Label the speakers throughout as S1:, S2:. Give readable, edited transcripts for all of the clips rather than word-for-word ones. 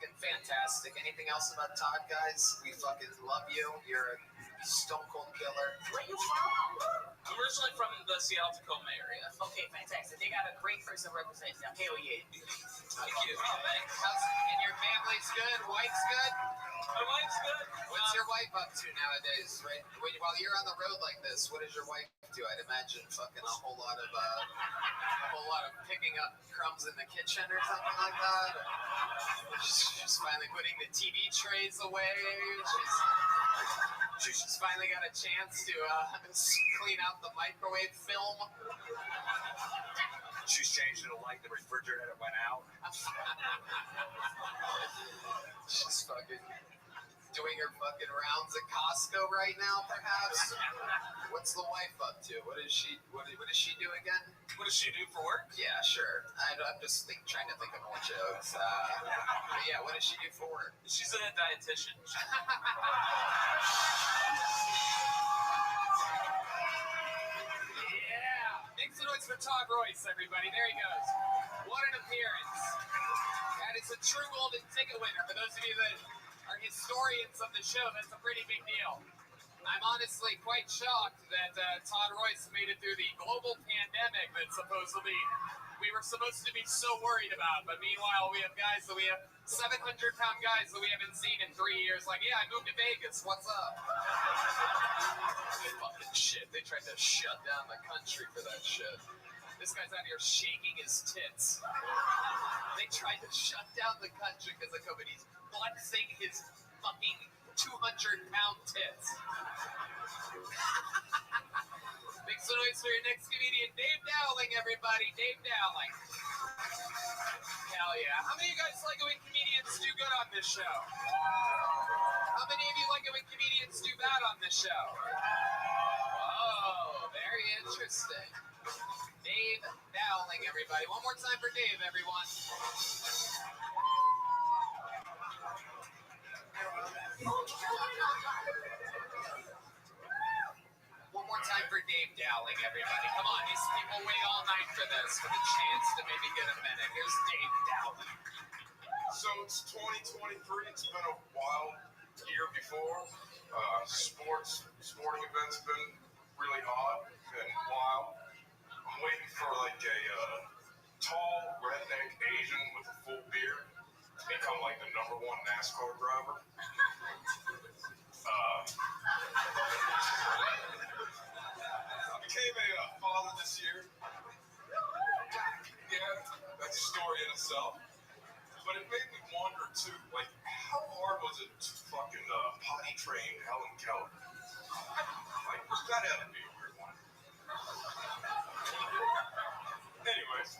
S1: fucking fantastic. Anything else about Todd, guys? We fucking love you. You're a stone cold killer.
S2: Where you from?
S3: I'm originally from the Seattle Tacoma area.
S2: Okay, fantastic. They got a great person representing them. Hell yeah.
S3: Thank you. Oh, thanks.
S1: And your family's good? Wife's good?
S3: My wife's good.
S1: What's your wife up to nowadays? Right, while you're on the road like this, what does your wife do? I'd imagine fucking a whole lot of picking up crumbs in the kitchen or something like that. She's finally putting the TV trays away. She's finally got a chance to clean out the microwave film.
S4: She's changing the light in the refrigerator that went out.
S1: She's fucking doing her fucking rounds at Costco right now, perhaps. What's the wife up to? What does she do again?
S3: What does she do for work?
S1: Yeah, sure. I'm just trying to think of more jokes. But yeah, what does she do for work?
S3: She's a dietitian.
S1: Make some noise for Todd Royce, everybody. There he goes. What an appearance. That is a true golden ticket winner. For those of you that are historians of the show, that's a pretty big deal. I'm honestly quite shocked that Todd Royce made it through the global pandemic that supposedly we were supposed to be so worried about. But meanwhile, we have 700-pound guys that we haven't seen in 3 years. Like, yeah, I moved to Vegas. What's up? Fucking shit. They tried to shut down the country for that shit. This guy's out here shaking his tits. They tried to shut down the country because of COVID. He's flexing his fucking 200-pound tits. Make some noise for your next comedian, Dave Dowling, everybody. Dave Dowling. Hell yeah. How many of you guys like it when comedians do good on this show? How many of you like it when comedians do bad on this show? Oh, very interesting. Dave Dowling, everybody. One more time for Dave, everyone. One more time for Dave Dowling, everybody. Come on, these people wait all night for this, for the chance to maybe get a minute. Here's Dave Dowling.
S5: So it's 2023. It's been a wild year before. Sporting events have been really hot and wild. I'm waiting for like a tall redneck Asian with a full beard to become like the #1 NASCAR driver. I became a father this year. Yeah, that's a story in itself. But it made me wonder too, like, how hard was it to fucking potty train Helen Keller? Like, that had to be a weird one. Anyways,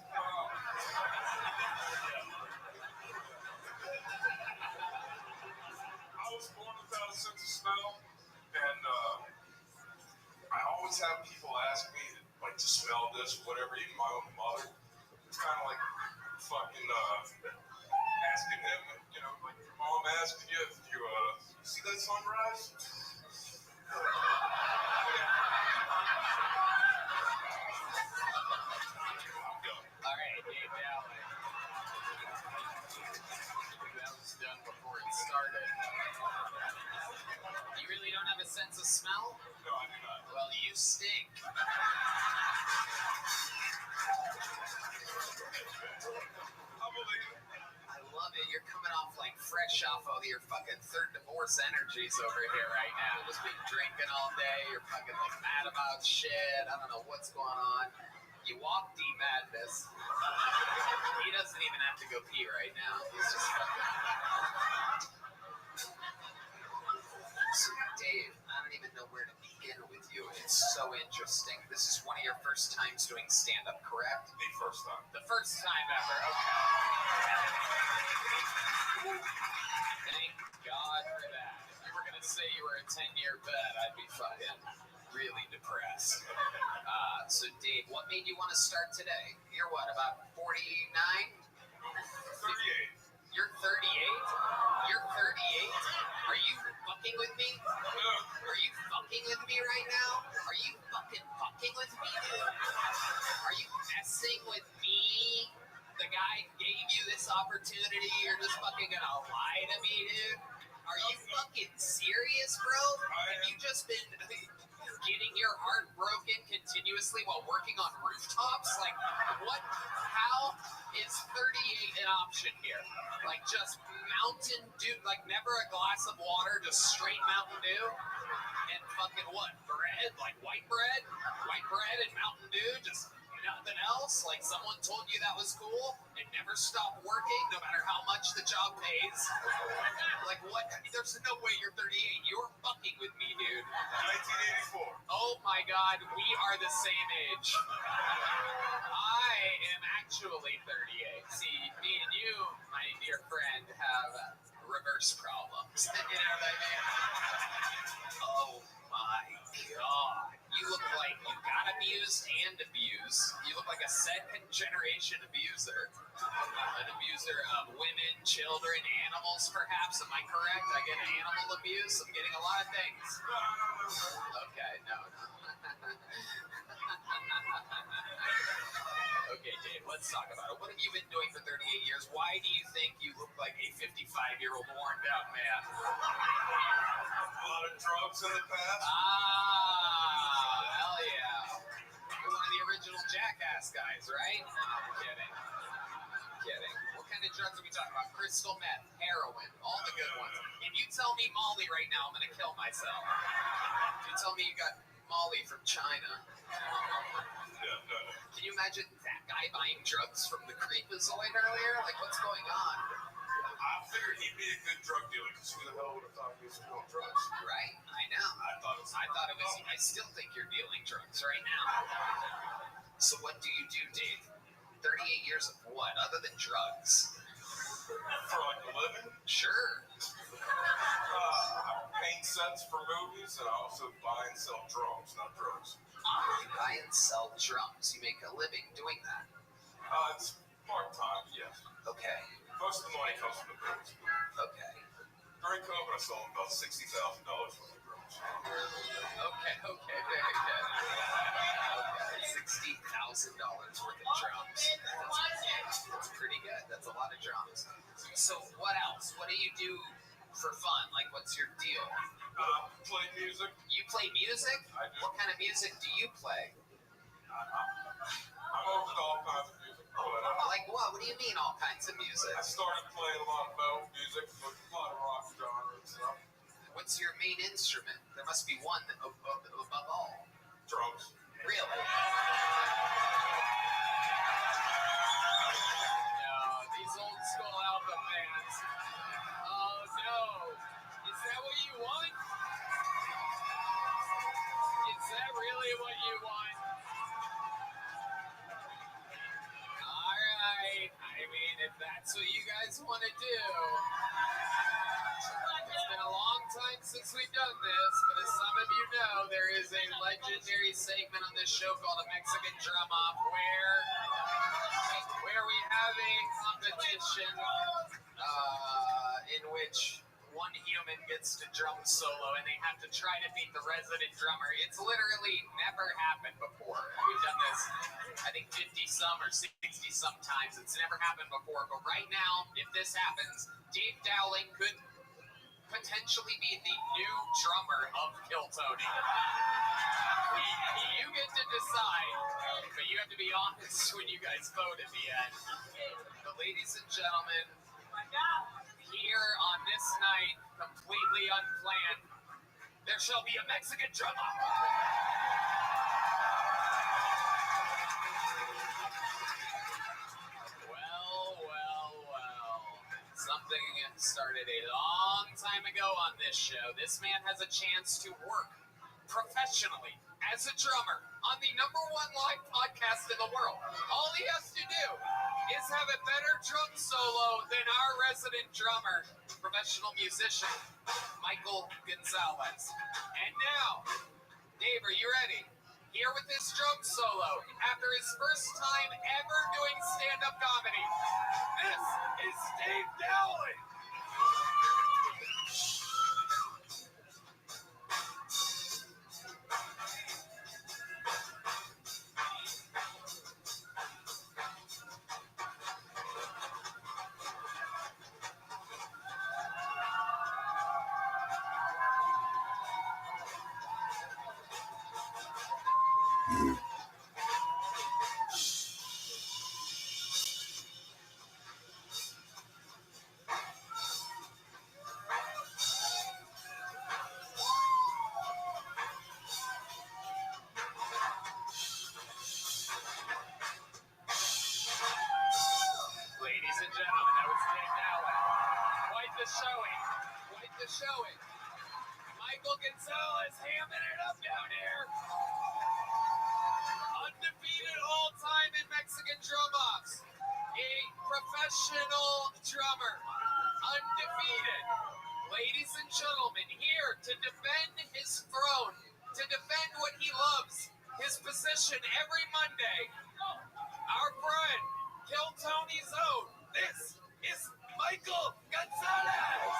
S5: I was born without a sense of smell, and I always have people ask me, like, to smell this, whatever, even my own mother. It's kind of like fucking asking him, you know, like your mom asking you if you see that sunrise?
S1: All right, Dave Dowling. That was done before it started. You really don't have a sense of smell?
S5: No, I do not.
S1: Well, you stink.
S5: I believe it.
S1: I love it. You're coming off like fresh off of your fucking third divorce energies over here right now. Just been drinking all day. You're fucking like mad about shit. I don't know what's going on. You walk deep madness. He doesn't even have to go pee right now. He's just fucking. So, Dave, I don't even know where to begin with you. It's so interesting. This is one of your first times doing stand-up, correct?
S5: The first time.
S1: The first time ever, okay. Thank God for that. If you were going to say you were a 10-year vet, I'd be fucking really depressed. So, Dave, what made you want to start today? You're what, about 49?
S5: 38.
S1: You're 38? You're 38? Are you fucking with me? Are you fucking with me right now? Are you fucking with me, dude? Are you messing with me? The guy who gave you this this opportunity, you're just fucking gonna lie to me, dude? Are you fucking serious, bro? Have you just been getting your heart broken continuously while working on rooftops? Like, what? How is 38 an option here? Like, just Mountain Dew, like never a glass of water, just straight Mountain Dew? And fucking what? Bread? Like white bread? White bread and Mountain Dew? Just nothing else? Like someone told you that was cool and never stop working no matter how much the job pays? Like what? There's no way you're 38. You're fucking with me, dude.
S5: 1984.
S1: Oh my god, we are the same age. I am actually 38. See, me and you, my dear friend, have reverse problems. You know what I mean? Oh my god. You look like you got abused and abused. You look like a second generation abuser. An abuser of women, children, animals, perhaps. Am I correct? I get animal abuse. I'm getting a lot of things. Okay, no. Okay, Dave, let's talk about it. What have you been doing for 38 years? Why do you think you look like a 55-year-old worn-out man?
S5: A lot of drugs in the past.
S1: Hell yeah. You're one of the original Jackass guys, right? I'm kidding. What kind of drugs are we talking about? Crystal meth, heroin, all the good ones. If you tell me Molly right now, I'm going to kill myself. If you tell me you got Molly from China.
S5: Yeah, no.
S1: Can you imagine that guy buying drugs from the Creepazoid earlier? Like, what's going on?
S5: I figured he'd be a good drug dealer because who the hell would have thought he was doing drugs?
S1: Right? I know.
S5: I thought it was.
S1: I still think you're dealing drugs right now. So what do you do, Dave? 38 years of what, other than drugs?
S5: For like a living?
S1: Sure.
S5: I paint sets for movies, and I also buy and sell drums, not drugs.
S1: You buy and sell drums. You make a living doing that.
S5: It's part-time, yes.
S1: Okay.
S5: Most of the money comes from the movies.
S1: Okay.
S5: During COVID, I sold about $60,000 worth of drums.
S1: Okay, very good. Okay, $60,000 worth of drums. That's pretty good. That's a lot of drums. So what else? What do you do for fun? Like, what's your deal?
S5: Play music.
S1: You play music?
S5: I do.
S1: What kind of music do you play?
S5: I'm open to all kinds of music.
S1: Like what? What do you mean all kinds of music?
S5: I started playing a lot of metal music, but a lot of rock genre and stuff.
S1: What's your main instrument? There must be one above all.
S5: Drums.
S1: Really? No, these old school album bands. Oh no. Is that what you want? Is that really what you want? Alright. I mean, if that's what you guys want to do. It's been a long time since we've done this, but as some of you know, there is a legendary segment on this show called a Mexican Drum Off where we have a competition in which one human gets to drum solo and they have to try to beat the resident drummer. It's literally never happened before. We've done this, I think, 50-some or 60-some times. It's never happened before, but right now, if this happens, Dave Dowling could potentially be the new drummer of Kill Tony. You get to decide, but you have to be honest when you guys vote at the end. But ladies and gentlemen, here on this night, completely unplanned, there shall be a Mexican drum off. Something started a long time ago on this show. This man has a chance to work professionally as a drummer on the #1 live podcast in the world. All he has to do is have a better drum solo than our resident drummer, professional musician, Michael Gonzalez. And now, Dave, are you ready? Here with this drum solo, after his first time ever doing stand-up comedy, this is Dave Dowling. and gentlemen. That was Dave Dowling. Quite the showing. Quite the showing. Michael Gonzalez hamming it up down here. Undefeated all-time in Mexican drum-offs. A professional drummer. Undefeated. Ladies and gentlemen, here to defend his throne, to defend what he loves, his position every Monday, our friend, Kill Tony's own. This is Michael Gonzalez.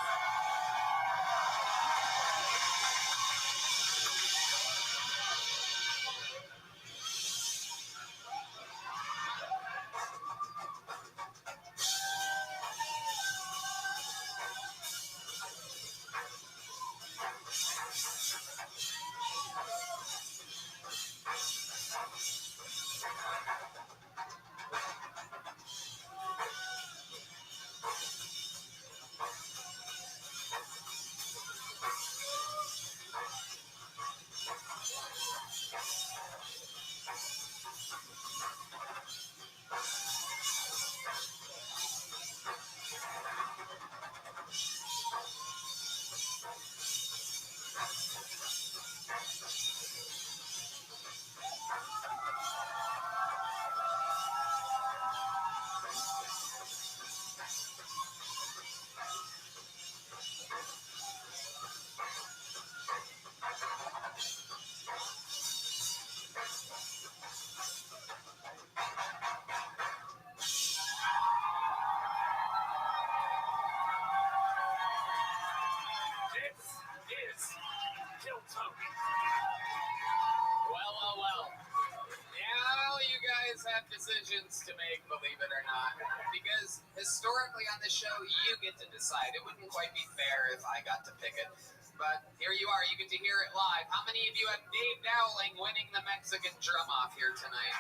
S1: Decisions to make, believe it or not, because historically on the show you get to decide. It wouldn't quite be fair if I got to pick it, but here you are, you get to hear it live. How many of you have Dave Dowling winning the Mexican drum off here tonight?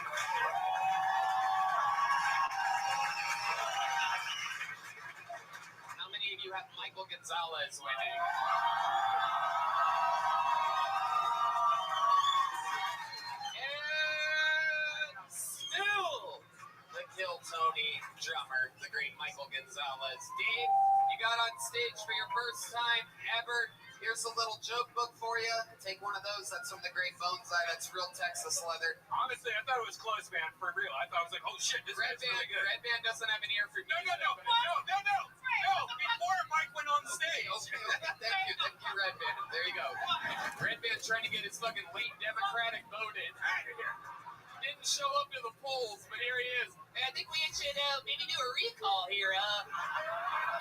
S1: How many of you have Michael Gonzalez winning? Kill Tony drummer, the great Michael Gonzalez. Dave, you got on stage for your first time ever. Here's a little joke book for you. Take one of those. That's from the great Bonsai. That's real Texas leather.
S4: Honestly, I thought it was close, man. For real. I thought I was like, oh shit, this is really good.
S1: Red Band doesn't have an ear for
S4: No. Before Mike went on stage.
S1: Okay. Thank you, Red Band. There you go. Red Band trying to get his fucking late Democratic vote in. Didn't show up to the polls, but here he is. Hey, I think we should maybe do a recall here,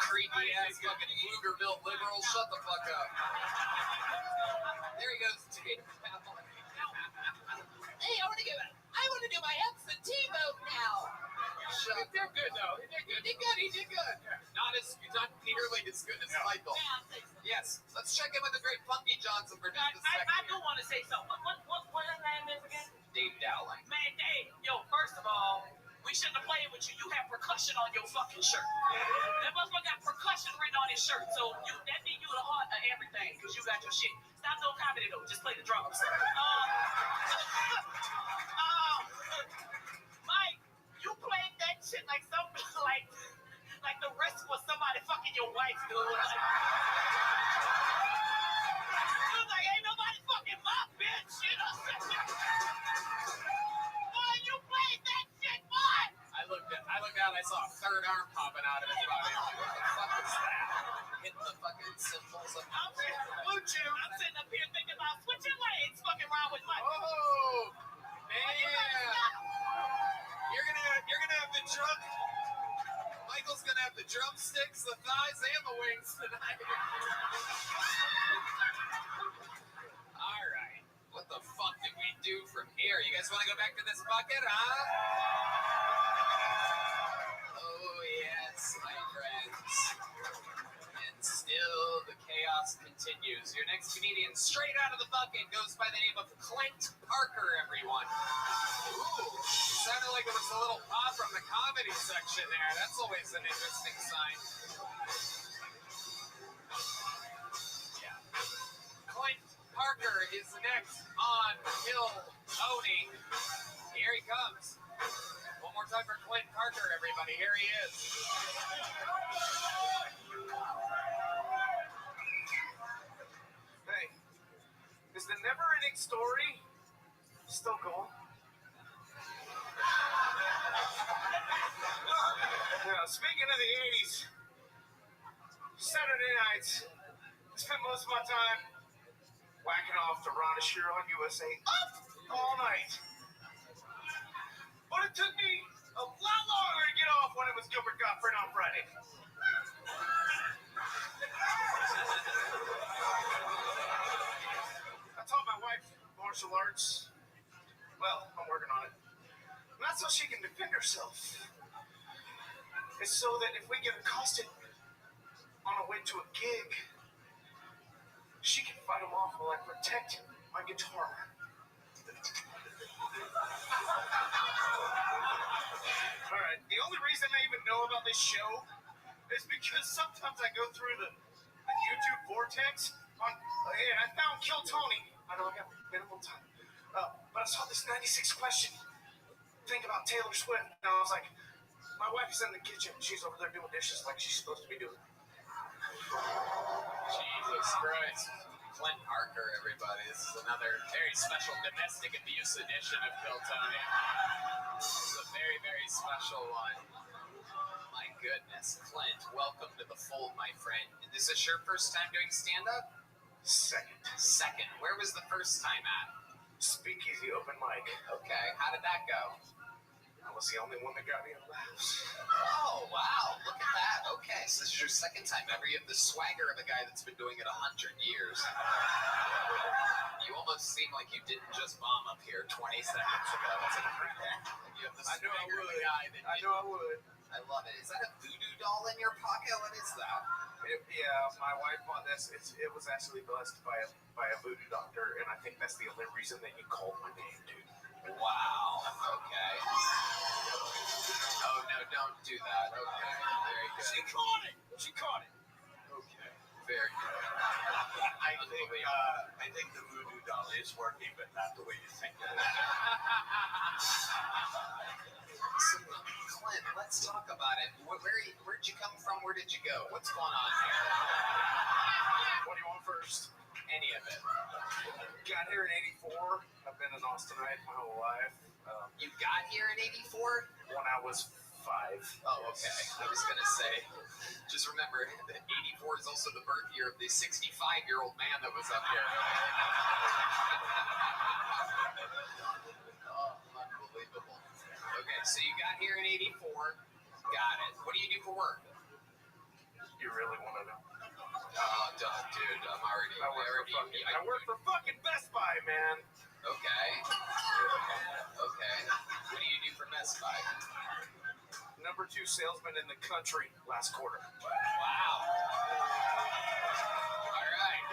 S1: creepy ass fucking Pflugerville liberal. Shut the fuck up. There he goes. Hey, I want to do my absentee vote now. Shut. He did good though. He did good. Not nearly as good as Michael. Yes. Let's check in with the great Funky Johnson for just a second.
S2: I do want to say something. What his name is again?
S1: Dave Dowling.
S2: Man, Dave, first of all, we shouldn't have played with you. You have percussion on your fucking shirt. That motherfucker got percussion written on his shirt. So that means you the heart of everything because you got your shit. Stop no comedy though. Just play the drums. Mike, you played that shit like something like the rest was somebody fucking your wife, dude. You was like, ain't nobody fucking my bitch, you know? Boy, you played that shit, boy!
S1: I looked out, I saw a third arm popping out of his body. What the fuck is that? Hitting the fucking cymbals of
S2: I'm sitting up here thinking about switching lanes fucking around with Mike.
S1: Oh, man. You're gonna have the drum. Michael's gonna have the drumsticks, the thighs, and the wings tonight. All right. What the fuck did we do from here? You guys want to go back to this bucket, huh? Oh, yes, my friends. And still the chaos continues. Your next comedian straight out of the bucket goes by the name of Clint Parker, everyone. Ooh, sounded like there was a little pop from the comedy section there. That's always an interesting sign. Yeah. Clint Parker is next on Kill Tony. Here he comes. One more more time for Clint Parker, everybody. Here he is.
S6: Hey, is the never-ending story still going? Yeah, speaking of the 80s, Saturday nights, I spent most of my time whacking off to Ron Shear on USA up all night. But it took me a lot longer to get off when it was Gilbert Gottfried on Friday. I taught my wife martial arts. Well, I'm working on it. Not so she can defend herself. It's so that if we get accosted on our way to a gig, she can fight them off while I protect my guitar. Alright, the only reason I even know about this show is because sometimes I go through the YouTube vortex and I found Kill Tony. I know I got minimal time. But I saw this 96 question thing about Taylor Swift, and I was like, my wife is in the kitchen. She's over there doing dishes like she's supposed to be doing.
S1: Jesus Christ. Clint Parker, everybody. This is another very special domestic abuse edition of Kill Tony. This is a very, very special one. My goodness. Clint, welcome to the fold, my friend. Is this your first time doing stand-up?
S6: Second.
S1: Where was the first time at?
S6: Speakeasy open mic.
S1: Okay. How did that go?
S6: I was the only one that got any laughs.
S1: Oh, wow. Look at that. Okay, so this is your second time ever. You have the swagger of a guy that's been doing it 100 years. You almost seem like you didn't just bomb up here 20 seconds ago. That's incredible. You have the
S6: I knew I
S1: swagger of a
S6: would.
S1: guy that
S6: I knew I would.
S1: I love it. Is that a voodoo doll in your pocket? What is that?
S6: Yeah, my wife bought this. It was actually blessed by a voodoo doctor, and I think that's the only reason that he called my name, dude.
S1: Wow. Okay. Oh, no, don't do that. Okay. Very good.
S6: She caught it.
S1: Okay. Very good.
S6: I think the voodoo doll is working, but not the way you think it is.
S1: So, Clint, let's talk about it. Where'd you come from? Where did you go? What's going on here?
S6: What do you want first?
S1: Any of it.
S6: Got here in '84. I've been in Austinite my whole life.
S1: You got here in '84?
S6: When I was 5.
S1: Oh, okay. I was going to say, just remember that '84 is also the birth year of the 65-year-old man that was up here. Oh, unbelievable. Okay, so you got here in '84. Got it. What do you do for work?
S6: You really want to know?
S1: Oh, dude, I'm already...
S6: I work for fucking Best Buy, man.
S1: Okay. Okay. What do you do for Best Buy?
S6: Number 2 salesman in the country last quarter.
S1: Wow. All right.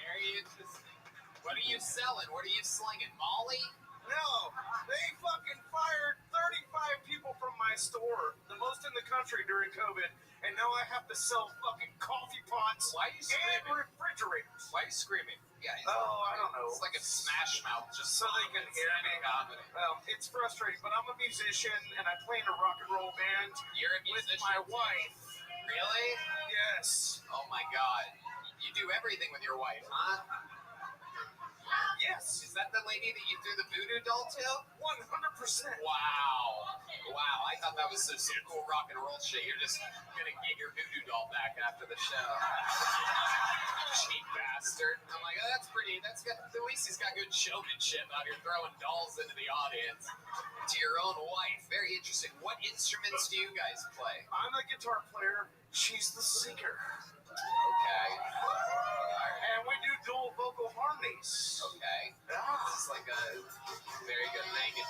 S1: Very interesting. What are you selling? What are you slinging? Molly?
S6: No, they fucking fired 35 people from my store, the most in the country during COVID, and now I have to sell fucking coffee pots
S1: Why are you
S6: and
S1: screaming?
S6: refrigerators.
S1: Why are you screaming? Yeah.
S6: Oh, I don't know.
S1: It's like a Smash Mouth just
S6: So they can hear me.
S1: Comedy.
S6: It's frustrating, but I'm a musician and I play in a rock and roll band
S1: You're a
S6: with
S1: musician.
S6: my wife.
S1: Really?
S6: Yes.
S1: Oh my God. You do everything with your wife, huh?
S6: Yes.
S1: Is that the lady that you threw the voodoo doll to?
S6: 100%.
S1: Wow. Wow. I thought that was some cool rock and roll shit. You're just going to get your voodoo doll back after the show. Cheap bastard. I'm like, oh, that's pretty. At least he's got good showmanship out here throwing dolls into the audience. To your own wife. Very interesting. What instruments do you guys play?
S6: I'm a guitar player. She's the singer.
S1: Okay.
S6: And we do dual vocal harmonies.
S1: Okay.
S6: Ah.
S1: This is like a very good. Thank you.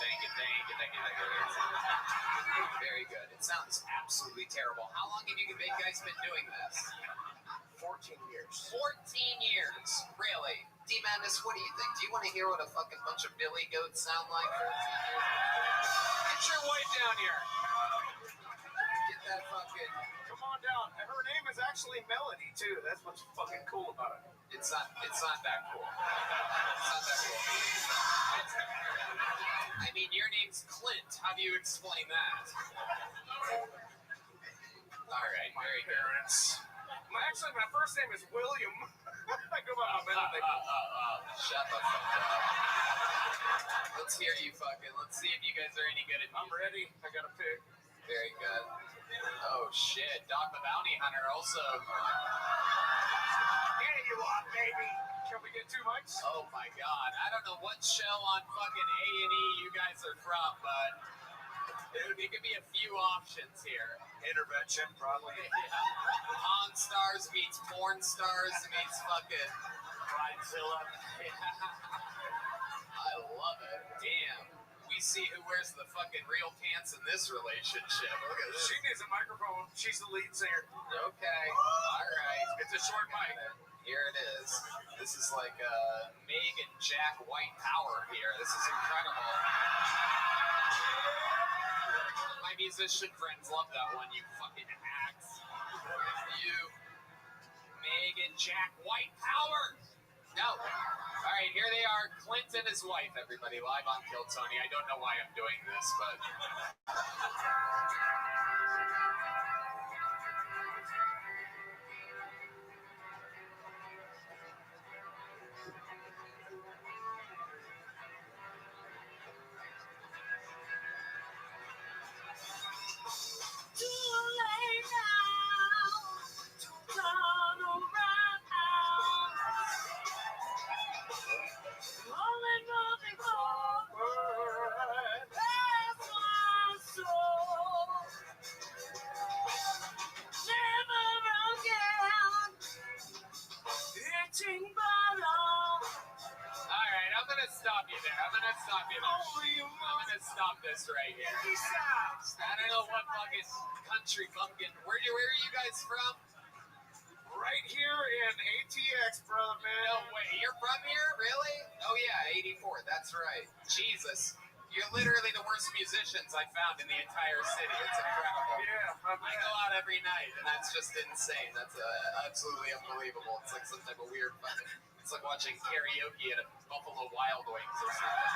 S1: Very good. It sounds absolutely terrible. How long have you guys been doing this?
S6: 14 years.
S1: 14 years. Really? D-Madness, what do you think? Do you want to hear what a fucking bunch of billy goats sound like? 14 years? Get your wife down here. Get that fucking.
S6: Come on down. And her name is actually Melody too. That's what's fucking cool about it.
S1: It's not that cool. It's not that cool. I mean, your name's Clint. How do you explain that? All right, very good.
S6: Parents. Actually, my first name is William. I go by my middle name.
S1: Shut the fuck up. Let's hear you fucking. Let's see if you guys are any good at.
S6: I'm ready. I got a pick.
S1: Very good. Oh shit, Dog the Bounty Hunter also.
S6: Here you are, baby. Can we get 2 mics?
S1: Oh my god, I don't know what show on fucking A&E you guys are from, but it could be a few options here.
S6: Intervention, probably.
S1: Pawn Stars meets Porn Stars meets fucking Bridezilla. I love it. Damn. We see who wears the fucking real pants in this relationship. Look at this.
S6: She needs a microphone. She's the lead singer.
S1: Okay. All right.
S6: It's a short mic.
S1: Here it is. This is like Meg and Jack White Power here. This is incredible. My musician friends love that one, you fucking hacks. You, Meg and Jack White Power. No. All right, here they are. Clint and his wife, everybody, live on Kill Tony. I don't know why I'm doing this, but. Stop this right here. I don't know what fucking country bumpkin. Where are you guys from?
S6: Right here in ATX, brother, man.
S1: No way. You're from here? Really? Oh yeah, 84. That's right. Jesus. You're literally the worst musicians I found in the entire city. It's incredible.
S6: Yeah,
S1: I go out every night, and that's just insane. That's absolutely unbelievable. It's like some type of weird fucking. It's like watching karaoke at a Buffalo Wild Wings or something.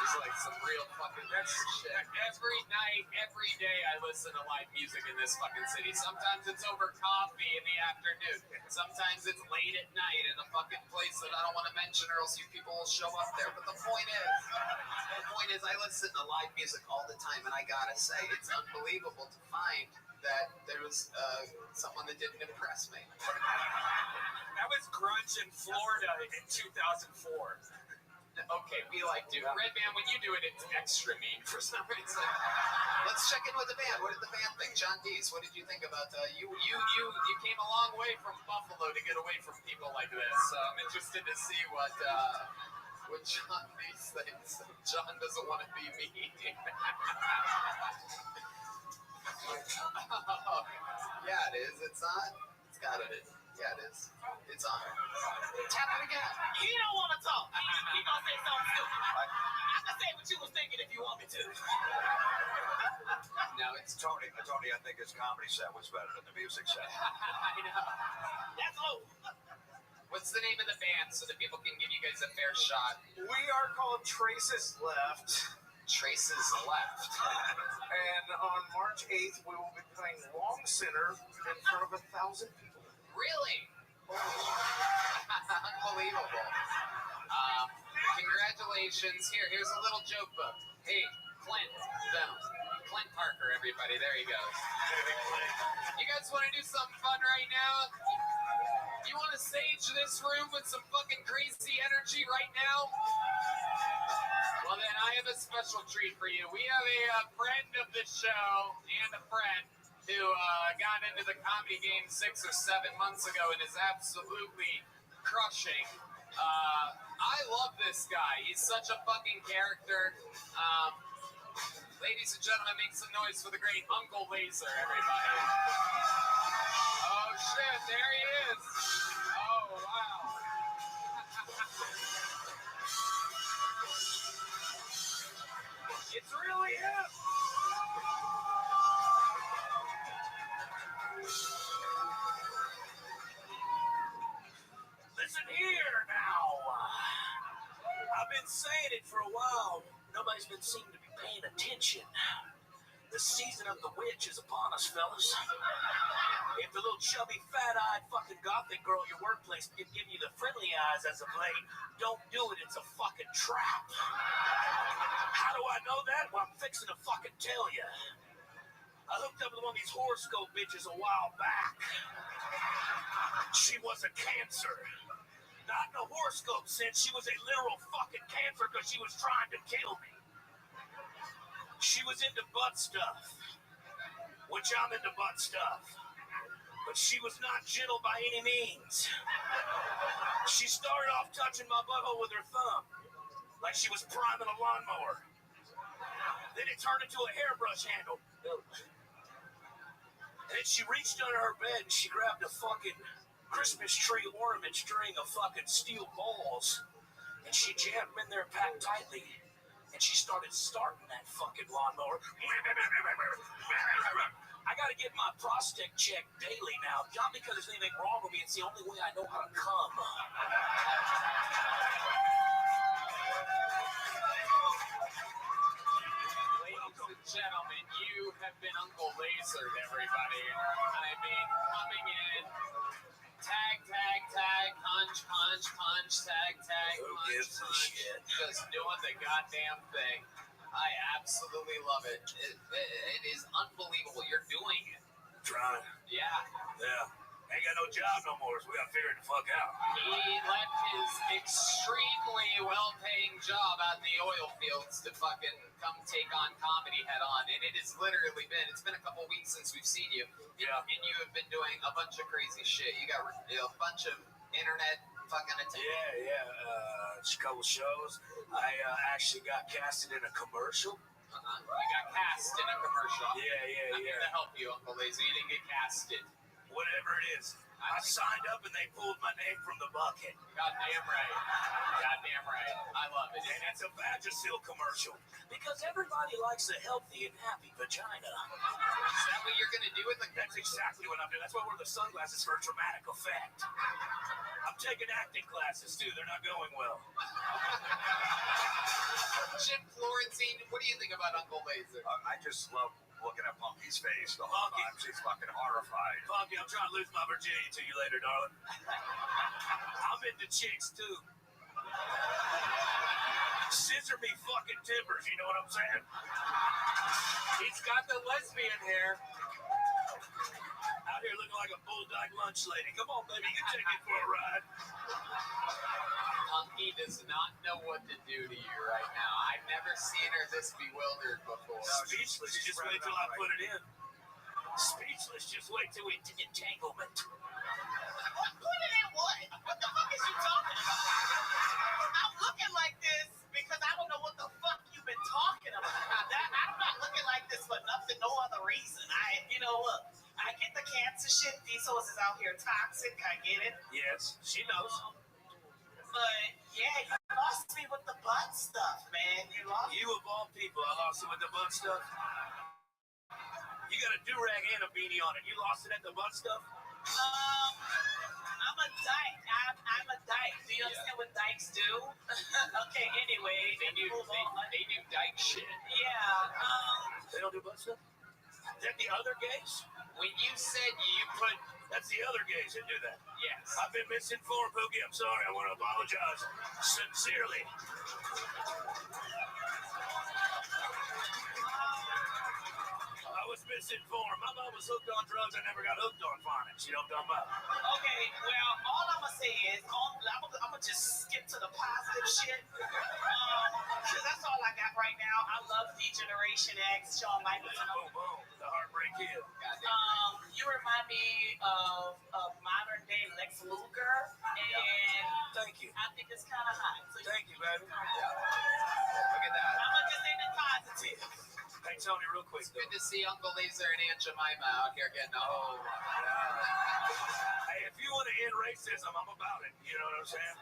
S1: It's like some real fucking shit. Every night, every day, I listen to live music in this fucking city. Sometimes it's over coffee in the afternoon. Sometimes it's late at night in a fucking place that I don't want to mention, or else you people will show up there. But the point is, I listen to live music all the time, and I gotta say, it's unbelievable to find that there was someone that didn't impress me.
S4: That was grunge in Florida in 2004.
S1: Okay, we like do. Redman, when you do it, it's extra mean for some reason. Let's check in with the band. What did the band think? John Dees, what did you think about you came a long way from Buffalo to get away from people like this. So I'm interested to see what John Dees thinks. John doesn't want to be mean. Oh, yeah, it is. It's on. It's got it. Yeah, it is. It's on. Tap it again.
S2: He don't want to talk. He gonna say something stupid. I can say what you was thinking if you want me to.
S1: No, it's
S7: Tony, I think his comedy set was better than the music set.
S1: I know.
S2: That's low.
S1: What's the name of the band so that people can give you guys a fair shot?
S6: We are called Traces Left.
S1: Traces Left.
S6: And on March 8th, we will be playing Long Center in front of 1,000 people.
S1: Really? Unbelievable. Congratulations. Here's a little joke book. Hey, Clint. Boom. Clint Parker, everybody. There he goes. You guys want to do something fun right now? You want to sage this room with some fucking crazy energy right now? Well, then I have a special treat for you. We have a friend of the show and a friend who got into the comedy game 6 or 7 months ago and is absolutely crushing. I love this guy. He's such a fucking character. Ladies and gentlemen, make some noise for the great Uncle Laser, everybody. Oh, shit, there he is. Oh, wow. It's really him.
S8: for a while, nobody's been seeming to be paying attention. The season of the witch is upon us, fellas. If the little chubby, fat-eyed fucking gothic girl at your workplace can give you the friendly eyes as of late, don't do it. It's a fucking trap. How do I know that? Well, I'm fixing to fucking tell you. I hooked up with one of these horoscope bitches a while back. She was a Cancer. Not in a horoscope sense. She was a literal fucking Cancer because she was trying to kill me. She was into butt stuff, which I'm into butt stuff. But she was not gentle by any means. She started off touching my butthole with her thumb, like she was priming a lawnmower. Then it turned into a hairbrush handle. And then she reached under her bed and she grabbed a fucking Christmas tree ornament string of fucking steel balls. And she jammed them in there packed tightly. And she started starting that fucking lawnmower. I gotta get my prostate checked daily now. Not because there's anything wrong with me. It's the only way I know how to come.
S1: Ladies and gentlemen, you have been Uncle Lasered, everybody. I mean, coming in, tag, tag, tag, punch, punch, punch, tag, tag,
S8: Who
S1: punch,
S8: gives a
S1: punch.
S8: shit?
S1: Just doing the goddamn thing. I absolutely love it. It is unbelievable. You're doing it.
S8: Trying.
S1: Yeah.
S8: Yeah. Ain't got no job no more, so we gotta figure it the fuck out.
S1: He left his extremely well-paying job out in the oil fields to fucking come take on comedy head on, and it has literally it's been a couple weeks since we've seen you.
S8: Yeah.
S1: And you have been doing a bunch of crazy shit. You got a bunch of internet fucking attention.
S8: Yeah. Just a couple shows. I actually got casted in a commercial.
S1: You got cast in a commercial.
S8: Yeah.
S1: I'm here to help you, Uncle Lazy. You didn't get casted.
S8: Whatever it is. I signed up and they pulled my name from the bucket.
S1: Goddamn right. Goddamn right. I love it.
S8: And it's a Vagisil commercial. Because everybody likes a healthy and happy vagina.
S1: Is that what you're gonna do with the?
S8: That's exactly what I'm doing. That's why I wear the sunglasses for dramatic effect. I'm taking acting classes too. They're not going well.
S1: Jim Florentine, what do you think about Uncle Laser?
S7: I just love looking at Punky's face the whole time. She's fucking horrified.
S8: Punky, I'm trying to lose my virginity to you later, darling. I'm into chicks too. Scissor me fucking timbers, you know what I'm saying?
S1: He's got the lesbian hair.
S8: Out here looking like a bulldog lunch lady. Come on, baby, you take it for a ride.
S1: Punky does not know what to do to you right now. I've never seen her this bewildered before.
S8: Speechless, just wait till I put it in. Speechless, just wait till we entanglement.
S2: Put it in what? What the fuck is you talking about? I'm looking like this because I don't know what the fuck you've been talking about. I'm not looking like this for nothing, no other reason. Look, I get the cancer shit. These hoes is out here toxic. I get it.
S8: Yes, she knows.
S2: But yeah, you lost me with the butt stuff, man. You lost
S8: You of all people, I lost it with the butt stuff. You got a do-rag and a beanie on it. You lost it at the butt stuff?
S2: I'm a dyke. I'm a dyke. Do you understand what dykes do? Okay, anyway,
S1: They do dyke shit.
S2: yeah.
S8: They don't do butt stuff? Is that the other gays?
S1: When you said you put,
S8: That's the other gays that do that.
S1: yes.
S8: I've been misinformed, Pookie. I'm sorry. I want to apologize sincerely. I was misinformed. My mom was hooked on drugs. I never got hooked on phonics. You know what I'm talking about?
S2: Okay, well, all I'm gonna say is, I'm gonna just skip to the positive shit. Cause that's all I got right now. I love D-Generation X, Shawn Michaels.
S8: Boom, boom. The Heartbreak Kid.
S2: You remind me of modern day Lex Luger, and
S8: Thank you.
S2: I think it's kind of hot. So
S8: Thank you, baby.
S1: Look at that.
S2: I'm gonna just end it positive.
S8: Hey, Tony, real quick.
S1: It's good to see Uncle Laser and Aunt Jemima out here getting a whole.
S8: Hey, if you want to end racism, I'm about it. You know what I'm saying?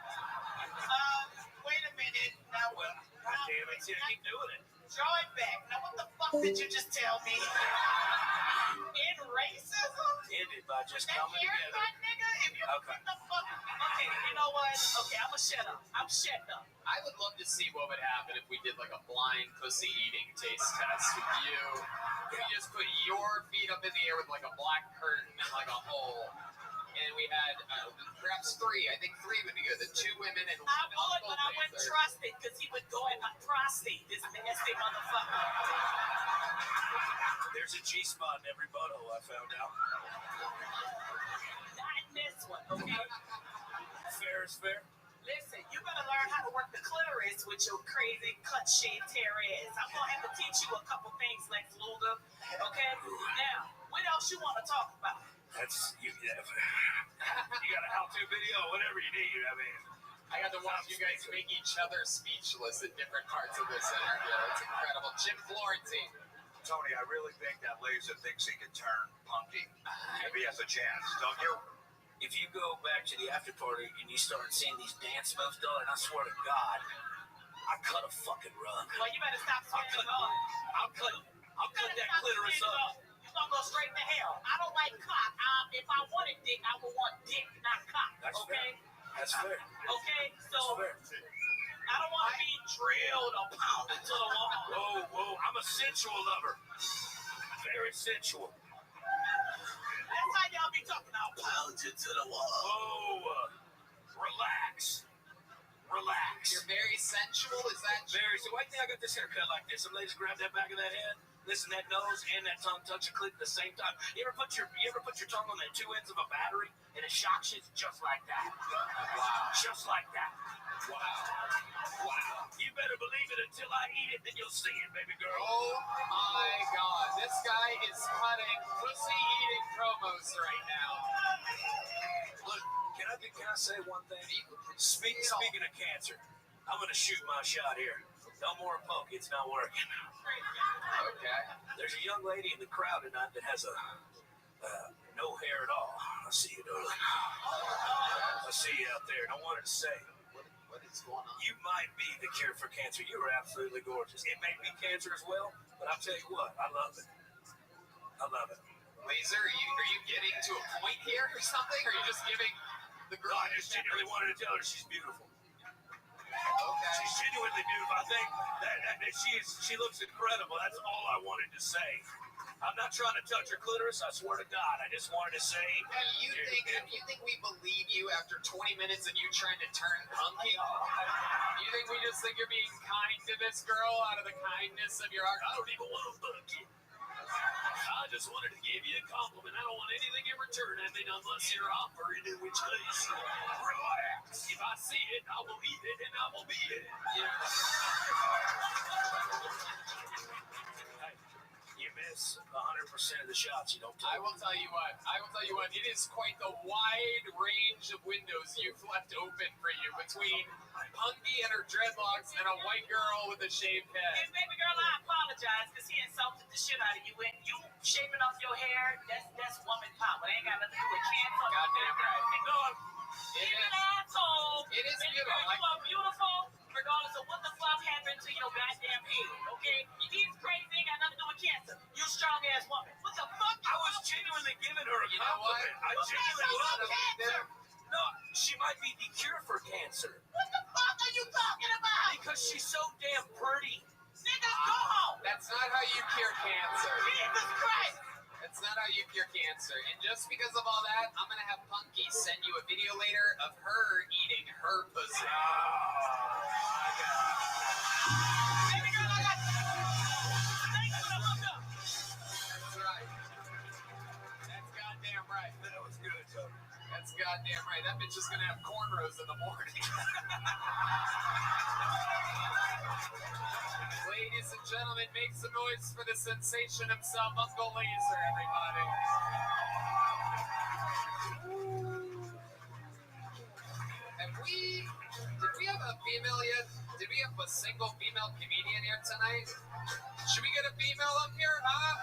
S2: Wait a minute. Now,
S8: Well, God damn it. See, I keep doing it.
S2: draw it back. Now, what the fuck did you just tell me? In racism?
S8: Ended by just
S2: That
S8: coming together.
S2: haircut, nigga? If you
S8: Okay.
S2: what the fuck? Okay, you know what? Okay, I'ma shut up. I'm shut up.
S1: I would love to see what would happen if we did like a blind pussy eating taste test with you. You just put your feet up in the air with like a black curtain and like a hole. And we had perhaps 3. I think 3 would be good. The 2 women and 1
S2: I would,
S1: uncle
S2: but I wouldn't
S1: dancer.
S2: trust it because he would go in my prostate. This nasty motherfucker.
S8: There's a G-spot in every butthole, I found out.
S2: Not in this one, okay?
S8: Fair is fair.
S2: Listen, you better learn how to work the clitoris with your crazy cut shade tear ass. I'm gonna have to teach you a couple things, Lex Luger. Okay? Now, what else you want to talk about?
S8: That's you. Yeah. You got a how-to video, whatever you need. I mean,
S1: I got to watch you guys make each other speechless at different parts of this interview. It's incredible. Jim Florentine.
S7: Tony, I really think that Laser thinks he can turn punky. If he has a chance, don't you?
S8: if you go back to the after party and you start seeing these dance moves, dog, and I swear to God, I cut a fucking rug.
S2: Well, you better stop swearing it up.
S8: I'll cut that clitoris up.
S2: You're gonna go straight to hell. I don't like cock. If I wanted dick, I would want dick, not cock.
S8: That's
S2: okay?
S8: fair. That's fair.
S2: Okay? So,
S8: That's fair.
S2: I don't want to be drilled or pounded to the wall.
S8: Whoa, I'm a sensual lover. Very sensual.
S2: That's how y'all be talking. I'll pound you to the wall.
S8: Oh, relax. Relax.
S1: You're very sensual, is that true?
S8: Very. So why do you think I got this haircut like this? Some ladies grab that back of that head, listen, that nose and that tongue touch a clit at the same time. You ever put your tongue on the two ends of a battery and it shocks you? It's just like that.
S1: Wow.
S8: Just like that.
S1: Wow. Wow.
S8: You better believe it until I eat it, then you'll see it, baby girl.
S1: Oh my God. This guy is cutting pussy eating promos right now.
S8: Look, can I say one thing? Speaking of cancer, I'm gonna shoot my shot here. No more poke, it's not working.
S1: Okay.
S8: There's a young lady in the crowd tonight that has no hair at all. I see you, darling. I see you out there, and I wanted to say,
S1: What is going on?
S8: you might be the cure for cancer. You are absolutely gorgeous. It may be cancer as well, but I'll tell you what, I love it. I love it.
S1: Laser, are you getting to a point here or something? Or are you just giving the
S8: No,
S1: girl?
S8: I just genuinely wanted to tell her she's beautiful.
S1: Okay.
S8: She's genuinely beautiful. I think that she looks incredible. That's all I wanted to say. I'm not trying to touch her clitoris. I swear to God. I just wanted to say.
S1: You think we believe you after 20 minutes of you trying to turn punky? You think we just think you're being kind to this girl out of the kindness of your heart?
S8: I don't even want to fuck you. I just wanted to give you a compliment. I don't want anything in return. I mean, unless you're offering, in which case, relax. If I see it, I will eat it, and I will be it.
S1: Yeah.
S8: Hey, you miss 100% of the shots you don't take.
S1: I will tell you what. It is quite the wide range of windows you've left open for you between Punky and her dreadlocks and a white girl with a shaved head.
S2: And baby girl, I apologize because he insulted the shit out of you. And you shaving off your hair, that's woman power. It ain't got nothing to do with cancer.
S1: Goddamn right.
S2: No,
S1: It
S2: he's
S1: is.
S2: an asshole.
S1: It is
S2: Baby
S1: beautiful.
S2: girl, you are beautiful regardless of what the fuck happened to your goddamn head, okay? He's crazy, ain't got nothing to do with cancer. You strong ass woman. What the fuck?
S8: I was genuinely giving her a
S1: You know what?
S8: compliment. I
S2: What
S8: genuinely
S2: the
S8: was.
S2: cancer?
S8: No, she might be the cure for cancer.
S2: What the fuck are you talking about?
S8: Because she's so damn pretty.
S2: Nigga, go home.
S1: That's not how you cure cancer.
S2: Jesus Christ.
S1: That's not how you cure cancer. And just because of all that, I'm going to have Punky send you a video later of her eating her pussy.
S2: Baby girl, I got thanks for the hookup.
S1: That's right. That's goddamn right.
S8: That was good, Tony.
S1: That's goddamn right. That bitch is going to have cornrows in the morning. Ladies and gentlemen, make some noise for the sensation himself, Uncle Laser, everybody. Did we have a female yet? Did we have a single female comedian here tonight? Should we get a female up here, huh?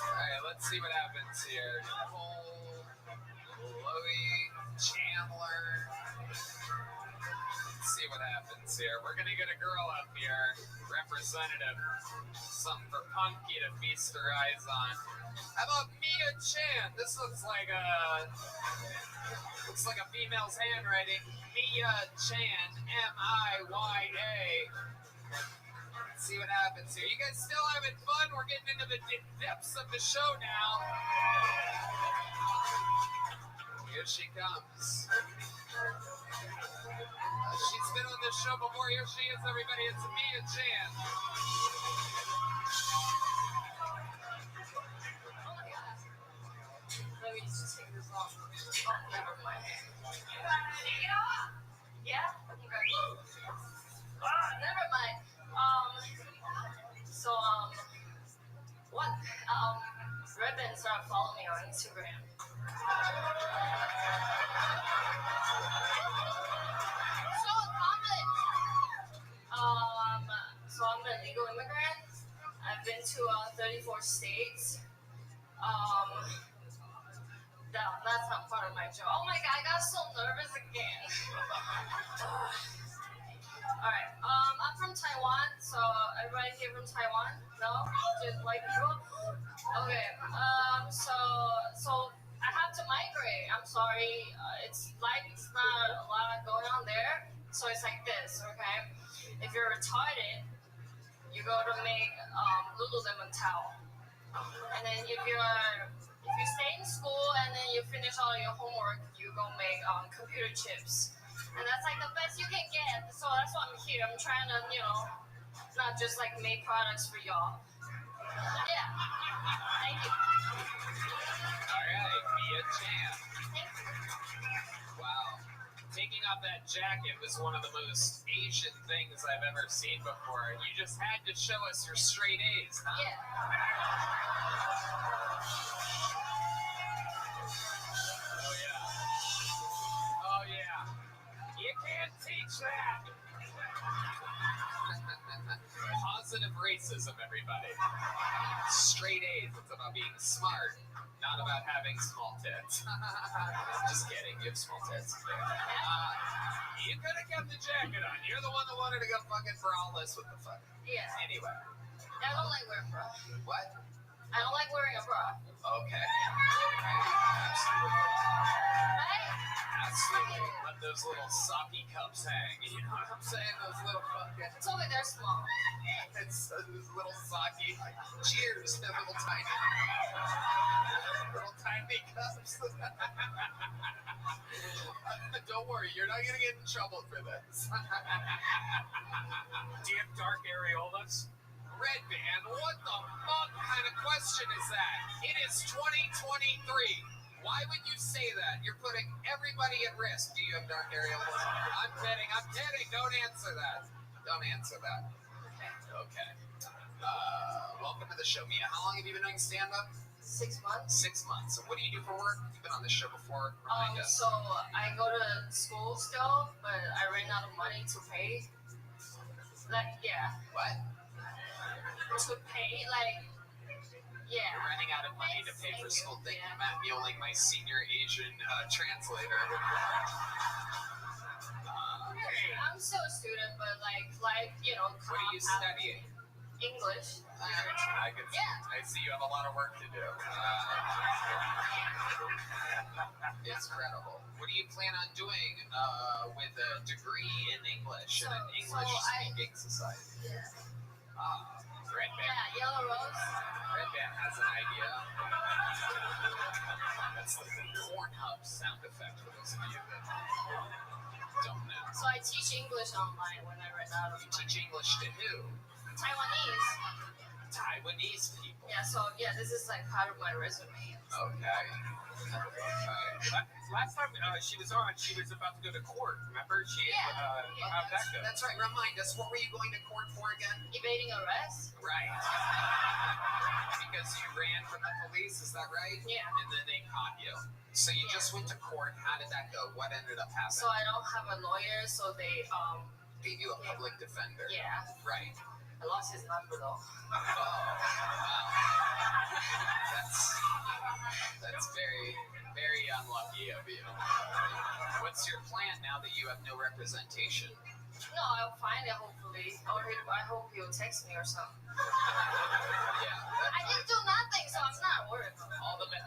S1: Alright, let's see what happens here. Nicole, Chloe, Chandler. Let's see what happens here. We're gonna get a girl up here, representative, something for Punky to feast her eyes on. How about Mia Chan? This looks like a female's handwriting. Mia Chan, M-I-Y-A. Let's see what happens here. You guys still having fun? We're getting into the depths of the show now. Here she comes. She's been on this show before. Here she is, everybody. It's Mia Chan.
S9: Let me just take this off. Oh, never mind. Yeah? Never mind. What? Redman started following me on Instagram. So, comment. So I'm a legal immigrant. I've been to 34 states. That's not part of my job. Oh my god, I got so nervous again. Alright, I'm from Taiwan, so everybody here from Taiwan? No? Just white people? Okay, so I have to migrate. I'm sorry, it's not a lot going on there. So it's like this, okay? If you're retarded, you go to make Lululemon towel. And then if you stay in school and then you finish all your homework, you go make computer chips. And that's like the best you can get. So that's why I'm here. I'm trying to, not just like make products for y'all. Yeah. Thank you.
S1: All right, Mia Chan. Wow. Taking off that jacket was one of the most Asian things I've ever seen before. You just had to show us your straight A's, huh?
S9: Yeah.
S1: Oh, yeah. You can't teach that. Positive racism, everybody. Straight A's. It's about being smart, not about having small tits. Just kidding. You have small tits. You could have kept the jacket on. You're the one that wanted to go fucking braless with the fuck.
S9: Yeah.
S1: Anyway.
S9: I don't like wearing bra.
S1: What?
S9: I don't like wearing a bra.
S1: Okay. Absolutely.
S9: Right?
S1: Absolutely. Let those little socky cups hang. You know what I'm saying? Those little fucking...
S9: It's only they're small.
S1: It's those little socky... Cheers. They're little tiny... Little tiny cups. Don't worry. You're not going to get in trouble for this.
S4: Do you have dark areolas?
S1: Red Band, what the fuck kind of question is that? It is 2023. Why would you say that? You're putting everybody at risk. Do you have dark areolas? I'm kidding. Don't answer that. Don't answer that. Okay. Welcome to the show, Mia. How long have you been doing stand-up?
S9: 6 months.
S1: 6 months. So what do you do for work? You've been on this show before. Remind us.
S9: So I go to school still, but I ran out of money to pay. Yeah.
S1: What?
S9: To pay, yeah.
S1: You're running out of money to pay for school. Thank you, Matt Mueling, my senior Asian translator.
S9: I'm still a student, but
S1: what are you studying?
S9: English.
S1: I see you have a lot of work to do. Incredible. What do you plan on doing with a degree in English and an English-speaking society? Red Band.
S9: Yeah, Yellow Rose.
S1: Red Band has an idea. That's like the Pornhub sound effect for those of you that don't know.
S9: So I teach English online when I run out of
S1: You
S9: money.
S1: teach English to who?
S9: Taiwanese.
S1: Taiwanese people.
S9: Yeah, so this is like part of my resume.
S1: Okay.
S4: Last time she was on, she was about to go to court. Remember? How'd that go?
S1: That's right. Remind us, what were you going to court for again?
S9: Evading arrest?
S1: Right. Because you ran from the police, is that right?
S9: Yeah.
S1: And then they caught you. So you just went to court. How did that go? What ended up happening?
S9: So I don't have a lawyer, so they
S1: Gave you a public defender.
S9: yeah.
S1: Right.
S9: I lost his number though.
S1: Oh, wow. That's very, very unlucky of you. What's your plan now that you have no representation?
S9: No, I'll find it hopefully. Or I hope he'll text me or something.
S1: Yeah.
S9: I didn't do nothing, so I'm not worried.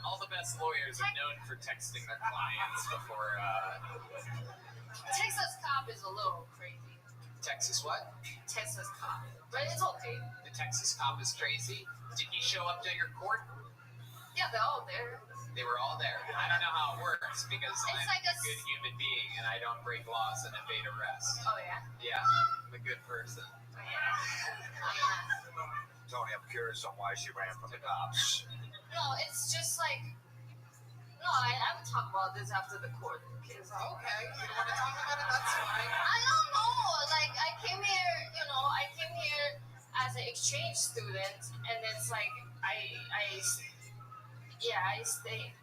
S1: All the best lawyers are known for texting their clients before.
S9: Texas cop is a little crazy.
S1: Texas what?
S9: Texas cop, but it's okay.
S1: The Texas cop is crazy. Did he show up to your court?
S9: Yeah, they're all there.
S1: They were all there. I don't know how it works because I'm
S9: like
S1: a good human being and I don't break laws and evade arrest.
S9: Oh yeah.
S1: Yeah, I'm a good person.
S9: Oh, yeah.
S7: Tony, I'm curious on why she ran from the cops.
S9: No, it's just like. No, I would talk about this after the court case.
S1: Okay, you don't want to talk about it? That's fine.
S9: I don't know. Like I came here, I came here as an exchange student, and it's like I stayed.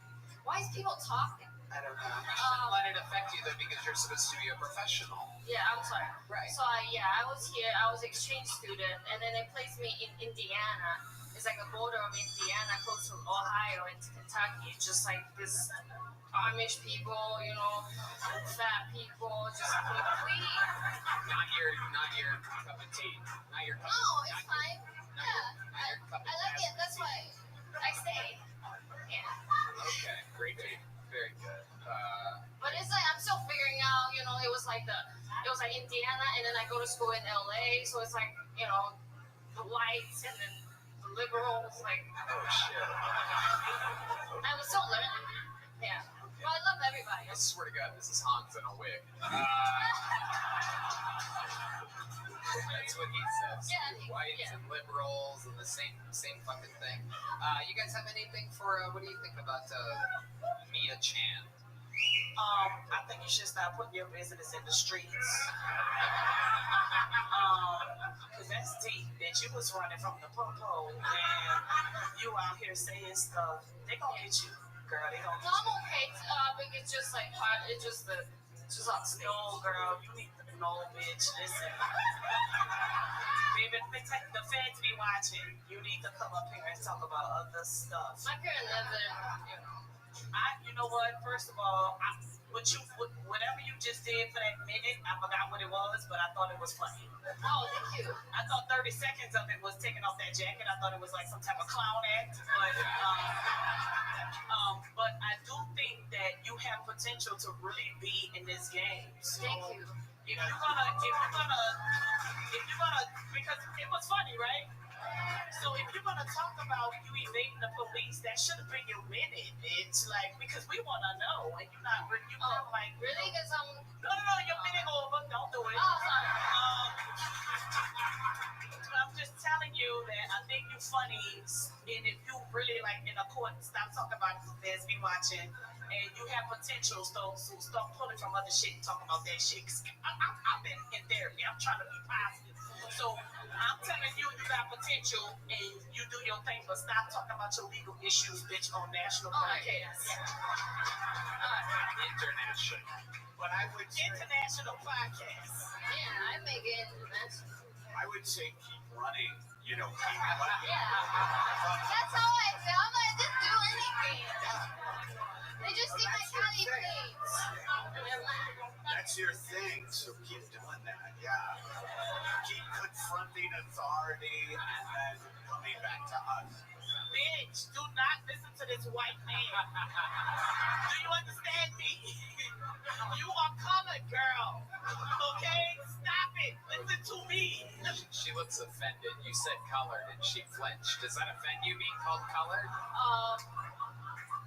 S9: Why is people talking?
S1: I don't know. You shouldn't let it affect you though because you're supposed to be a professional.
S9: Yeah, I'm sorry.
S1: Right.
S9: So I was here. I was exchange student, and then they placed me in Indiana. It's like the border of Indiana, close to Ohio and Kentucky. Just like this Amish people, fat people, just complete.
S1: Not your cup of tea. Not your cup.
S9: No, it's fine.
S1: Not your cup of
S9: I like it. That's why I stayed. Yeah.
S1: Okay, great. Very good.
S9: But it's like I'm still figuring out. It was like Indiana, and then I go to school in LA, so it's like the lights and then the liberals. Like,
S1: Oh shit.
S9: I'm still learning. Yeah. But I love everybody.
S1: I swear to God, this is Hans in a wig. That's what he says.
S9: Yeah,
S1: Whites
S9: yeah.
S1: and liberals and the same fucking thing. You guys have anything for? What do you think about Mia Chan?
S2: I think you should stop putting your business in the streets. Cause that's deep that you was running from the po-po and you out here saying stuff. They gonna get you, girl. They gonna
S9: No,
S2: get
S9: I'm okay. But it's just like part. It's just upstate.
S2: No, girl, you need to know, bitch. Listen. Baby, the feds be watching. You need to come up here and talk about other stuff.
S9: My parents never,
S2: You know what? First of all, whatever you just did for that minute, I forgot what it was, but I thought it was funny.
S9: Oh, thank you.
S2: I thought 30 seconds of it was taking off that jacket. I thought it was like some type of clown act, but I do think that you have potential to really be in this game. So
S9: Thank you.
S2: if you're gonna, because it was funny, right? So if you're gonna talk about you evading the police, that should have been your minute, bitch. Like, because we wanna know, and you're not, like,
S9: Really? Because
S2: no, your minute over. Don't do it.
S9: Oh, sorry.
S2: I'm just telling you that I think you're funny, and if you really like in a court, stop talking about this, be watching, and you have potential, so stop pulling from other shit and talking about that shit. Cause I've been in therapy. I'm trying to be positive. So I'm telling you, you got potential, and you do your thing, but stop talking about your legal issues, bitch, on national podcast.
S1: International.
S7: But I would say,
S2: International podcast.
S9: Yeah, I make it international.
S7: I would say keep running. Keep running.
S9: Yeah. That's how I feel. I'm like, just do anything. They just see my county plates.
S7: That's your thing, so keep doing that. Yeah. Keep confronting authority and then coming back to us.
S2: Bitch, do not listen to this white man. Do you understand me? You are colored, girl. Okay? Stop it. Listen to me.
S1: She looks offended. You said colored and she flinched. Does that offend you being called colored?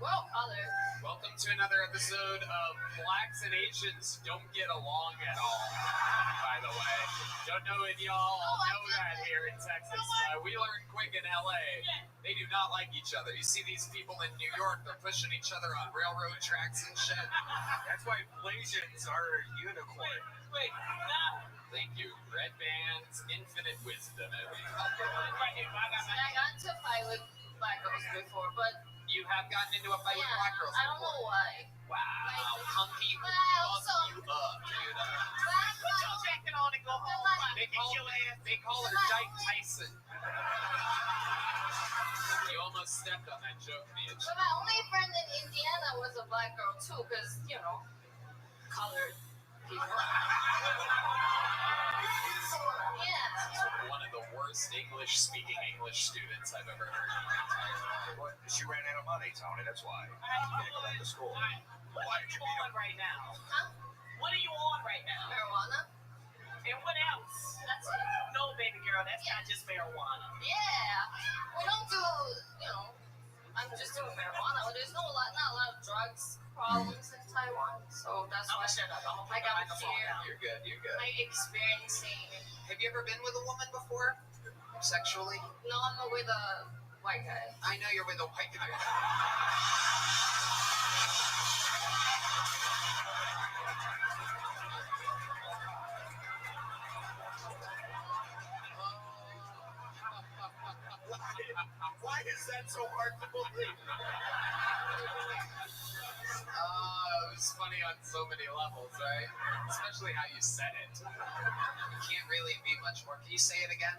S9: Well, color.
S1: Welcome to another episode of Blacks and Asians Don't Get Along at All, by the way. Don't know if y'all know that here in Texas. We learned quick in LA. They do not like each other. You see these people in New York, they're pushing each other on railroad tracks and shit.
S4: That's why Blasians are a unicorn.
S2: Wait, nah.
S1: Thank you. Red Band's Infinite Wisdom.
S2: Right here, I got
S9: I got into a fight with black girls before, but
S1: You have gotten into a fight with black girls
S9: I don't
S1: before.
S9: know why.
S1: Wow, hunky
S9: But
S1: would
S9: I
S1: fuck
S9: also-
S1: you up, dude.
S9: Black
S2: Put your
S9: girls.
S2: jacket on and go home.
S1: They call her Dyke Tyson. You almost stepped on that joke, Mitch.
S9: But my only friend in Indiana was a black girl because, you know, colored people. Yeah.
S1: One of the worst English-speaking English students I've ever heard in my entire life.
S7: What? She ran out of money, Tony. That's why.
S2: All
S7: You
S2: right,
S7: can't go back to school.
S2: All right. What
S7: Why
S2: are
S7: did
S2: you
S7: you beat
S2: on right now?
S9: Huh?
S2: What are you on right now?
S9: Marijuana?
S2: And what else?
S9: That's it.
S2: No, baby girl, that's not just marijuana.
S9: Yeah. We don't do, you know, I'm just doing marijuana. But there's not a lot of drugs problems in Taiwan. So that's
S2: I'm
S9: why
S2: gonna shut up. I'm gonna
S9: like
S2: put the
S9: I'm
S2: microphone
S9: here,
S2: down.
S1: You're good. You're good.
S9: like experiencing.
S1: Have you ever been with a woman before? Sexually?
S9: No, I'm with a white guy.
S1: I know you're with a white guy.
S7: Why is that so hard to believe?
S1: It was funny on so many levels, right? Especially how you said it. You can't really be much more. Can you say it again?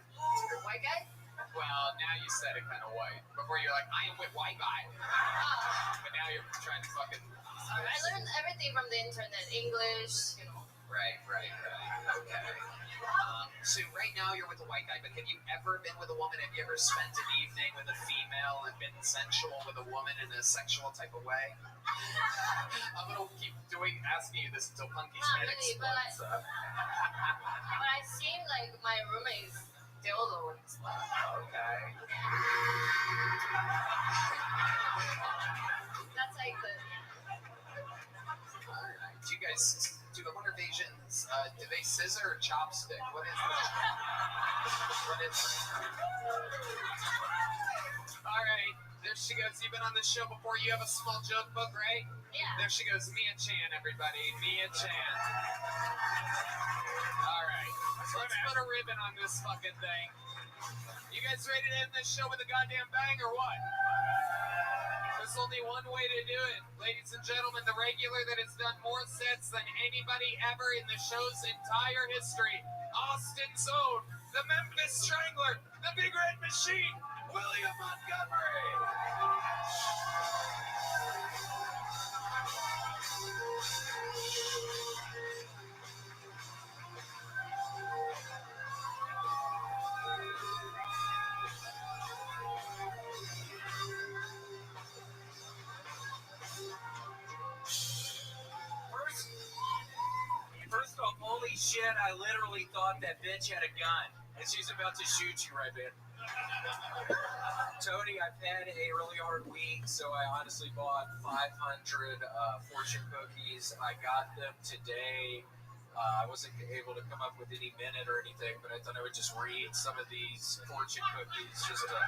S9: White guy?
S1: Well, now you said it kind of white. Before you're like, I am with white guy.
S9: Oh,
S1: But now you're trying to fucking...
S9: sorry. I learned everything from the internet. English, you know.
S1: Right. Okay. So right now you're with a white guy, but have you ever been with a woman? Have you ever spent an evening with a female and been sensual with a woman in a sexual type of way? I'm gonna keep asking you this until Punky's
S9: Not
S1: head
S9: really, but
S1: explodes.
S9: But I seem like my roommate's dildo and stuff.
S1: Okay.
S9: That's like the.
S1: Alright. Do you guys do the Wonder Asians? Do they scissor or chopstick? What is this? What is this? Alright. There she goes. You've been on this show before. You have a small joke book, right?
S9: Yeah.
S1: There she goes. Mia Chan, everybody. Mia Chan. Alright. Let's put a ribbon on this fucking thing. You guys ready to end this show with a goddamn bang or what? There's only one way to do it. Ladies and gentlemen, the regular that has done more sets than anybody ever in the show's entire history. Austin's own, the Memphis Strangler, the Big Red Machine, William Montgomery.
S8: First off, holy shit, I literally thought that bitch had a gun. And she's about to shoot you right there. Tony, I've had a really hard week, so I honestly bought 500 fortune cookies. I got them today. I wasn't able to come up with any minute or anything, but I thought I would just read some of these fortune cookies just to...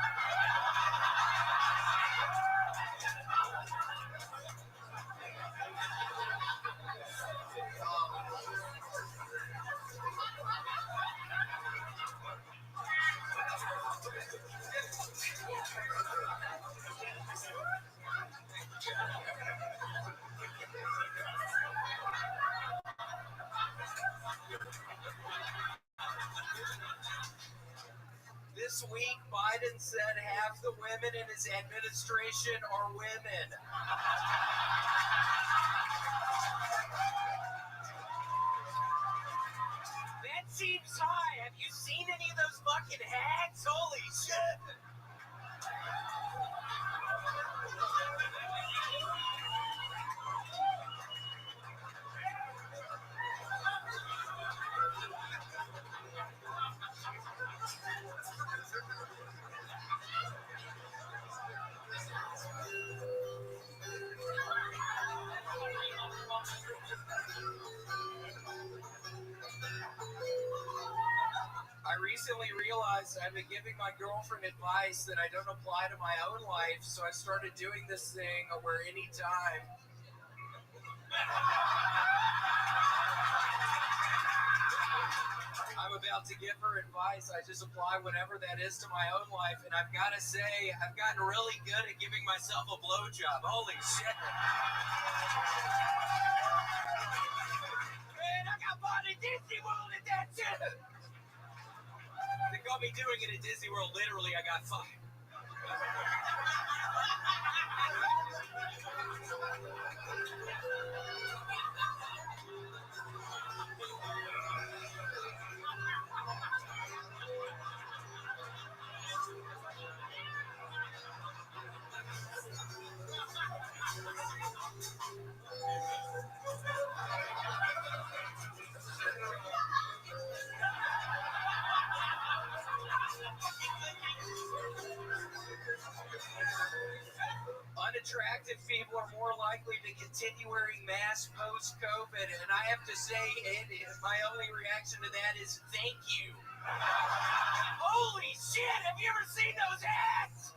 S8: This week, Biden said half the women in his administration are women. That seems high. Have you seen any of those fucking hags? Holy shit! I recently realized I've been giving my girlfriend advice that I don't apply to my own life, so I started doing this thing where anytime I'm about to give her advice, I just apply whatever that is to my own life, and I've got to say, I've gotten really good at giving myself a blowjob. Holy shit. Man, I got bought at Disney World at that shit. They got me doing it at Disney World. Literally, I got fucked. active people are more likely to continue wearing masks post-COVID, and I have to say, my only reaction to that is thank you. Holy shit, have you ever seen those hats?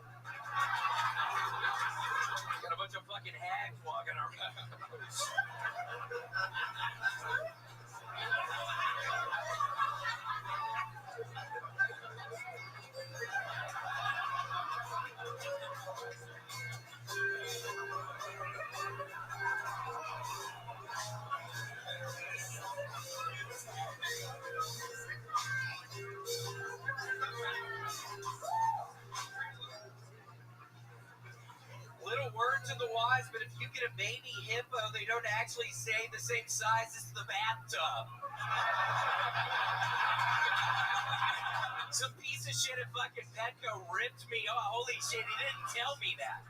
S8: Got a bunch of fucking hags walking around. Little word to the wise, but if you get a baby hippo, they don't actually say the same size as the bathtub. Some piece of shit at fucking Petco ripped me off. Holy shit, he didn't tell me that.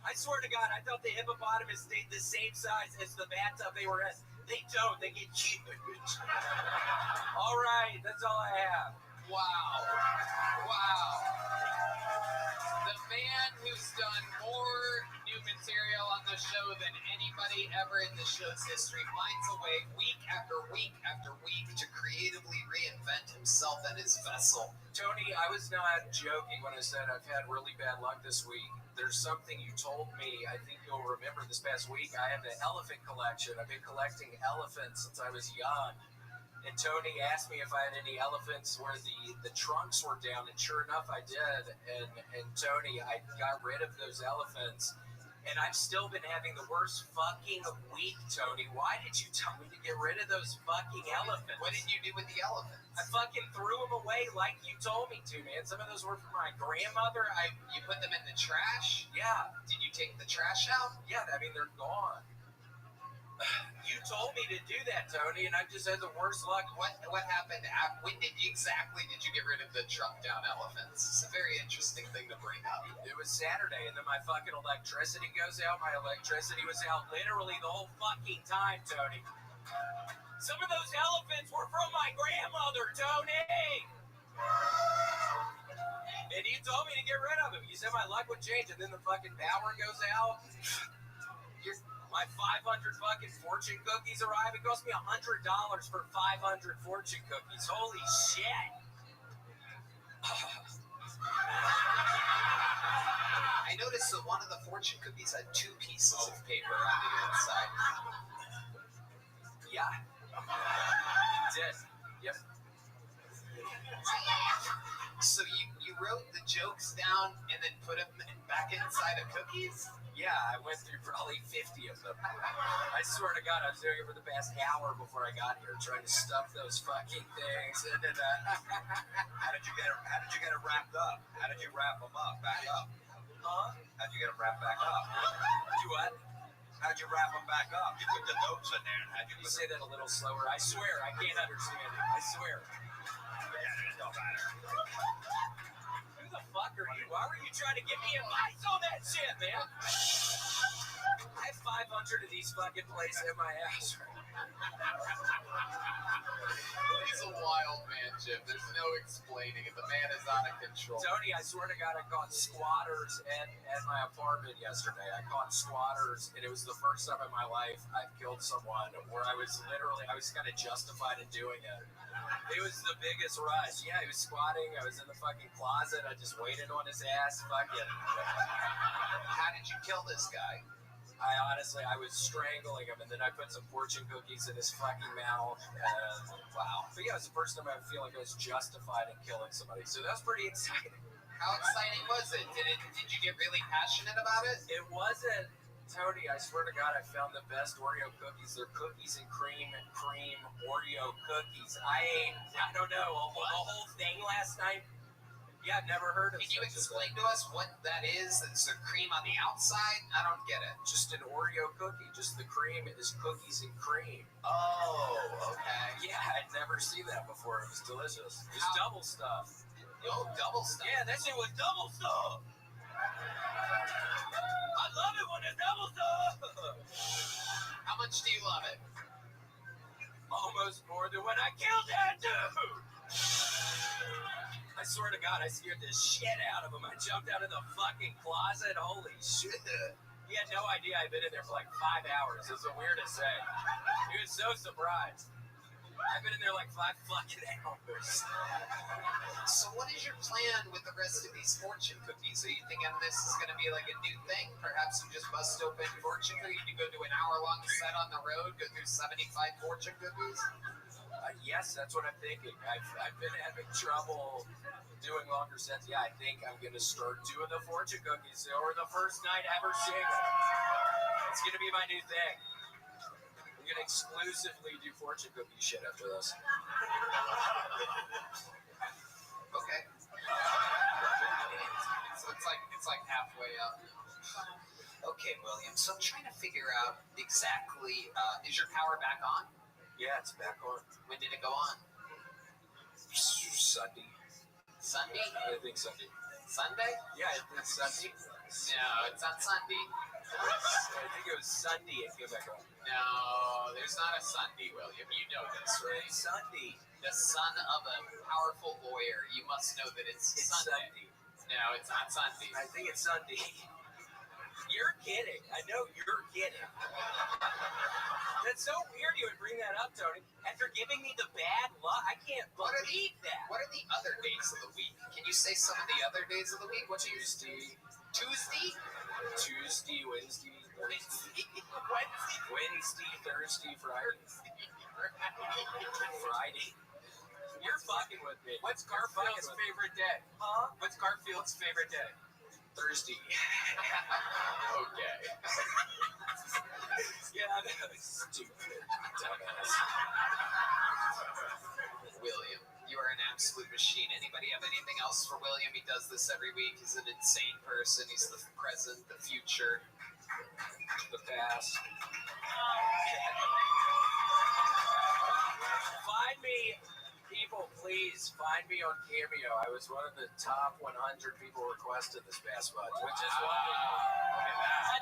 S8: I swear to God, I thought the hippopotamus stayed the same size as the bathtub they were in. They don't, they get huge. All right, that's all I have.
S1: Wow. Wow. The man who's done more new material on the show than anybody ever in the show's history finds a way week after week after week to creatively reinvent himself and his vessel.
S8: Tony, I was not joking when I said I've had really bad luck this week. There's something you told me, I think you'll remember this past week. I have an elephant collection. I've been collecting elephants since I was young. And Tony asked me if I had any elephants where the trunks were down, and sure enough, I did. And Tony, I got rid of those elephants, and I've still been having the worst fucking week, Tony. Why did you tell me to get rid of those fucking elephants?
S1: What did you do with the elephants?
S8: I fucking threw them away like you told me to, man. Some of those were from my grandmother.
S1: You put them in the trash?
S8: Yeah.
S1: Did you take the trash out?
S8: Yeah, I mean, they're gone. You told me to do that, Tony, and I've just had the worst luck.
S1: What happened? When exactly did you get rid of the truck down elephants? It's a very interesting thing to bring up.
S8: It was Saturday, and then my fucking electricity goes out. My electricity was out literally the whole fucking time, Tony. Some of those elephants were from my grandmother, Tony! And you told me to get rid of them. You said my luck would change, and then the fucking power goes out. My 500 fucking fortune cookies arrive. It cost me $100 for 500 fortune cookies. Holy shit.
S1: I noticed that one of the fortune cookies had 2 pieces of paper on the inside.
S8: Yeah. It did. Yep.
S1: So you wrote the jokes down and then put them back inside of cookies?
S8: Yeah, I went through probably 50 of them. I swear to God, I was doing it for the past hour before I got here, trying to stuff those fucking things. And then,
S7: How did you get it wrapped up? How did you wrap them up? Back up?
S8: huh?
S7: How'd you get them wrapped back up?
S8: Do what?
S7: How'd you wrap them back up? You put the notes in there. How'd you
S8: You
S7: put
S8: say that a little slower. I swear, I can't understand it. I swear.
S7: Yeah, it don't matter.
S8: Who the fuck are you? Why were you trying to give me advice on that shit, man? I have 500 of these fucking places in my house right now.
S1: He's a wild man, Jim. There's no explaining it. The man is out of control.
S8: Tony, I swear to God, I caught squatters at my apartment yesterday. I caught squatters, and it was the first time in my life I've killed someone where I was kind of justified in doing it. It was the biggest rush. Yeah, he was squatting. I was in the fucking closet. I just waited on his ass. Fucking.
S1: How did you kill this guy?
S8: I was strangling him, and then I put some fortune cookies in his fucking mouth. Wow. But yeah, it was the first time I feel like I was justified in killing somebody. So that was pretty exciting.
S1: How exciting was it? Did you get really passionate about it?
S8: It wasn't, Tony, I swear to God, I found the best Oreo cookies. They're cookies and cream Oreo cookies. I don't know, the whole thing last night. Yeah, I've never heard of it.
S1: Can you explain to us what that is? It's the cream on the outside? I don't get it.
S8: Just an Oreo cookie. Just the cream is cookies and cream.
S1: Oh, okay.
S8: Yeah, I'd never seen that before. It was delicious. It was double stuff.
S1: Oh, double stuff.
S8: Yeah, that shit was double stuff. I love it when it's double stuff.
S1: How much do you love it?
S8: Almost more than when I killed that dude. I swear to God, I scared the shit out of him. I jumped out of the fucking closet. Holy shit. He had no idea I'd been in there for like 5 hours. It was weird to say. He was so surprised. I've been in there like 5 fucking hours.
S1: So what is your plan with the rest of these fortune cookies? Are you thinking this is going to be like a new thing? Perhaps you just bust open fortune cookies, you go do an hour-long set on the road, go through 75 fortune cookies?
S8: Yes, that's what I'm thinking. I've been having trouble doing longer sets. Yeah, I think I'm going to start doing the fortune cookies or the first night ever single. It's going to be my new thing. I'm going to exclusively do fortune cookie shit after this.
S1: Okay. So it's like halfway up. Okay, William. So I'm trying to figure out exactly. Is your power back on?
S8: Yeah, it's back on.
S1: When did it go on?
S8: Sunday.
S1: Sunday?
S8: I think Sunday.
S1: Sunday?
S8: Yeah, it's Sunday.
S1: No, it's not Sunday.
S8: I think it was Sunday it came back on.
S1: No, there's not a Sunday, William. You know this, right?
S8: It's Sunday.
S1: The son of a powerful lawyer. You must know that it's Sunday. No, it's not Sunday.
S8: I think it's Sunday. You're kidding. I know you're kidding. That's so weird you would bring that up, Tony. After giving me the bad luck, I can't believe that.
S1: What are the other days of the week? Can you say some of the other days of the week? What's
S8: Tuesday,
S1: Tuesday?
S8: Wednesday,
S1: Wednesday?
S8: Thursday, Friday. Friday. You're fucking with me.
S1: What's Garfield's favorite day?
S8: Huh?
S1: What's Garfield's favorite day?
S8: Thursday.
S1: Okay.
S8: Yeah, that was stupid. Dumbass.
S1: William, you are an absolute machine. Anybody have anything else for William? He does this every week. He's an insane person. He's the present, the future,
S8: The past. Find me, people, please find me on Cameo. I was one of the top 100 people requested this past month, which is wonderful.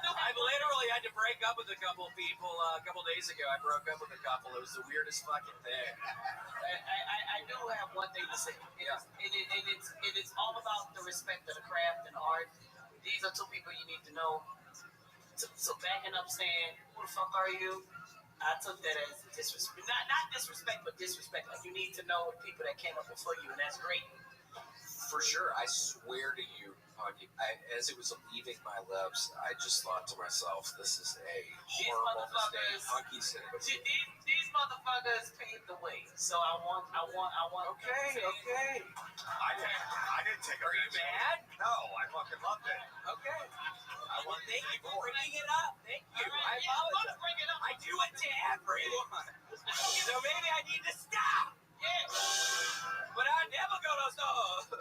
S8: I literally had to break up with a couple people a couple days ago. I broke up with a couple. It was the weirdest fucking thing.
S2: I do have one thing to say.
S8: Yeah.
S2: And it's all about the respect of the craft and art. These are two people you need to know. So backing up saying, who the fuck are you? I took that as disrespect. Not disrespect, but disrespect. Like, you need to know the people that came up before you, and that's great.
S8: For sure, I swear to you, Honky, as it was leaving my lips, I just thought to myself, this is a horrible mistake. Honky said it.
S2: These motherfuckers paved the way. So I want.
S8: Okay.
S7: I didn't take
S8: Are you mad?
S7: No, I fucking loved it.
S8: Okay. Well, thank you for bringing it up. Thank you. I
S2: Yeah, I'm
S8: apologize.
S2: gonna bring it up.
S8: I do it to everyone. So maybe I need to stop.
S2: Yeah.
S8: But I never gonna stop.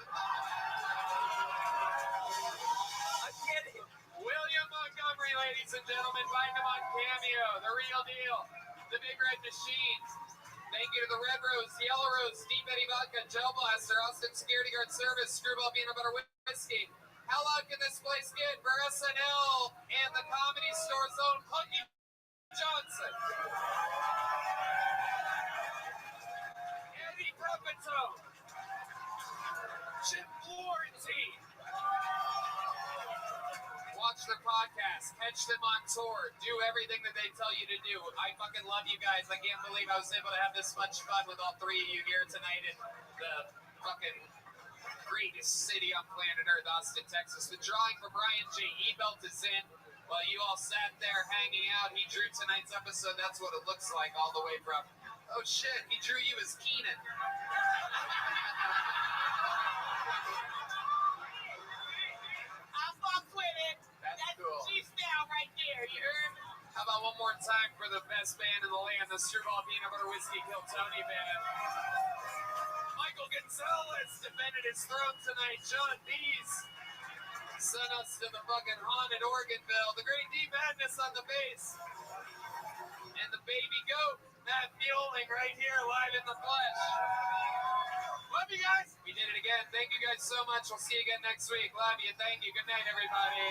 S8: I'm kidding.
S1: William Montgomery, ladies and gentlemen. Find him on Cameo. The real deal. The Big Red Machine. Thank you to the Red Rose, Yellow Rose, Deep Eddy Vodka, Gel Blaster, Austin Security Guard Service, Screwball Peanut Butter Whiskey. How loud can this place get for SNL and the Comedy Store's own Punky Johnson? Eddie Pepitone. Chip Florentine. Watch their podcast, catch them on tour, do everything that they tell you to do. I fucking love you guys. I can't believe I was able to have this much fun with all three of you here tonight in the fucking greatest city on planet Earth, Austin, Texas. The drawing for Brian G. Ebelt is in. While you all sat there hanging out, he drew tonight's episode. That's what it looks like all the way from... Oh shit, he drew you as Keenan.
S2: I fuck with it.
S1: That's cool.
S2: G-style right there, you heard me?
S1: How about one more time for the best band in the land, the Screwball Peanut Butter Whiskey Kill Tony Band. Michael Gonzalez defended his throne tonight. John Dees sent us to the fucking haunted Organville. The Great D Madness on the bass. And the baby goat, Matt Mueling, right here live in the flesh. Love you guys. We did it again. Thank you guys so much. We'll see you again next week. Love you. Thank you. Good night, everybody.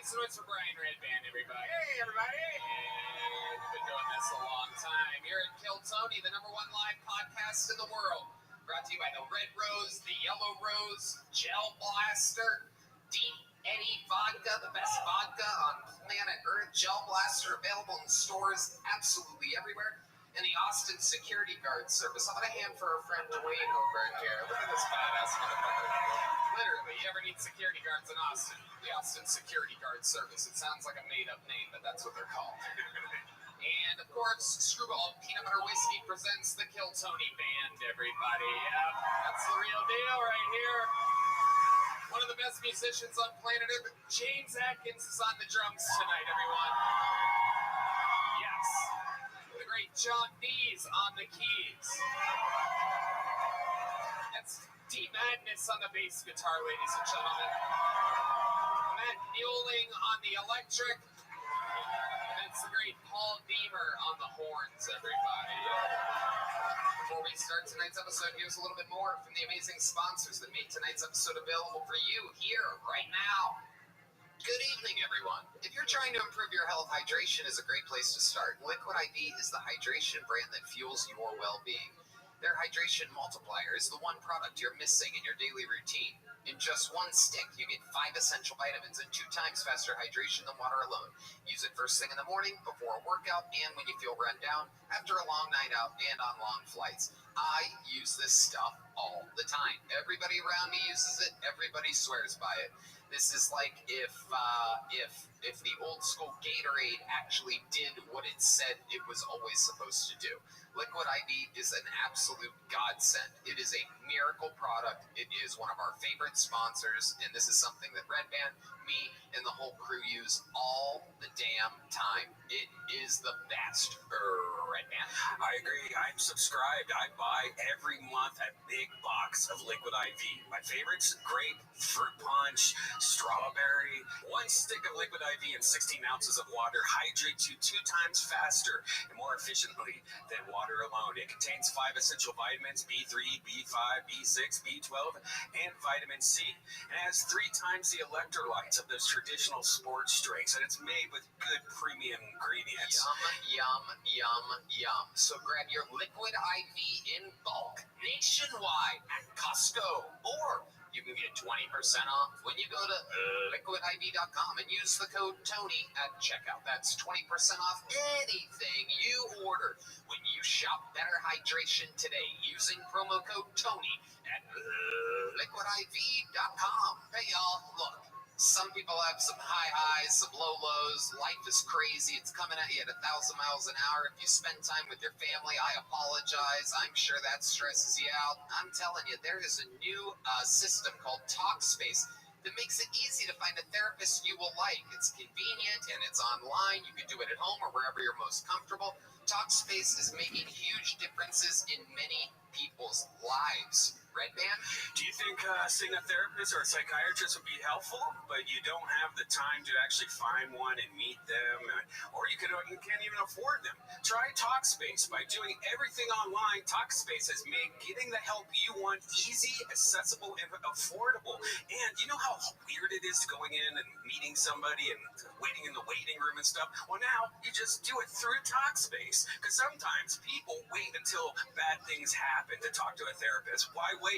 S1: some noise for Brian Redband, everybody.
S6: Hey, everybody.
S1: And we've been doing this a long time. Here at Kill Tony, the #1 live podcast in the world. Brought to you by the Red Rose, the Yellow Rose, Gel Blaster, Deep Eddy Vodka, the best vodka on planet Earth. Gel Blaster available in stores absolutely everywhere. And the Austin Security Guard Service. I'm going to hand for our friend Dwayne over here. Look at this badass motherfucker. Literally, you ever need security guards in Austin? The Austin Security Guard Service. It sounds like a made-up name, but that's what they're called. And, of course, Screwball Peanut Butter Whiskey presents the Kill Tony Band, everybody. Yep, that's the real deal right here. One of the best musicians on planet Earth, James Atkins, is on the drums tonight, everyone. Yes. The great John Dees on the keys. That's Deep Madness on the bass guitar, ladies and gentlemen. Matt Mueling on the electric. That's the great Paul Deemer on the horns, everybody. Before we start tonight's episode, here's a little bit more from the amazing sponsors that made tonight's episode available for you here, right now. Good evening, everyone. If you're trying to improve your health, hydration is a great place to start. Liquid IV is the hydration brand that fuels your well-being. Their hydration multiplier is the one product you're missing in your daily routine. In just one stick, you get 5 essential vitamins and 2 times faster hydration than water alone. Use it first thing in the morning, before a workout, and when you feel run down, after a long night out, and on long flights. I use this stuff all the time. Everybody around me uses it. Everybody swears by it. This is like if the old school Gatorade actually did what it said it was always supposed to do. Liquid IV is an absolute godsend. It is a miracle product. It is one of our favorite sponsors, and this is something that Red Band, me, and the whole crew use all the damn time. It is the best. Red Band.
S10: I agree. I'm subscribed. I buy every month a big box of Liquid IV. My favorites: grape, fruit punch, strawberry. 1 stick of Liquid IV and 16 ounces of water hydrates you 2 times faster and more efficiently than water alone. It contains 5 essential vitamins: B3, B5, B6, B12, and vitamin C. It has 3 times the electrolytes of those traditional sports drinks, and it's made with good premium ingredients.
S1: Yum, yum, yum, yum. So grab your Liquid IV in bulk nationwide at Costco, or you can get 20% off when you go to liquidiv.com and use the code TONY at checkout. That's 20% off anything you order when you shop Better Hydration today using promo code TONY at liquidiv.com. Hey, y'all, look. Some people have some high highs, some low lows. Life is crazy. It's coming at you at 1,000 miles an hour. If you spend time with your family, I apologize. I'm sure that stresses you out. I'm telling you, there is a new system called TalkSpace that makes it easy to find a therapist you will like. It's convenient and it's online. You can do it at home or wherever you're most comfortable. TalkSpace is making huge differences in many people's lives. Red Band?
S10: Do you think seeing a therapist or a psychiatrist would be helpful, but you don't have the time to actually find one and meet them, or you can't even afford them? Try TalkSpace. By doing everything online, TalkSpace has made getting the help you want easy, accessible, and affordable. And you know how weird it is going in and meeting somebody and waiting in the waiting room and stuff? Well, now you just do it through TalkSpace, because sometimes people wait until bad things happen to talk to a therapist. Why wait?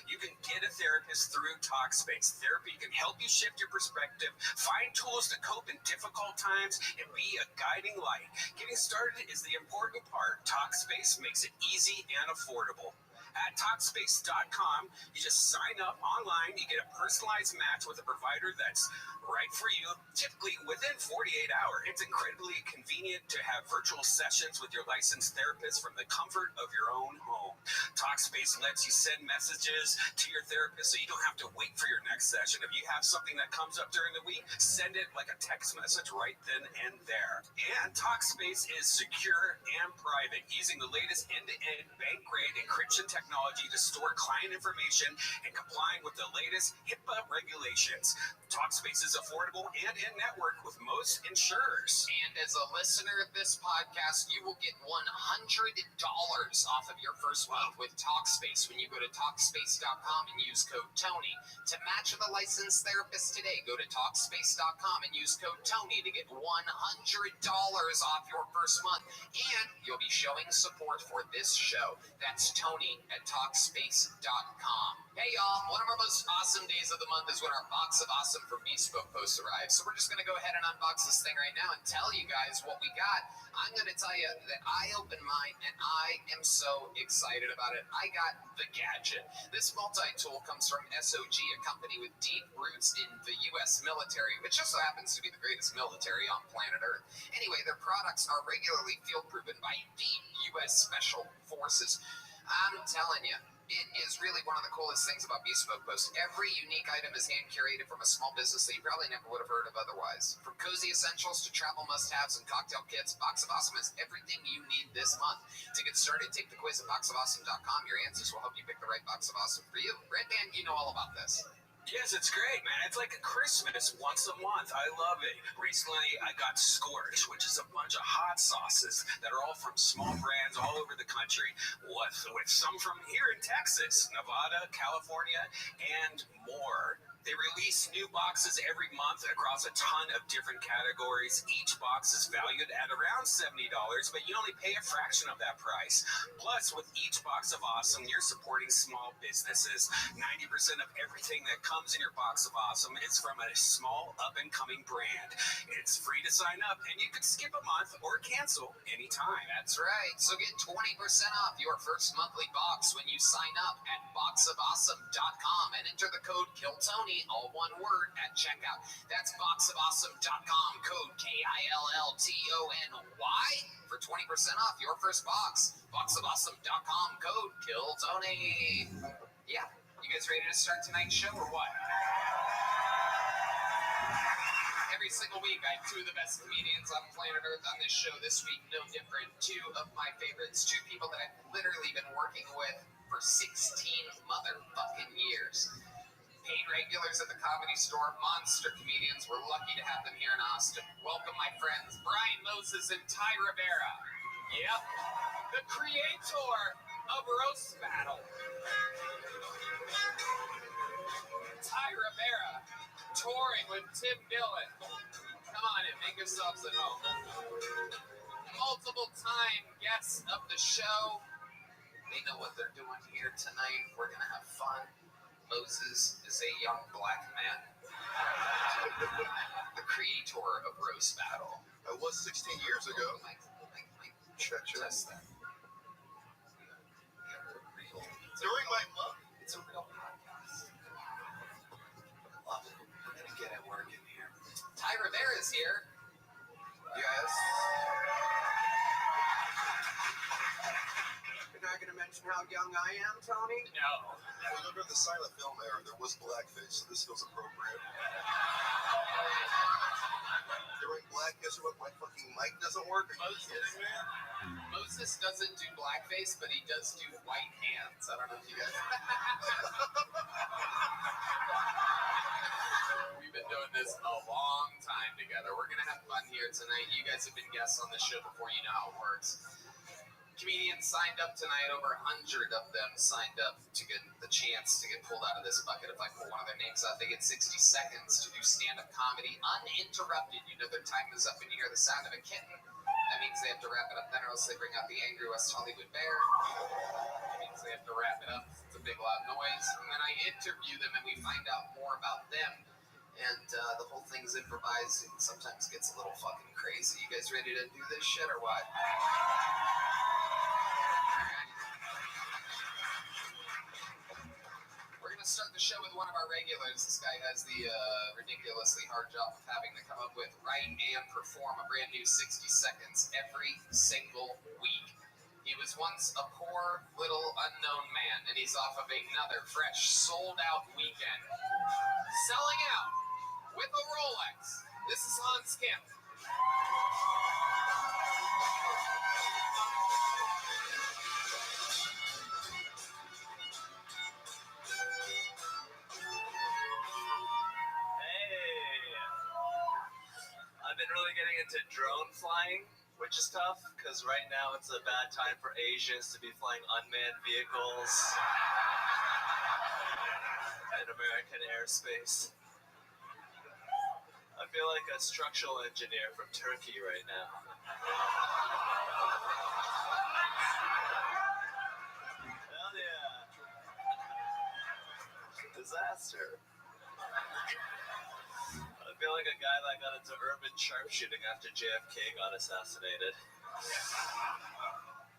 S10: You can get a therapist through TalkSpace. Therapy can help you shift your perspective, find tools to cope in difficult times, and be a guiding light. Getting started is the important part. TalkSpace makes it easy and affordable. At Talkspace.com, you just sign up online, you get a personalized match with a provider that's right for you, typically within 48 hours. It's incredibly convenient to have virtual sessions with your licensed therapist from the comfort of your own home. Talkspace lets you send messages to your therapist so you don't have to wait for your next session. If you have something that comes up during the week, send it like a text message right then and there. And Talkspace is secure and private, using the latest end-to-end bank-grade encryption technology technology to store client information and complying with the latest HIPAA regulations. Talkspace is affordable and in-network with most insurers.
S1: And as a listener of this podcast, you will get $100 off of your first month with Talkspace when you go to Talkspace.com and use code TONY. To match with a licensed therapist today, go to Talkspace.com and use code TONY to get $100 off your first month. And you'll be showing support for this show. That's Tony at Talkspace.com. Hey y'all, one of our most awesome days of the month is when our box of awesome from Bespoke Post arrives. So we're just going to go ahead and unbox this thing right now and tell you guys what we got. I'm going to tell you that I opened mine and I am so excited about it. I got the gadget. This multi-tool comes from SOG, a company with deep roots in the U.S. military, which just so happens to be the greatest military on planet Earth. Anyway, their products are regularly field-proven by deep U.S. Special Forces. I'm telling you, it is really one of the coolest things about Bespoke Post. Every unique item is hand-curated from a small business that you probably never would have heard of otherwise. From cozy essentials to travel must-haves and cocktail kits, Box of Awesome has everything you need this month. To get started, take the quiz at boxofawesome.com. Your answers will help you pick the right Box of Awesome for you. Red Band, you know all about this.
S10: Yes, it's great, man. It's like a Christmas once a month. I love it. Recently, I got Scorch, which is a bunch of hot sauces that are all from small brands all over the country, with some from here in Texas, Nevada, California, and more. They release new boxes every month across a ton of different categories. Each box is valued at around $70, but you only pay a fraction of that price. Plus, with each Box of Awesome, you're supporting small businesses. 90% of everything that comes in your Box of Awesome is from a small up-and-coming brand. It's free to sign up, and you can skip a month or cancel anytime.
S1: That's right. So get 20% off your first monthly box when you sign up at boxofawesome.com and enter the code KILLTONY, all one word, at checkout. That's boxofawesome.com, code KILLTONY for 20% off your first box. Boxofawesome.com, code KILLTONY. Yeah, you guys ready to start tonight's show or what? Every single week, I have two of the best comedians on planet Earth on this show. This week, no different. Two of my favorites. Two people that I've literally been working with for 16 motherfucking years. Paid regulars at the Comedy Store, monster comedians. We're lucky to have them here in Austin. Welcome, my friends, Brian Moses and Ty Rivera. Yep, the creator of Roast Battle. Ty Rivera, touring with Tim Dillon. Come on in, make yourselves at home. Multiple time guests of the show. They know what they're doing here tonight. We're gonna have fun. Moses is a young black man. The creator of Roast Battle.
S5: I was 16 years ago.
S1: Check that.
S5: During my month.
S1: It's a real podcast. I love it. We're gonna get it working here. Ty Rivera's here.
S5: Yes.
S7: You're not going to mention how young I am, Tony?
S1: No.
S5: Well, under the silent film era, there was blackface, so this feels appropriate. During black, guess what? My fucking mic doesn't work. Are you kidding, man?
S1: Moses doesn't do blackface, but he does do white hands. I don't know if you guys. We've been doing this a long time together. We're gonna have fun here tonight. You guys have been guests on the show before. You know how it works. Comedians signed up tonight. Over 100 of them signed up to get the chance to get pulled out of this bucket. If I pull one of their names out, they get 60 seconds to do stand-up comedy uninterrupted. You know their time is up and you hear the sound of a kitten. That means they have to wrap it up then, or else they bring out the angry West Hollywood bear. That means they have to wrap it up. It's a big loud noise. And then I interview them and we find out more about them. And the whole thing's improvised and sometimes gets a little fucking crazy. You guys ready to do this shit or what? We're going to start the show with one of our regulars. This guy has the ridiculously hard job of having to come up with, write, and perform a brand new 60 seconds every single week. He was once a poor, little, unknown man, and he's off of another fresh, sold-out weekend. Selling out with a Rolex. This is Hans Kemp.
S3: really getting into drone flying, which is tough because right now it's a bad time for Asians to be flying unmanned vehicles in American airspace. I feel like a structural engineer from Turkey right now. Hell yeah. Disaster. I feel like a guy that got into urban sharpshooting after JFK got assassinated.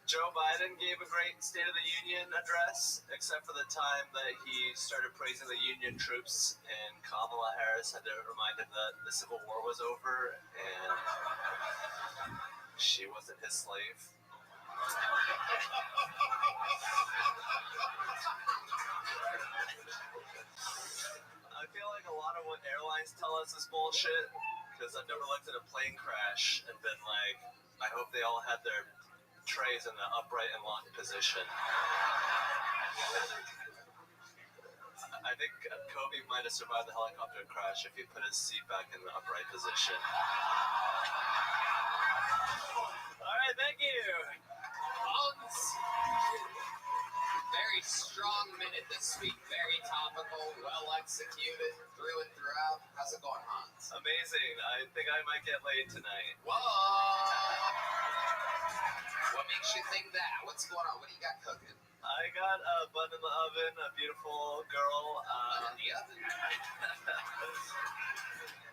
S3: Joe Biden gave a great State of the Union address, except for the time that he started praising the Union troops, and Kamala Harris had to remind him that the Civil War was over and she wasn't his slave. I feel like a lot of what airlines tell us is bullshit, because I've never looked at a plane crash and been like, I hope they all had their trays in the upright and locked position. I think Kobe might have survived the helicopter crash if he put his seat back in the upright position. All right, thank you.
S1: Hans. Very strong minute this week. Very topical, well executed, through and throughout. How's it going, Hans?
S3: Amazing. I think I might get laid tonight.
S1: Whoa! What makes you think that? What's going on? What do you got cooking?
S3: I got a bun in the oven, a beautiful girl.
S1: Bun in the oven?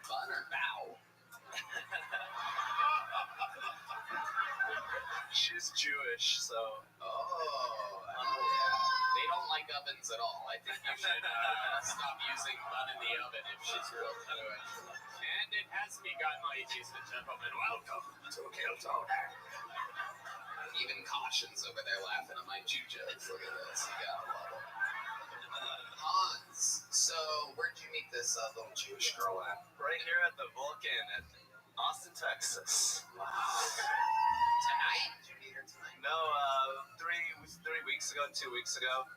S1: Bun or bow?
S3: She's Jewish, so.
S1: Oh, yeah. They don't like ovens at all. I think you should stop using bun in the oven if she's real Jewish. And it has begun, ladies and gentlemen. Welcome to Killzone. Even Caution's over there laughing at my Jew jokes. Look at this. You gotta love it. Hans, so where'd you meet this little Jewish girl at?
S3: Right here at the Vulcan at Austin, Texas.
S1: Wow. Tonight? Did you meet her tonight?
S3: No, 3 weeks ago, 2 weeks ago.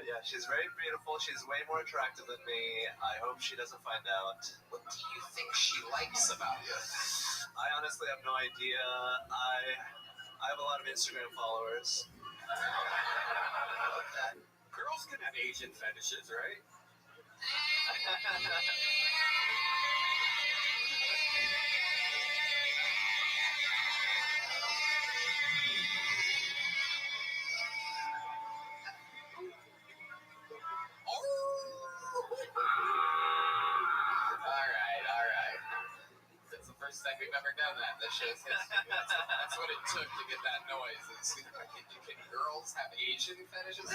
S3: Yeah, she's very beautiful. She's way more attractive than me. I hope she doesn't find out.
S1: What do you think she likes about you?
S3: I honestly have no idea. I have a lot of Instagram followers.
S1: Okay.
S4: Girls can have Asian fetishes, right?
S1: All right. It's the first time we've ever done that. This show's history. That's what it took to get that noise. Can girls have Asian fetishes?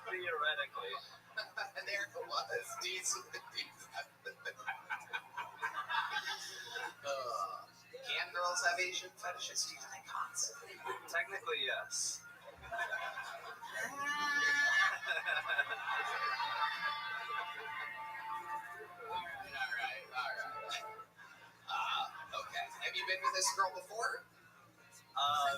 S3: Theoretically.
S1: There it was. Can girls have Asian fetishes? Do you think, Hans?
S3: Technically, yes.
S1: All right. Okay. Have you been with this girl before?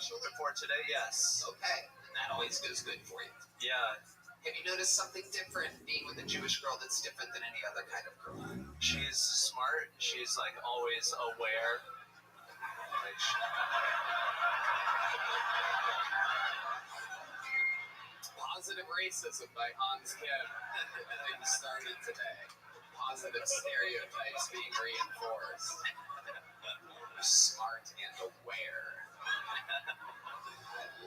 S3: Before today, yes.
S1: Okay. And that always goes good for you.
S3: Yeah.
S1: Have you noticed something different being with a Jewish girl that's different than any other kind of girl?
S3: She's smart. She's like always aware. Like,
S1: Positive racism by Hans Kim. Things started today. Positive stereotypes being reinforced. Smart and aware.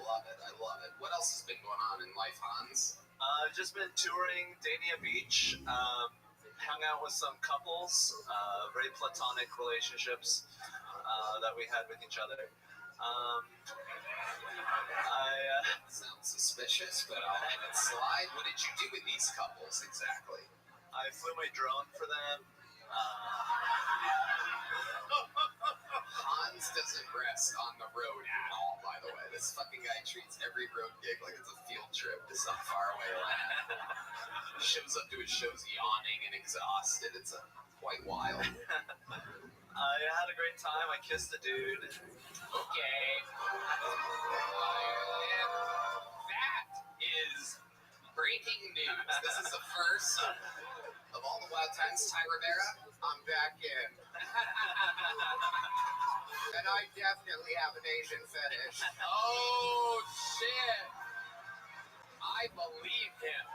S1: I love it. What else has been going on in life, Hans?
S3: I've just been touring Dania Beach, hung out with some couples, very platonic relationships that we had with each other.
S1: Sounds suspicious, but I'll let it slide. What did you do with these couples exactly?
S3: I flew my drone for them.
S1: Hans doesn't rest on the road at all, by the way. This fucking guy treats every road gig like it's a field trip to some faraway land. Shows up to his shows yawning and exhausted. It's quite wild.
S3: I had a great time. I kissed a dude.
S1: Okay. And that is breaking news. This is the first Of all the wild times, Ty Rivera,
S6: I'm back in. And I definitely have an Asian fetish.
S1: oh shit! I believe him.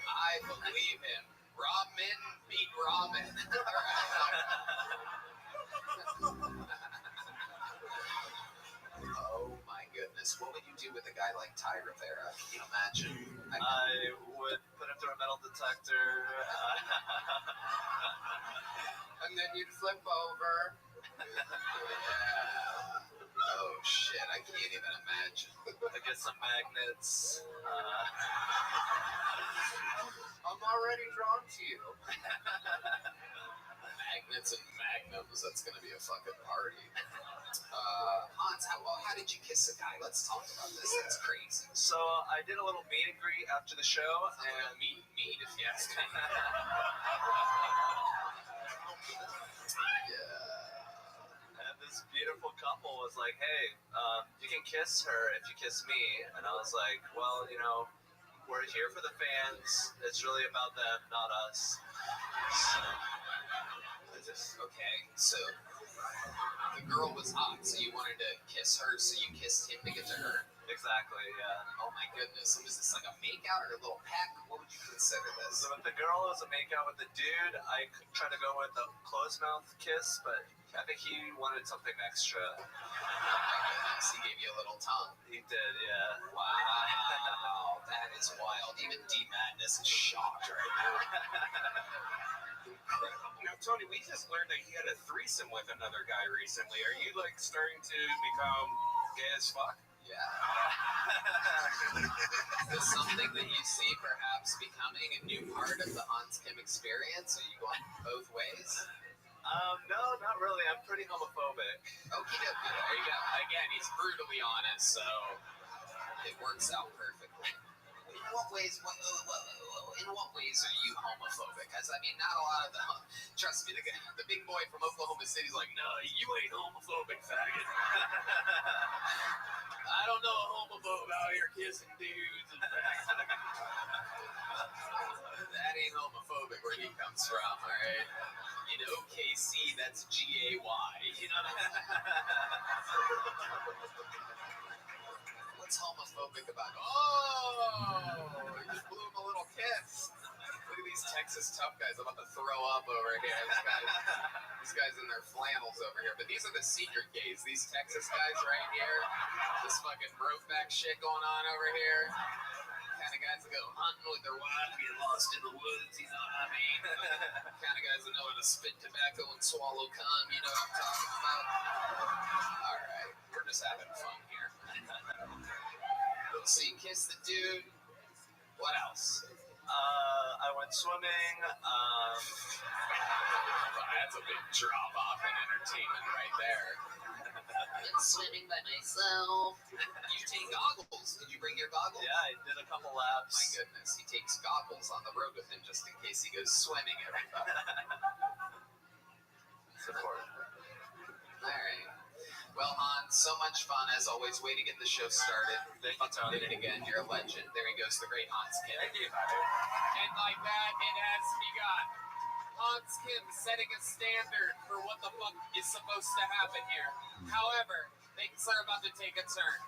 S1: I believe him. Ramen beat ramen. Oh my goodness. What would you do with a guy like Ty Rivera? Can you imagine?
S3: I would put him through a metal detector.
S6: And then you'd flip over.
S1: Yeah. Oh shit, I can't even imagine.
S3: I get some magnets.
S6: I'm already drawn to you.
S1: Magnets and magnums, that's gonna be a fucking party. Hans, how did you kiss a guy? Let's talk about this. That's crazy.
S3: So I did a little meet and greet after the show,
S1: And meet, if you ask me. Yeah.
S3: and this beautiful couple was like, "Hey, you can kiss her if you kiss me." And I was like, "Well, you know, we're here for the fans. It's really about them, not us."
S1: Okay, so the girl was hot, so you wanted to kiss her, so you kissed him to get to her.
S3: Exactly, yeah.
S1: Oh my goodness. So was this like a makeout or a little peck? What would you consider this?
S3: So with the girl, it was a makeout. With the dude, I tried to go with a closed mouth kiss, but I think he wanted something extra.
S1: Oh my goodness. He gave you a little tongue.
S3: He did, yeah.
S1: Wow. That is wild. Even D Madness is shocked right now. Incredible.
S10: Now, Tony, we just learned that he had a threesome with another guy recently. Are you like starting to become gay as fuck?
S1: Yeah. Is this something that you see perhaps becoming a new part of the Hans Kim experience? Are you going both ways?
S3: No, not really. I'm pretty homophobic.
S1: Okie dokie. There you go. Again, he's brutally honest, so it works out perfectly. In what ways are you homophobic? Because, I mean, not a lot of the... Trust me, the big boy from Oklahoma City's like, no, you ain't homophobic, faggot. I don't know a homophobe out here kissing dudes and that ain't homophobic where he comes from, all right? In OKC, that's G-A-Y. You know what I'm saying? What's homophobic about? Oh, you just blew him a little kiss. Look at these Texas tough guys. I'm about to throw up over here. These guys in their flannels over here. But these are the secret gays. These Texas guys right here. This fucking Brokeback shit going on over here. Kind of guys that go hunting with their wives, get lost in the woods, you know what I mean? Kind of guys that know how to spit tobacco and swallow cum, you know what I'm talking about? All right, we're just having fun here. So you kiss the dude. What else?
S3: I went swimming.
S1: That's a big drop off in entertainment right there. Been swimming by myself. You take goggles. Did you bring your goggles?
S3: Yeah, I did a couple laps.
S1: My goodness, he takes goggles on the road with him just in case he goes swimming, everybody.
S3: Support.
S1: All right. Well, Hans, so much fun as always. Way to get the show started.
S3: Thank you, Tony.
S1: Did it again. You're a legend. There he goes, the great Hans Kim.
S10: Thank you.
S1: And like that, it has begun. Hans Kim setting a standard for what the fuck is supposed to happen here. However, things are about to take a turn.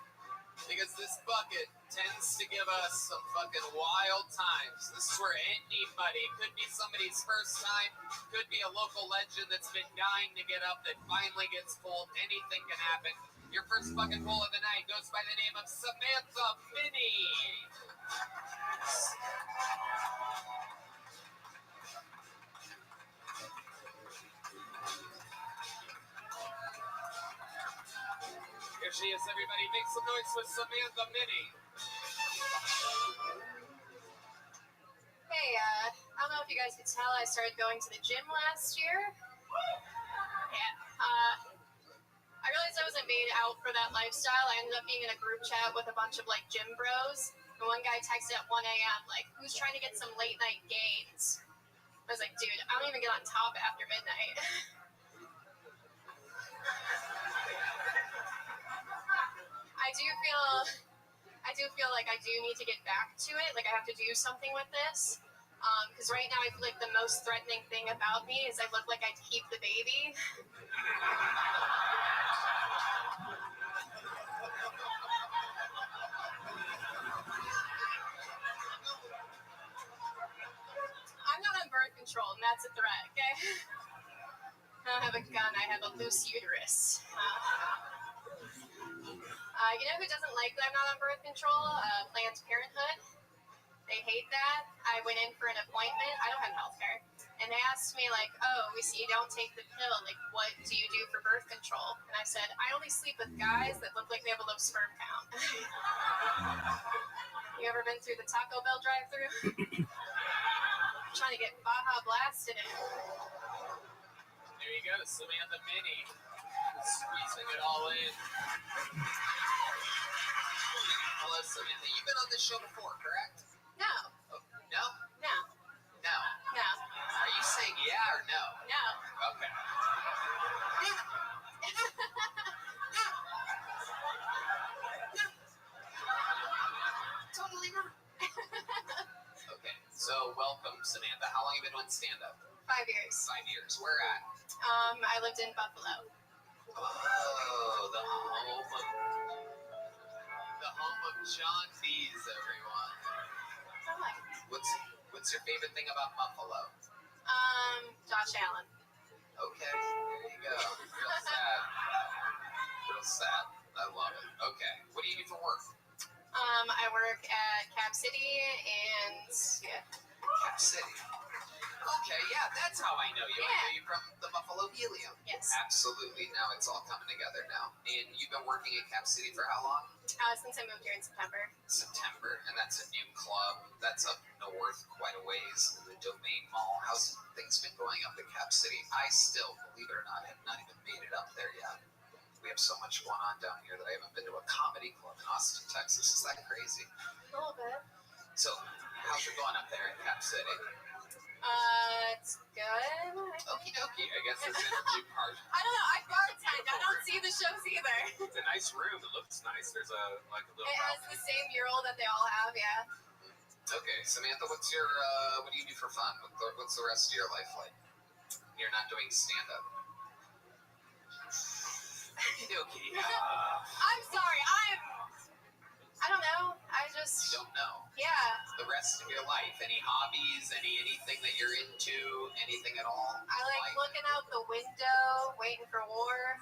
S1: Because this bucket tends to give us some fucking wild times. This is where anybody, could be somebody's first time, could be a local legend that's been dying to get up that finally gets pulled. Anything can happen. Your first fucking pull of the night goes by the name of Samantha Finney. Here she is, everybody. Make some noise with Samantha Finney.
S11: Hey, I don't know if you guys could tell, I started going to the gym last year. Yeah, I realized I wasn't made out for that lifestyle. I ended up being in a group chat with a bunch of, like, gym bros. And one guy texted at 1 a.m., like, who's trying to get some late-night gains? I was like, dude, I don't even get on top after midnight. I do feel like I do need to get back to it. Like, I have to do something with this. Because right now I feel like the most threatening thing about me is I look like I'd keep the baby. I'm not on birth control, and that's a threat, okay? I don't have a gun, I have a loose uterus. You know who doesn't like that I'm not on birth control? Planned Parenthood. They hate that. I went in for an appointment. I don't have health care. And they asked me, like, oh, we see you don't take the pill. Like, what do you do for birth control? And I said, I only sleep with guys that look like they have a low sperm count. You ever been through the Taco Bell drive-thru? Trying to get Baja blasted in.
S1: There you go, Samantha Mini. Squeezing it all in. Hello, Samantha. You've been on this show before, correct?
S11: No.
S1: Oh, no?
S11: No.
S1: No.
S11: No.
S1: Are you saying yeah or no?
S11: No.
S1: Okay. Totally not. Okay, so welcome, Samantha. How long have you been doing stand-up?
S11: 5 years.
S1: 5 years. Where at?
S11: I lived in Buffalo.
S1: Oh, the home of John Dees, everyone. What's your favorite thing about Buffalo?
S11: Josh Allen.
S1: Okay, there you go. Real sad. Real sad. I love it. Okay, what do you do for work?
S11: I work at Cap City and
S1: Cap City. Okay, yeah, that's how I know you. I know you from the Buffalo Helium.
S11: Yes.
S1: Absolutely. Now it's all coming together now. And you've been working at Cap City for how long?
S11: Since I moved here in September.
S1: September. And that's a new club. That's up north quite a ways in the Domain Mall. How's things been going up at Cap City? I still, believe it or not, have not even made it up there yet. We have so much going on down here that I haven't been to a comedy club in Austin, Texas. Is that crazy?
S11: A little bit.
S1: So, how's it going up there in Cap City?
S11: It's good.
S1: Okie dokie, I guess it's in due part.
S11: I don't know. I bartend. I don't see the shows either.
S10: It's a nice room. It looks nice. There's a little.
S11: It has the same mural that they all have. Yeah.
S1: Okay, Samantha, what do you do for fun? What's the rest of your life like? You're not doing stand-up. Okie dokie.
S11: I'm sorry. I don't know. I just.
S1: You don't know.
S11: Yeah.
S1: The rest of your life, any hobbies, anything that you're into, anything at all?
S11: I like looking out the window, waiting for war.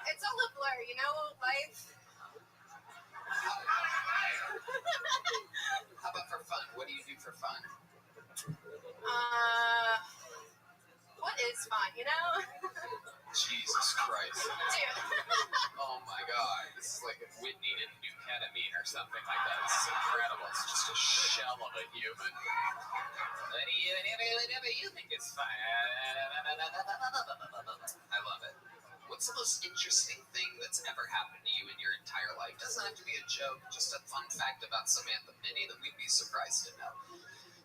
S11: It's all a blur, you know, life.
S1: How about for fun? What do you do for fun?
S11: What is fun, you know?
S1: Jesus Christ.
S11: Dude.
S1: Oh my God. This is like if Whitney didn't do ketamine or something like that. This is incredible. It's just a shell of a human. Whatever you think is fun. I love it. What's the most interesting thing that's ever happened to you in your entire life? Doesn't have to be a joke, just a fun fact about Samantha Mini that we'd be surprised to know.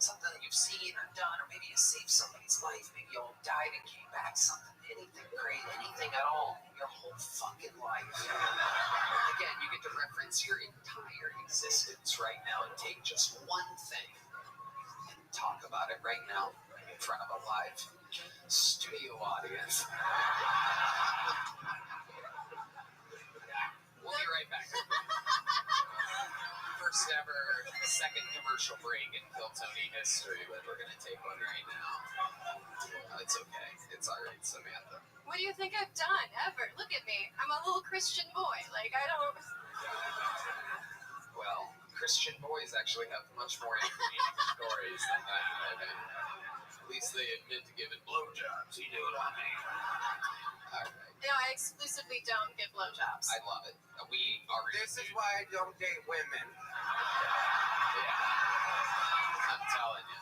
S1: Something that you've seen or done, or maybe you saved somebody's life, maybe you all died and came back, something, anything great, anything at all, your whole fucking life. Again, you get to reference your entire existence right now and take just one thing and talk about it right now in front of a live studio audience. We'll be right back. First ever, second commercial break in Kill Tony history, but we're gonna take one right now. No, it's okay. It's alright, Samantha.
S11: What do you think I've done ever? Look at me. I'm a little Christian boy. Like, I don't.
S1: Well, Christian boys actually have much more intriguing stories than that. At least they admit to giving blowjobs. You know what I mean? Alright.
S11: No, I exclusively don't give blowjobs.
S1: I love it. We already.
S12: This is why I don't date women.
S1: Yeah. I'm telling you.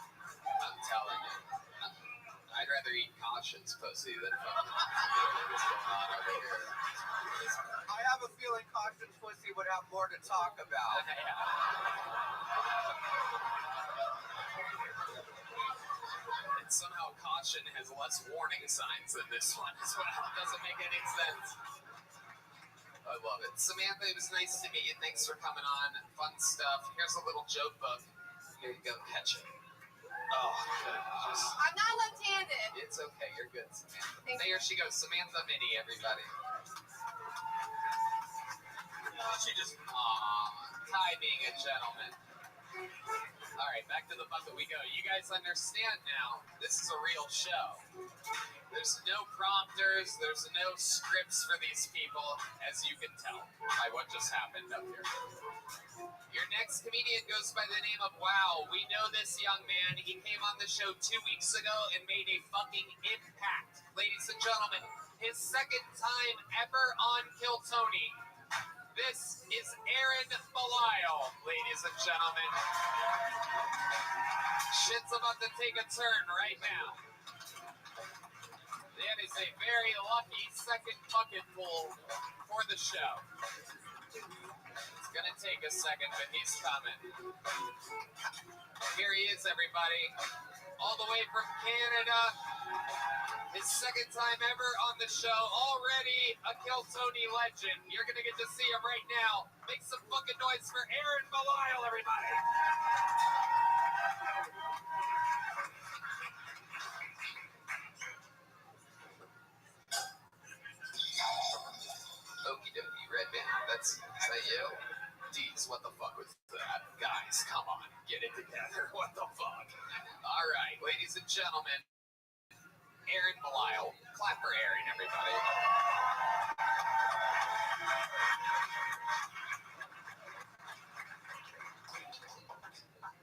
S1: I'd rather eat Caution's pussy than fucking what's going on over here.
S12: I have a feeling Caution's pussy would have more to talk about.
S1: And somehow Caution has less warning signs than this one. This one doesn't make any sense. love it. Samantha, it was nice to meet you. Thanks for coming on. Fun stuff. Here's a little joke book. Here you go. Catch it. Oh, good.
S11: I'm not left-handed.
S1: It's okay. You're good, Samantha.
S11: Thank
S1: There she goes. Samantha Mini, everybody. She just, Kai being a gentleman. All right, back to the bucket we go. You guys understand now, this is a real show. There's no prompters, there's no scripts for these people, as you can tell by what just happened up here. Your next comedian goes by the name of Wow. We know this young man. He came on the show 2 weeks ago and made a fucking impact. Ladies and gentlemen, his second time ever on Kill Tony. This is Aaron Belial, ladies and gentlemen. Shit's about to take a turn right now. That is a very lucky second bucket full for the show. It's gonna take a second, but he's coming. Here he is, everybody. All the way from Canada. His second time ever on the show. Already a Kill Tony legend. You're gonna get to see him right now. Make some fucking noise for Aaron Belial, everybody. Okie dokie, Red Band. Is that you? Deez, what the fuck was that? Guys, come on, get it together. What the fuck? All right, ladies and gentlemen, Aaron Belial. Clap for Aaron, everybody.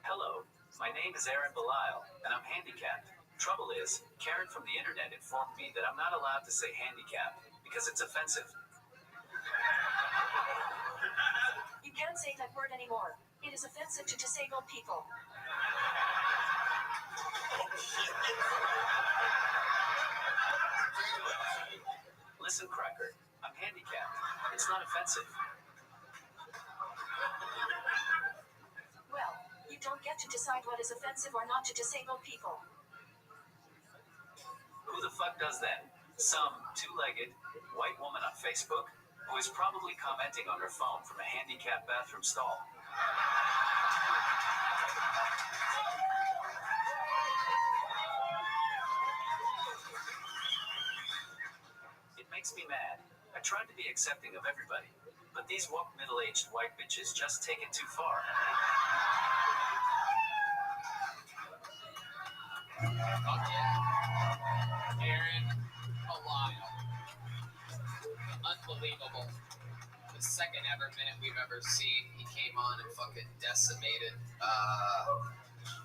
S13: Hello, my name is Aaron Belial, and I'm handicapped. Trouble is, Karen from the internet informed me that I'm not allowed to say handicapped because it's offensive.
S14: You can't say that word anymore. It is offensive to disabled people.
S13: Listen, Cracker, I'm handicapped. It's not offensive.
S14: Well, you don't get to decide what is offensive or not to disabled people.
S13: Who the fuck does that? Some two-legged white woman on Facebook who is probably commenting on her phone from a handicapped bathroom stall. It makes me mad. I tried to be accepting of everybody, but these woke middle-aged white bitches just take it too far.
S1: Fuck yeah. Aaron Belial. Unbelievable. The second ever minute we've ever seen. He came on and fucking decimated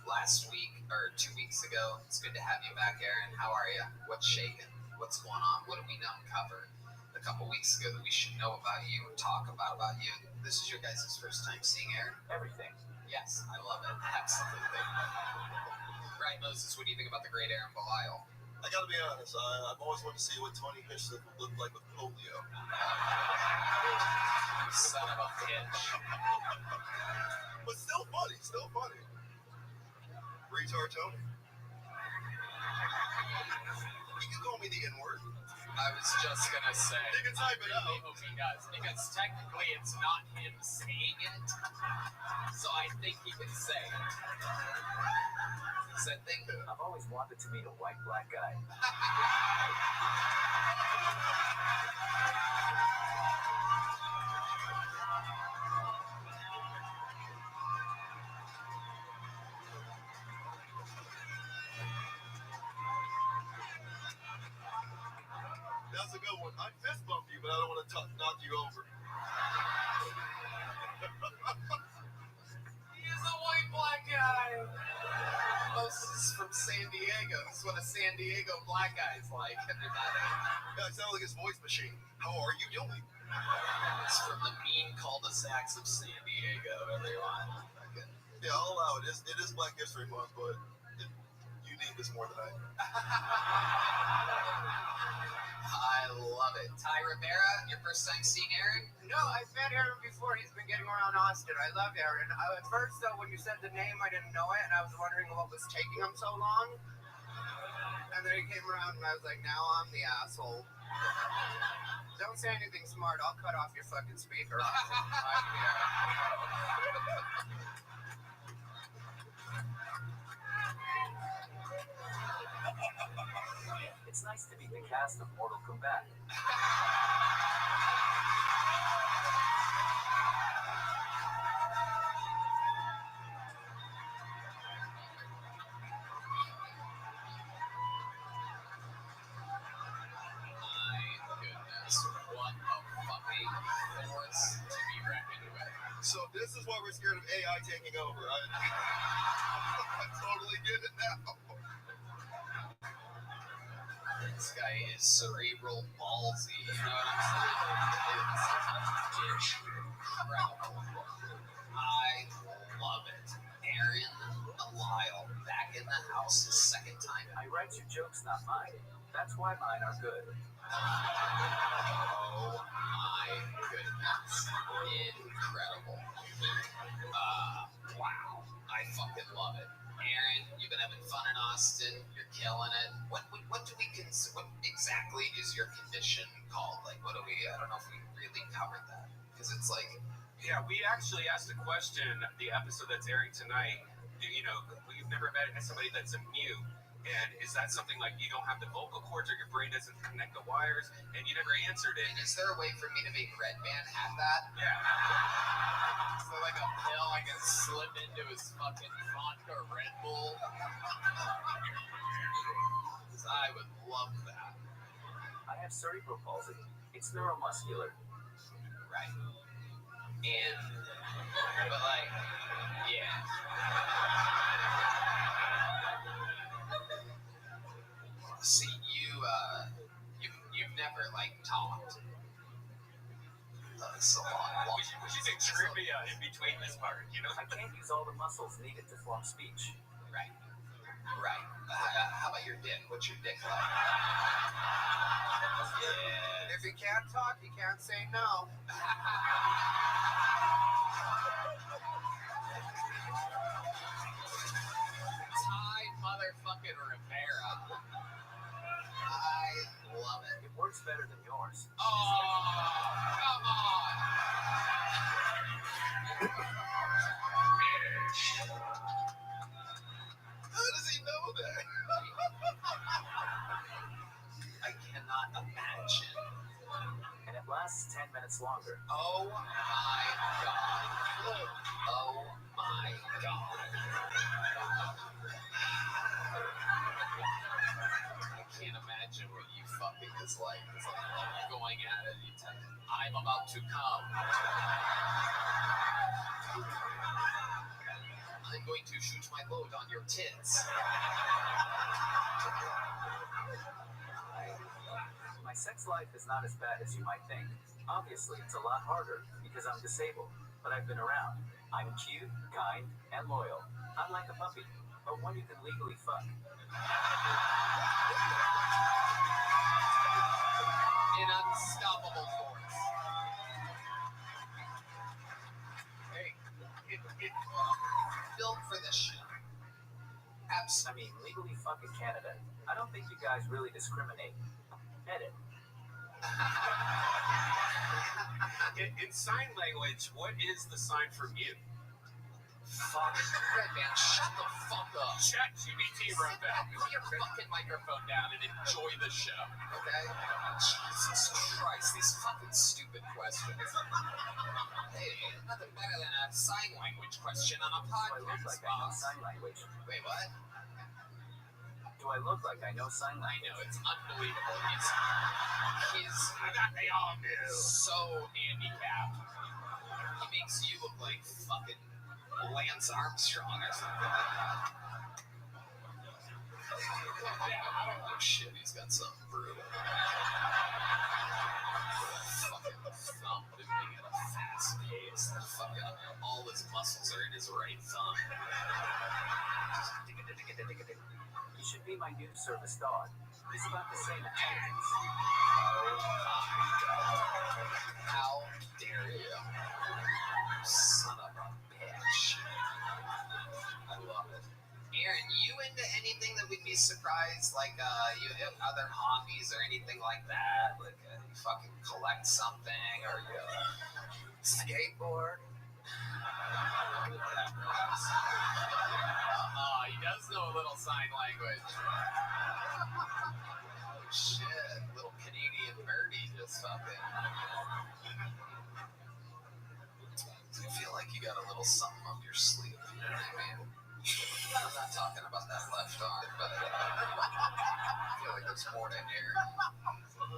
S1: last week or 2 weeks ago. It's good to have you back, Aaron. How are you? What's shaking? What's going on? What do we not cover a couple weeks ago that we should know about you or talk about you? This is your guys' first time seeing Aaron?
S13: Everything.
S1: Yes, I love it. Absolutely. Right, Moses, what do you think about the great Aaron Belial?
S3: I gotta be honest, I've always wanted to see what Tony Hinchcliffe would look like with polio.
S1: Son of a bitch.
S3: But still funny, still funny. Retard Tony. You can call me the N-word.
S1: I was just gonna say.
S3: You can type it out.
S1: I hope he does, because technically it's not him saying it. So I think he can say it. Is that thing?
S13: I've always wanted to meet a white black guy.
S3: That's a good one. I fist bump you, but I don't want to knock you over.
S1: He is a white black guy. Moses is from San Diego. This is what a San Diego black guy is like, everybody.
S3: Yeah, I sound like his voice machine. How are you doing?
S1: It's from the mean cul-de-sacs of San Diego, everyone.
S3: Yeah, I'll allow it. It is Black History Month, but you need this more than I do.
S1: I love it. Ty Rivera, your first time seeing Aaron?
S12: No, I've met Aaron before. He's been getting around Austin. I love Aaron. At first, though, when you said the name, I didn't know it, and I was wondering what was taking him so long. And then he came around, and I was like, now I'm the asshole. Don't say anything smart. I'll cut off your fucking speaker.
S13: It's nice to meet the cast of Mortal Kombat.
S1: What a fucking force to be reckoned with.
S15: So this is why we're scared of AI taking over. I totally get it now.
S1: This guy is cerebral ballsy. You know what I'm saying? It's incredible. I love it. Aaron Lyle back in the house his second time.
S13: I write your jokes, not mine. That's why mine are good.
S1: Oh my goodness. Incredible. Wow. I fucking love it. Aaron, you've been having fun in Austin. You're killing it. What do we consider? What exactly is your condition called? Like, what do we? I don't know if we really covered that because it's like.
S10: Yeah, we actually asked a question. The episode that's airing tonight. You know, we've never met somebody that's a mute. And is that something like you don't have the vocal cords or your brain doesn't connect the wires? And you never answered it.
S1: And is there a way for me to make Redman have that?
S10: Yeah.
S1: So like a pill I can slip into his fucking vodka Red Bull? I would love that.
S13: I have cerebral palsy. It's neuromuscular.
S1: Right. And, but like, yeah. See, you've never, like, talked. That's a lot.
S10: We should do trivia in between this part, you know?
S13: I can't use all the muscles needed to form speech.
S1: Right. Right. How about your dick? What's your dick like? Yeah.
S12: If he can't talk, he can't say no.
S1: Ty motherfucking Rivera. I love it.
S13: It works better than yours.
S1: Oh, come on.
S15: How does he know that?
S1: I cannot imagine.
S13: And it lasts 10 minutes longer.
S1: Oh my god. Oh my god. I can't imagine what you fucking is like. It's like going at it. I'm about to come. I'm going to shoot my load on your tits.
S13: My sex life is not as bad as you might think. Obviously, it's a lot harder because I'm disabled, but I've been around. I'm cute, kind, and loyal. Unlike a puppy, but one you can legally fuck.
S1: In unstoppable force. Hey, it built for this shit.
S13: I mean, legally fuck in Canada. I don't think you guys really discriminate. Edit.
S10: In sign language, what is the sign for mute?
S1: Fuck. Redman, shut the fuck up.
S10: ChatGPT wrote that.
S1: Put your fucking microphone down and enjoy the show, okay? Jesus Christ, these fucking stupid questions. Hey, nothing better than a sign language question on a
S13: Do I look
S1: podcast,
S13: like I know
S1: boss.
S13: sign language?
S1: Wait, what?
S13: Do I look like I know sign
S1: I
S13: language?
S1: know, it's unbelievable. He's
S10: They all do.
S1: so handicapped. He makes you look like fucking Lance Armstrong or something like that. Oh shit, he's got something brutal. Fucking thumb moving at a fast pace. Fucking all his muscles are in his right thumb.
S13: You should be my new service dog. He's about the same intelligence.
S1: Oh my god. How dare you? Son of a bitch. I love it. Aaron, you into anything that we'd be be surprised, like, you have other hobbies or anything like that? Like, you fucking collect something, or you
S12: skateboard.
S1: Yeah, perhaps. Oh, he does know a little sign language. Oh, shit. Little Canadian birdie just fucking. I feel like you got a little something up your sleeve. You know what I mean? I'm not talking about that left arm, but I feel like there's more to Aaron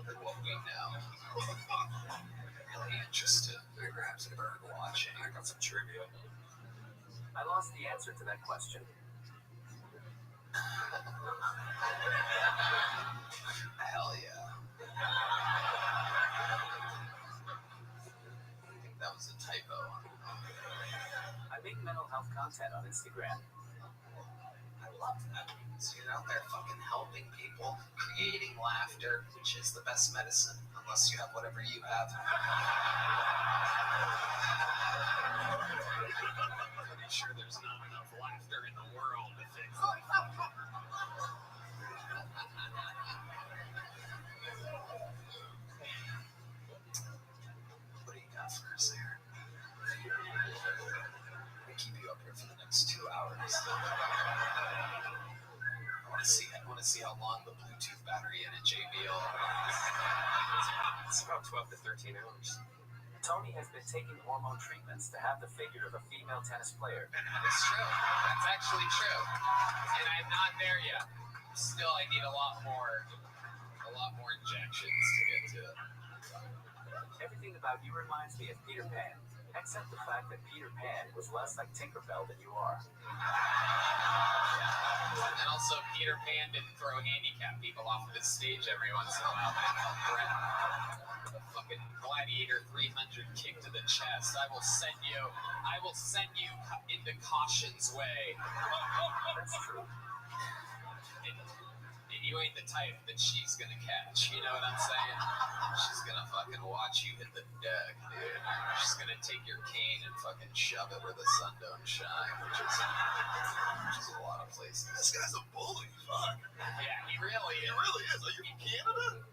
S1: than what we know. Really interested. Perhaps a bird watching. I got some trivia.
S13: I lost the answer to that question.
S1: Hell yeah. I think that was a typo.
S13: I make mental health content on Instagram.
S1: I love that. So you're out there fucking helping people, creating laughter, which is the best medicine, unless you have whatever you have. Pretty sure there's not enough laughter in the world to fix it. What do you got for us here? We'll keep you up here for the next 2 hours. I want to see how long the Bluetooth battery in a JBL is.
S10: It's about 12 to 13 hours.
S13: Tony has been taking hormone treatments to have the figure of a female tennis player.
S1: It's true. That's actually true. And I'm not there yet. Still, I need a lot more injections to get to it.
S13: Everything about you reminds me of Peter Pan, except the fact that Peter Pan was less like Tinkerbell than you are.
S1: And also, Peter Pan didn't throw handicapped people off of his stage every once in a while. The fucking Gladiator 300 kick to the chest. I will send you into Caution's way.
S13: That's true.
S1: And you ain't the type that she's gonna catch. You know what I'm saying? She's gonna fucking watch you hit the deck, dude. She's gonna take your cane and fucking shove it where the sun don't shine, which is a lot of places.
S15: This guy's a bully. Fuck.
S1: Yeah, he really is.
S15: He really is. Are you from Canada?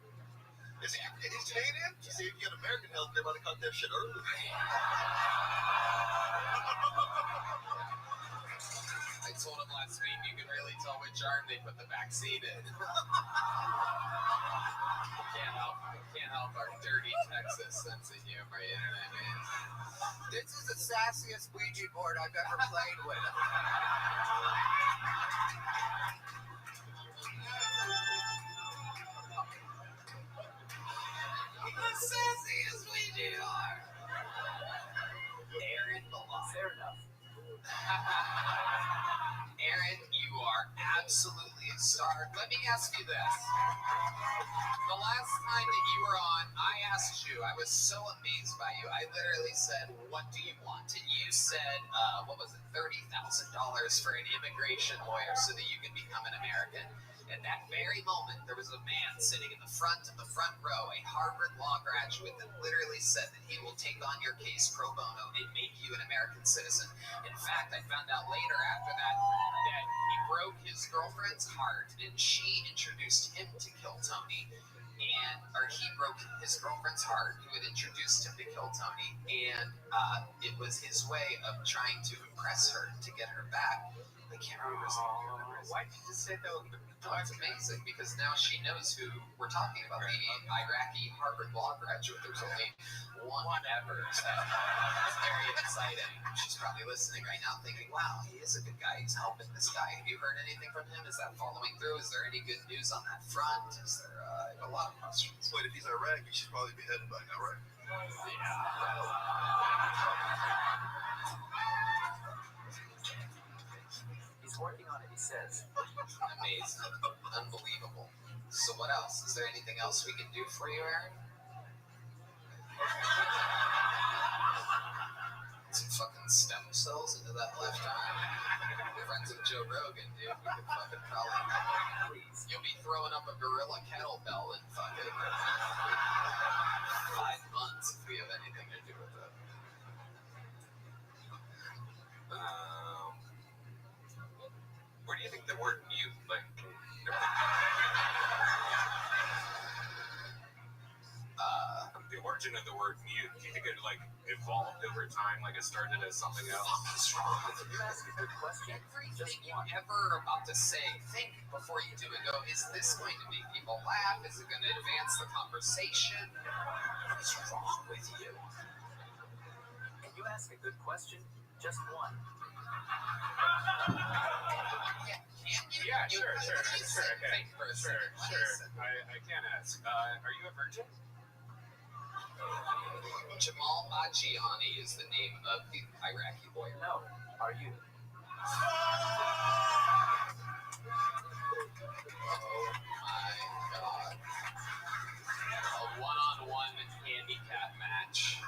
S15: Is he Canadian? See, if you had American health, they might have cut that shit earlier.
S1: I told him last week you can really tell which arm they put the vaccine in. Can't help our dirty Texas sense of humor, you know what I mean?
S12: This is the sassiest Ouija board I've ever played with.
S1: The sassiest Ouija board. Aaron Malone.
S13: Fair enough.
S1: Aaron, you are absolutely a star. Let me ask you this. The last time that you were on, I asked you, I was so amazed by you. I literally said, what do you want? And you said, what was it, $30,000 for an immigration lawyer so that you can become an American. At that very moment, there was a man sitting in the front row, a Harvard law graduate, that literally said that he will take on your case pro bono and make you an American citizen. In fact, I found out later after that he broke his girlfriend's heart, and she introduced him to Kill Tony. He broke his girlfriend's heart, who had introduced him to Kill Tony, and it was his way of trying to impress her, to get her back. I can't remember his name.
S12: Why did you just say that?
S1: Oh, it's amazing, because now she knows who we're talking about, the Iraqi Harvard law graduate. There's only one ever, so it's very exciting. She's probably listening right now thinking, wow, he is a good guy. He's helping this guy. Have you heard anything from him? Is that following through? Is there any good news on that front? Is there a lot of questions?
S15: Wait, if he's Iraqi, he should probably be headed by now, right?
S13: He's working on it, he says.
S1: Amazing. Unbelievable. So what else? Is there anything else we can do for you, Aaron? Some fucking stem cells into that left arm. We're friends with Joe Rogan, dude. We could fucking probably... Please. You'll be throwing up a gorilla kettlebell in fucking 5 months if we have anything to do with it.
S10: Where do you think the word mute, like, origin of the word mute? Do you think it like evolved over time, like it started as something else?
S1: What's wrong with
S13: You ask a good question.
S1: everything you ever about to say? Think before you do it. Go, is this going to make people laugh? Is it going to advance the conversation? What's wrong with you?
S13: Can you ask a good question? Just one.
S10: Yeah, sure.
S1: Think for a second. What is it?
S10: I can ask. Are you a virgin?
S1: Jamal Ajiani is the name of the Iraqi lawyer.
S13: No. Are you?
S1: Oh my God. A one-on-one handicap match.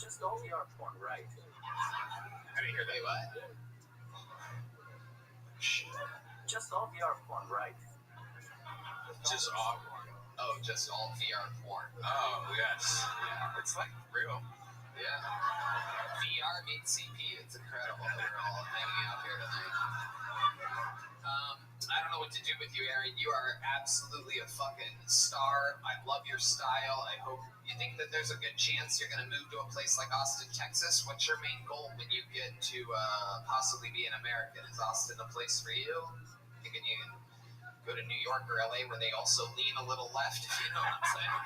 S13: Just OVR porn, right?
S10: I didn't hear that.
S1: Wait, what?
S13: Just OVR porn, right?
S10: Just off.
S1: Oh, just all VR porn.
S10: Oh, yes. Yeah, it's like real.
S1: Yeah. VR meets CP. It's incredible that we're all hanging out here tonight. I don't know what to do with you, Aaron. You are absolutely a fucking star. I love your style. I hope you think that there's a good chance you're going to move to a place like Austin, Texas. What's your main goal when you get to possibly be an American? Is Austin a place for you? Thinking you can go to New York or LA where they also lean a little left, if you know what I'm saying.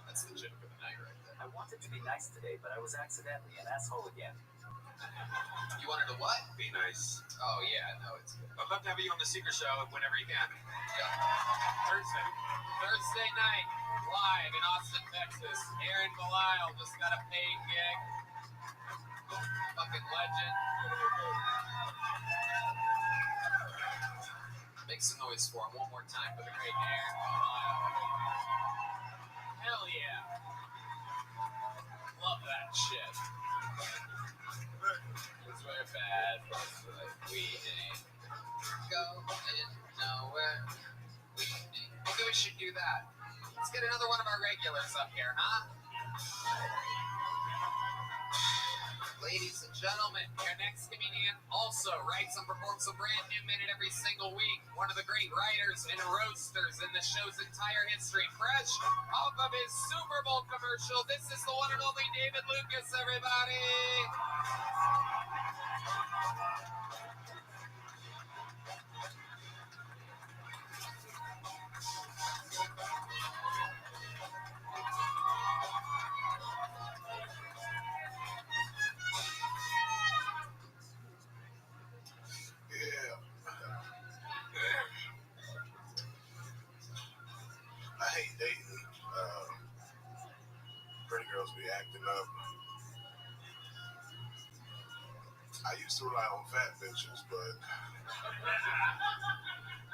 S1: That's the joke of the night right there.
S13: I wanted to be nice today, but I was accidentally an asshole again.
S1: You wanted to what?
S10: Be nice.
S1: Oh, yeah, no, it's good.
S10: I'd love to have you on the Secret Show whenever you can.
S1: Yeah.
S10: Thursday
S1: night, live in Austin, Texas. Aaron Belisle just got a paid gig. Fucking legend. Make some noise for him one more time for the great Aaron Belisle. Hell yeah. Love that shit. It's very bad, but we ain't going nowhere. Maybe we should do that. Let's get another one of our regulars up here, huh? Ladies and gentlemen, our next comedian also writes and performs a brand new minute every single week. One of the great writers and roasters in the show's entire history. Fresh off of his Super Bowl commercial, this is the one and only David Lucas, everybody.
S15: I hate dating. Pretty girls be acting up. I used to rely on fat bitches, but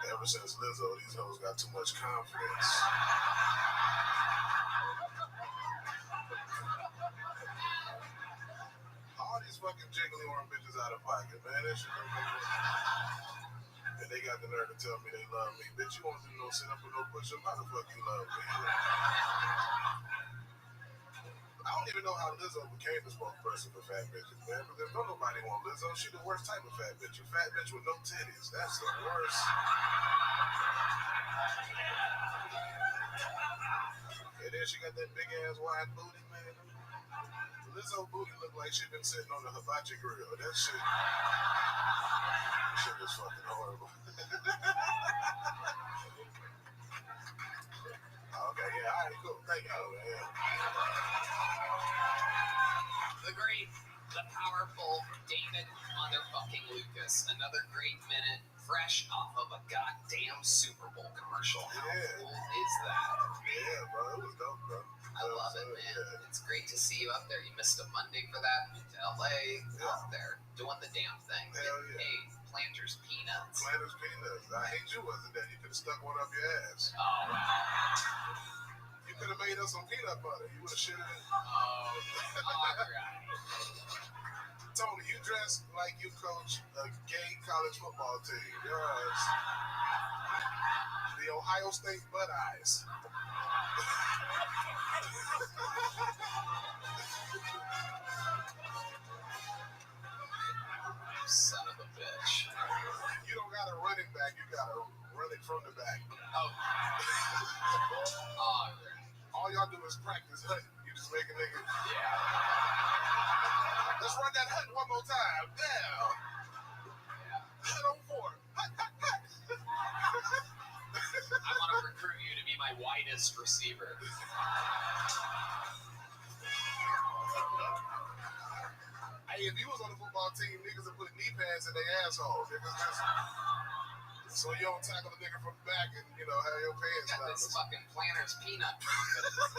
S15: ever since Lizzo, these hoes got too much confidence. All these fucking jiggly orange bitches out of pocket, man. That shit don't make sense. And they got the nerve to tell me they love me. Bitch, you won't do no sit up or no push up. How the fuck you love me? I don't even know how Lizzo became the spokesperson for fat bitches, man. Because don't nobody want Lizzo. She the worst type of fat bitch. A fat bitch with no titties. That's the worst. And then she got that big ass wide booty, man. Lizzo booty look like she been sitting on the hibachi grill. That shit is fucking horrible. Okay, yeah, all right, cool. Thank you, man.
S1: The great, the powerful David motherfucking Lucas. Another great minute, fresh off of a goddamn Super Bowl commercial. How cool is that?
S15: Yeah, bro, it was dope, bro.
S1: I love it, man. Yeah. It's great to see you up there. You missed a Monday for that. Moved to LA, out there doing the damn thing.
S15: Hell yeah.
S1: Hey, Planters Peanuts.
S15: Planters Peanuts. I hate you wasn't there. You could have stuck one up your ass.
S1: Oh, wow.
S15: You could have made us some peanut butter. You would have shit it.
S1: Oh, all right.
S15: Tony, you dress like you coach a gay college football team. Your ass. The Ohio State Bud Eyes.
S1: Son of a bitch.
S15: You don't got a running back, you got just make a nigga.
S1: Yeah.
S15: Let's run that hut one more time. Down. Hut on 4. Hut, hut, hut.
S1: I want to recruit you to be my widest receiver.
S15: Hey, if you was on the football team, niggas would put knee pads in their asshole. Niggas just, so you don't tackle the nigga from the back and, you know, have your pants
S1: Got
S15: down.
S1: this fucking Planters peanut confidence.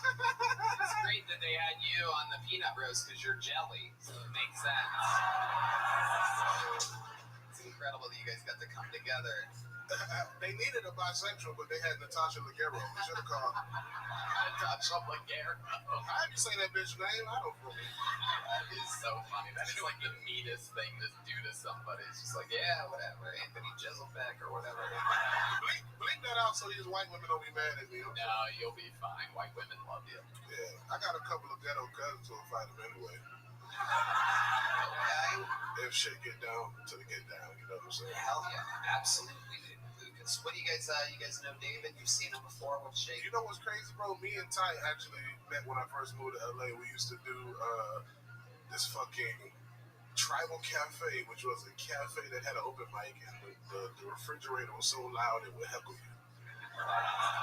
S1: It's great that they had you on the peanut roast because you're jelly, so it makes sense. It's incredible that you guys got to come together.
S15: They needed a bisexual, but they had Natasha Leggero. They should have called
S1: Natasha Leggero.
S15: How do you say that bitch name? I don't know.
S1: That is so funny. That is like the meanest thing to do to somebody. It's just like, yeah, whatever. Anthony Jeselnik or whatever.
S15: Bleep that out so these white women don't be mad at me.
S1: No, you'll be fine. White women love you.
S15: Yeah, I got a couple of ghetto cousins who'll fight them anyway.
S1: Okay.
S15: If shit get down to the get down, you know what I'm saying?
S1: Hell yeah, absolutely. Lucas, what do you guys know David? You've seen him before. What's shaking?
S15: You know what's crazy, bro? Me and Ty actually met when I first moved to LA. We used to do this fucking Tribal Cafe, which was a cafe that had an open mic, and the refrigerator was so loud it would heckle you.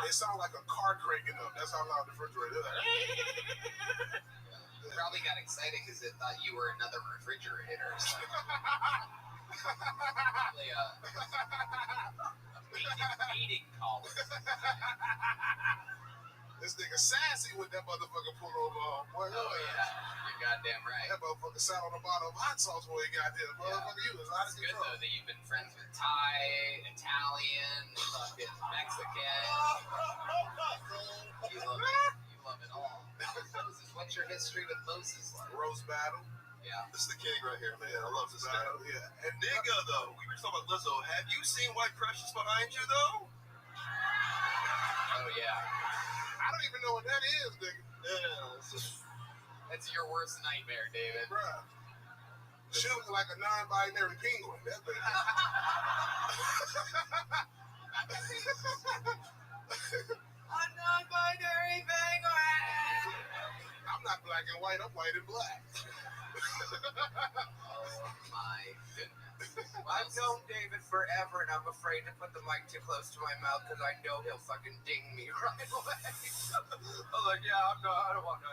S15: It sounded like a car cranking up. That's how loud the refrigerator is.
S1: Probably got excited because it thought you were another refrigerator. So. Probably a meeting caller.
S15: This nigga sassy with that motherfucker pull over. Boy,
S1: oh yeah, you're goddamn right.
S15: That motherfucker sat on the bottom of hot sauce when he got there. Motherfucker, you was out of
S1: It's good
S15: control.
S1: though that you've been friends with Thai, Italian, fucking Mexican. You love it. You love it all. Moses, what's your history with Moses like?
S15: Roast battle.
S1: Yeah.
S16: This is the king right here, man. I love this guy.
S15: Battle, yeah.
S16: And nigga, though, we were talking about Lizzo. Have you seen White Precious behind you, though?
S1: Oh yeah.
S15: I don't even know what that is, nigga.
S16: Yeah, it's just...
S1: That's your worst nightmare, David.
S15: Bruh. She was like a non-binary penguin. That bitch.
S12: A non-binary penguin.
S15: I'm not black and white. I'm white and black.
S1: Oh my goodness.
S12: I've known David forever, and I'm afraid to put the mic too close to my mouth because I know he'll fucking ding me right away. I'm like, yeah, I don't want to.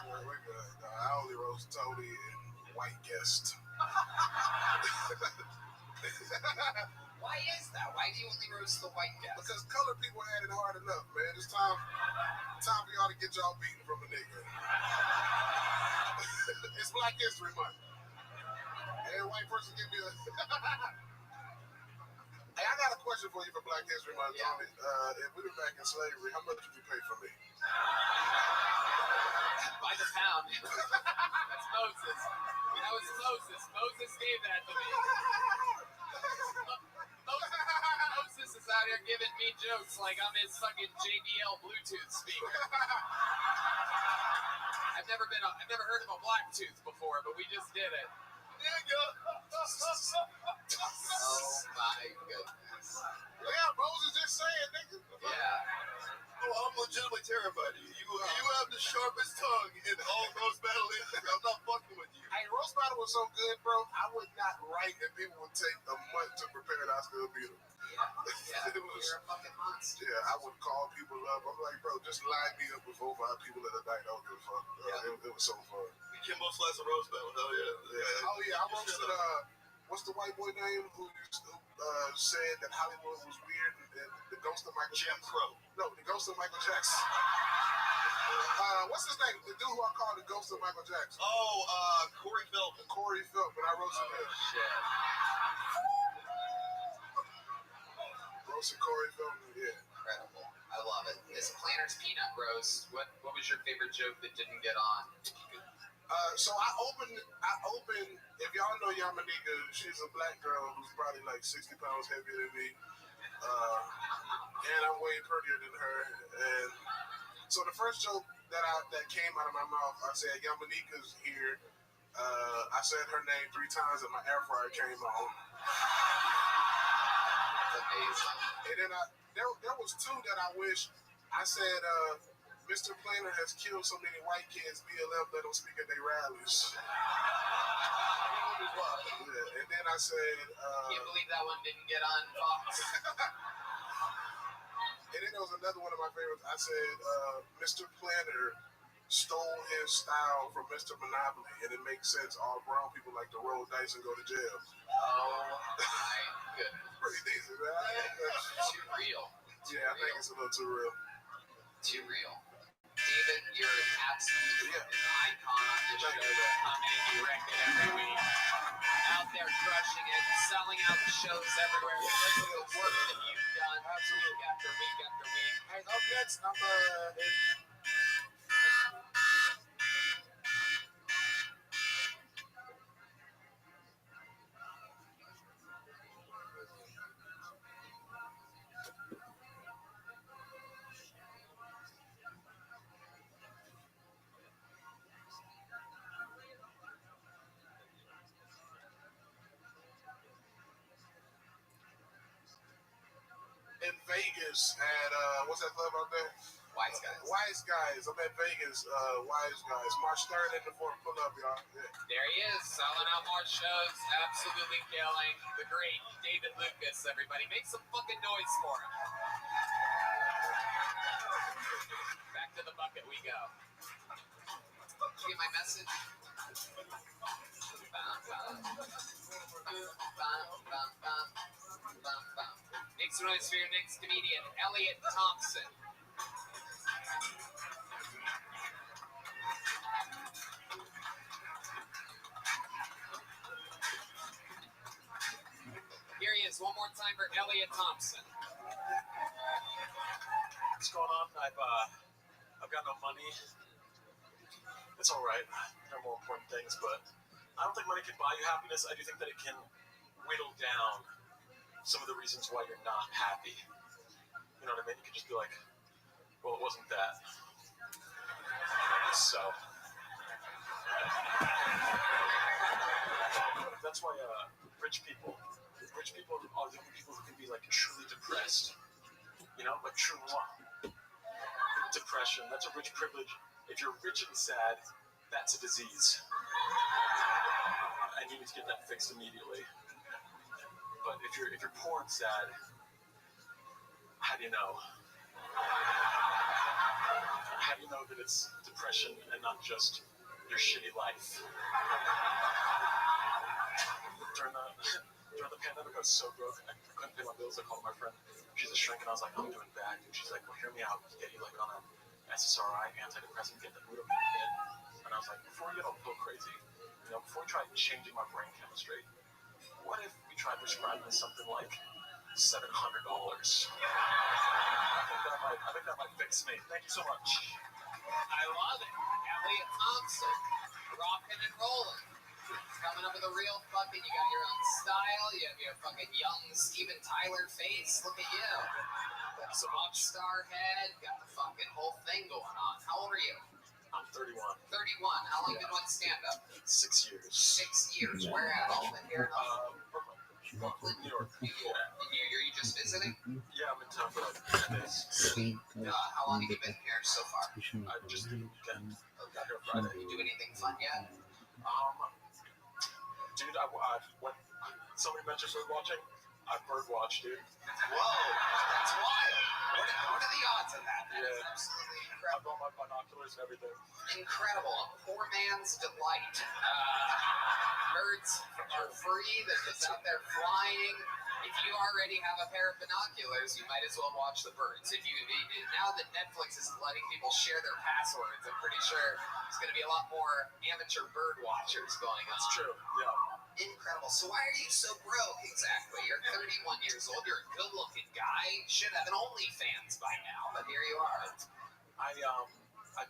S15: We're good. No, I only roast Tony and white guest.
S1: Why is that? Why do you only roast the white guys?
S15: Because colored people had it hard enough, man. It's time for y'all to get y'all beaten from a nigga. It's Black History Month. Every white person give me a... Hey, I got a question for you for Black History Month, Tony. If we were back in slavery, how much would you pay for me?
S1: By the pound. That's Moses. That was Moses. Moses gave that to me. Moses is out here giving me jokes like I'm his fucking JBL Bluetooth speaker. I've never heard of a black tooth before, but we just did it. Oh my goodness.
S15: Yeah, Moses just saying, nigga.
S1: Yeah.
S16: Oh, I'm legitimately terrified of you. You have the sharpest tongue in all roast battle. I'm not fucking with you.
S15: Hey, roast battle was so good, bro. I would not write if people would take a month to prepare it. I still beat them.
S1: Yeah,
S15: It was-
S1: you're a fucking monster.
S15: Yeah, I would call people up. I'm like, bro, just line me up with 4 or 5 people at a night. I don't give a fuck. It was so fun.
S16: Kimbo Slice and roast battle. Hell yeah.
S15: Oh yeah, I roasted. What's the white boy name who said that Hollywood was weird? The ghost of Michael
S16: Jim
S15: Jackson.
S16: Crow.
S15: No, the ghost of Michael Jackson. What's his name? The dude who I call the ghost of Michael Jackson.
S16: Oh, Corey Feldman.
S15: Corey Feldman. I roasted him.
S1: Shit.
S15: Roasted Corey Feldman. Yeah.
S1: Incredible. I love it. This Planter's Peanut Roast. What was your favorite joke that didn't get on?
S15: So I opened. If y'all know Yamanika, she's a black girl who's probably like 60 pounds heavier than me, and I'm way prettier than her. And so the first joke that came out of my mouth, I said Yamanika's here. I said her name 3 times, and my air fryer came on.
S1: That's amazing.
S15: And then there was 2 that I wish I said Mr. Planner has killed so many white kids, BLM let them speak at their rallies. Yeah, and then I said,
S1: Can't believe that one didn't get on Fox.
S15: and then there was another one of my favorites. I said, Mr. Planner stole his style from Mr. Monopoly, and it makes sense. All brown people like to roll dice and go to jail.
S1: Oh my goodness.
S15: Pretty decent, right?
S1: Too real.
S15: Yeah, I think it's a little too real.
S1: Too real. David, you're an absolute icon on this show. Come in, you wreck it every week. Out there crushing it, selling out shows everywhere. Because of the work that you've done week after week after week.
S15: Hey, up next, I'm in Vegas at what's that club out there?
S1: Wise Guys.
S15: Wise Guys. I'm at Vegas. Wise Guys. March 3rd and the 4th. Pull up, y'all. Yeah.
S1: There he is, selling out more shows, absolutely killing. The great David Lucas, everybody. Make some fucking noise for him. Back to the bucket we go. Did you get my message? Make some noise for your next comedian, Elliot Thompson. Here he is, one more time for Elliot Thompson.
S17: What's going on? I've got no money. It's all right. There are more important things, but I don't think money can buy you happiness. I do think that it can whittle down some of the reasons why you're not happy. You know what I mean? You can just be like, well, it wasn't that. So that's why rich people are the only people who can be like truly depressed. You know, like true depression. That's a rich privilege. If you're rich and sad, that's a disease. And you need to get that fixed immediately. But if you're poor and sad, how do you know? How do you know that it's depression and not just your shitty life? During the pandemic, I was so broke. I couldn't pay my bills. I called my friend. She's a shrink, and I was like, I'm doing bad. And she's like, well, hear me out. Get you like on a SSRI, antidepressant, get the mood of your kid. And I was like, before you get all crazy, you know, before we try changing my brain chemistry, what if we try prescribing something like $700? I think that might fix me. Thank you so much.
S1: I love it. Elliot Thompson, rocking and rolling. Coming up with a real fucking, you got your own style, you have your fucking young Steven Tyler face, look at you. Got some rock star head, got the fucking whole thing going on. How old are you?
S17: I'm 31.
S1: 31. How long you been on stand-up?
S17: 6 years.
S1: 6 years. Where at? All in here?
S17: Brooklyn, New York.
S1: Are you just visiting?
S17: Yeah, I'm in town for like 10 days.
S1: How long have you been here so far?
S17: Just the weekend. Got here Friday.
S1: Did you do anything fun yet?
S17: Dude, when somebody mentioned bird watching, I bird watched, dude.
S1: Whoa, that's wild. What are the odds of that? That is absolutely incredible.
S17: I brought my binoculars and everything.
S1: Incredible. A poor man's delight. Birds are free. They're just out there flying. If you already have a pair of binoculars, you might as well watch the birds. Now that Netflix is letting people share their passwords, I'm pretty sure there's going to be a lot more amateur bird watchers going on.
S17: That's true, yeah.
S1: Incredible. So why are you so broke exactly? You're 31 years old. You're a good-looking guy. You should have an OnlyFans by now, but here you are.
S17: I've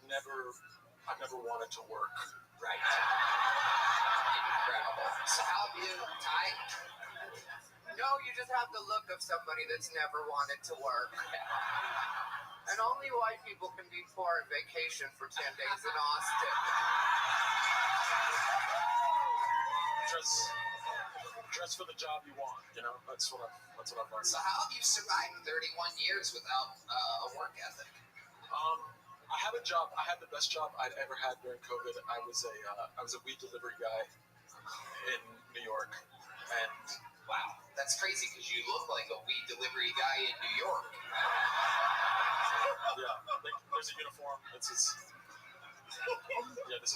S17: never wanted to work.
S1: Right. Incredible. So how have you, Ty?
S12: No, you just have the look of somebody that's never wanted to work. And only white people can be poor and vacation for 10 days in Austin.
S17: Dress for the job you want, you know? That's what I've learned.
S1: So how have you survived 31 years without a work ethic?
S17: I have a job. I had the best job I'd ever had during COVID. I was a weed delivery guy in New York, and
S1: Wow, that's crazy because you look like a weed delivery guy in New York.
S17: yeah, like, there's a uniform. This is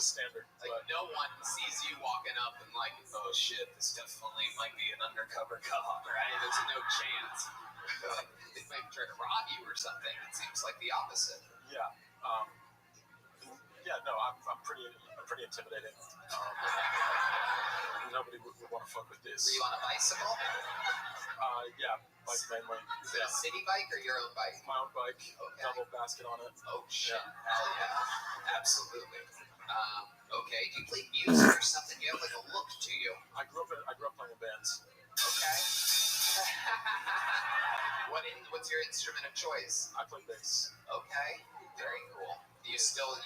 S17: standard.
S1: Like no one sees you walking up and like, oh shit, this definitely might be an undercover cop, right? There's no chance. Like, they might try to rob you or something. It seems like the opposite.
S17: Yeah. No, I'm pretty intimidating. Nobody would want to fuck with this.
S1: Were you on a bicycle?
S17: Yeah, bike mainly.
S1: Is it a city bike or your own bike?
S17: My own bike, double basket on it.
S1: Oh shit! Yeah. Hell yeah! Absolutely. Okay. Do you play music or something? You have like a look to you.
S17: I grew up playing in bands.
S1: Okay. What's your instrument of choice?
S17: I play bass.
S1: Okay. Very cool. Do you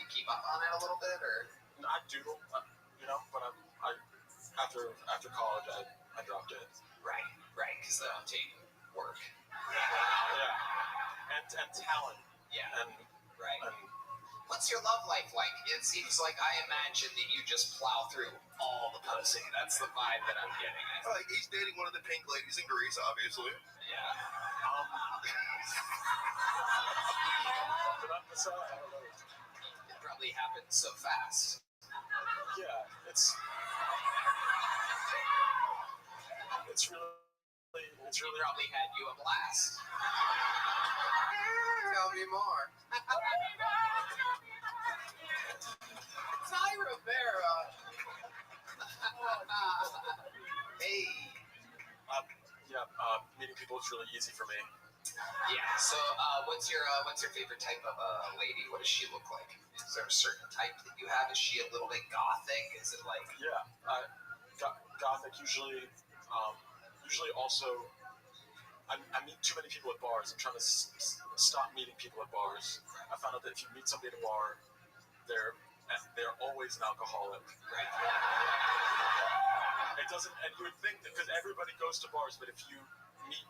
S1: keep up on it a little bit, or?
S17: I doodle, but I after college I dropped it.
S1: Right, because that'll take work.
S17: Yeah, and talent.
S1: Yeah,
S17: and
S1: what's your love life like? It seems like I imagine that you just plow through all the pussy. That's the vibe that I'm getting.
S16: Like he's dating one of the pink ladies in Greece, obviously.
S1: Yeah. It probably happened so fast.
S17: Yeah, it's really
S1: probably had you a blast.
S12: Tell me more. Ty Rivera.
S1: Hey.
S17: Meeting people is really easy for me.
S1: Yeah. So, what's your favorite type of lady? What does she look like? Is there a certain type that you have? Is she a little bit gothic? Is it like?
S17: Yeah, gothic usually. Usually also, I meet too many people at bars. I'm trying to stop meeting people at bars. I found out that if you meet somebody at a bar, they're always an alcoholic.
S1: Right.
S17: It doesn't, and you would think that because everybody goes to bars, but if you meet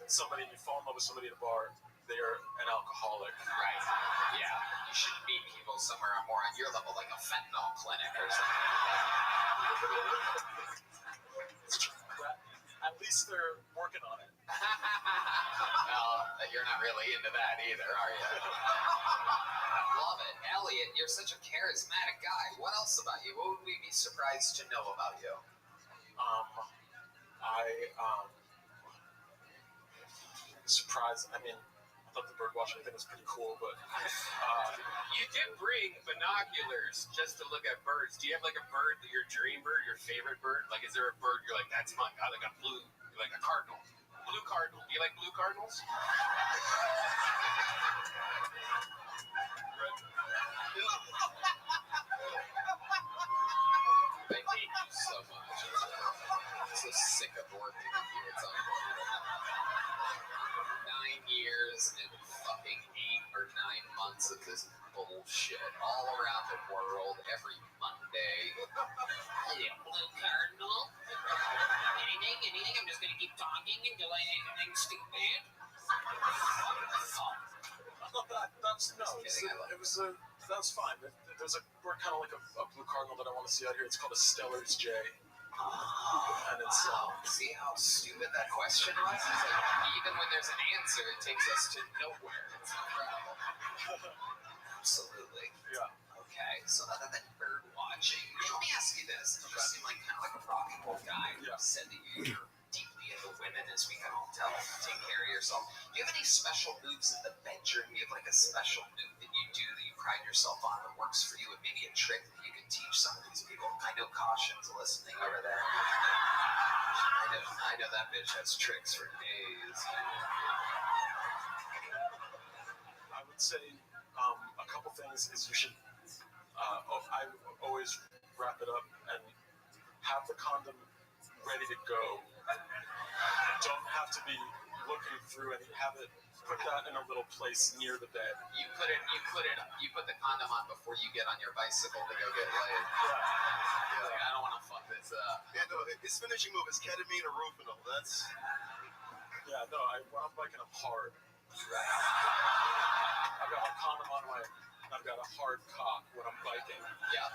S17: somebody and you fall in love with somebody at a bar, they're an alcoholic.
S1: Right. Yeah. You should meet people somewhere more on your level, like a fentanyl clinic or something.
S17: At least they're working on it.
S1: Well, you're not really into that either, are you? I love it. Elliot, you're such a charismatic guy. What else about you? What would we be surprised to know about you?
S17: Surprised. I mean, I thought the bird watching thing was pretty cool, but
S4: you did bring binoculars just to look at birds. Do you have like a bird, your dream bird, your favorite bird? Like, is there a bird you're like, that's my guy, like a blue, like a cardinal, blue cardinal? Do you like blue cardinals?
S1: I hate you so much. I'm so sick of working with you. It's unbelievable. 9 years and fucking 8 or 9 months of this bullshit all around the world every Monday. Hello, blue cardinal. Anything? I'm just gonna keep talking until I say something stupid.
S17: That was fine. There's a bird kind of like a blue cardinal that I want to see out here. It's called a Steller's Jay. And it's
S1: see how stupid that question was? It's like, even when there's an answer, it takes us to nowhere. It's incredible. Absolutely.
S17: Yeah.
S1: Okay, so other than bird watching, let me ask you this. You seem like kind of like a rock and roll guy. You said that you're deeply into women, as we can all tell. Take care of yourself. Do you have any special moves in the bedroom? Do you have like a special move that you do that you pride yourself on that works for you, and maybe a trick that you can teach some of these people? I know Caution's listening over there. I know that bitch has tricks for days.
S17: I would say a couple things is you should. I always wrap it up and have the condom ready to go. Don't have to be looking through and have it. Put that in a little place near the bed.
S1: You put the condom on before you get on your bicycle to go get laid.
S17: Yeah.
S1: Like, I don't want to fuck this up.
S16: Yeah, no, his finishing move is ketamine or Rufinol. That's.
S17: Yeah, no, when I'm biking, I'm hard.
S1: Right.
S17: I've got my condom on my I've got a hard cock when I'm biking.
S1: Yeah,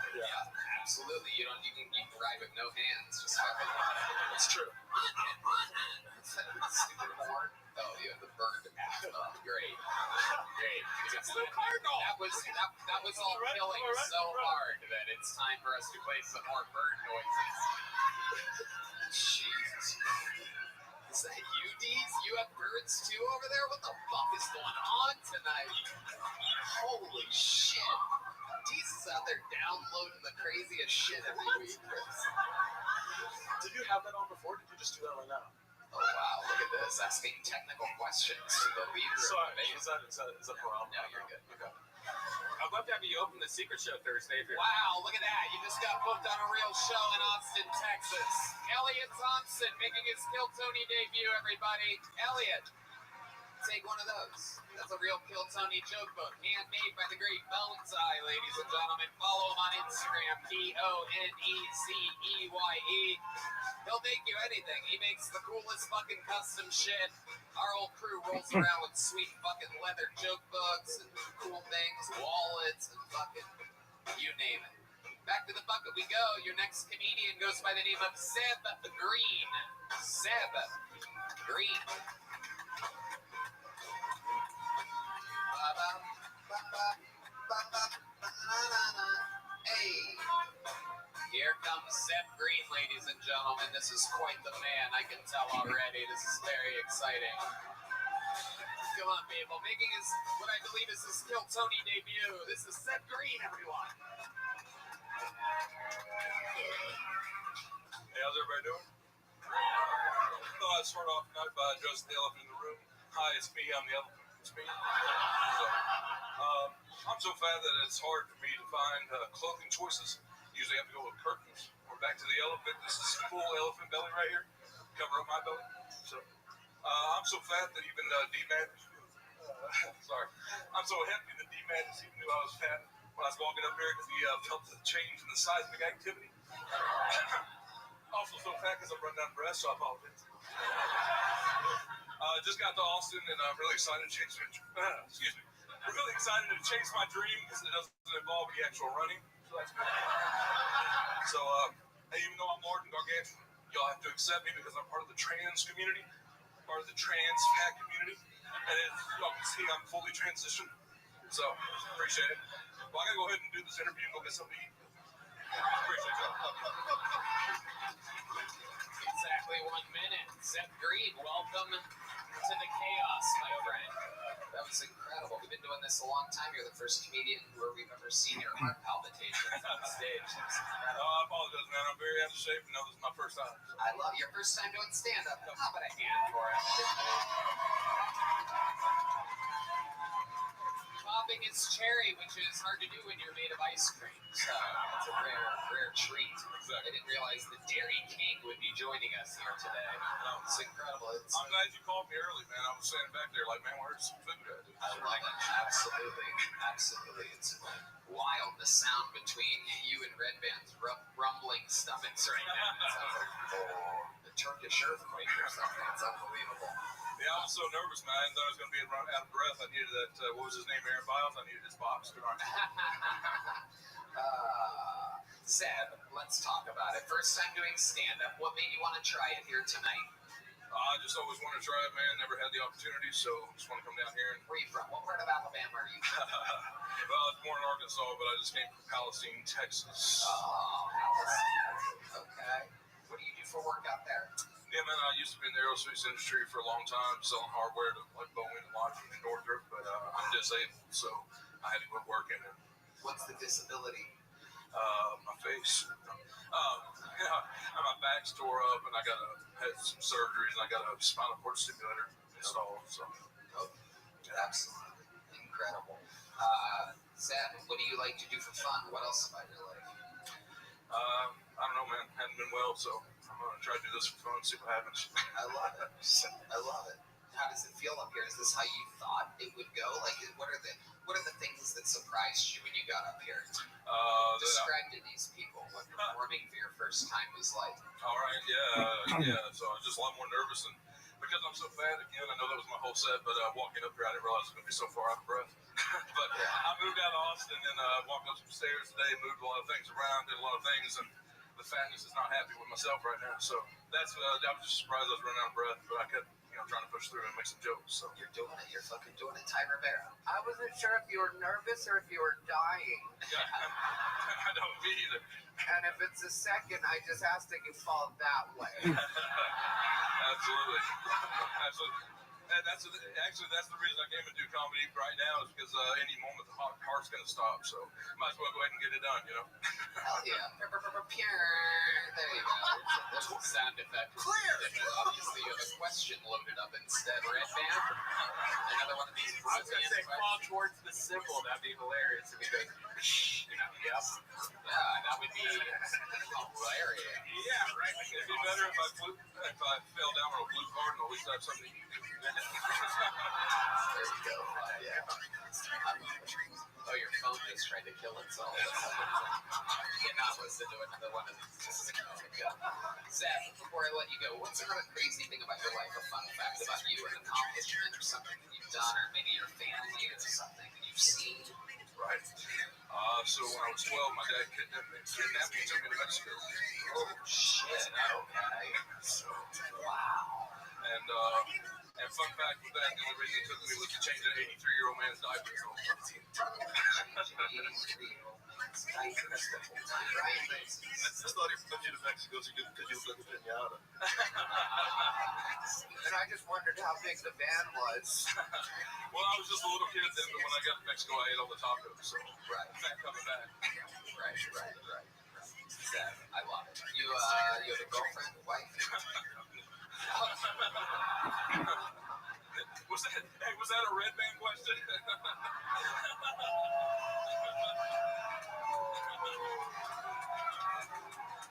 S1: absolutely. You can ride with no hands. Just fucking.
S17: It's true.
S1: Stupid horn. Oh, you have the bird app. Oh, great. Because
S4: the cardinal.
S1: That was all killing so hard that it's time for us to play some more bird noises. Jesus. Is that you, Deez? You have birds too over there? What the fuck is going on tonight? Holy shit. Deez is out there downloading the craziest shit every week.
S17: Did you have that on before? Did you just do that right now?
S1: Oh wow, look at this. Asking technical questions to the leader.
S17: Sorry, is that a problem?
S1: No, you're good. Okay.
S4: I'd love to have you open the secret show Thursday. If you're...
S1: Wow, look at that. You just got booked on a real show in Austin, Texas. Elliot Thompson making his Kill Tony debut, everybody. Elliot, take one of those. That's a real Kill Tony joke book, handmade by the great Bones Eye, ladies and gentlemen. Follow him on Instagram, PONECEYE. He'll make you anything. He makes the coolest fucking custom shit. Our old crew rolls around with sweet fucking leather joke books and cool things, wallets, and fucking you name it. Back to the bucket we go. Your next comedian goes by the name of Seb Green. Seb Green. Hey. Here comes Seb Green, ladies and gentlemen. This is quite the man. I can tell already. This is very exciting. Come on, people. Making his, what I believe is his Kill Tony debut. This is Seb Green, everyone.
S18: Hey, how's everybody doing? I thought I'd start off tonight by addressing the elephant in the room. Hi, it's me. I'm the elephant. It's me. I'm so fat that it's hard for me to find clothing choices. Usually have to go with curtains. We're back to the elephant. This is full elephant belly right here. Cover up my belly. So I'm so fat that even D-Man, sorry, I'm so happy that D-Man even knew I was fat when I was walking up here because he felt the change in the seismic activity. Also so fat because I'm running out of breath, so I apologize. Just got to Austin and I'm really excited to change my excuse me. I'm really excited to chase my dream because it doesn't involve the actual running. So that's good. So, hey, even though I'm large and gargantuan, y'all have to accept me because I'm part of the trans community, part of the trans fat community. And as y'all can see, I'm fully transitioned. So, appreciate it. Well, I gotta go ahead and do this interview and go get something to eat. Appreciate y'all.
S1: Exactly 1 minute. Seb Green, welcome to the chaos, my friend. That was incredible. We've been doing this a long time. You're the first comedian where we've ever seen your heart palpitations on stage.
S18: I apologize, man. I'm very out of shape. No, this is my first time.
S1: I love your first time doing stand-up. How about a hand for it? Popping his cherry, which is hard to do when you're made of ice cream. So it's a rare treat. I didn't realize the Dairy King would be joining us here today. It's incredible.
S18: I'm glad you called me early, man. I was standing back there like, man, where's some food at?
S1: I love it. Absolutely. It's wild, the sound between you and Red Band's rumbling stomachs right now. It sounds like the Turkish earthquake or something. It's unbelievable.
S18: Yeah, I was so nervous, man. I thought I was going to be out of breath. I needed that, what was his name, Aaron Biles? I needed his box.
S1: Seb, let's talk about it. First time doing stand-up. What made you want to try it here tonight?
S18: I just always wanted to try it, man. Never had the opportunity, so just want to come down here.
S1: Where are you from? What part of Alabama are you from?
S18: Well, I was born in Arkansas, but I just came from Palestine, Texas.
S1: Oh, Palestine. Okay. What do you do for work out there?
S18: Yeah, man, I used to be in the aerospace industry for a long time, selling hardware to like Boeing and Lockheed and Northrop, but I'm disabled, so I had to quit working.
S1: What's the disability?
S18: My face. My back's tore up, and I had some surgeries, and I got a spinal cord stimulator installed. So,
S1: absolutely incredible. Seb, what do you like to do for fun? What else about your life?
S18: I don't know, man. Haven't been well, so I'm gonna try to do this for fun, see what happens.
S1: I love it. How does it feel up here? Is this how you thought it would go? Like, what are the things that surprised you when you got up here? Describe to these people what performing for your first time was like.
S18: All right, yeah. So I was just a lot more nervous, but because I'm so fat again, I know that was my whole set, but walking up here, I didn't realize it was going to be so far out of breath. But I moved out of Austin and walked up some stairs today, moved a lot of things around, did a lot of things, and the fatness is not happy with myself right now. So that's I was just surprised I was running out of breath, but I kept trying to push through and make some jokes. So
S12: you're doing it. You're fucking doing it, Ty Rivera. I wasn't sure if you were nervous or if you were dying.
S18: Yeah, I don't me either.
S12: And if it's a second, I just asked that you fall that way.
S18: Absolutely. And that's the reason I came to do comedy right now is because any moment the heart's going to stop. So might as well go ahead and get it done,
S12: Hell yeah. There you go.
S1: There's a sound effect.
S12: Clear.
S1: Obviously, you have a question loaded up instead. Red band. Another one of these.
S4: I was going to say, fall towards the symbol. That'd be hilarious if we go,
S1: Yep. Yeah, that would be hilarious.
S18: Yeah, right. It'd be better if I fell down on a blue card and at least I have something you can do.
S1: There you go. Yeah. Oh, your phone just tried to kill itself. You cannot listen to another one of these. Zach, before I let you go, what's sort of crazy thing about your life? A fun fact about you, an accomplishment, or something that you've done, or maybe your family, or something that you've seen?
S18: Right. So when I was 12, my dad kidnapped me and took me to Mexico.
S1: Oh, shit. Okay.
S18: So,
S1: wow.
S18: And fun fact with that, the only reason it took me was to change an 83-year-old man's diapers.
S7: I just thought he took you to Mexico so you could use the pinata.
S12: And I just wondered how big the van was.
S18: Well, I was just a little kid then, but when I got to Mexico, I ate all the tacos. So,
S1: right.
S18: Coming back.
S1: Right. Zach, I love it. You have a girlfriend, wife?
S18: Was that a red band question?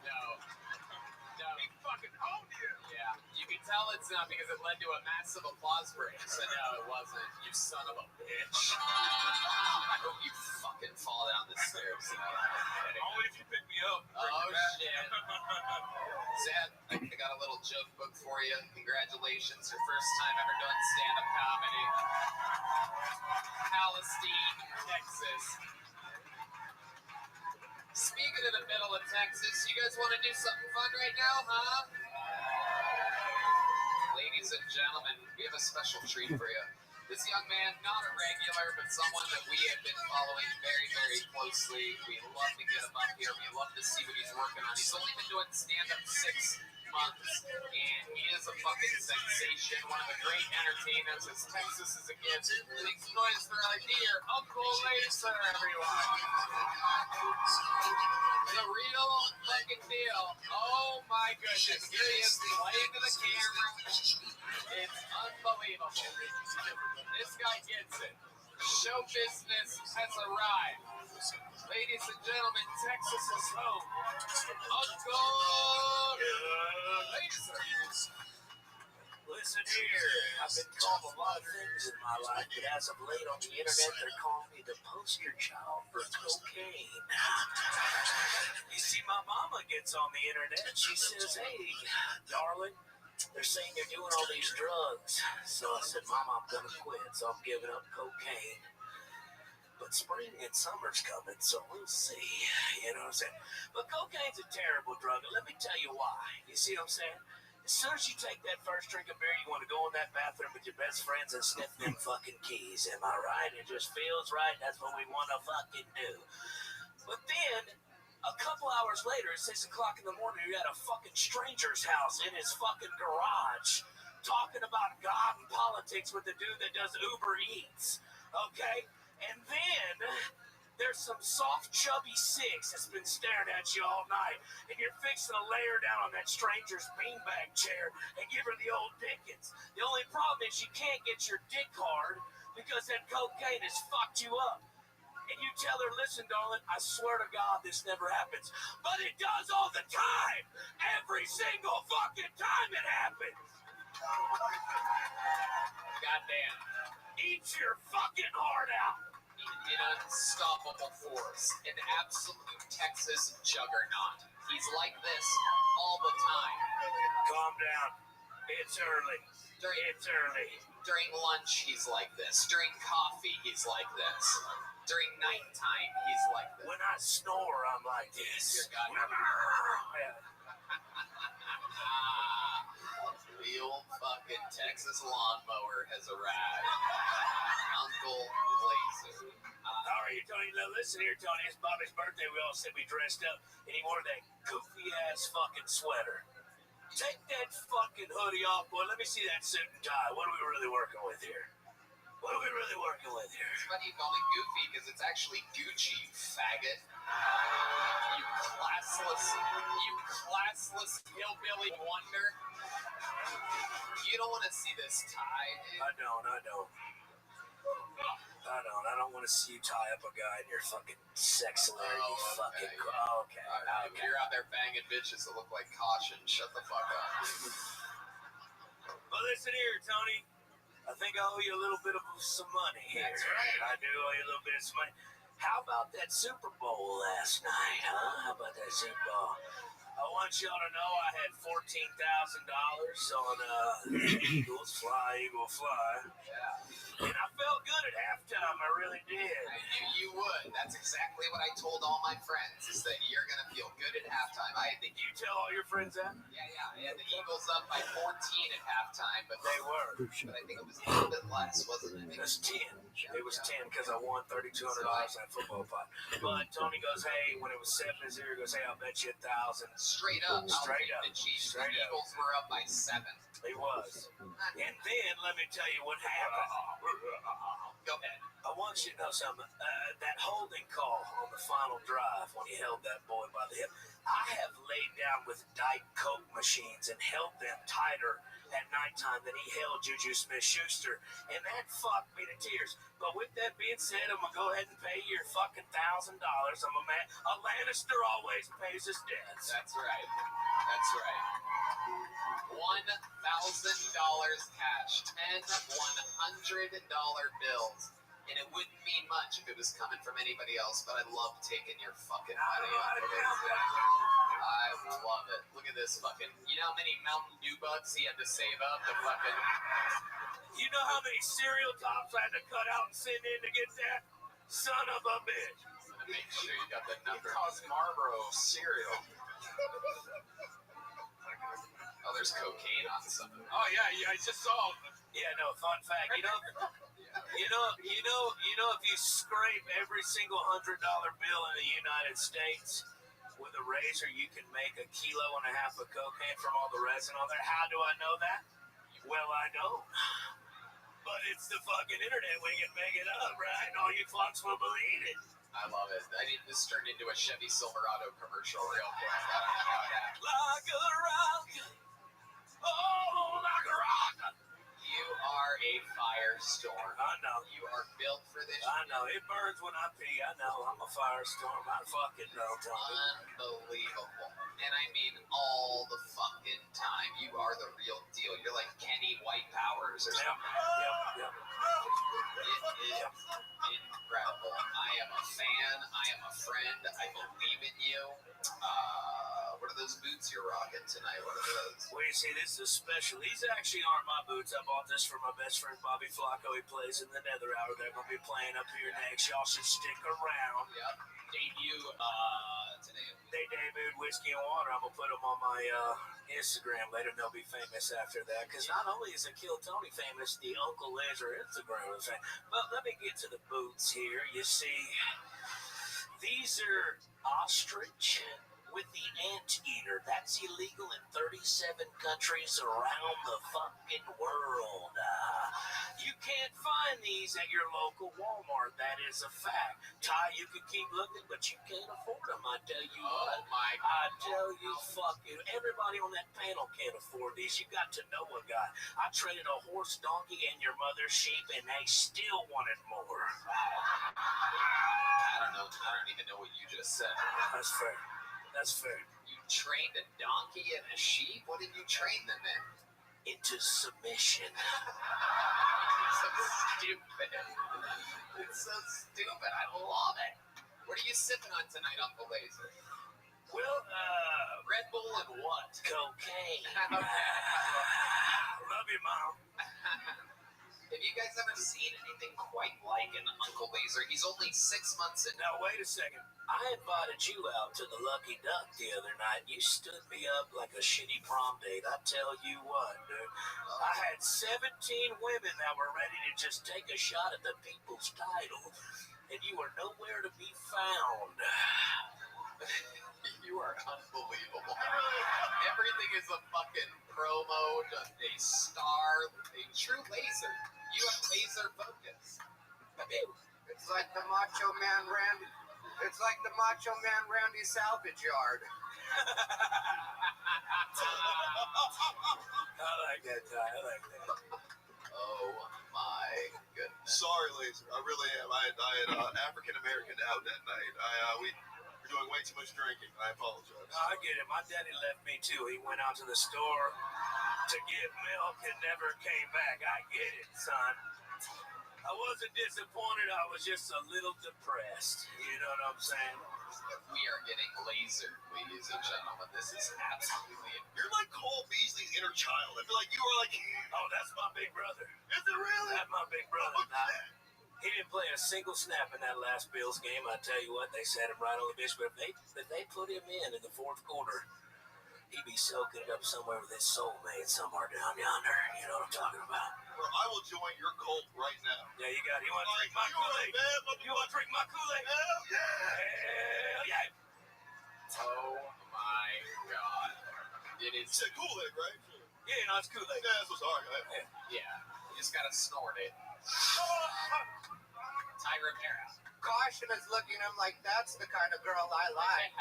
S1: No. He fucking owned you. Yeah. You can tell it's not because it led to a massive applause break. So no, it wasn't. You son of a bitch. I hope you fucking fall down the stairs.
S18: Only if you pick me up.
S1: Oh, shit. Zed, I got a little joke book for you. Congratulations. Your first time ever doing stand-up comedy. Palestine, Texas. Speaking of the middle of Texas, you guys want to do something fun right now, huh? Ladies and gentlemen, we have a special treat for you. This young man, not a regular, but someone that we have been following very, very closely. We love to get him up here. We love to see what he's working on. He's only been doing stand-up 6 months, and he is a fucking sensation. One of the great entertainers as Texas is a gift. Make some noise for our dear Uncle Laser, everyone. The real fucking deal. Oh my goodness. Here he is playing to the camera. It's unbelievable. This guy gets it. Show business has arrived. Ladies and gentlemen, Texas is home. Uncle Laser.
S8: Listen here, I've been called a lot of things in my life, but as of late on the internet, they're calling me the poster child for cocaine. You see, my mama gets on the internet, she says, hey, darling, they're saying you're doing all these drugs. So I said, Mama, I'm gonna quit, so I'm giving up cocaine. But spring and summer's coming, so we'll see. You know what I'm saying? But cocaine's a terrible drug, and let me tell you why. You see what I'm saying? As soon as you take that first drink of beer, you want to go in that bathroom with your best friends and sniff them fucking keys. Am I right? It just feels right. That's what we want to fucking do. But then, a couple hours later, at 6 o'clock in the morning, you're at a fucking stranger's house in his fucking garage talking about God and politics with the dude that does Uber Eats. Okay? And then there's some soft, chubby six that's been staring at you all night, and you're fixing to lay her down on that stranger's beanbag chair and give her the old dickens. The only problem is you can't get your dick hard because that cocaine has fucked you up. And you tell her, listen, darling, I swear to God this never happens. But it does all the time. Every single fucking time it happens.
S1: Goddamn.
S8: Eat your fucking heart out.
S1: An unstoppable force, an absolute Texas juggernaut. He's like this all the time.
S8: Calm down. It's early. It's early.
S1: During lunch, he's like this. During coffee, he's like this. During nighttime, he's like this.
S8: When I snore, I'm like this.
S1: Dear God. The old fucking Texas lawnmower has arrived. Uncle Laser.
S8: All right, Tony. Now listen here, Tony. It's Bobby's birthday. We all said we dressed up, and he wore that goofy ass fucking sweater. Take that fucking hoodie off, boy. Let me see that suit and tie. What are we really working with here? What are we really working with here?
S1: It's funny you call it goofy because it's actually Gucci, you faggot. You classless hillbilly wonder. You don't want to see this tie, dude.
S8: I don't. I don't want to see you tie up a guy in your fucking sex lair, you fucking... Okay.
S1: You're out there banging bitches that look like caution. Shut the fuck up.
S8: But listen here, Tony. I think I owe you a little bit of some money here.
S1: That's right.
S8: I do owe you a little bit of some money. How about that Super Bowl last night, huh? How about that Super Bowl? I want y'all to know I had $14,000 on Eagles Fly, Eagle Fly.
S1: Yeah.
S8: And I felt good at halftime. I really did.
S1: I knew you would. That's exactly what I told all my friends, is that you're going to feel good at halftime.
S8: You tell all your friends that?
S1: Yeah. I had the Eagles up by 14 at halftime, but
S8: They were.
S1: But I think it was a little bit less, wasn't it?
S8: It was 10. It was 10 because I won $3,200 on that football pot. But Tony goes, hey, when it was 7-0, he goes, hey, I'll bet you 1,000.
S1: Straight up.
S8: Straight up.
S1: The Chiefs.
S8: Straight
S1: the
S8: up.
S1: Eagles were up by 7.
S8: He was. And then let me tell you what happened.
S1: Go ahead.
S8: I want you to know something. That holding call on the final drive when he held that boy by the hip. I have laid down with Diet Coke machines and held them tighter at nighttime than he held Juju Smith-Schuster, and that fucked me to tears. But with that being said, I'm gonna go ahead and pay your fucking $1,000. I'm a man. A Lannister always pays his debts.
S1: That's right. $1,000 cash, 10 $100 bills. And it wouldn't mean much if it was coming from anybody else, but I love taking your fucking money. I love it. Look at this fucking... You know how many Mountain Dew bucks he had to save up to fucking...
S8: You know how many cereal tops I had to cut out and send in to get that? Son of a bitch.
S1: I'm gonna make sure you got the number.
S4: It costs Marlboro cereal.
S1: Oh, there's cocaine on some of it.
S4: Oh, yeah, I just saw.
S8: Yeah, no, fun fact. You know, if you scrape every single $100 bill in the United States with a razor, you can make 1.5 kilos of cocaine from all the resin on there. How do I know that? Well, I don't. But it's the fucking internet. We can make it up, right? And all you fucks will believe it.
S1: I love it. This turned into a Chevy Silverado commercial real quick.
S8: Like a rock. Oh, like a rock.
S1: You are a firestorm.
S8: I know.
S1: You are built for this.
S8: I know. It burns when I pee. I know. I'm a firestorm. I fucking know, Tony.
S1: Unbelievable. And I mean all the fucking time. You are the real deal. You're like Kenny White Powers or something.
S8: Yep.
S1: It is incredible. I am a fan. I am a friend. I believe in you. What are those boots you're rocking tonight? What are those?
S8: Well, you see, this is special. These actually aren't my boots. I bought this for my best friend Bobby Flacco. He plays in the Nether Hour. They're going to be playing up here next. Y'all should stick around.
S1: Yep. Debut today.
S8: They debuted Whiskey and Water. I'm going to put them on my Instagram later, and they'll be famous after that. Because not only is it Kill Tony famous, the Uncle Laser Instagram is famous. But let me get to the boots here. You see, these are ostrich with the anteater. That's illegal in 37 countries around the fucking world. You can't find these at your local Walmart. That is a fact. Ty, you can keep looking, but you can't afford them. I tell you what.
S1: My God.
S8: I tell you, fuck you. Everybody on that panel can't afford these. You got to know a guy. I traded a horse, donkey, and your mother's sheep, and they still wanted more.
S1: I don't know. I don't even know what you just said.
S8: That's fair. That's fair.
S1: You trained a donkey and a sheep? What did you train them in?
S8: Into submission.
S1: It's so stupid. It's so stupid. I love it. What are you sipping on tonight, Uncle Laser?
S8: Well,
S1: Red Bull and what?
S8: Cocaine. Love you, Mom.
S1: Have you guys ever seen anything quite like an Uncle Laser? He's only 6 months in.
S8: Now, wait a second. I invited you out to the Lucky Duck the other night. You stood me up like a shitty prom date. I tell you what, dude. I had 17 women that were ready to just take a shot at the people's title, and you were nowhere to be found.
S1: You are unbelievable. Everything is a fucking promo, just a star, a true laser. You have laser focus.
S12: It's like the Macho Man Randy. It's like the Macho Man Randy salvage yard.
S8: I like that, Ty. I like that.
S1: Oh my goodness.
S16: Sorry, Laser. I really am. I had African American out that night. We were doing way too much drinking. I apologize.
S8: I get it. My daddy left me too. He went out to the store to get milk and never came back. I get it, son. I wasn't disappointed. I was just a little depressed. You know what I'm saying?
S1: We are getting lasered, ladies and gentlemen. This is absolutely.
S16: You're like Cole Beasley's inner child. I feel like you were like.
S8: Oh, that's my big brother.
S16: Is it really?
S8: That's my big brother. He didn't play a single snap in that last Bills game. I tell you what, they sat him right on the bench. But if they put him in the fourth quarter, he'd be soaking it up somewhere with his soulmate somewhere down yonder. You know what I'm talking about?
S16: Well, I will join your cult right now.
S8: Yeah, you got it. You want to drink my Kool-Aid? You want to drink my Kool-Aid?
S16: Hell yeah!
S8: Hell yeah!
S1: Oh my God! It is.
S16: You said Kool-Aid, right?
S8: Yeah, no, it's Kool-Aid.
S16: Yeah, that's what's hard.
S1: Yeah, you just gotta snort it. Ty Rivera.
S12: Caution is looking at him like that's the kind of girl I like.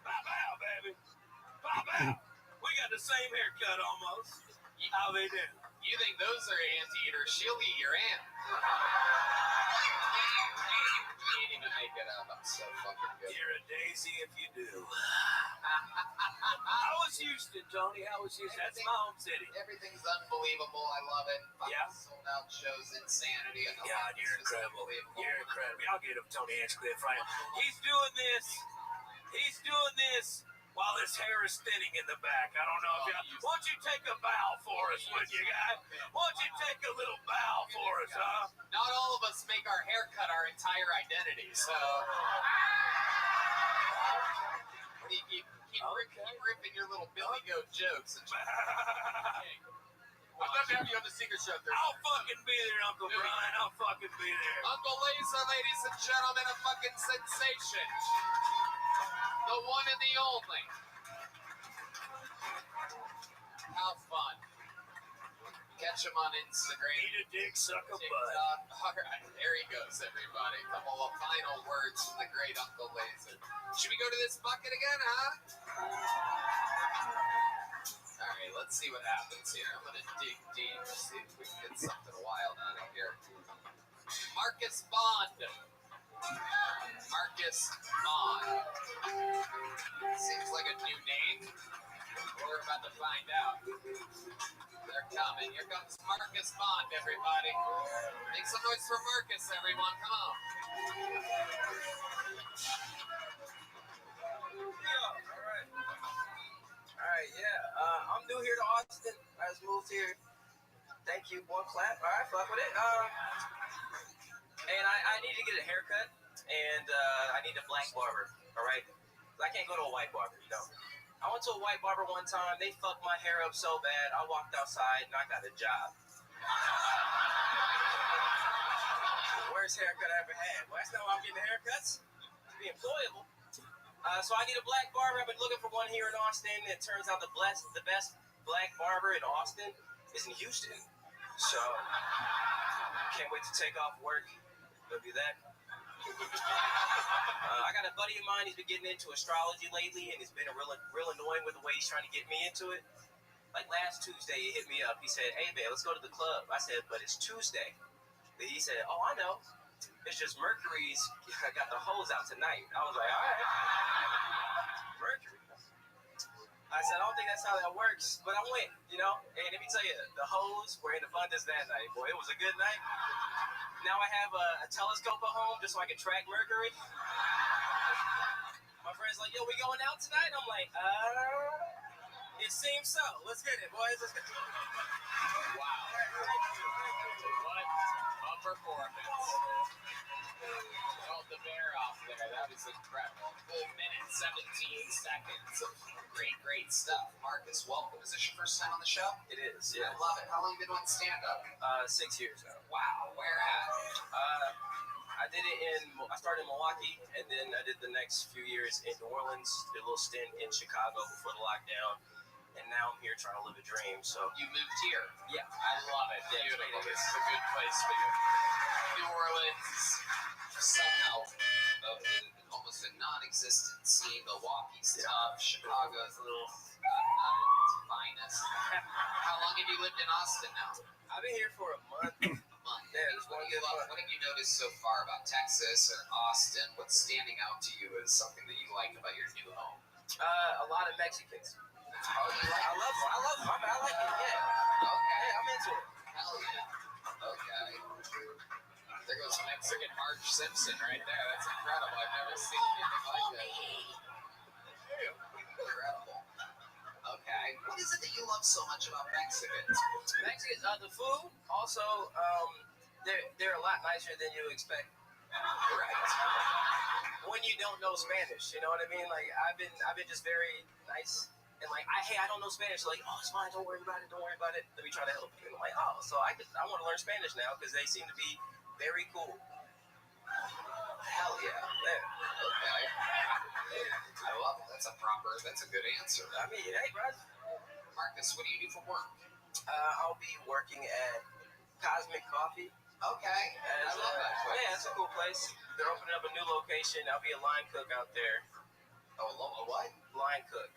S8: Pop out, baby. Pop out. We got the same haircut almost. How they do?
S1: You think those are anteaters? She'll eat your aunt. Can't even make it up. I'm so fucking good.
S8: You're a daisy if you do. How was Houston, Tony? How was Houston? That's my home city.
S1: Everything's unbelievable. I love it.
S8: Yeah.
S1: Sold out shows, insanity.
S8: God, you're incredible. You're incredible. I'll get him, Tony Hinchcliffe, right? He's doing this. He's doing this while his hair is thinning in the back. I don't know if you. Why don't you take a bow for us, would you, guys? Why don't you take a little bow for us, huh?
S1: Not all of us make our haircut our entire identity, so. You keep ripping your little Billy Goat jokes.
S4: I'd love to have you on the Secret Show Thursday.
S8: I'll fucking be there, Uncle Brian. I'll fucking be there.
S1: Uncle Laser, ladies and gentlemen, a fucking sensation. The one and the only. How fun. Catch him on Instagram.
S8: Eat a dick, suck a butt.
S1: All right, there he goes, everybody. A couple of final words from the great Uncle Laser. Should we go to this bucket again, huh? All right, let's see what happens here. I'm going to dig deep, see if we can get something wild out of here. Marcus Bond. Marcus Bond. Seems like a new name. We're about to find out. They're coming. Here comes Marcus Bond, everybody. Make some noise for Marcus, everyone. Come on.
S19: All right, yeah. I'm new here to Austin. I just moved here. Thank you. One clap. All right, fuck with it. And I need to get a haircut, and I need a black barber. All right, I can't go to a white barber, you know. I went to a white barber one time. They fucked my hair up so bad. I walked outside and I got a job. Worst haircut I ever had. Well, that's not why I'm getting haircuts. To be employable. So I need a black barber. I've been looking for one here in Austin. It turns out the best black barber in Austin is in Houston. So can't wait to take off work. Go do that. I got a buddy of mine. He's been getting into astrology lately, and it's been real annoying with the way he's trying to get me into it. Like last Tuesday, he hit me up. He said, "Hey, man, let's go to the club." I said, "But it's Tuesday." Then he said, "Oh, I know. It's just Mercury's got the hose out tonight." I was like, "All right, Mercury." I said, "I don't think that's how that works," but I went, you know. And let me tell you, the hose were in abundance that night. Boy, it was a good night. Now I have a telescope at home just so I can track Mercury. My friend's like, "Yo, we going out tonight?" I'm like, It seems so. Let's get it, boys. Let's get it.
S1: Wow. What a performance. Held the bear off there. That was incredible. Full minute, 17 seconds of great stuff. Marcus, welcome. Is this your first time on the show?
S19: It is,
S1: I
S19: yeah.
S1: love it. How long have you been doing stand-up?
S19: 6 years now.
S1: Wow. Where at?
S19: I did it I started in Milwaukee, and then I did the next few years in New Orleans, did a little stint in Chicago before the lockdown, and now I'm here trying to live a dream, so.
S1: You moved here?
S19: Yeah.
S1: I love it.
S19: Yeah,
S1: Beautiful.
S19: it's
S1: This is a good place for you. New Orleans is somehow almost a non-existent scene. Milwaukee's tough. Chicago's a little not at its finest. How long have you lived in Austin now?
S19: I've been here for a month.
S1: Yeah, what have you noticed so far about Texas or Austin? What's standing out to you as something that you like about your new home?
S19: A lot of Mexicans. I love them. I like it, yeah.
S1: Okay.
S19: I'm into it.
S1: Hell yeah. Okay. There goes Mexican Marge Simpson right there. That's incredible. I've never seen anything like that. Incredible. Okay. What is it that you love so much about Mexicans?
S19: Mexicans, the food. Also, they're a lot nicer than you expect.
S1: Right.
S19: When you don't know Spanish, you know what I mean? Like I've been just very nice and like I don't know Spanish. Like, oh, it's fine. Don't worry about it. Let me try to help you. And I'm like, oh, so I want to learn Spanish now because they seem to be very cool.
S1: Hell yeah. Okay. I love it. That's a good answer.
S19: I mean, hey, bro.
S1: Marcus, what do you do for work?
S19: I'll be working at Cosmic Coffee.
S1: Okay. I love that place.
S19: Yeah, it's a cool place. They're opening up a new location. I'll be a line cook out there.
S1: Oh, a what?
S19: Line cook.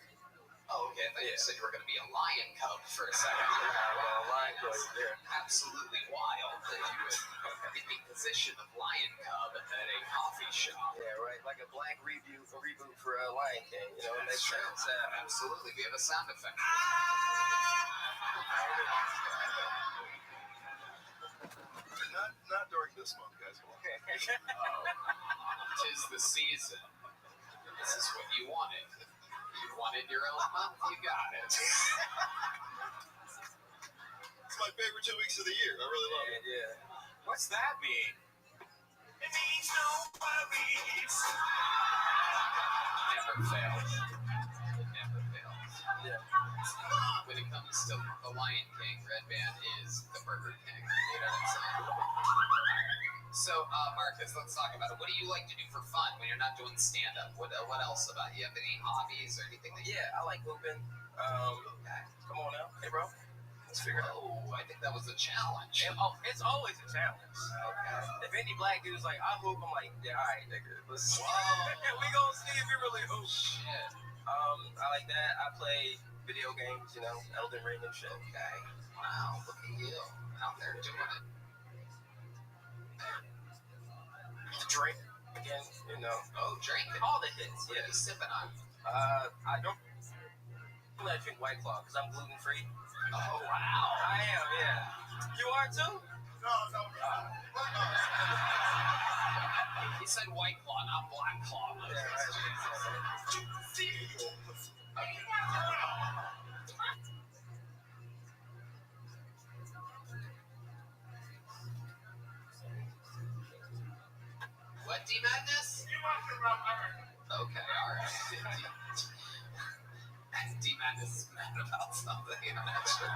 S1: Oh, okay. I thought you said you were going to be a lion cub for a second.
S19: Well, line cook.
S1: They're absolutely wild that you would be in the position of lion cub at a coffee shop.
S19: Yeah, right. Like a black reboot for Lion King. You know, it makes sense.
S1: Absolutely. We have a sound effect.
S16: Not during this month, guys.
S1: Tis the season. This is what you wanted. You wanted your own month, you got it.
S16: It's my favorite 2 weeks of the year. I really love it.
S19: Yeah.
S4: What's that mean?
S8: It means no worries.
S1: Never fails. It never fails.
S19: Yeah.
S1: When it comes to the Lion King, Red Band is the Burger King. You know what I'm saying? So, Marcus, let's talk about it. What do you like to do for fun when you're not doing stand-up? What else about you? Have any hobbies or anything that you...
S19: Yeah, I like hooping.
S1: Okay.
S19: Come on now. Hey, bro. Let's figure it out.
S1: Oh, I think that was a challenge.
S19: It's always a challenge.
S1: Okay.
S19: If any black dude's like, I hoop, I'm like, yeah, all right, nigga. Let's...
S1: Whoa.
S19: We gonna see if you really hoop.
S1: Shit.
S19: I like that. I play video games, you know, Elden Ring and shit.
S1: Okay. Wow, look at you. Out there doing it.
S19: Drink again, you know.
S1: Oh, drinking.
S19: All the hits.
S1: What are you sipping on?
S19: I don't let drink White Claw because I'm gluten free.
S1: Oh wow.
S19: I am, yeah. You are too?
S15: No.
S1: He said White Claw, not Black Claw.
S19: Yeah, right.
S1: What, D-Madness? Okay, alright. D-Madness is mad about something, I'm not sure.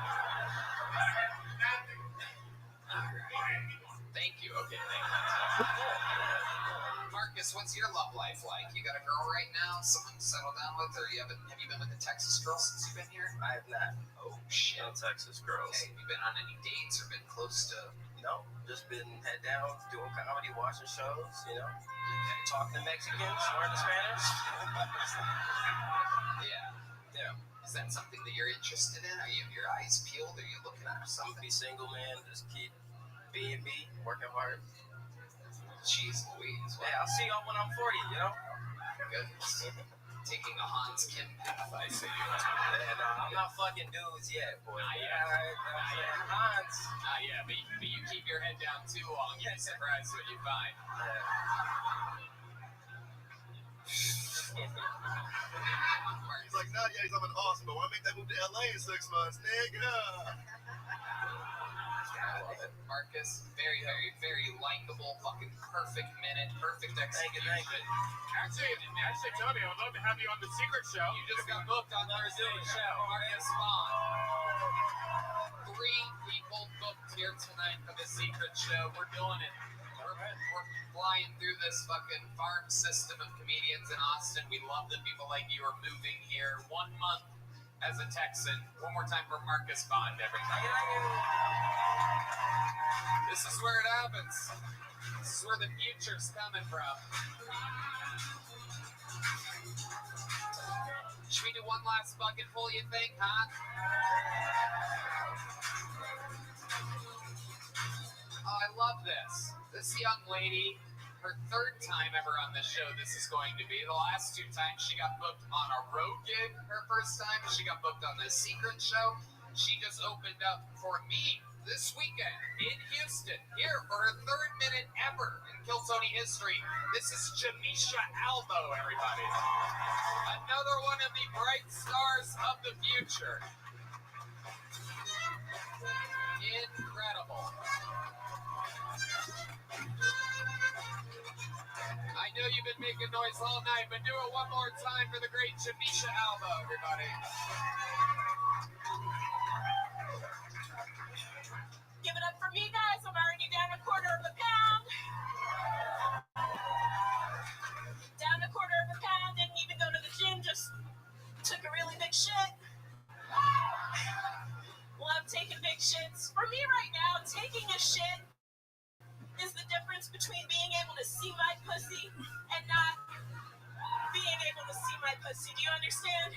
S1: Alright. Thank you, okay, thank you. Marcus, what's your love life like? You got a girl right now? Someone to settle down with? Or have you been with a Texas girl since you've been here?
S19: I have not.
S1: Oh, shit.
S19: No Texas girls.
S1: Okay, have you been on any dates or been close to...
S19: No, just been head down, doing comedy, watching shows, you know, talking to Mexicans, learning Spanish.
S1: Yeah. Is that something that you're interested in? Are you have your eyes peeled? Are you looking at something?
S19: Be single, man. Just keep being me, working hard.
S1: Jeez Louise.
S19: Wow. Yeah, I'll see y'all when I'm 40, you know?
S1: Goodness. Taking a Hans Kim path, I see.
S19: And I'm not fucking dudes yet, boy.
S1: Not yet.
S19: Hans.
S1: Not yet, but you keep your head down too long. You'll be surprised what you find.
S16: He's like, not yet. I'm in Austin, but when I make that move to LA in 6 months, nigga.
S1: I love it. Marcus, very, very, very likable, fucking perfect minute, perfect execution.
S19: Thank you.
S4: Actually, Tony, I would love to have you on the Secret Show.
S1: You just got booked on Thursday's show. Marcus Vaughn. 3 people booked here tonight for the Secret Show. We're doing it. We're flying through this fucking farm system of comedians in Austin. We love that people like you are moving here. 1 month as a Texan. One more time for Marcus Bond, everybody. This is where it happens. This is where the future's coming from. Should we do one last bucket full, you think, huh? Oh, I love this. This young lady, her 3rd time ever on this show, this is going to be. The last 2 times she got booked on a road gig. Her first time, she got booked on the Secret Show. She just opened up for me this weekend in Houston, here for her 3rd minute ever in Kill Tony history. This is Jamisha Albo, everybody. Another one of the bright stars of the future. Incredible. I know you've been making noise all night, but do it one more time for the great Jamisha Albo, everybody.
S2: Give it up for me, guys. I'm already down a quarter of a pound. Down a quarter of a pound. Didn't even go to the gym. Just took a really big shit. Love taking big shits. For me right now, taking a shit is the difference between being able to see my pussy and not being able to see my pussy. Do you understand?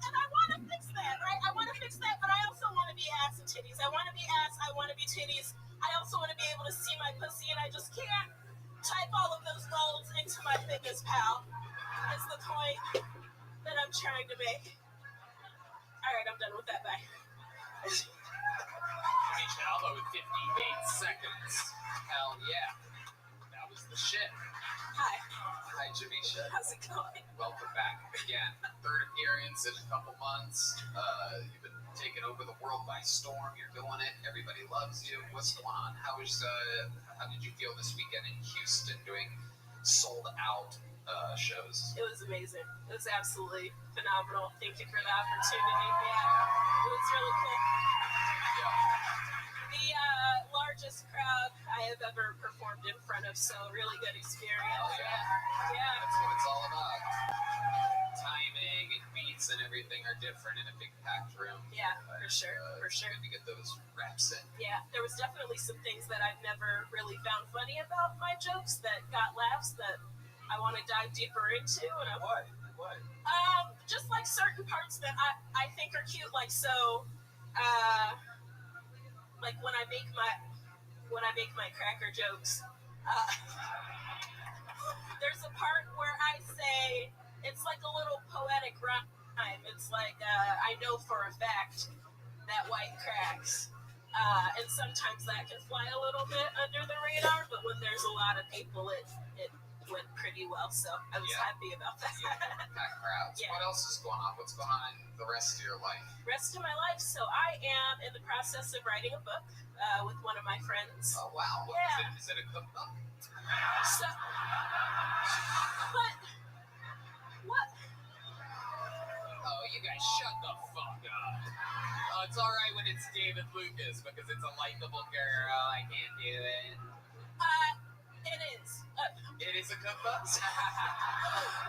S2: And I want to fix that, right? I want to fix that, but I also want to be ass and titties. I want to be ass, I want to be titties. I also want to be able to see my pussy, and I just can't type all of those goals into my fitness pal. That's the point that I'm trying to make. All right, I'm done with that. Bye.
S1: Jamisha Albo with 58 seconds. Hell yeah. That was the shit.
S2: Hi.
S1: Hi, Jamisha.
S2: How's it going?
S1: Welcome back again. 3rd appearance in a couple months. You've been taking over the world by storm. You're doing it. Everybody loves you. What's going on? How did you feel this weekend in Houston doing sold out shows?
S2: It was amazing. It was absolutely phenomenal. Thank you for the opportunity. Yeah, it was really cool. The largest crowd I have ever performed in front of, so really good experience. Yeah.
S1: That's what it's all about. Timing and beats and everything are different in a big packed room.
S2: Yeah, for sure.
S1: Good to get those reps in.
S2: Yeah, there was definitely some things that I've never really found funny about my jokes that got laughs that I want to dive deeper into. And
S1: What?
S2: Just like certain parts that I think are cute, like so. Like when I make my cracker jokes, there's a part where I say it's like a little poetic rhyme. It's like I know for a fact that white cracks, and sometimes that can fly a little bit under the radar. But when there's a lot of people, it went pretty well. So I was happy about that.
S1: Packed crowds.
S2: Yeah.
S1: What else is going on? What's going on in the rest of your life?
S2: Rest of my life. So I am in the process of writing a book with one of my friends.
S1: Oh wow!
S2: Yeah.
S1: Is it a cookbook?
S2: So, but what?
S1: Oh, you guys shut the fuck up. Oh, it's all right when it's David Lucas because it's a likable girl. I can't do it.
S2: It is.
S1: It is a cookbook.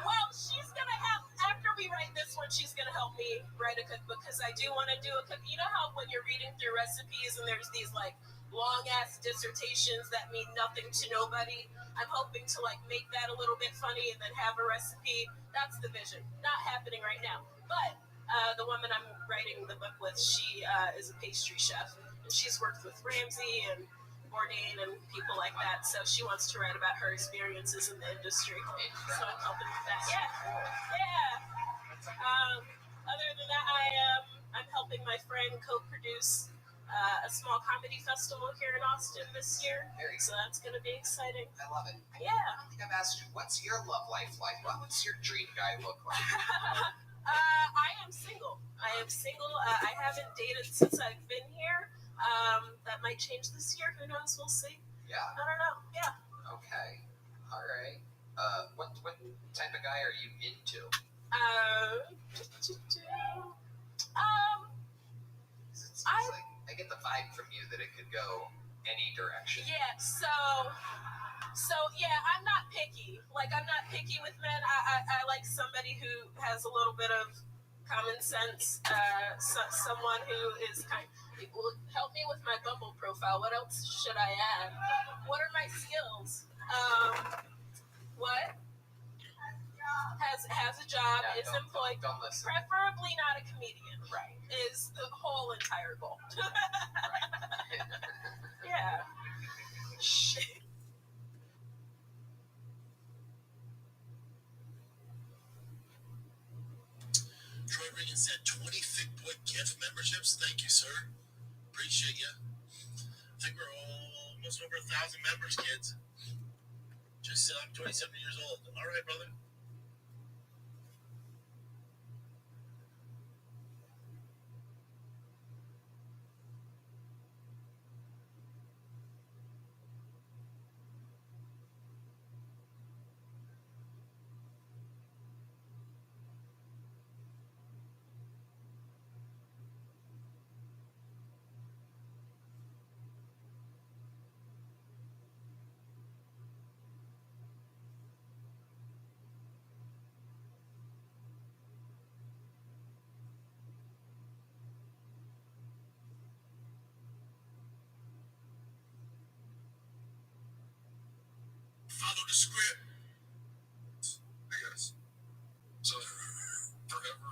S2: Well, she's gonna have, after we write this one, she's gonna help me write a cookbook because I do want to do a cook. You know how when you're reading through recipes and there's these like long ass dissertations that mean nothing to nobody. I'm hoping to like make that a little bit funny and then have a recipe. That's the vision. Not happening right now, but the woman I'm writing the book with, she is a pastry chef and she's worked with Ramsay and Bourdain and people like that, so she wants to write about her experiences in the industry. So I'm helping with that. Yeah. Other than that, I'm helping helping my friend co-produce a small comedy festival here in Austin this year. So that's going to be exciting.
S20: I love it.
S2: Yeah.
S20: I don't think I've asked you, what's your love life like? What's your dream guy look like?
S2: I am single. I haven't dated since I've been here. That might change this year. Who knows? We'll see.
S20: Yeah.
S2: I don't know. Yeah.
S20: Okay. All right. What type of guy are you into? I get the vibe from you that it could go any direction.
S2: Yeah. So yeah, I'm not picky. Like, I'm not picky with men. I like somebody who has a little bit of common sense. Someone who is help me with my Bumble profile. What else should I add? What are my skills? What? Has a job, is employed.
S20: Don't listen.
S2: Preferably not a comedian.
S20: Right.
S2: Is the whole entire goal.
S20: Right.
S2: Yeah. Shit.
S21: Troy Regan said 20 Thick Boy gift memberships. Thank you, sir. Appreciate you. I think we're almost over 1,000 members, kids. Just I'm 27 years old. All right, brother. Follow the script, I guess. So, forever.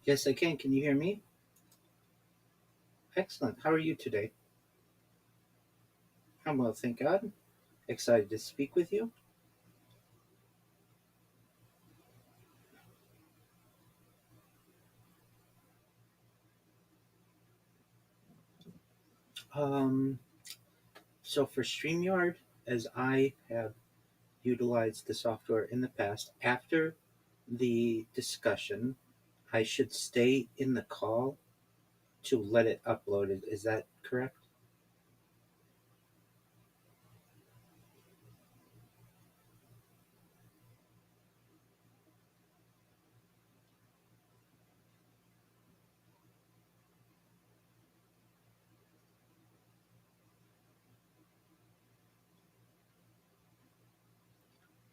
S9: Yes, I can. Can you hear me? Excellent. How are you today? I'm well, thank God. Excited to speak with you. Um, so for StreamYard, as I have utilized the software in the past, after the discussion, I should stay in the call to let it upload. Is that correct?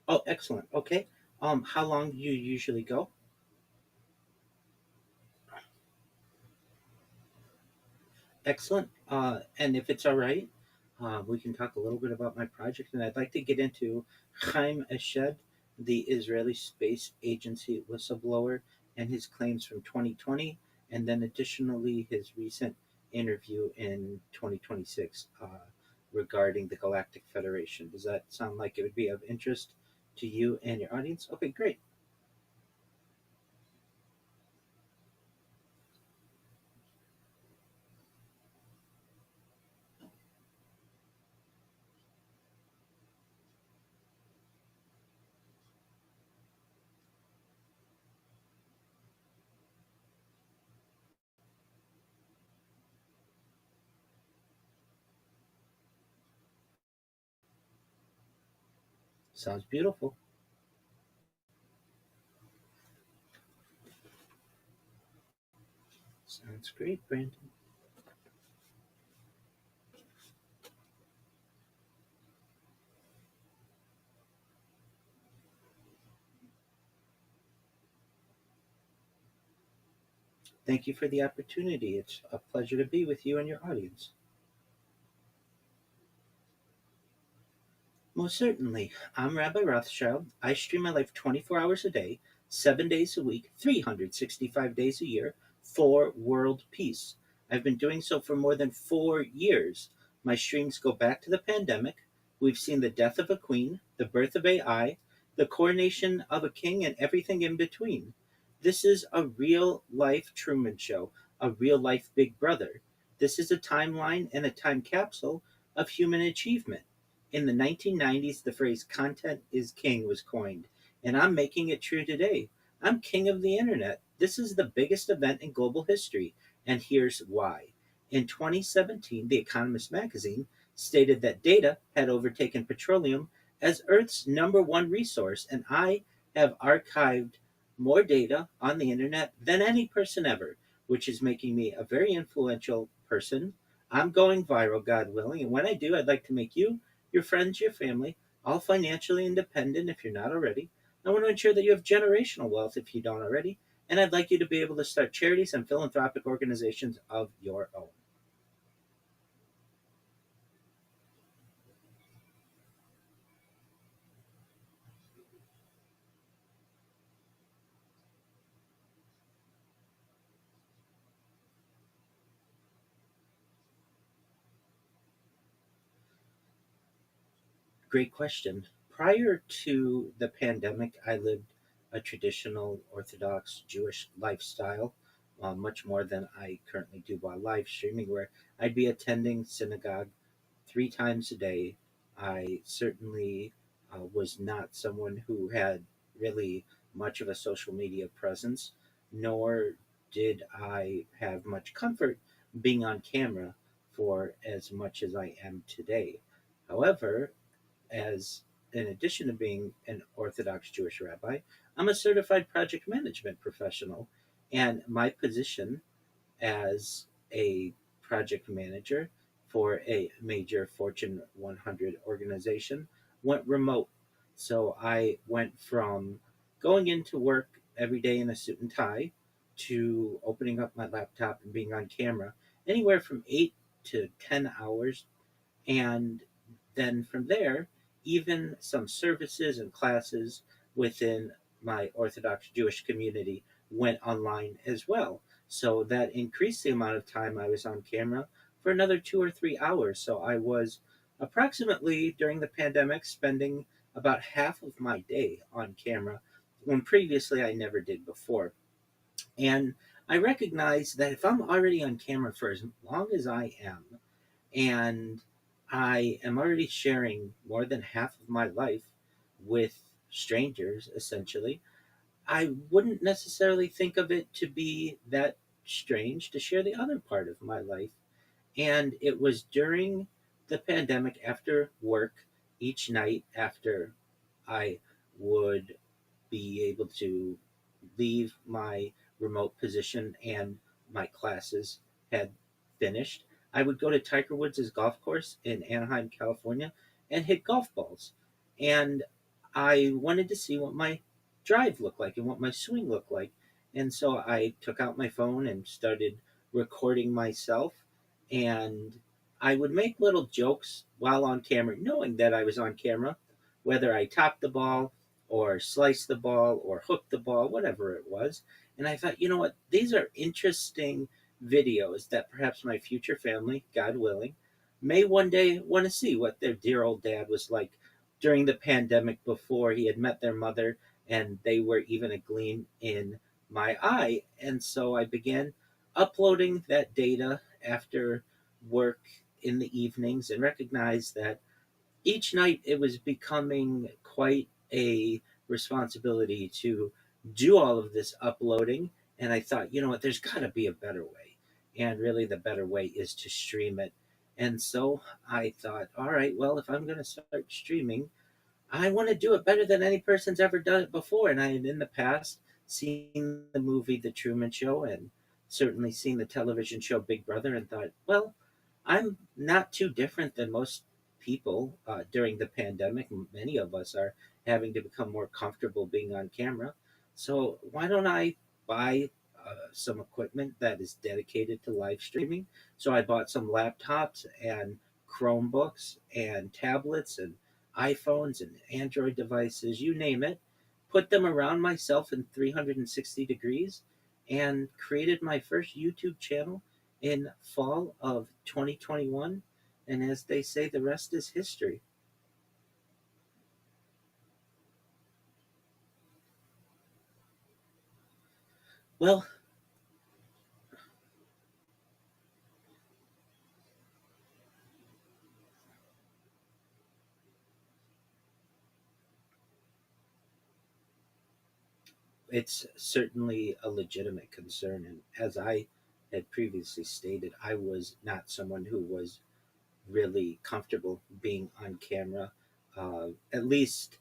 S9: Oh, excellent. Okay. How long do you usually go? Excellent. And if it's all right, we can talk a little bit about my project. And I'd like to get into Chaim Eshed, the Israeli Space Agency whistleblower, and his claims from 2020, and then additionally his recent interview in 2026 regarding the Galactic Federation. Does that sound like it would be of interest to you and your audience? Okay, great. Sounds beautiful. Sounds great, Brandon. Thank you for the opportunity. It's a pleasure to be with you and your audience. Most certainly. I'm Rabbi Rothschild. I stream my life 24 hours a day, 7 days a week, 365 days a year for world peace. I've been doing so for more than 4 years. My streams go back to the pandemic. We've seen the death of a queen, the birth of AI, the coronation of a king, and everything in between. This is a real life Truman Show, a real life Big Brother. This is a timeline and a time capsule of human achievement. In the 1990s, the phrase content is king was coined, and I'm making it true today. I'm king of the internet. This is the biggest event in global history, and here's why. In 2017, The Economist magazine stated that data had overtaken petroleum as Earth's number one resource, and I have archived more data on the internet than any person ever, which is making me a very influential person. I'm going viral, God willing, and when I do, I'd like to make you, your friends, your family, all financially independent if you're not already. I want to ensure that you have generational wealth if you don't already, and I'd like you to be able to start charities and philanthropic organizations of your own. Great question. Prior to the pandemic, I lived a traditional Orthodox Jewish lifestyle, much more than I currently do while live streaming, where I'd be attending synagogue 3 times a day. I certainly was not someone who had really much of a social media presence, nor did I have much comfort being on camera for as much as I am today. However, as in addition to being an Orthodox Jewish rabbi, I'm a certified project management professional, and my position as a project manager for a major Fortune 100 organization went remote. So I went from going into work every day in a suit and tie to opening up my laptop and being on camera anywhere from 8 to 10 hours. And then from there, even some services and classes within my Orthodox Jewish community went online as well. So that increased the amount of time I was on camera for another 2 or 3 hours. So I was approximately during the pandemic spending about half of my day on camera when previously I never did before. And I recognize that if I'm already on camera for as long as I am, and I am already sharing more than half of my life with strangers, essentially, I wouldn't necessarily think of it to be that strange to share the other part of my life. And it was during the pandemic after work each night after I would be able to leave my remote position and my classes had finished, I would go to Tiger Woods' golf course in Anaheim, California, and hit golf balls. And I wanted to see what my drive looked like and what my swing looked like. And so I took out my phone and started recording myself. And I would make little jokes while on camera, knowing that I was on camera, whether I topped the ball or sliced the ball or hooked the ball, whatever it was. And I thought, you know what, these are interesting videos that perhaps my future family, God willing, may one day want to see what their dear old dad was like during the pandemic before he had met their mother and they were even a gleam in my eye. And so I began uploading that data after work in the evenings and recognized that each night it was becoming quite a responsibility to do all of this uploading. And I thought, you know what, there's got to be a better way. And really, the better way is to stream it. And so I thought, all right, well, if I'm going to start streaming, I want to do it better than any person's ever done it before. And I had in the past seen the movie The Truman Show and certainly seen the television show Big Brother and thought, well, I'm not too different than most people during the pandemic. Many of us are having to become more comfortable being on camera. So why don't I buy some equipment that is dedicated to live streaming? So I bought some laptops and Chromebooks and tablets and iPhones and Android devices, you name it, put them around myself in 360 degrees and created my first YouTube channel in fall of 2021. And as they say, the rest is history. Well, it's certainly a legitimate concern. And as I had previously stated, I was not someone who was really comfortable being on camera, at least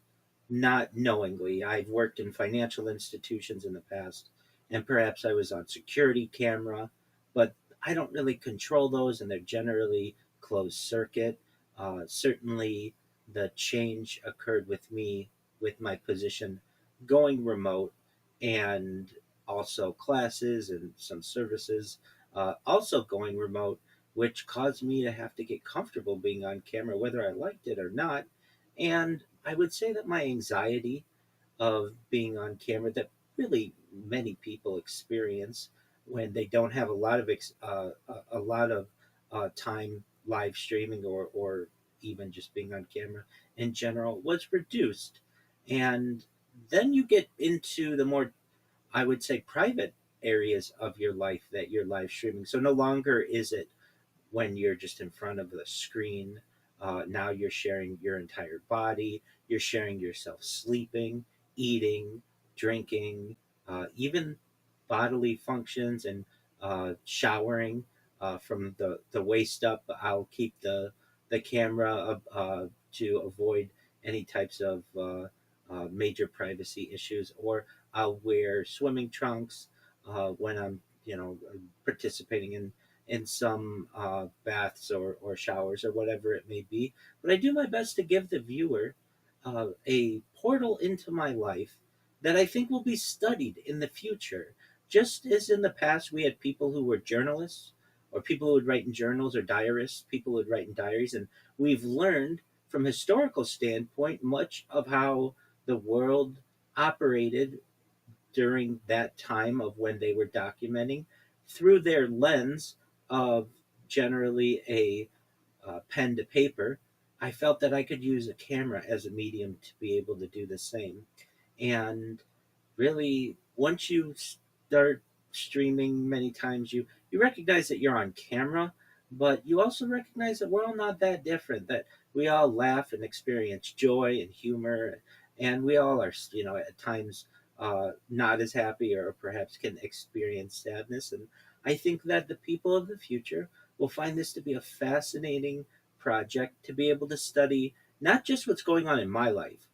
S9: not knowingly. I've worked in financial institutions in the past, and perhaps I was on security camera, but I don't really control those, and they're generally closed circuit. Certainly, the change occurred with me with my position going remote and also classes and some services also going remote, which caused me to have to get comfortable being on camera, whether I liked it or not. And I would say that my anxiety of being on camera, that really many people experience when they don't have a lot of time live streaming or even just being on camera in general, was reduced. And then you get into the more, I would say, private areas of your life that you're live streaming. So no longer is it when you're just in front of the screen. Now you're sharing your entire body. You're sharing yourself sleeping, eating, drinking, even bodily functions and showering from the waist up. I'll keep the camera to avoid any types of major privacy issues, or I'll wear swimming trunks when I'm, participating in some baths or showers or whatever it may be. But I do my best to give the viewer a portal into my life that I think will be studied in the future. Just as in the past we had people who were journalists, or people who would write in journals, or diarists, people who would write in diaries, and we've learned from historical standpoint much of how the world operated during that time of when they were documenting through their lens of generally a pen to paper. I felt that I could use a camera as a medium to be able to do the same. And really, once you start streaming many times, you recognize that you're on camera, but you also recognize that we're all not that different. That we all laugh and experience joy and humor, and we all are, at times not as happy, or perhaps can experience sadness. And I think that the people of the future will find this to be a fascinating project to be able to study not just what's going on in my life,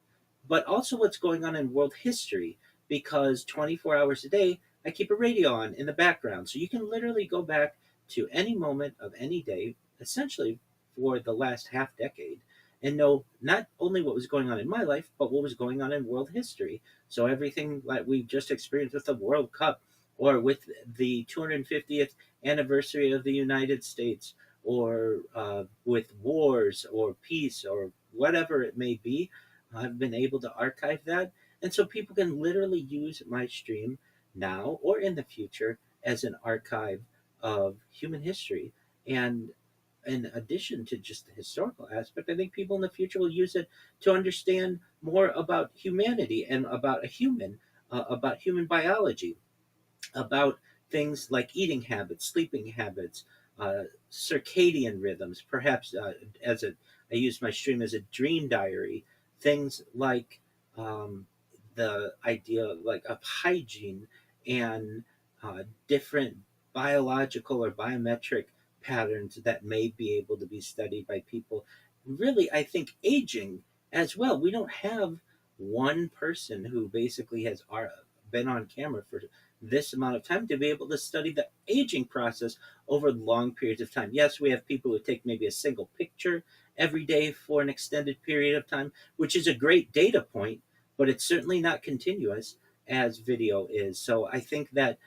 S9: but also what's going on in world history, because 24 hours a day, I keep a radio on in the background. So you can literally go back to any moment of any day, essentially for the last half decade, and know not only what was going on in my life, but what was going on in world history. So everything that we just experienced with the World Cup, or with the 250th anniversary of the United States, or with wars or peace or whatever it may be, I've been able to archive that. And so people can literally use my stream now or in the future as an archive of human history. And in addition to just the historical aspect, I think people in the future will use it to understand more about humanity and about about human biology, about things like eating habits, sleeping habits, circadian rhythms. Perhaps I use my stream as a dream diary. Things like the idea of hygiene and different biological or biometric patterns that may be able to be studied by people. Really, I think aging as well. We don't have one person who basically has been on camera for this amount of time to be able to study the aging process over long periods of time. Yes, we have people who take maybe a single picture every day for an extended period of time, which is a great data point, but it's certainly not continuous as video is. So I think that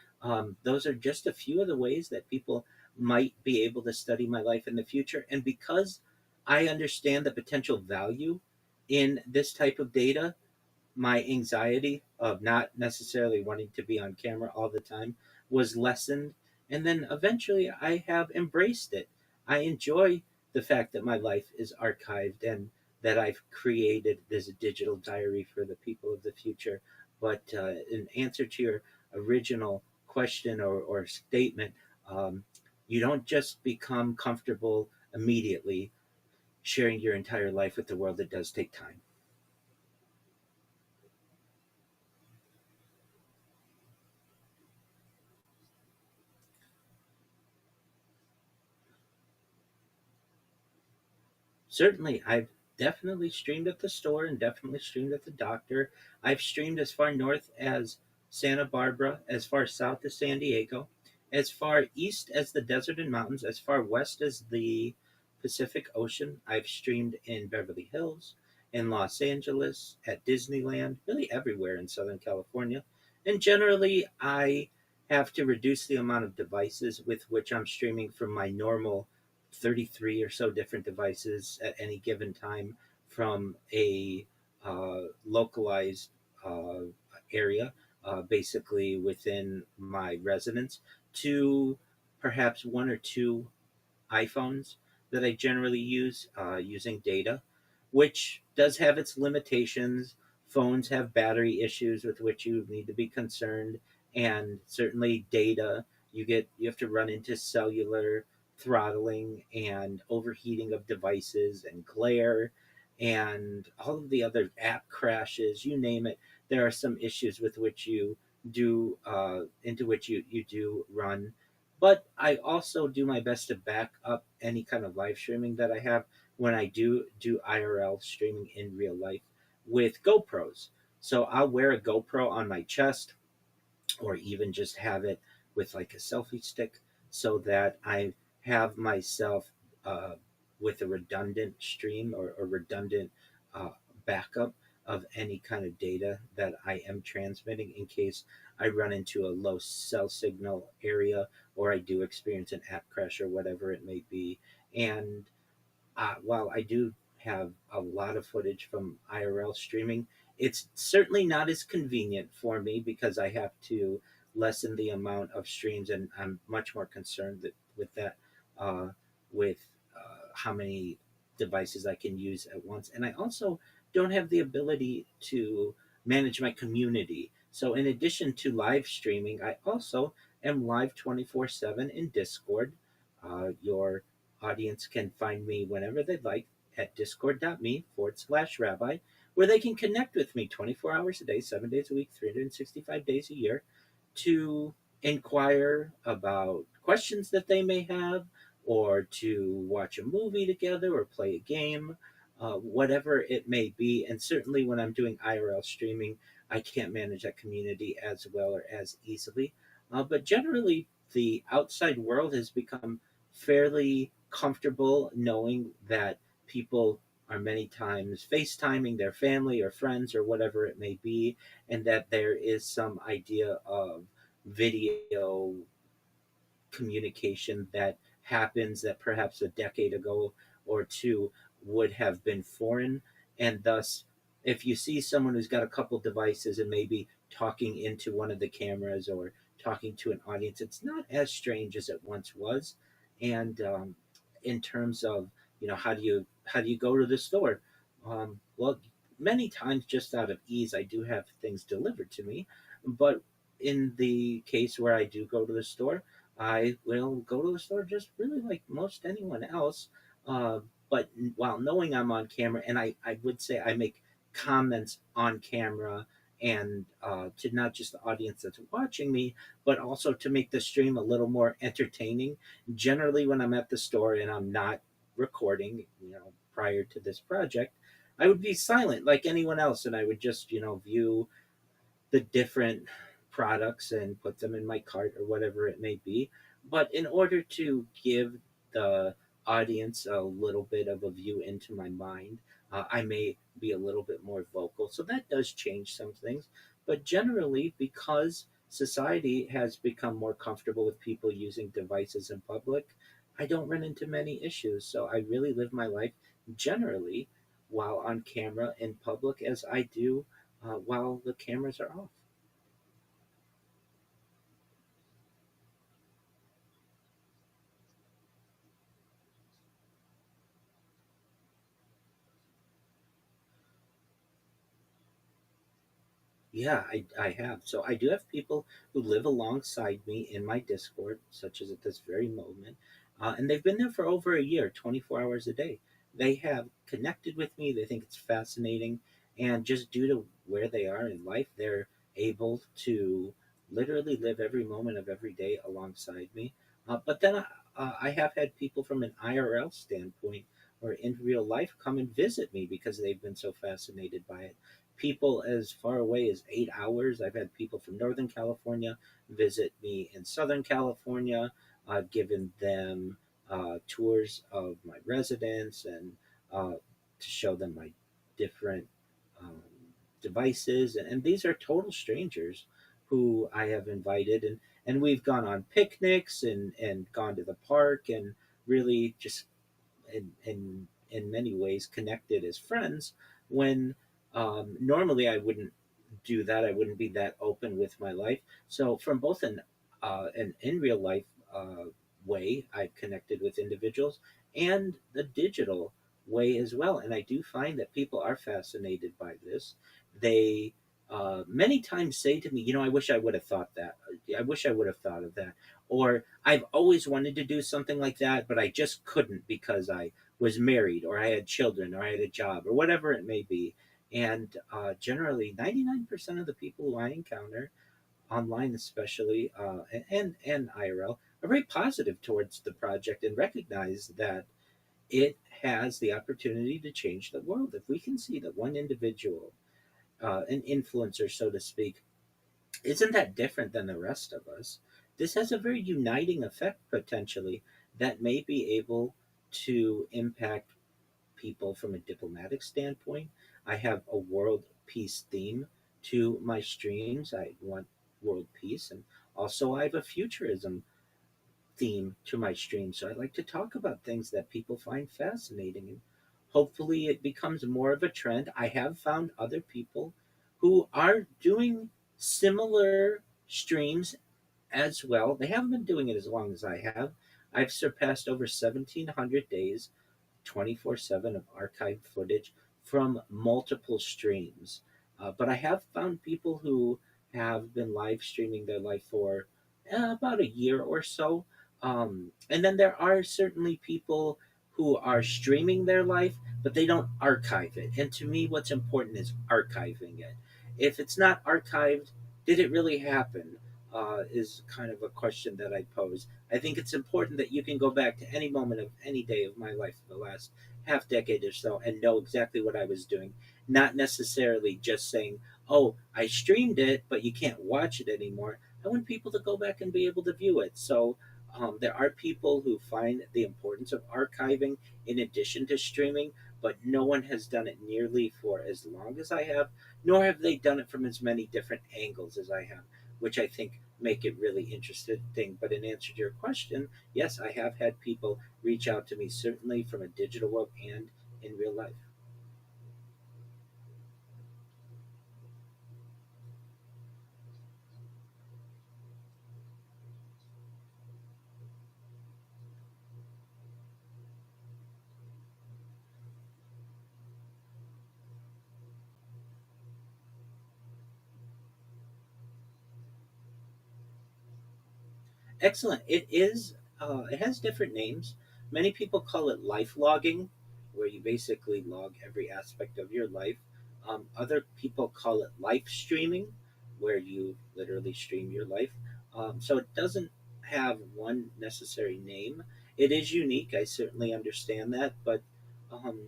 S9: those are just a few of the ways that people might be able to study my life in the future. And because I understand the potential value in this type of data, my anxiety of not necessarily wanting to be on camera all the time was lessened. And then eventually I have embraced it. I enjoy the fact that my life is archived and that I've created this digital diary for the people of the future. But in answer to your original question or statement, you don't just become comfortable immediately sharing your entire life with the world. It does take time. Certainly, I've definitely streamed at the store and definitely streamed at the doctor. I've streamed as far north as Santa Barbara, as far south as San Diego, as far east as the desert and mountains, as far west as the Pacific Ocean. I've streamed in Beverly Hills, in Los Angeles, at Disneyland, really everywhere in Southern California. And generally, I have to reduce the amount of devices with which I'm streaming from my normal 33 or so different devices at any given time from a localized area, basically within my residence, to perhaps one or two iPhones that I generally use using data, which does have its limitations. Phones have battery issues with which you need to be concerned, and certainly data. You have to run into cellular throttling and overheating of devices and glare and all of the other app crashes, you name it. There are some issues with which you do into which you do run. But I also do my best to back up any kind of live streaming that I have when I do IRL streaming in real life with GoPros. So I'll wear a GoPro on my chest, or even just have it with like a selfie stick, so that I have myself with a redundant stream or a redundant backup of any kind of data that I am transmitting in case I run into a low cell signal area or I do experience an app crash or whatever it may be. And while I do have a lot of footage from IRL streaming, it's certainly not as convenient for me because I have to lessen the amount of streams, and I'm much more concerned with that, uh, with how many devices I can use at once. And I also don't have the ability to manage my community. So, in addition to live streaming, I also am live 24/7 in Discord. Your audience can find me whenever they'd like at discord.me/rabbi, where they can connect with me 24 hours a day, 7 days a week, 365 days a year, to inquire about questions that they may have, or to watch a movie together or play a game, whatever it may be. And certainly when I'm doing IRL streaming, I can't manage that community as well or as easily. But generally, the outside world has become fairly comfortable knowing that people are many times FaceTiming their family or friends or whatever it may be, and that there is some idea of video communication that happens that perhaps a decade ago or two would have been foreign. And thus, if you see someone who's got a couple devices and maybe talking into one of the cameras or talking to an audience, it's not as strange as it once was. And in terms of, how do you go to the store? Well, many times just out of ease, I do have things delivered to me. But in the case where I do go to the store, I will go to the store just really like most anyone else. Uh, but while knowing I'm on camera, and I would say I make comments on camera, and to not just the audience that's watching me, but also to make the stream a little more entertaining. Generally, when I'm at the store and I'm not recording, prior to this project, I would be silent like anyone else, and I would just, view the different products and put them in my cart or whatever it may be. But in order to give the audience a little bit of a view into my mind, I may be a little bit more vocal. So that does change some things. But generally, because society has become more comfortable with people using devices in public, I don't run into many issues. So I really live my life generally while on camera in public as I do while the cameras are off. Yeah, I have. So I do have people who live alongside me in my Discord, such as at this very moment, and they've been there for over a year, 24 hours a day. They have connected with me. They think it's fascinating, and just due to where they are in life, they're able to literally live every moment of every day alongside me. But then I have had people from an IRL standpoint or in real life come and visit me because they've been so fascinated by it. People as far away as 8 hours. I've had people from Northern California visit me in Southern California. I've given them tours of my residence and to show them my different um, devices. And these are total strangers who I have invited. And we've gone on picnics and gone to the park and really just in many ways connected as friends when normally I wouldn't do that. I wouldn't be that open with my life. So from both an in real life way, I've connected with individuals and the digital way as well. And I do find that people are fascinated by this. They many times say to me, I wish I would have thought that. I wish I would have thought of that. Or I've always wanted to do something like that, but I just couldn't because I was married or I had children or I had a job or whatever it may be. And generally, 99% of the people who I encounter online, especially and IRL, are very positive towards the project and recognize that it has the opportunity to change the world. If we can see that one individual, an influencer, so to speak, isn't that different than the rest of us, this has a very uniting effect potentially that may be able to impact people from a diplomatic standpoint. I have a world peace theme to my streams. I want world peace, and also I have a futurism theme to my stream. So I like to talk about things that people find fascinating, and hopefully it becomes more of a trend. I have found other people who are doing similar streams as well. They haven't been doing it as long as I have. I've surpassed over 1,700 days, 24/7 of archived footage from multiple streams. But I have found people who have been live streaming their life for about a year or so. And then there are certainly people who are streaming their life, but they don't archive it. And to me, what's important is archiving it. If it's not archived, did it really happen? Is kind of a question that I pose. I think it's important that you can go back to any moment of any day of my life for the last half decade or so and know exactly what I was doing, not necessarily just saying, oh, I streamed it, but you can't watch it anymore. I want people to go back and be able to view it. So there are people who find the importance of archiving in addition to streaming, but no one has done it nearly for as long as I have, nor have they done it from as many different angles as I have, which I think make it really interesting. But in answer to your question, yes, I have had people reach out to me, certainly from a digital world and in real life. Excellent. It is. It has different names. Many people call it life logging, where you basically log every aspect of your life. Other people call it life streaming, where you literally stream your life. So it doesn't have one necessary name. It is unique. I certainly understand that, but um,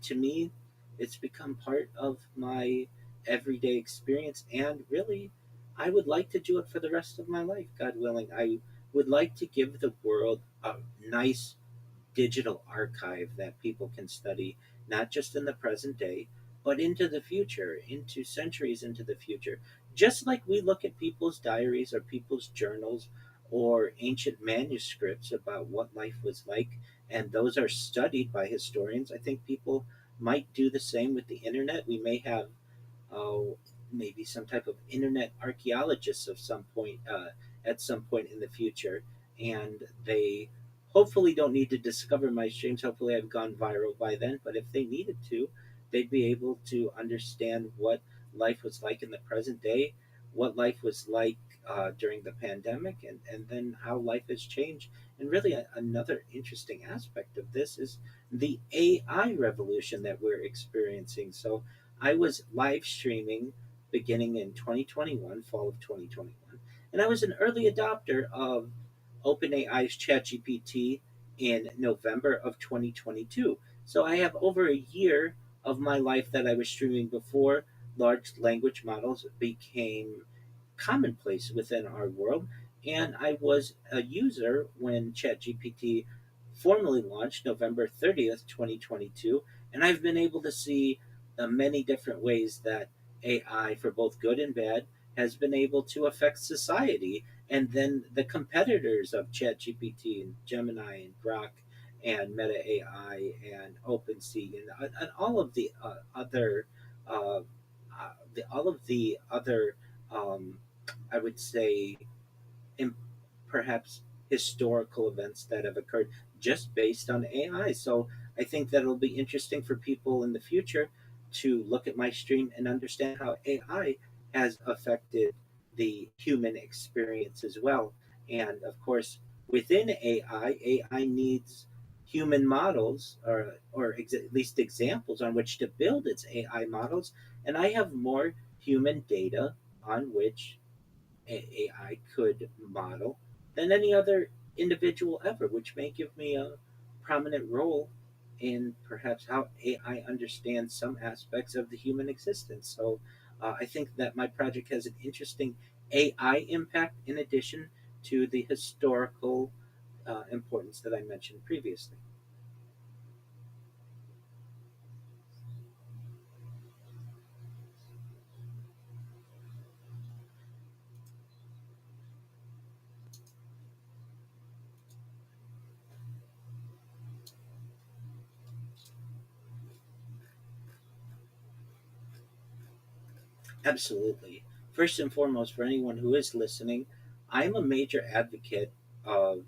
S9: to me, it's become part of my everyday experience, and really, I would like to do it for the rest of my life, God willing. I would like to give the world a nice digital archive that people can study, not just in the present day, but into the future, into centuries into the future. Just like we look at people's diaries or people's journals or ancient manuscripts about what life was like, and those are studied by historians, I think people might do the same with the internet. We may have oh, maybe some type of internet archaeologists of some point at some point in the future, and they hopefully don't need to discover my streams. Hopefully, I've gone viral by then. But if they needed to, they'd be able to understand what life was like in the present day, what life was like during the pandemic, and then how life has changed. And really, another interesting aspect of this is the AI revolution that we're experiencing. So I was live streaming beginning in 2021, fall of 2021, and I was an early adopter of OpenAI's ChatGPT in November of 2022. So I have over a year of my life that I was streaming before large language models became commonplace within our world. And I was a user when ChatGPT formally launched November 30th, 2022. And I've been able to see the many different ways that AI, for both good and bad, has been able to affect society. And then the competitors of ChatGPT and Gemini and Grok and Meta AI and OpenSea and all of the other all of the other um, I would say in perhaps historical events that have occurred just based on AI. So I think that it'll be interesting for people in the future to look at my stream and understand how AI has affected the human experience as well. And of course, within AI needs human models or at least examples on which to build its AI models. And I have more human data on which AI could model than any other individual ever, which may give me a prominent role in perhaps how AI understands some aspects of the human existence. So I think that my project has an interesting AI impact in addition to the historical importance that I mentioned previously. Absolutely. First and foremost, for anyone who is listening, I'm a major advocate of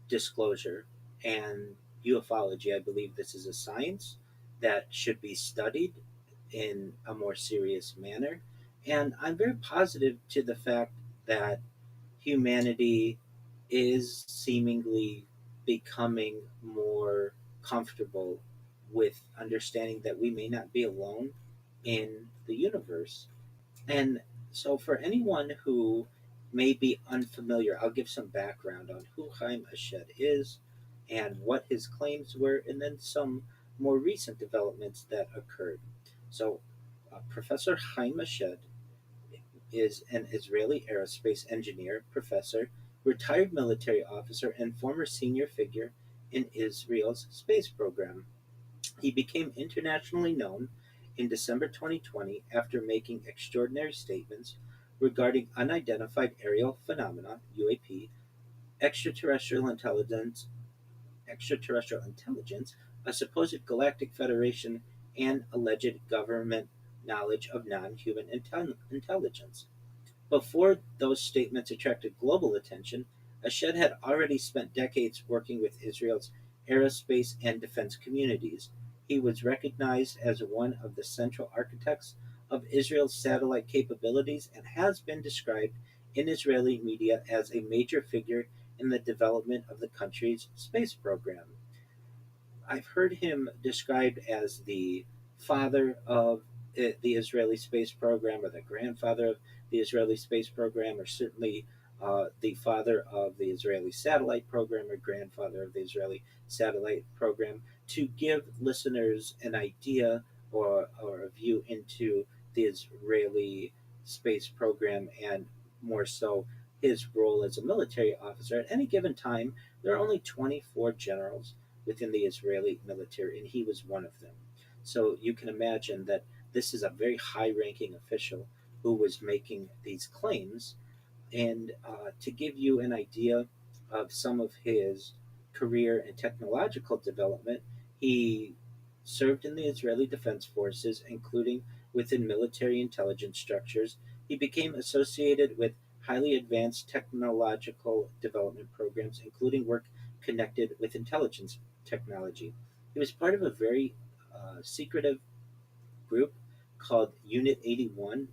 S9: disclosure and ufology. I believe this is a science that should be studied in a more serious manner. And I'm very positive to the fact that humanity is seemingly becoming more comfortable with understanding that we may not be alone in the universe. And so, for anyone who may be unfamiliar, I'll give some background on who Haim Ashed is and what his claims were, and then some more recent developments that occurred. So, Professor Haim Ashed is an Israeli aerospace engineer, professor, retired military officer, and former senior figure in Israel's space program. He became internationally known in December 2020 after making extraordinary statements regarding unidentified aerial phenomena (UAP), extraterrestrial intelligence, extraterrestrial intelligence, a supposed galactic federation, and alleged government knowledge of non-human intelligence. Before those statements attracted global attention, Ashed had already spent decades working with Israel's aerospace and defense communities. He was recognized as one of the central architects of Israel's satellite capabilities and has been described in Israeli media as a major figure in the development of the country's space program. I've heard him described as the father of the Israeli space program, or the grandfather of the Israeli space program, or certainly the father of the Israeli satellite program, or grandfather of the Israeli satellite program, to give listeners an idea or a view into the Israeli space program, and more so his role as a military officer. At any given time, there are only 24 generals within the Israeli military, and he was one of them. So you can imagine that this is a very high ranking official who was making these claims. And to give you an idea of some of his career and technological development, he served in the Israeli Defense Forces, including within military intelligence structures. He became associated with highly advanced technological development programs, including work connected with intelligence technology. He was part of a very secretive group called Unit 81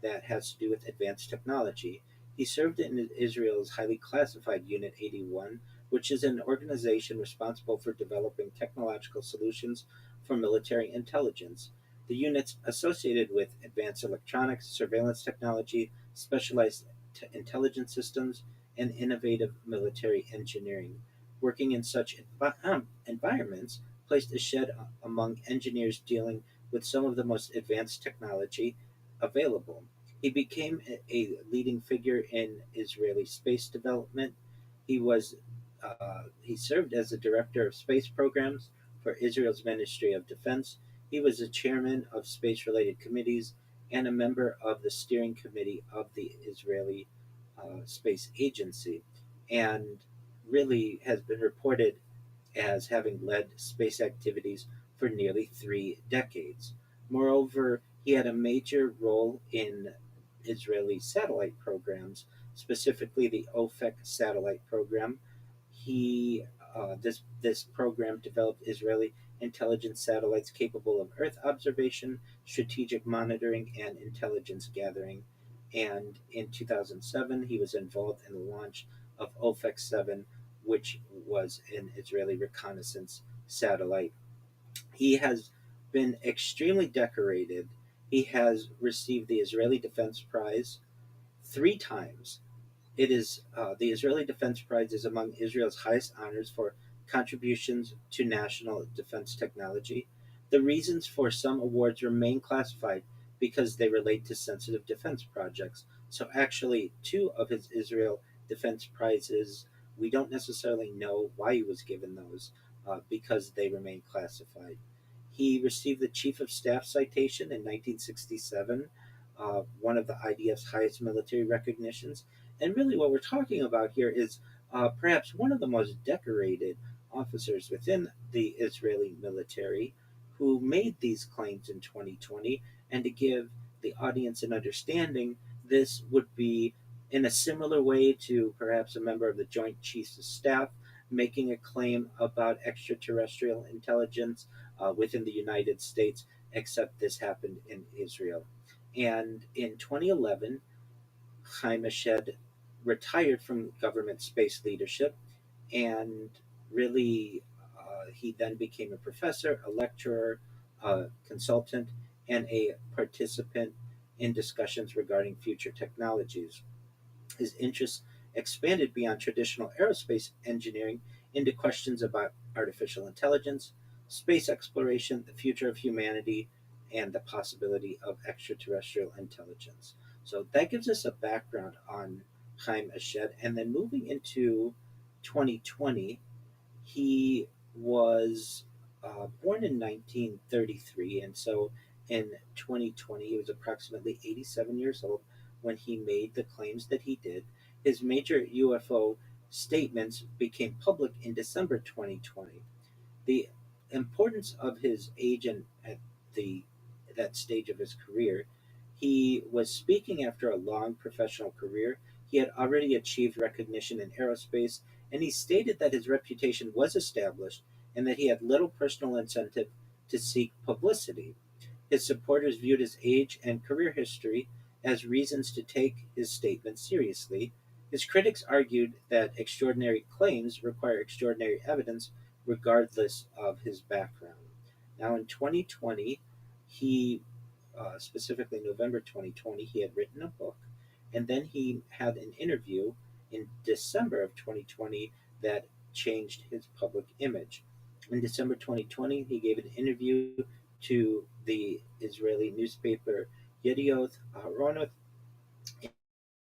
S9: that has to do with advanced technology. He served in Israel's highly classified Unit 81, which is an organization responsible for developing technological solutions for military intelligence. The units associated with advanced electronics, surveillance technology, specialized intelligence systems, and innovative military engineering. Working in such environments placed Ashed among engineers dealing with some of the most advanced technology available. He became a leading figure in Israeli space development. He served as the director of space programs for Israel's Ministry of Defense. He was the chairman of space-related committees and a member of the steering committee of the Israeli Space Agency, and really has been reported as having led space activities for nearly 3 decades. Moreover, he had a major role in Israeli satellite programs, specifically the OFEC satellite program. This program developed Israeli intelligence satellites capable of Earth observation, strategic monitoring, and intelligence gathering. And in 2007, he was involved in the launch of OFEC 7, which was an Israeli reconnaissance satellite. He has been extremely decorated. He has received the Israeli Defense Prize 3 times. It is the Israeli Defense Prize is among Israel's highest honors for contributions to national defense technology. The reasons for some awards remain classified because they relate to sensitive defense projects. So actually, 2 of his Israel Defense Prizes, we don't necessarily know why he was given those because they remain classified. He received the Chief of Staff citation in 1967, one of the IDF's highest military recognitions. And really, what we're talking about here is perhaps one of the most decorated officers within the Israeli military who made these claims in 2020, and to give the audience in understanding this would be in a similar way to perhaps a member of the Joint Chiefs of Staff making a claim about extraterrestrial intelligence within the United States, except this happened in Israel. And in 2011, Chaim Eshed retired from government space leadership, and really he then became a professor, a lecturer, a consultant, and a participant in discussions regarding future technologies. His interests expanded beyond traditional aerospace engineering into questions about artificial intelligence, space exploration, the future of humanity, and the possibility of extraterrestrial intelligence. So that gives us a background on Chaim Eshed. And then moving into 2020, he was born in 1933, and so in 2020 he was approximately 87 years old when he made the claims that he did. His major UFO statements became public in December 2020. The importance of his age and at that stage of his career, he was speaking after a long professional career. He had already achieved recognition in aerospace, and he stated that his reputation was established and that he had little personal incentive to seek publicity. His supporters viewed his age and career history as reasons to take his statements seriously. His critics argued that extraordinary claims require extraordinary evidence regardless of his background. Now, in 2020, he, specifically November 2020, he had written a book, and then he had an interview in December of 2020 that changed his public image. In December 2020, he gave an interview to the Israeli newspaper Yedioth Ahronoth,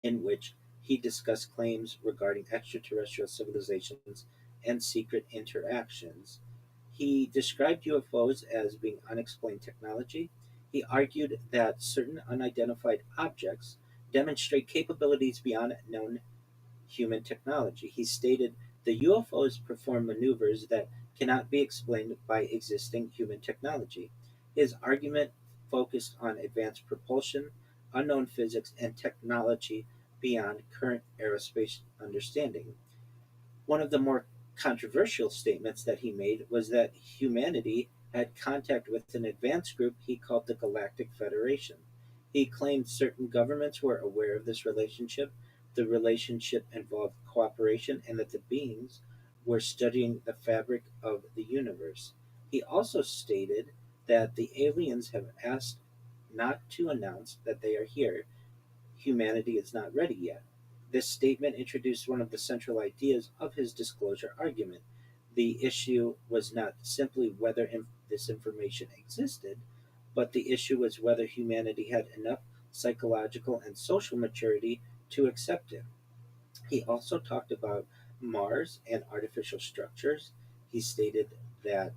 S9: in which he discussed claims regarding extraterrestrial civilizations and secret interactions. He described UFOs as being unexplained technology. He argued that certain unidentified objects demonstrate capabilities beyond known human technology. He stated the UFOs perform maneuvers that cannot be explained by existing human technology. His argument focused on advanced propulsion, unknown physics, and technology beyond current aerospace understanding. One of the more controversial statements that he made was that humanity had contact with an advanced group he called the Galactic Federation. He claimed certain governments were aware of this relationship. The relationship involved cooperation, and that the beings were studying the fabric of the universe. He also stated that the aliens have asked not to announce that they are here. Humanity is not ready yet. This statement introduced one of the central ideas of his disclosure argument. The issue was not simply whether this information existed, but the issue was whether humanity had enough psychological and social maturity to accept it. He also talked about Mars and artificial structures. He stated that,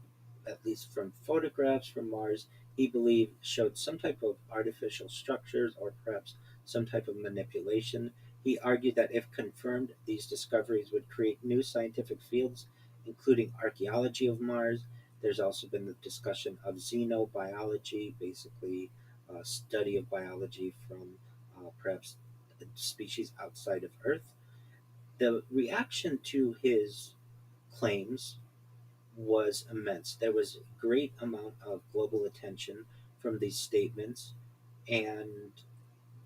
S9: at least from photographs from Mars, he believed showed some type of artificial structures or perhaps some type of manipulation. He argued that if confirmed, these discoveries would create new scientific fields, including archaeology of Mars. There's also been the discussion of xenobiology, basically a study of biology from perhaps species outside of Earth. The reaction to his claims was immense. There was a great amount of global attention from these statements, and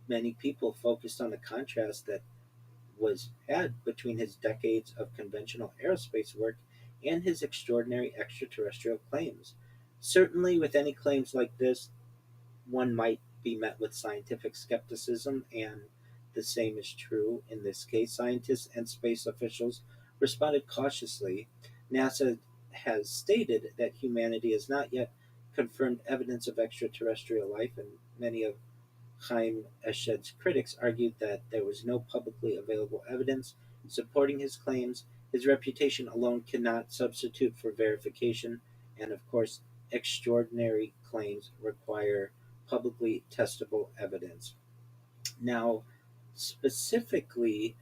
S9: many people focused on the contrast that was had between his decades of conventional aerospace work and his extraordinary extraterrestrial claims. Certainly, with any claims like this, one might be met with scientific skepticism, and the same is true in this case. Scientists and space officials responded cautiously. NASA has stated that humanity has not yet confirmed evidence of extraterrestrial life, and many of Chaim Eshed's critics argued that there was no publicly available evidence supporting his claims. His reputation alone cannot substitute for verification, and of course, extraordinary claims require publicly testable evidence. Now, specifically,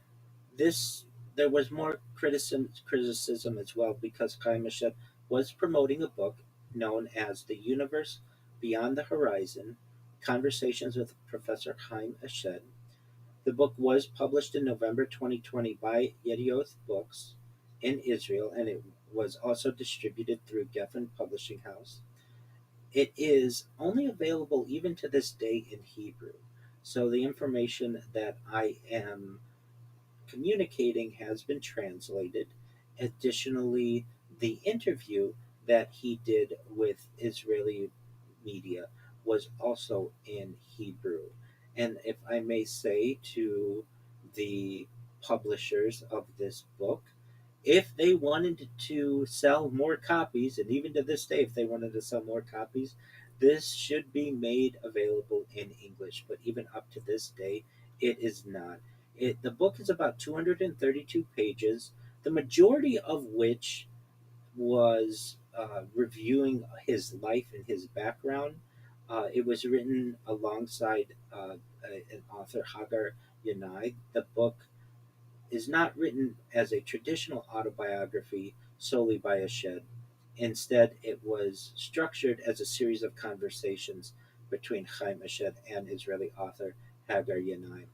S9: there was more criticism as well, because Chaim Eshed was promoting a book known as The Universe Beyond the Horizon, Conversations with Professor Chaim Eshed. The book was published in November 2020 by Yedioth Books in Israel, and it was also distributed through Geffen Publishing House. It is only available even to this day in Hebrew, so the information that I am communicating has been translated. Additionally, the interview that he did with Israeli media was also in Hebrew. And if I may say to the publishers of this book, if they wanted to sell more copies, and even to this day, if they wanted to sell more copies, this should be made available in English. But even up to this day, it is not. The book is about 232 pages, the majority of which was reviewing his life and his background. It was written alongside an author, Hagar Yanai. The book is not written as a traditional autobiography solely by Eshed. Instead, it was structured as a series of conversations between Chaim Eshed and Israeli author Hagar Yanai.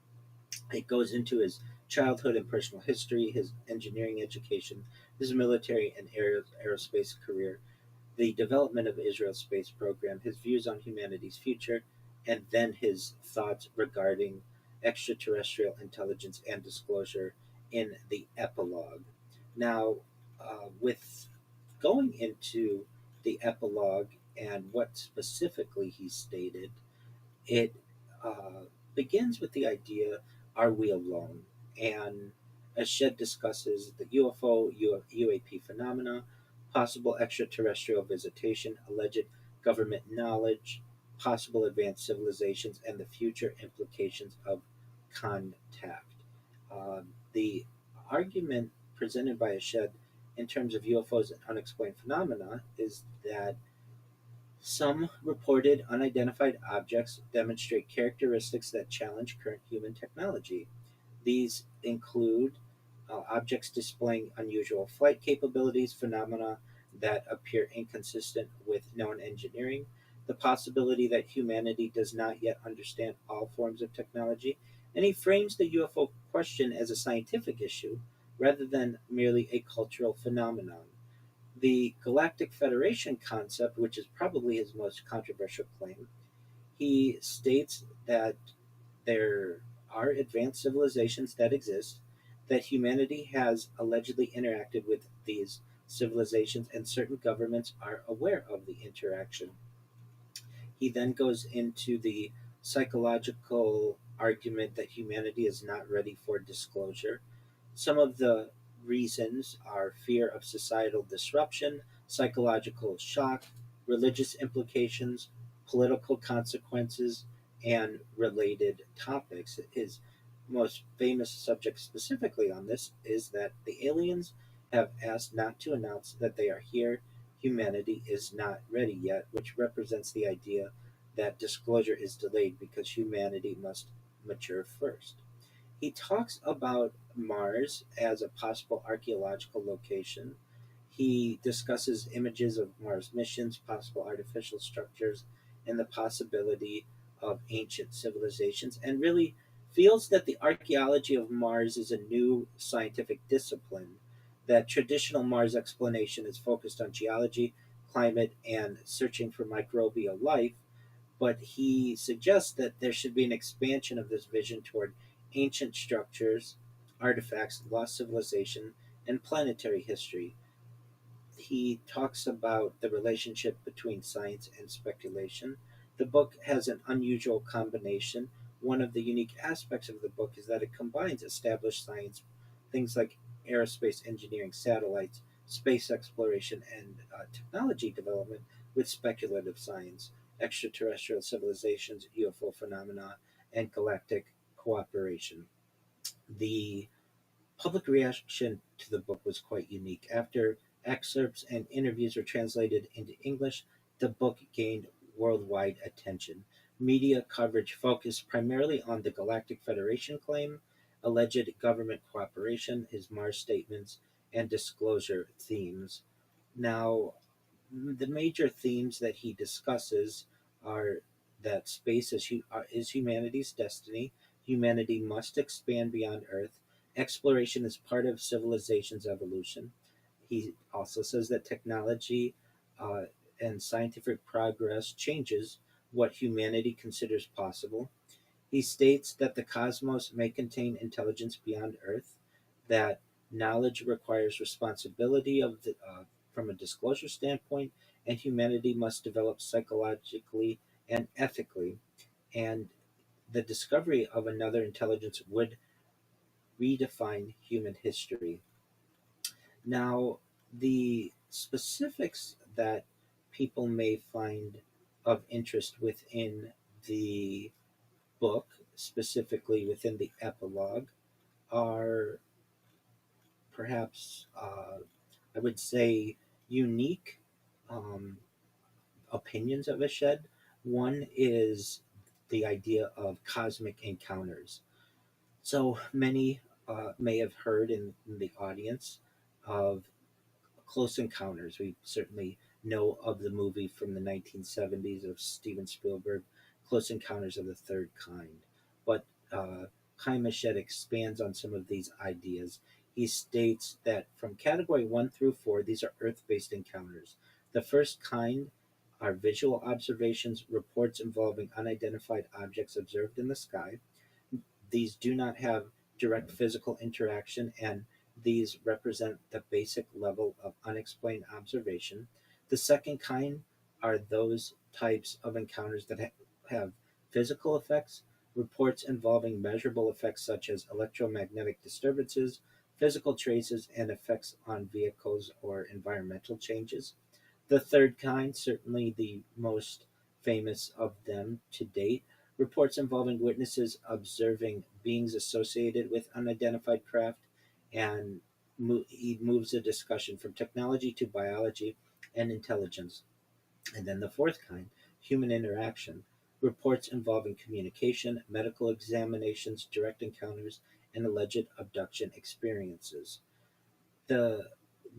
S9: It goes into his childhood and personal history, his engineering education, his military and aerospace career, the development of Israel's space program, his views on humanity's future, and then his thoughts regarding extraterrestrial intelligence and disclosure in the epilogue. Now, with going into the epilogue and what specifically he stated, it begins with the idea, are we alone? And Eshed discusses the UFO, UAP phenomena, possible extraterrestrial visitation, alleged government knowledge, possible advanced civilizations, and the future implications of contact. The argument presented by Eshed in terms of UFOs and unexplained phenomena is that some reported unidentified objects demonstrate characteristics that challenge current human technology. These include objects displaying unusual flight capabilities, phenomena that appear inconsistent with known engineering, the possibility that humanity does not yet understand all forms of technology, and he frames the UFO question as a scientific issue rather than merely a cultural phenomenon. The Galactic Federation concept, which is probably his most controversial claim, he states that there are advanced civilizations that exist, that humanity has allegedly interacted with these civilizations, and certain governments are aware of the interaction. He then goes into the psychological argument that humanity is not ready for disclosure. Some of the reasons are fear of societal disruption, psychological shock, religious implications, political consequences, and related topics. His most famous subject specifically on this is that the aliens have asked not to announce that they are here. Humanity is not ready yet, which represents the idea that disclosure is delayed because humanity must mature first. He talks about Mars as a possible archaeological location. He discusses images of Mars missions, possible artificial structures, and the possibility of ancient civilizations, and really feels that the archaeology of Mars is a new scientific discipline, that traditional Mars explanation is focused on geology, climate, and searching for microbial life, but he suggests that there should be an expansion of this vision toward ancient structures, artifacts, lost civilization, and planetary history. He talks about the relationship between science and speculation. The book has an unusual combination. One of the unique aspects of the book is that it combines established science, things like aerospace engineering, satellites, space exploration, and technology development, with speculative science, extraterrestrial civilizations, UFO phenomena, and galactic cooperation. The public reaction to the book was quite unique. After excerpts and interviews were translated into English, the book gained worldwide attention. Media coverage focused primarily on the Galactic Federation claim, alleged government cooperation, his Mars statements, and disclosure themes. Now, the major themes that he discusses are that space is humanity's destiny. Humanity must expand beyond Earth. Exploration is part of civilization's evolution. He also says that technology uh, and scientific progress changes what humanity considers possible. He states that the cosmos may contain intelligence beyond Earth, that knowledge requires responsibility from a disclosure standpoint, and humanity must develop psychologically and ethically. And the discovery of another intelligence would redefine human history. Now, the specifics that people may find of interest within the book, specifically within the epilogue, are perhaps, I would say, unique um, opinions of Eshed. One is the idea of cosmic encounters. So many may have heard in the audience of Close Encounters. We certainly know of the movie from the 1970s of Steven Spielberg, Close Encounters of the Third Kind. But Chaim Eshed expands on some of these ideas. He states that from category 1 through 4, these are Earth based encounters. The first kind are visual observations, reports involving unidentified objects observed in the sky. These do not have direct physical interaction, and these represent the basic level of unexplained observation. The second kind are those types of encounters that have physical effects, reports involving measurable effects such as electromagnetic disturbances, physical traces, and effects on vehicles or environmental changes. The third kind, certainly the most famous of them to date, reports involving witnesses observing beings associated with unidentified craft, and he moves the discussion from technology to biology and intelligence. And then the fourth kind, human interaction, reports involving communication, medical examinations, direct encounters, and alleged abduction experiences. The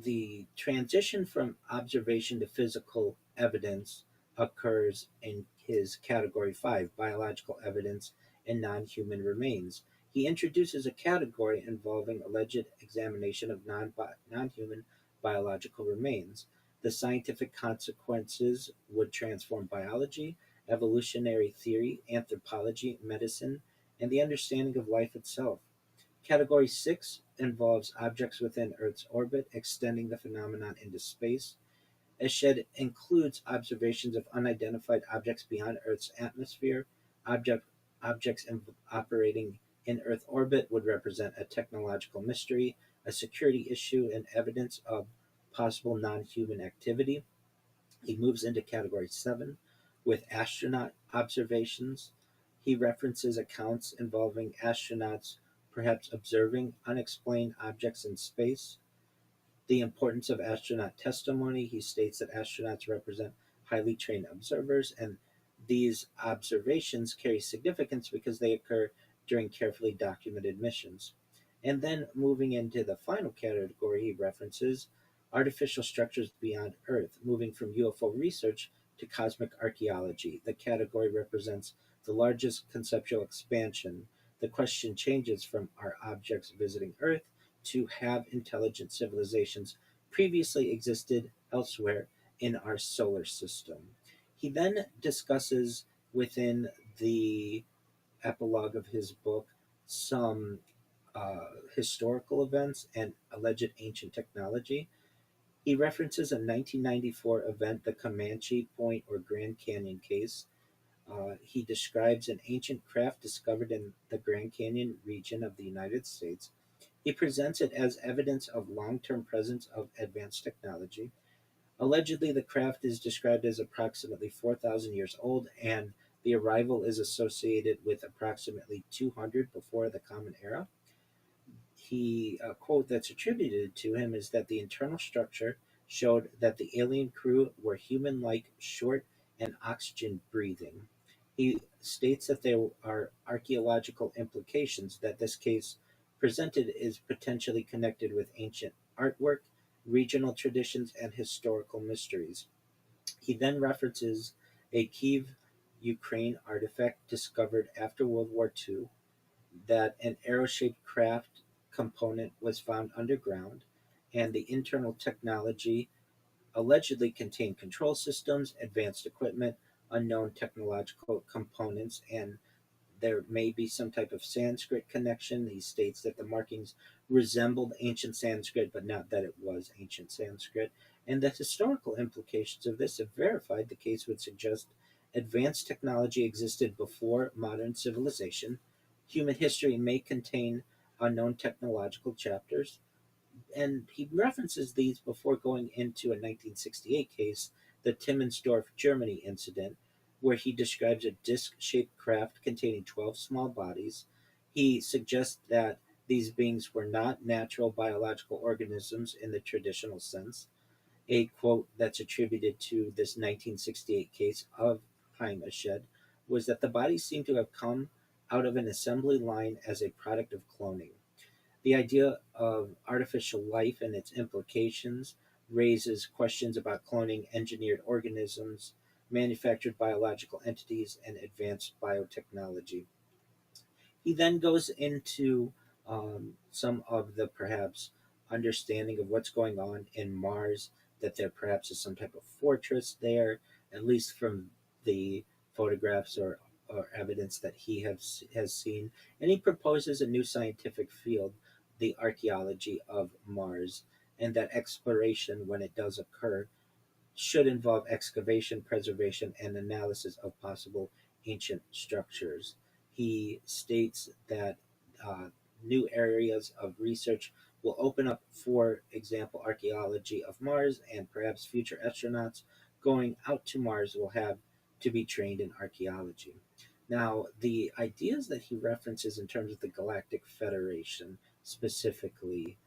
S9: the transition from observation to physical evidence occurs in his category 5, biological evidence and non-human remains. He introduces a category involving alleged examination of non-human biological remains. The scientific consequences would transform biology, evolutionary theory, anthropology, medicine, and the understanding of life itself. Category 6 involves objects within Earth's orbit, extending the phenomenon into space. Eshed includes observations of unidentified objects beyond Earth's atmosphere. Object, operating in Earth orbit would represent a technological mystery, a security issue, and evidence of possible non human activity. He moves into Category 7 with astronaut observations. He references accounts involving astronauts perhaps observing unexplained objects in space. The importance of astronaut testimony. He states that astronauts represent highly trained observers, and these observations carry significance because they occur during carefully documented missions. And then moving into the final category, he references artificial structures beyond Earth, moving from UFO research to cosmic archaeology. The category represents the largest conceptual expansion. The question changes from are objects visiting Earth to have intelligent civilizations previously existed elsewhere in our solar system. He then discusses within the epilogue of his book some historical events and alleged ancient technology. He references a 1994 event, the Comanche Point or Grand Canyon case. He describes an ancient craft discovered in the Grand Canyon region of the United States. He presents it as evidence of long-term presence of advanced technology. Allegedly, the craft is described as approximately 4,000 years old, and the arrival is associated with approximately 200 before the Common Era. A quote that's attributed to him is that the internal structure showed that the alien crew were human-like, short, and oxygen-breathing. He states that there are archaeological implications that this case presented is potentially connected with ancient artwork, regional traditions, and historical mysteries. He then references a Kiev Ukraine artifact discovered after World War II, that an arrow-shaped craft component was found underground, and the internal technology allegedly contained control systems, advanced equipment, unknown technological components, and there may be some type of Sanskrit connection. He states that the markings resembled ancient Sanskrit, but not that it was ancient Sanskrit. And the historical implications of this, if verified, the case would suggest advanced technology existed before modern civilization. Human history may contain unknown technological chapters, and he references these before going into a 1968 case, the Timmensdorf, Germany incident, where he describes a disc-shaped craft containing 12 small bodies. He suggests that these beings were not natural biological organisms in the traditional sense. A quote that's attributed to this 1968 case of Haim Eshed was that the bodies seem to have come out of an assembly line as a product of cloning. The idea of artificial life and its implications raises questions about cloning engineered organisms, manufactured biological entities, and advanced biotechnology. He then goes into some of the perhaps understanding of what's going on in Mars, that there perhaps is some type of fortress there, at least from the photographs or evidence that he has seen. And he proposes a new scientific field, the archaeology of Mars, and that exploration, when it does occur, should involve excavation, preservation, and analysis of possible ancient structures. He states that new areas of research will open up, for example, archaeology of Mars, and perhaps future astronauts going out to Mars will have to be trained in archaeology. Now, the ideas that he references in terms of the Galactic Federation specifically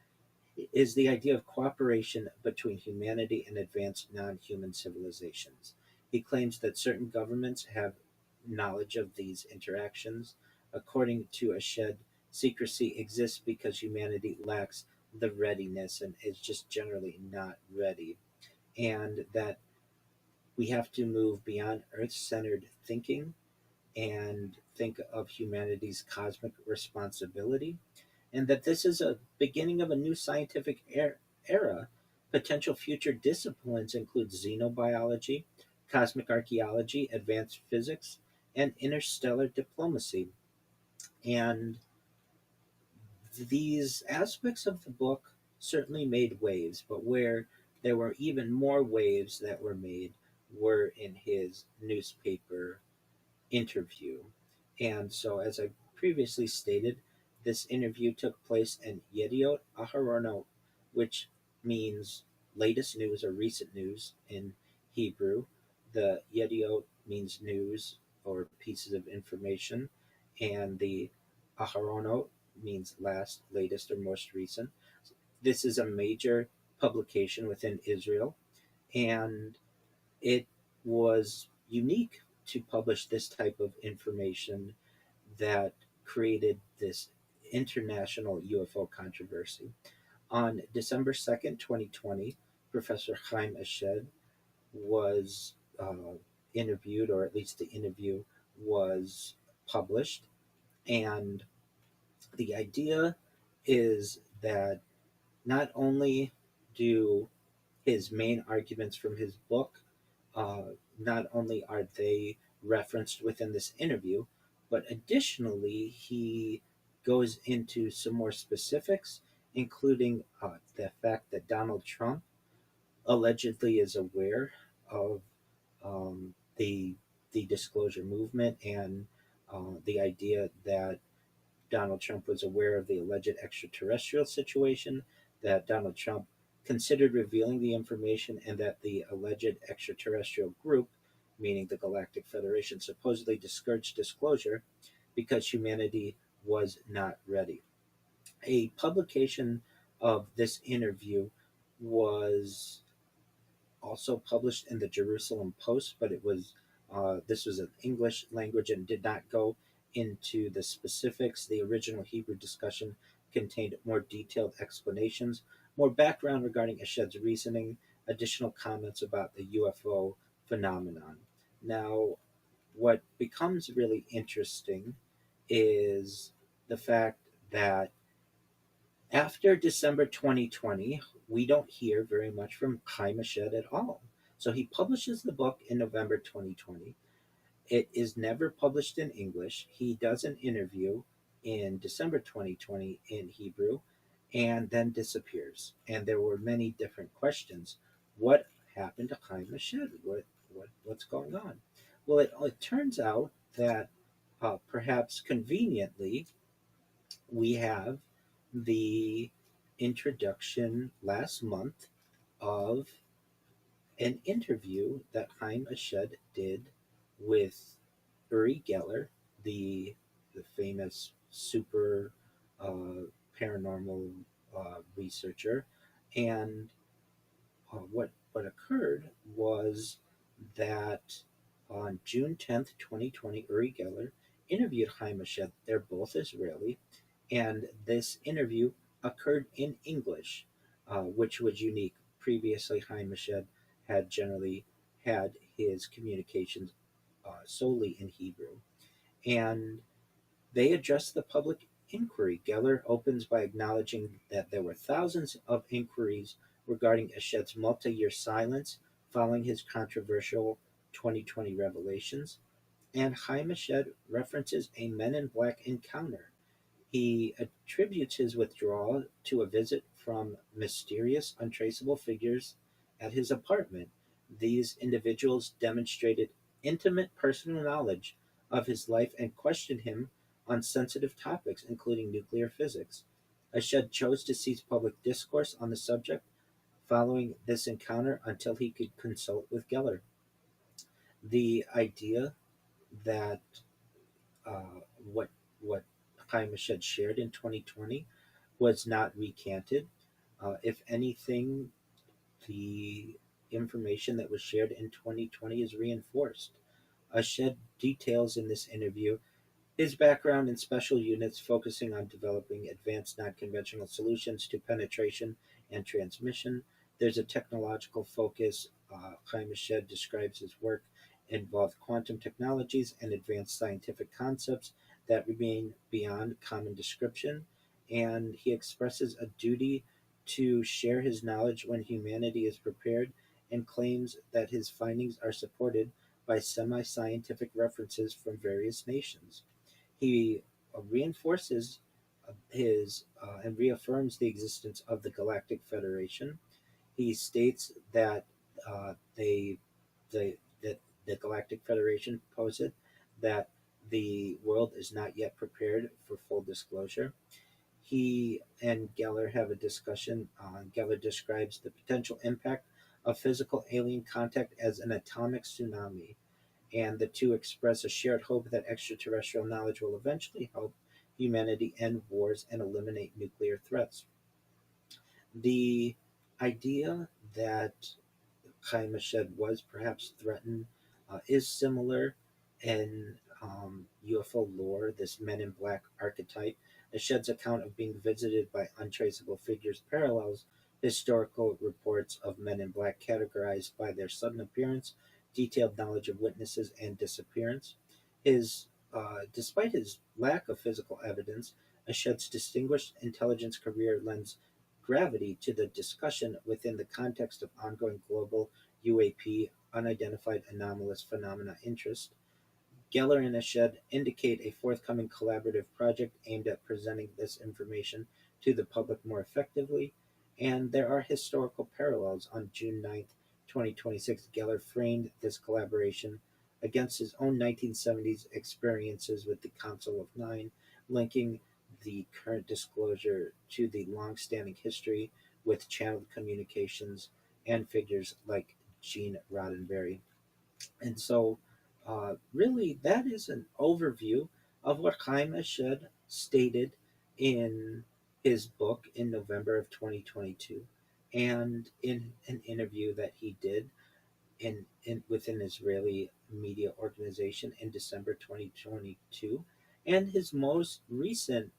S9: is the idea of cooperation between humanity and advanced non-human civilizations. He claims that certain governments have knowledge of these interactions. According to Eshed, secrecy exists because humanity lacks the readiness and is just generally not ready, and that we have to move beyond Earth-centered thinking and think of humanity's cosmic responsibility, and that this is a beginning of a new scientific era. Potential future disciplines include xenobiology, cosmic archaeology, advanced physics, and interstellar diplomacy. And these aspects of the book certainly made waves, but where there were even more waves that were made were in his newspaper interview. And so, as I previously stated, this interview took place in Yediot Aharonot, which means latest news or recent news in Hebrew. The Yediot means news or pieces of information, and the Aharonot means last, latest, or most recent. This is a major publication within Israel, and it was unique to publish this type of information that created this international UFO controversy. On December 2nd, 2020, Professor Haim Eshed was interviewed, or at least the interview was published. And the idea is that not only do his main arguments from his book, not only are they referenced within this interview, but additionally, he goes into some more specifics, including the fact that Donald Trump allegedly is aware of the disclosure movement, and the idea that Donald Trump was aware of the alleged extraterrestrial situation, that Donald Trump considered revealing the information, and that the alleged extraterrestrial group, meaning the Galactic Federation, supposedly discouraged disclosure because humanity was not ready. A publication of this interview was also published in the Jerusalem Post, but it was this was in English language and did not go into the specifics. The original Hebrew discussion contained more detailed explanations, more background regarding Eshed's reasoning, additional comments about the UFO phenomenon. Now, what becomes really interesting is the fact that after December 2020, we don't hear very much from Chaim Ashed at all. So he publishes the book in November 2020. It is never published in English. He does an interview in December 2020 in Hebrew and then disappears. And there were many different questions. What happened to Chaim Ashed? What's going on? Well, it turns out that perhaps conveniently, we have the introduction last month of an interview that Chaim Ashed did with Uri Geller, the famous super paranormal researcher, and what occurred was that on June 10th, 2020, Uri Geller interviewed Chaim Ashed. They're both Israeli, and this interview occurred in English, which was unique. Previously, Chaim Ashed had generally had his communications solely in Hebrew, and they addressed the public inquiry. Geller opens by acknowledging that there were thousands of inquiries regarding Ashed's multi-year silence following his controversial 2020 revelations, and Chaim Ashed references a Men in Black encounter. He attributes his withdrawal to a visit from mysterious, untraceable figures at his apartment. These individuals demonstrated intimate personal knowledge of his life and questioned him on sensitive topics, including nuclear physics. Ashed chose to cease public discourse on the subject following this encounter until he could consult with Geller. The idea that what Chaim Ashed shared in 2020 was not recanted. If anything, the information that was shared in 2020 is reinforced. Ashed details in this interview his background in special units focusing on developing advanced non-conventional solutions to penetration and transmission. There's a technological focus. Chaim Ashed describes his work involved quantum technologies and advanced scientific concepts that remain beyond common description, and he expresses a duty to share his knowledge when humanity is prepared and claims that his findings are supported by semi-scientific references from various nations. He reinforces his and reaffirms the existence of the Galactic Federation. He states that that the Galactic Federation posit that the world is not yet prepared for full disclosure. He and Geller have a discussion. Geller describes the potential impact of physical alien contact as an atomic tsunami, and the two express a shared hope that extraterrestrial knowledge will eventually help humanity end wars and eliminate nuclear threats. The idea that Chaim Ashed was perhaps threatened is similar in UFO lore, this Men in Black archetype. Ashed's account of being visited by untraceable figures parallels historical reports of Men in Black categorized by their sudden appearance, detailed knowledge of witnesses, and disappearance. Despite his lack of physical evidence, Ashed's distinguished intelligence career lends gravity to the discussion within the context of ongoing global UAP, unidentified anomalous phenomena interest. Geller and Ashed indicate a forthcoming collaborative project aimed at presenting this information to the public more effectively, and there are historical parallels. On June 9th, 2026, Geller framed this collaboration against his own 1970s experiences with the Council of Nine, linking the current disclosure to the long-standing history with channeled communications and figures like Gene Roddenberry. And so, really, that is an overview of what Chaim Ashed stated in his book in November of 2022, and in an interview that he did with an Israeli media organization in December 2022, and his most recent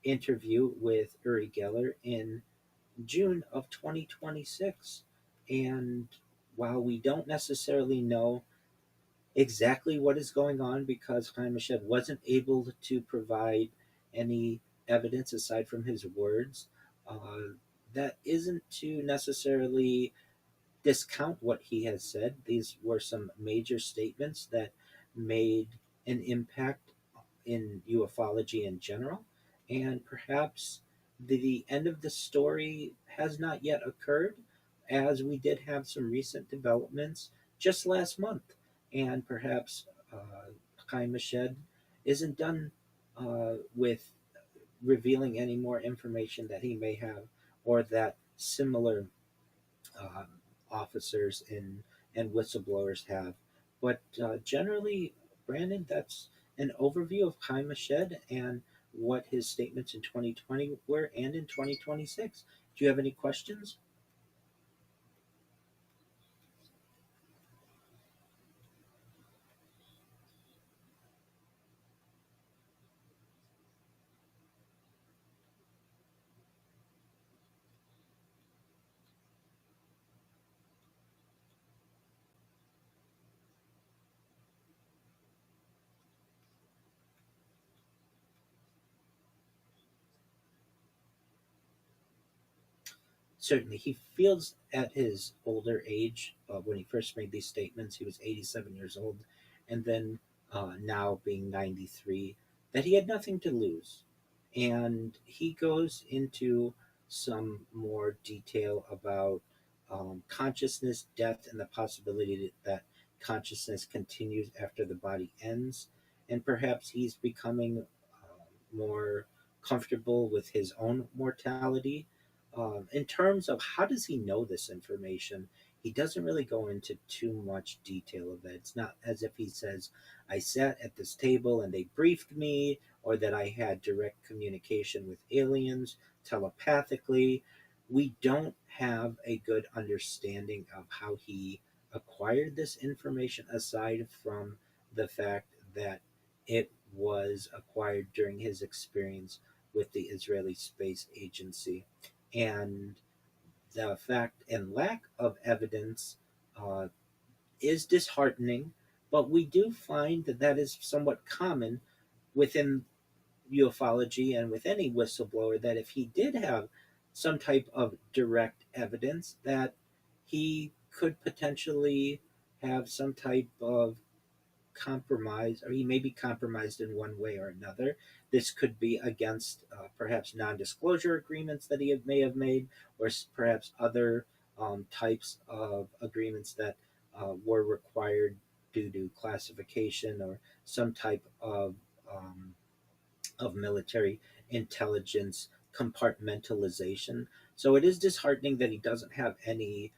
S9: interview with Uri Geller in June of 2026. And while we don't necessarily know exactly what is going on because Chaim Mashed wasn't able to provide any evidence aside from his words. That isn't to necessarily discount what he has said. These were some major statements that made an impact in ufology in general, and perhaps the end of the story has not yet occurred, as we did have some recent developments just last month, and perhaps Chaim Mashed isn't done with revealing any more information that he may have, or that similar um, officers and whistleblowers have. But generally, Brandon, that's an overview of Chaim Mashed and what his statements in 2020 were and in 2026. Do you have any questions? Certainly, he feels at his older age, when he first made these statements, he was 87 years old, and then now being 93, that he had nothing to lose. And he goes into some more detail about consciousness, death, and the possibility that consciousness continues after the body ends. And perhaps he's becoming more comfortable with his own mortality. In terms of how does he know this information, he doesn't really go into too much detail of it. It's not as if he says, I sat at this table and they briefed me, or that I had direct communication with aliens telepathically. We don't have a good understanding of how he acquired this information, aside from the fact that it was acquired during his experience with the Israeli Space Agency. And the fact and lack of evidence uh, is disheartening, but we do find that that is somewhat common within ufology and with any whistleblower, that if he did have some type of direct evidence, that he could potentially have some type of compromise, or he may be compromised in one way or another. This could be against perhaps non disclosure agreements that he may have made, or perhaps other types of agreements that were required due to classification or some type of military intelligence compartmentalization. So it is disheartening that he doesn't have any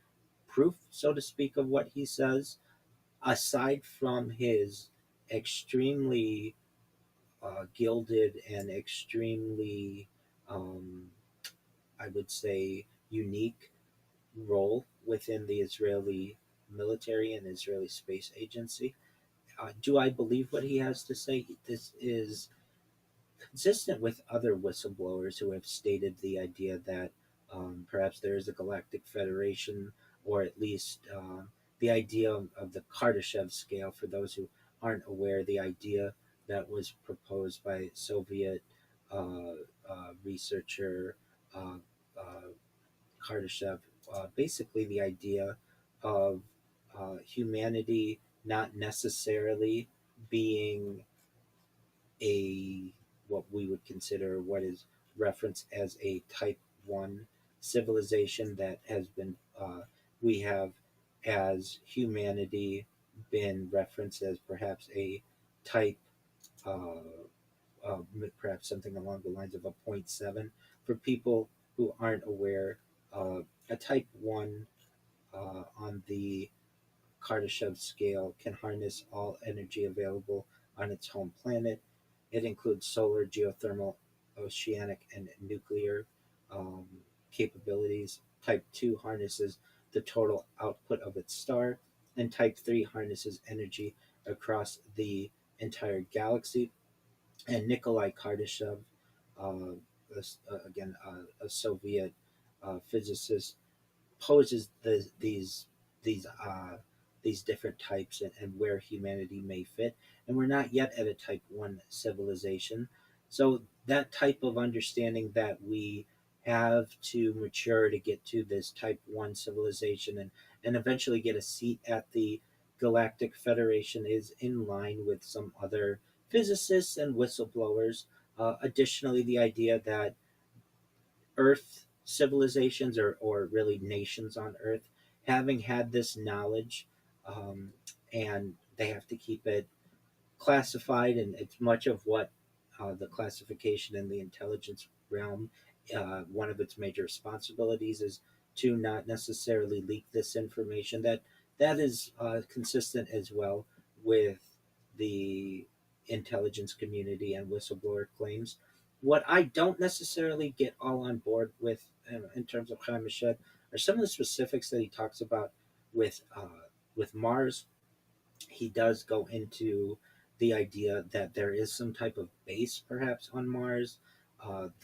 S9: proof, so to speak, of what he says, aside from his extremely gilded and extremely, um, I would say, unique role within the Israeli military and Israeli Space Agency. Do I believe what he has to say? This is consistent with other whistleblowers who have stated the idea that perhaps there is a galactic federation, or at least the idea of the Kardashev scale. For those who aren't aware, the idea that was proposed by Soviet researcher uh, uh, Kardashev, basically the idea of humanity not necessarily being a what we would consider what is referenced as a type 1 civilization, that has been we have as humanity been referenced as perhaps a type uh, perhaps something along the lines of a point 0.7. For people who aren't aware, a type 1 on the Kardashev scale can harness all energy available on its home planet. It includes solar, geothermal, oceanic, and nuclear um, capabilities. Type 2 harnesses the total output of its star, and Type 3 harnesses energy across the entire galaxy. And Nikolai Kardashev, uh, again, a Soviet physicist, poses these these different types and where humanity may fit. And we're not yet at a type 1 civilization. So that type of understanding that we have to mature to get to this type 1 civilization and eventually get a seat at the Galactic Federation is in line with some other physicists and whistleblowers. Additionally, the idea that Earth civilizations or really nations on Earth having had this knowledge, um, and they have to keep it classified, and it's much of what the classification in the intelligence realm, one of its major responsibilities is to not necessarily leak this information. That is consistent as well with the intelligence community and whistleblower claims. What I don't necessarily get all on board with in terms of Chaim Mashed are some of the specifics that he talks about with Mars. He does go into the idea that there is some type of base perhaps on Mars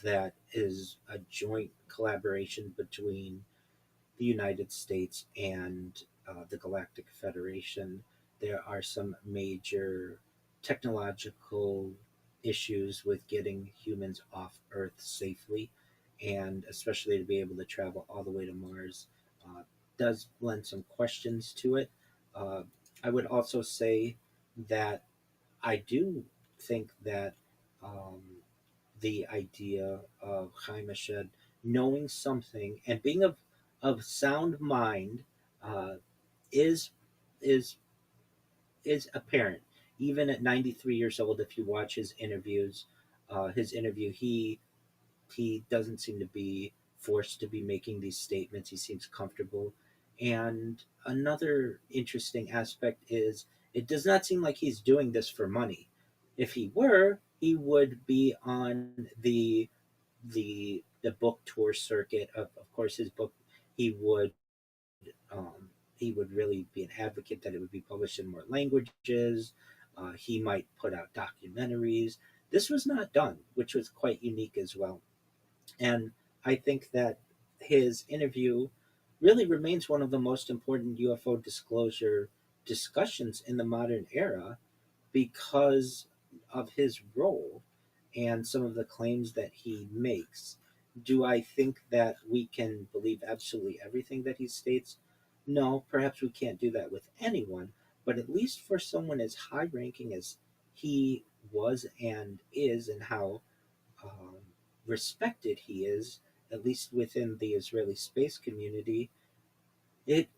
S9: that is a joint collaboration between the United States and the Galactic Federation. There are some major technological issues with getting humans off Earth safely, and especially to be able to travel all the way to Mars does lend some questions to it. Uh, I would also say that I do think that um, the idea of Chaim Mashed knowing something and being of sound mind uh, is is is apparent. Even at 93 years old, if you watch his interviews, his interview, he doesn't seem to be forced to be making these statements. He seems comfortable. And another interesting aspect is it does not seem like he's doing this for money. If he were, he would be on the book tour circuit. Of course, his book he would he would really be an advocate that it would be published in more languages. He might put out documentaries. This was not done, which was quite unique as well. And I think that his interview really remains one of the most important UFO disclosure discussions in the modern era because of his role and some of the claims that he makes. Do I think that we can believe absolutely everything that he states? No, perhaps we can't do that with anyone, but at least for someone as high ranking as he was and is, and how um, respected he is, at least within the Israeli space community, it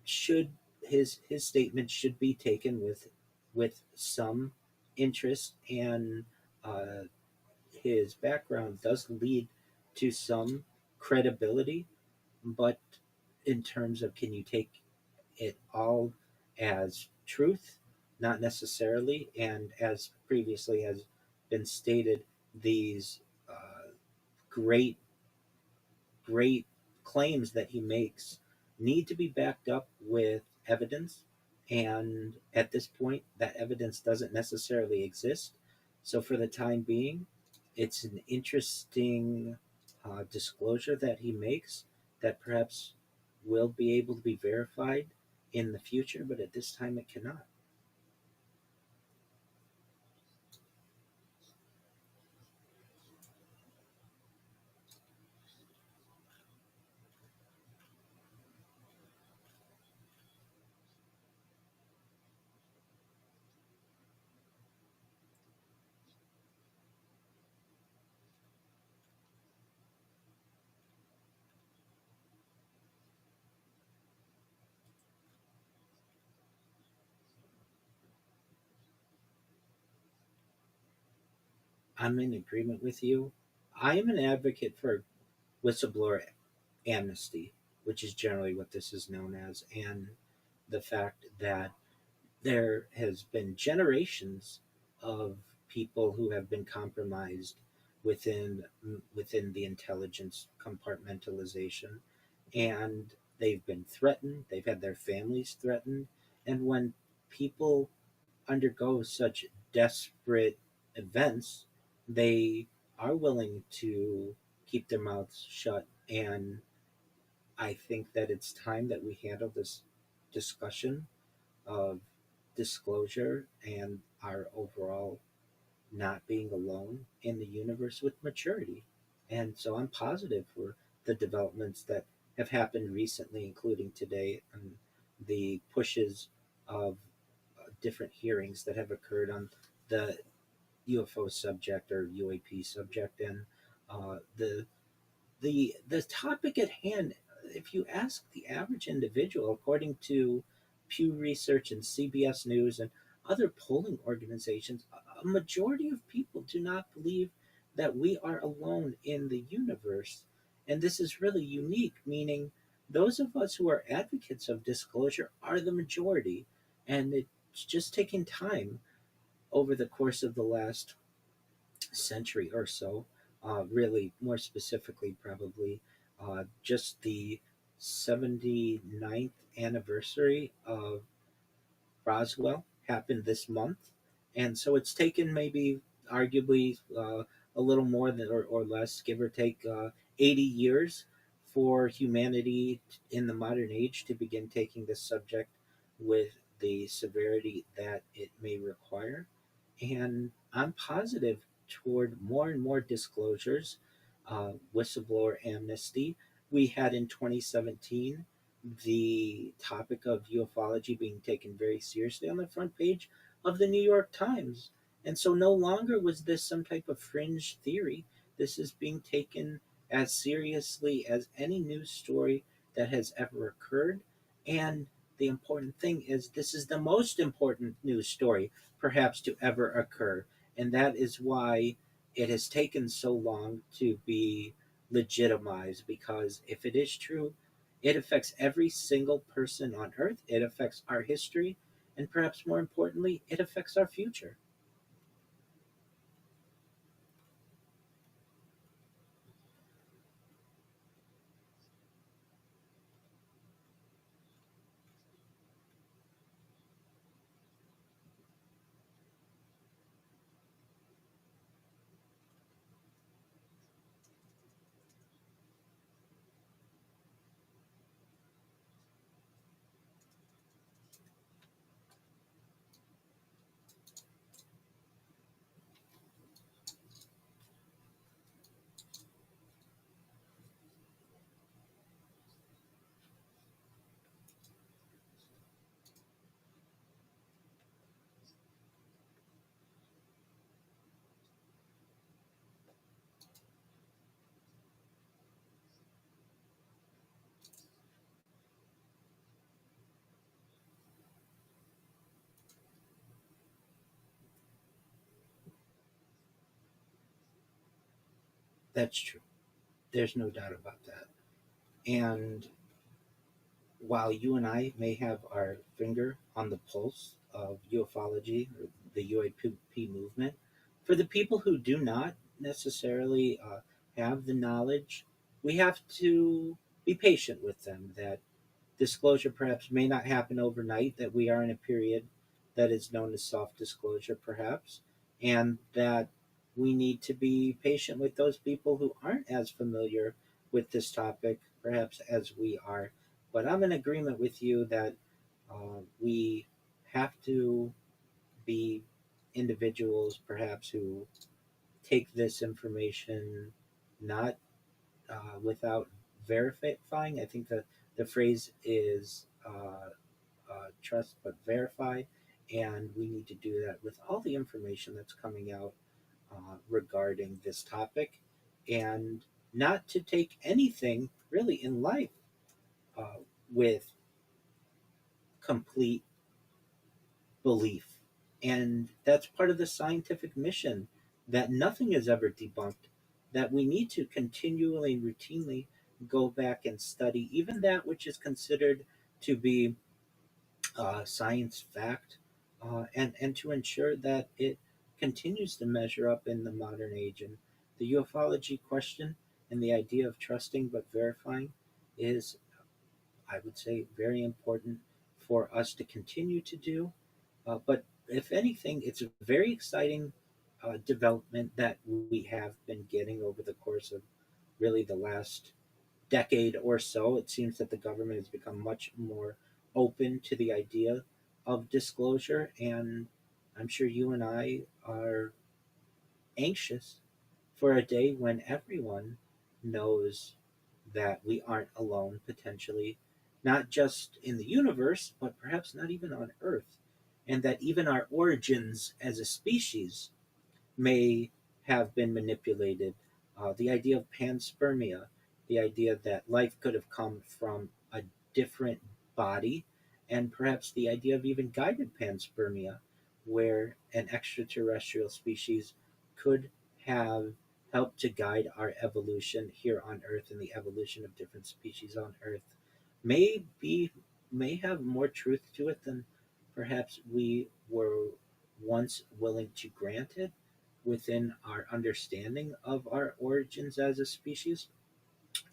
S9: should his statement should be taken with some interest, and uh, his background does lead to some credibility. But in terms of can you take it all as truth? Not necessarily. And as previously has been stated, these great, great claims that he makes need to be backed up with evidence. And at this point, that evidence doesn't necessarily exist. So, for the time being, it's an interesting disclosure that he makes that perhaps will be able to be verified in the future, but at this time, it cannot. I'm in agreement with you. I am an advocate for whistleblower amnesty, which is generally what this is known as, and the fact that there has been generations of people who have been compromised within the intelligence compartmentalization, and they've been threatened, they've had their families threatened, and when people undergo such desperate events, they are willing to keep their mouths shut. And I think that it's time that we handle this discussion of disclosure and our overall not being alone in the universe with maturity. And so I'm positive for the developments that have happened recently, including today, and the pushes of different hearings that have occurred on the UFO subject or UAP subject, and the topic at hand. If you ask the average individual, according to Pew Research and CBS News and other polling organizations, a majority of people do not believe that we are alone in the universe. And this is really unique, meaning those of us who are advocates of disclosure are the majority. And it's just taking time over the course of the last century or so, really more specifically, probably just the 79th anniversary of Roswell happened this month. And so it's taken maybe arguably a little more than or less, give or take, 80 years for humanity in the modern age to begin taking this subject with the severity that it may require. And I'm positive toward more and more disclosures, whistleblower amnesty. We had in 2017 the topic of ufology being taken very seriously on the front page of the New York Times. And so no longer was this some type of fringe theory. This is being taken as seriously as any news story that has ever occurred. And the important thing is, this is the most important news story perhaps to ever occur. And that is why it has taken so long to be legitimized, because if it is true, it affects every single person on earth, it affects our history, and perhaps more importantly, it affects our future. That's true. There's no doubt about that. And while you and I may have our finger on the pulse of ufology or the UAP movement, for the people who do not necessarily have the knowledge, we have to be patient with them. That disclosure perhaps may not happen overnight, that we are in a period that is known as soft disclosure, perhaps, and that we need to be patient with those people who aren't as familiar with this topic, perhaps, as we are. But I'm in agreement with you that we have to be individuals, perhaps, who take this information not without verifying. I think that the phrase is trust but verify, and we need to do that with all the information that's coming out regarding this topic, and not to take anything really in life uh, with complete belief. And that's part of the scientific mission, that nothing is ever debunked, that we need to continually and routinely go back and study even that which is considered to be science fact, and to ensure that it continues to measure up in the modern age. And the ufology question and the idea of trusting but verifying is, I would say, very important for us to continue to do. But if anything, it's a very exciting development that we have been getting over the course of really the last decade or so. It seems that the government has become much more open to the idea of disclosure, and I'm sure you and I are anxious for a day when everyone knows that we aren't alone potentially, not just in the universe, but perhaps not even on Earth, and that even our origins as a species may have been manipulated. The idea of panspermia, the idea that life could have come from a different body, and perhaps the idea of even guided panspermia, where an extraterrestrial species could have helped to guide our evolution here on Earth and the evolution of different species on Earth, may be may have more truth to it than perhaps we were once willing to grant it within our understanding of our origins as a species.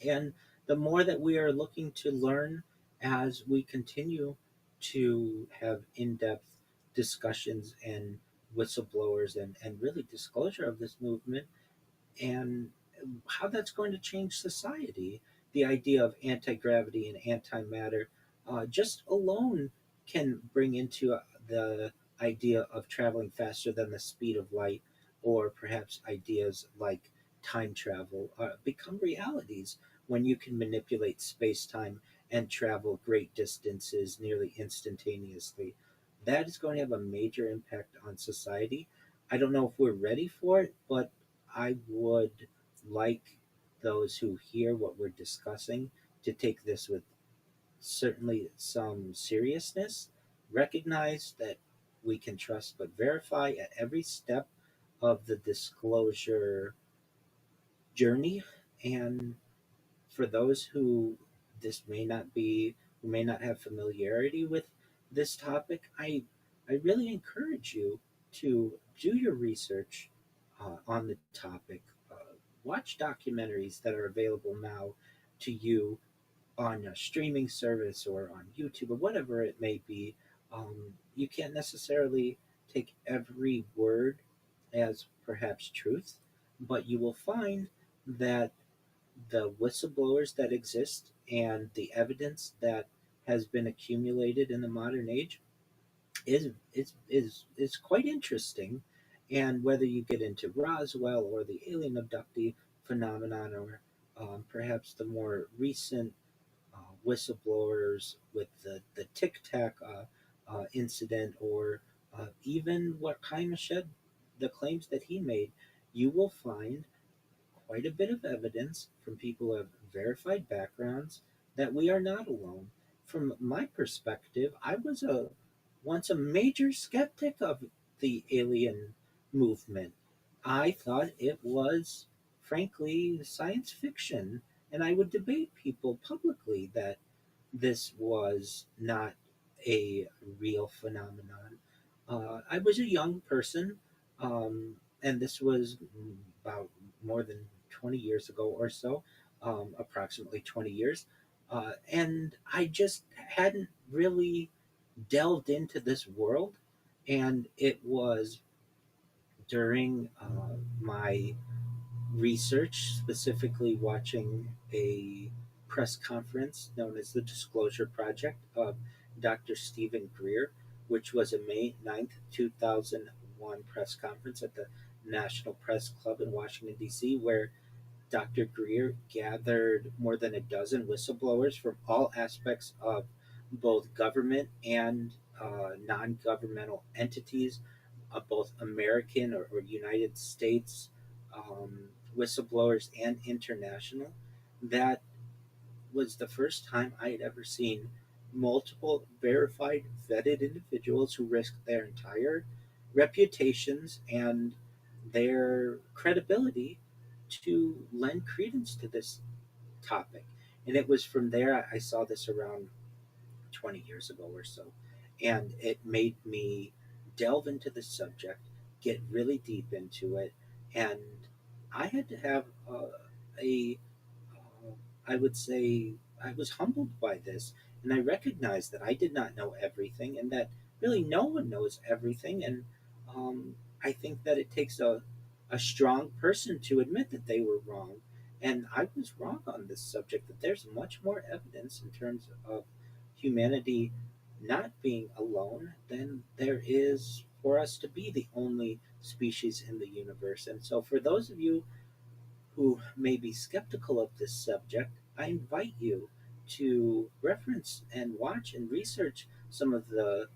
S9: And the more that we are looking to learn as we continue to have in depth discussions and whistleblowers and really disclosure of this movement and how that's going to change society. The idea of anti gravity and antimatter just alone can bring into the idea of traveling faster than the speed of light, or perhaps ideas like time travel become realities when you can manipulate space time and travel great distances nearly instantaneously. That is going to have a major impact on society. I don't know if we're ready for it, but I would like those who hear what we're discussing to take this with certainly some seriousness, recognize that we can trust but verify at every step of the disclosure journey. And for those who this may not be, who may not have familiarity with this topic, I really encourage you to do your research on the topic. Watch documentaries that are available now to you on a streaming service or on YouTube or whatever it may be. You can't necessarily take every word as perhaps truth, but you will find that the whistleblowers that exist and the evidence that has been accumulated in the modern age is quite interesting. And whether you get into Roswell or the alien abductee phenomenon, or perhaps the more recent whistleblowers with the Tic Tac incident, or even what Kaimashed, the claims that he made, you will find quite a bit of evidence from people who have verified backgrounds that we are not alone. From my perspective, I was once a major skeptic of the alien movement. I thought it was, frankly, science fiction, and I would debate people publicly that this was not a real phenomenon. I was a young person, and this was about more than 20 years ago or so, approximately 20 years. And I just hadn't really delved into this world. And it was during my research, specifically watching a press conference known as the Disclosure Project of Dr. Stephen Greer, which was a May 9th, 2001 press conference at the National Press Club in Washington, D.C., where Dr. Greer gathered more than a dozen whistleblowers from all aspects of both government and non governmental entities, both American or United States whistleblowers and international. That was the first time I had ever seen multiple verified, vetted individuals who risked their entire reputations and their credibility to lend credence to this topic. And it was from there I saw this around 20 years ago or so. And it made me delve into the subject, get really deep into it. And I had to have a I would say, I was humbled by this. And I recognized that I did not know everything, and that really no one knows everything. And I think that it takes a strong person to admit that they were wrong. And I was wrong on this subject, that there's much more evidence in terms of humanity not being alone, then there is for us to be the only species in the universe. And so, for those of you who may be skeptical of this subject, I invite you to reference and watch and research some of the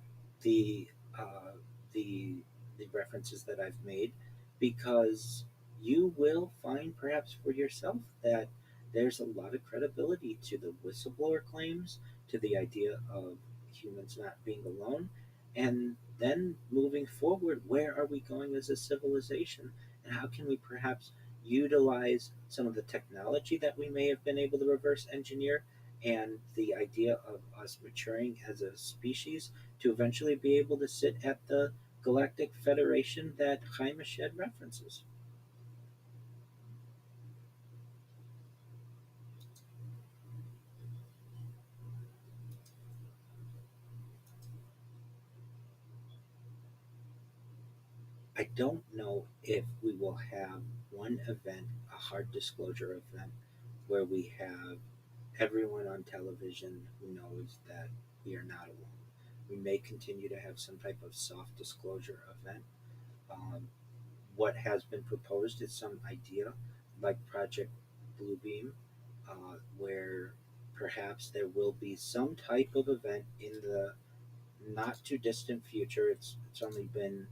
S9: uh, the the references that I've made, because you will find perhaps for yourself that there's a lot of credibility to the whistleblower claims, to the idea of humans not being alone, and then moving forward, where are we going as a civilization, and how can we perhaps utilize some of the technology that we may have been able to reverse engineer, and the idea of us maturing as a species to eventually be able to sit at the Galactic Federation that Jaime Shed references. I don't know if we will have one event, a hard disclosure event, where we have everyone on television who knows that we are not alone. We may continue to have some type of soft disclosure event. Um, what has been proposed is some idea like Project Bluebeam, where perhaps there will be some type of event in the not too distant future. It's only been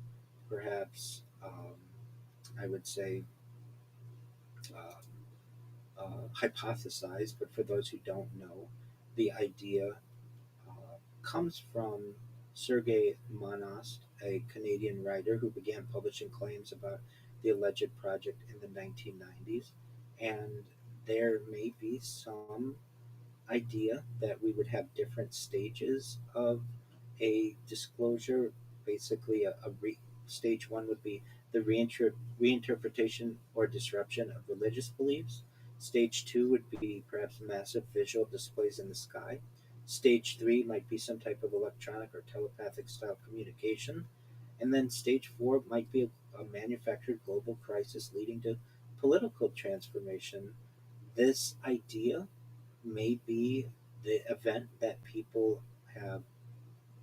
S9: perhaps I would say hypothesized, but for those who don't know, the idea comes from Sergei Manost, a Canadian writer who began publishing claims about the alleged project in the 1990s. And there may be some idea that we would have different stages of a disclosure. Basically, stage one would be the reinterpretation or disruption of religious beliefs. Stage two would be perhaps massive visual displays in the sky. Stage three might be some type of electronic or telepathic style communication. And then stage four might be a manufactured global crisis leading to political transformation. This idea may be the event that people have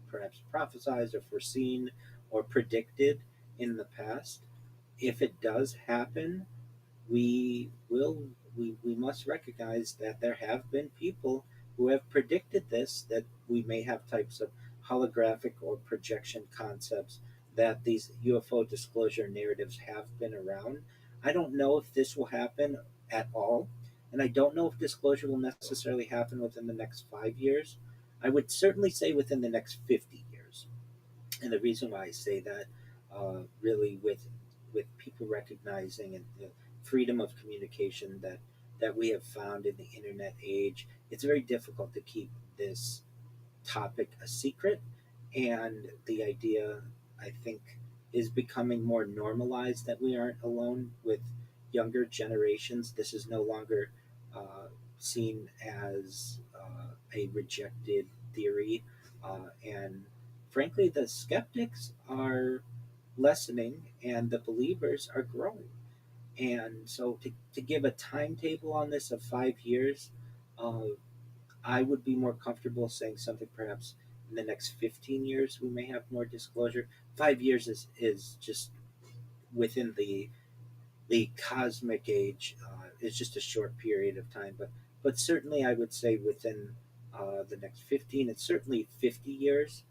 S9: perhaps prophesized or foreseen or predicted in the past. If it does happen, we will we must recognize that there have been people who have predicted this, that we may have types of holographic or projection concepts, that these UFO disclosure narratives have been around. I don't know if this will happen at all, and I don't know if disclosure will necessarily happen within the next 5 years. I would certainly say within the next 50 years. And the reason why I say that, really, with people recognizing and the freedom of communication that we have found in the internet age, it's very difficult to keep this topic a secret. And the idea, I think, is becoming more normalized that we aren't alone with younger generations. This is no longer seen as a rejected theory. And frankly, the skeptics are lessening and the believers are growing. And so, to give a timetable on this of 5 years, uh, I would be more comfortable saying something perhaps in the next 15 years we may have more disclosure. 5 years is just within the cosmic age. It's just a short period of time, but certainly I would say within the next 15, it's certainly 50 years,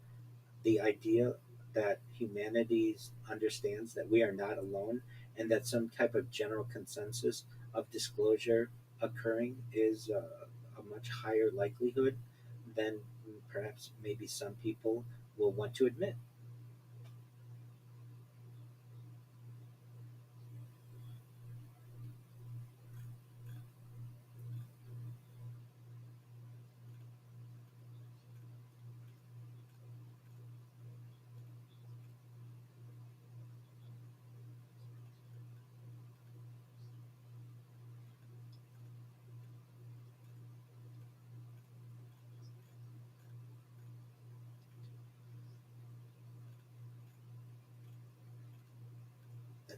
S9: the idea that humanity understands that we are not alone and that some type of general consensus of disclosure occurring is a much higher likelihood than perhaps maybe some people will want to admit.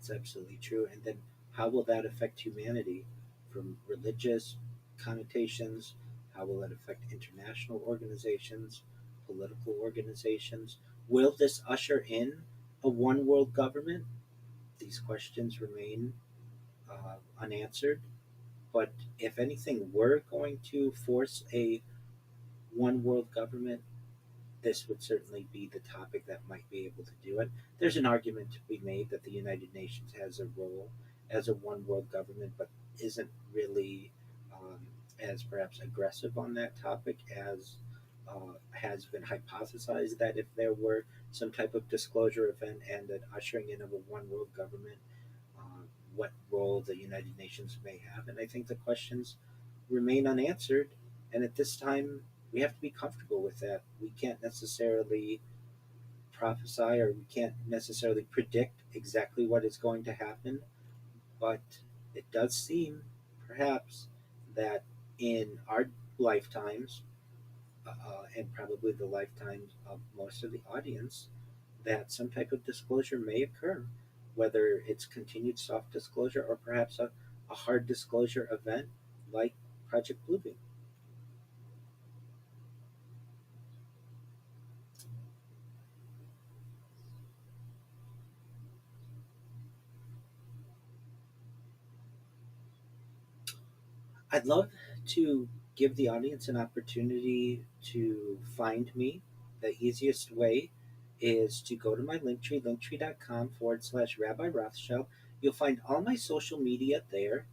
S9: That's absolutely true. And then how will that affect humanity from religious connotations? How will it affect international organizations? political organizations. Will this usher in a one world government? These questions remain unanswered. But if anything, we're going to force a one world government, this would certainly be the topic that might be able to do it. There's an argument to be made that the United Nations has a role as a one world government, but isn't really as perhaps aggressive on that topic as has been hypothesized that if there were some type of disclosure event and an ushering in of a one world government, uh, what role the United Nations may have. And I think the questions remain unanswered. And at this time, we have to be comfortable with that. We can't necessarily prophesy or we can't necessarily predict exactly what is going to happen, but it does seem perhaps that in our lifetimes, and probably the lifetimes of most of the audience, that some type of disclosure may occur, whether it's continued soft disclosure or perhaps a hard disclosure event like Project Bluebeam. I'd love to give the audience an opportunity to find me. The easiest way is to go to my Linktree, linktree.com/Rabbi Rothschild. You'll find all my social media there,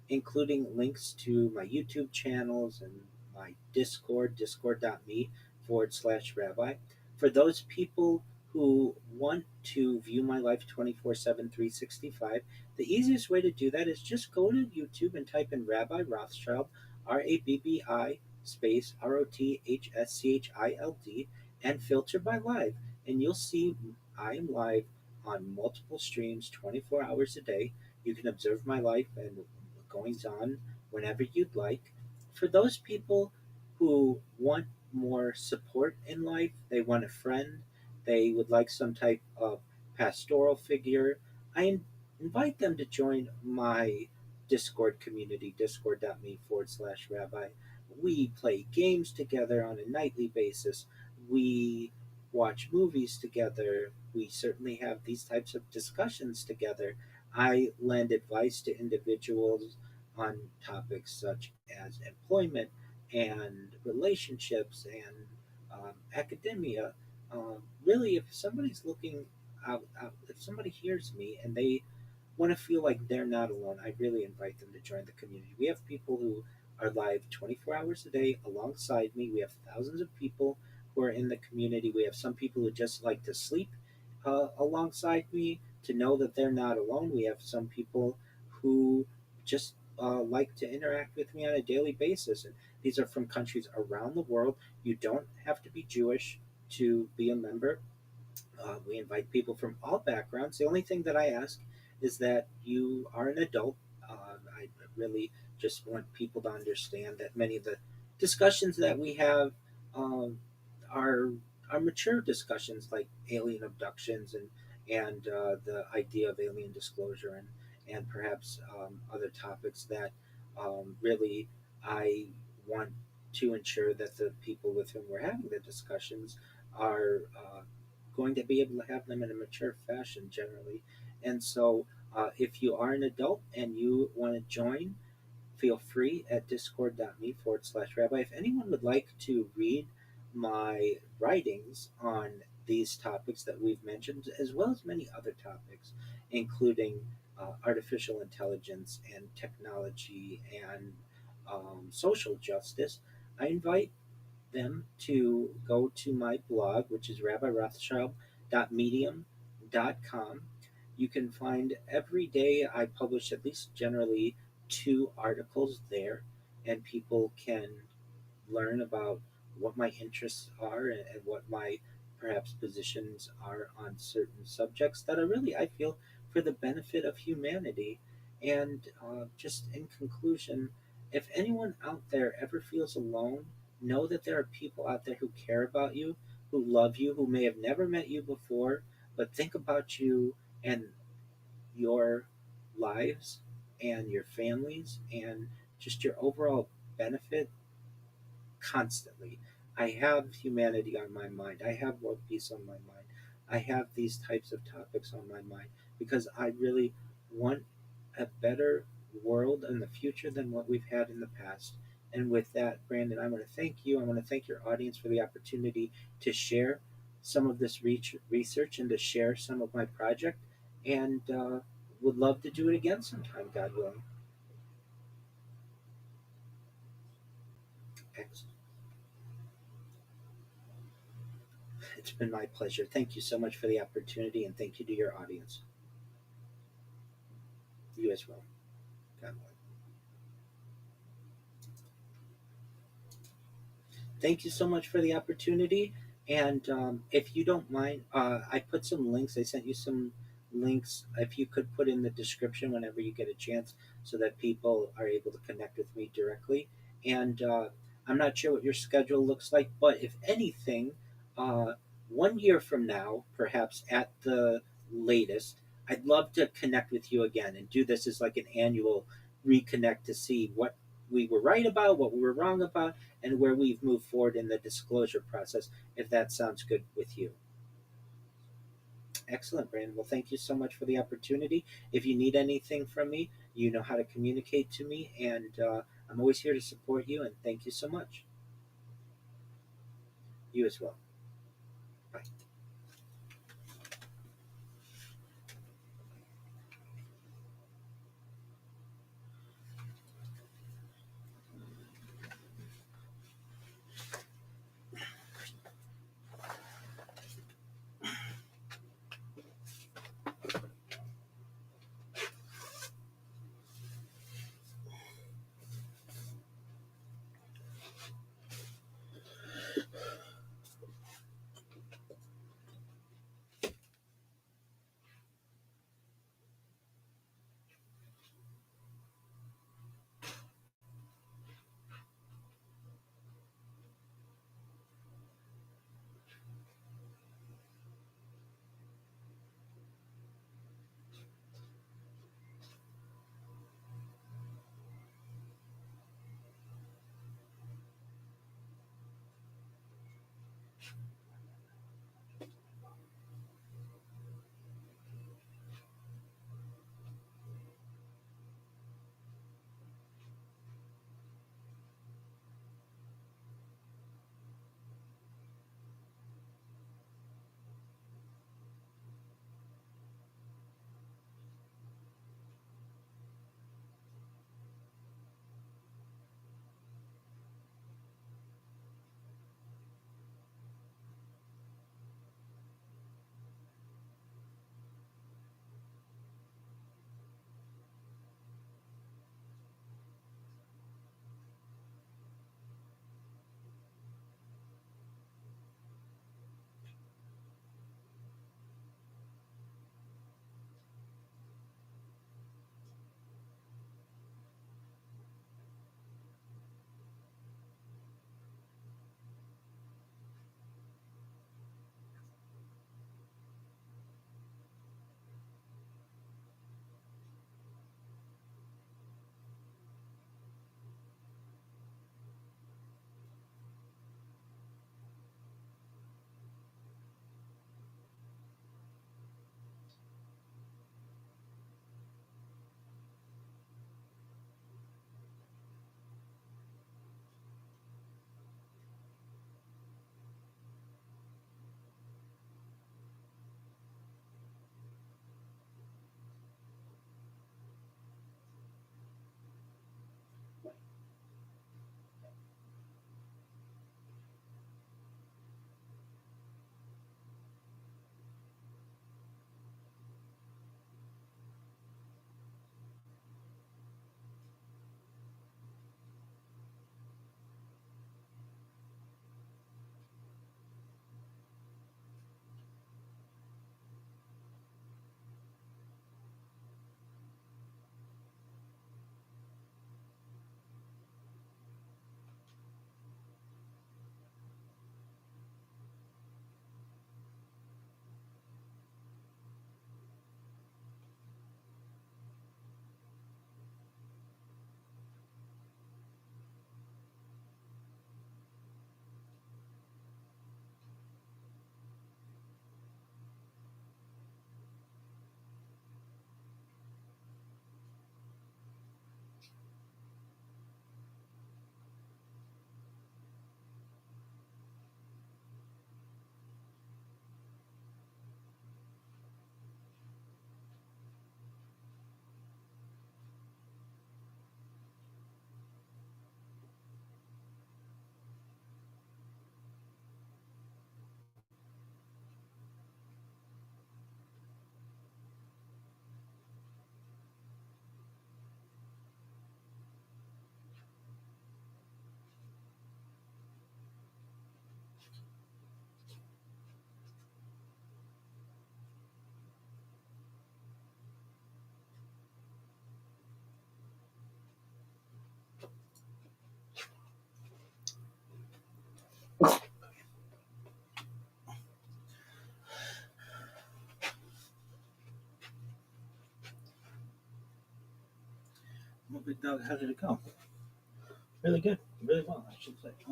S9: including links to my YouTube channels and my Discord, discord.me/rabbi. For those people who want to view my life 24/7, 365, the easiest way to do that is just go to YouTube and type in Rabbi Rothschild, RABBI space ROTHSCHILD, and filter by live. And you'll see I am live on multiple streams 24 hours a day. You can observe my life and goings on whenever you'd like. For those people who want more support in life, they want a friend, they would like some type of pastoral figure, I invite them to join my Discord community, discord.me/rabbi. We play games together on a nightly basis. We watch movies together. We certainly have these types of discussions together. I lend advice to individuals on topics such as employment and relationships and academia. Really, if somebody's looking if somebody hears me and they want to feel like they're not alone, I really invite them to join the community. We have people who are live 24 hours a day alongside me. We have thousands of people who are in the community. We have some people who just like to sleep alongside me to know that they're not alone. We have some people who just like to interact with me on a daily basis. And these are from countries around the world. You don't have to be Jewish to be a member. We invite people from all backgrounds. The only thing that I ask is that you are an adult. I really just want people to understand that many of the discussions that we have um, are mature discussions, like alien abductions and the idea of alien disclosure and perhaps other topics that really I want to ensure that the people with whom we're having the discussions are going to be able to have them in a mature fashion generally. And so, if you are an adult and you want to join, feel free at discord.me/rabbi. If anyone would like to read my writings on these topics that we've mentioned, as well as many other topics, including artificial intelligence and technology and social justice, I invite them to go to my blog, which is rabbirothschild.medium.com. You can find every day I publish at least generally 2 articles there, and people can learn about what my interests are and what my perhaps positions are on certain subjects that are really, I feel, for the benefit of humanity. And just in conclusion, if anyone out there ever feels alone, know that there are people out there who care about you, who love you, who may have never met you before, but think about you and your lives and your families and just your overall benefit constantly. I have humanity on my mind. I have world peace on my mind. I have these types of topics on my mind because I really want a better world in the future than what we've had in the past. And with that, Brandon, I want to thank you. I want to thank your audience for the opportunity to share some of this research and to share some of my project. And would love to do it again sometime, God willing. Excellent. It's been my pleasure. Thank you so much for the opportunity, and thank you to your audience. You as well. God willing. Thank you so much for the opportunity. And if you don't mind, I put some links. I sent you some links. If you could put in the description whenever you get a chance so that people are able to connect with me directly. And I'm not sure what your schedule looks like, but if anything, uh, 1 year from now, perhaps at the latest, I'd love to connect with you again and do this as like an annual reconnect to see what we were right about, what we were wrong about, and where we've moved forward in the disclosure process, if that sounds good with you. Excellent, Brandon. Well, thank you so much for the opportunity. If you need anything from me, you know how to communicate to me, and I'm always here to support you, and thank you so much. You as well. Bye. Well, Big Dog, how did it go? Really good. Really well, I should say. It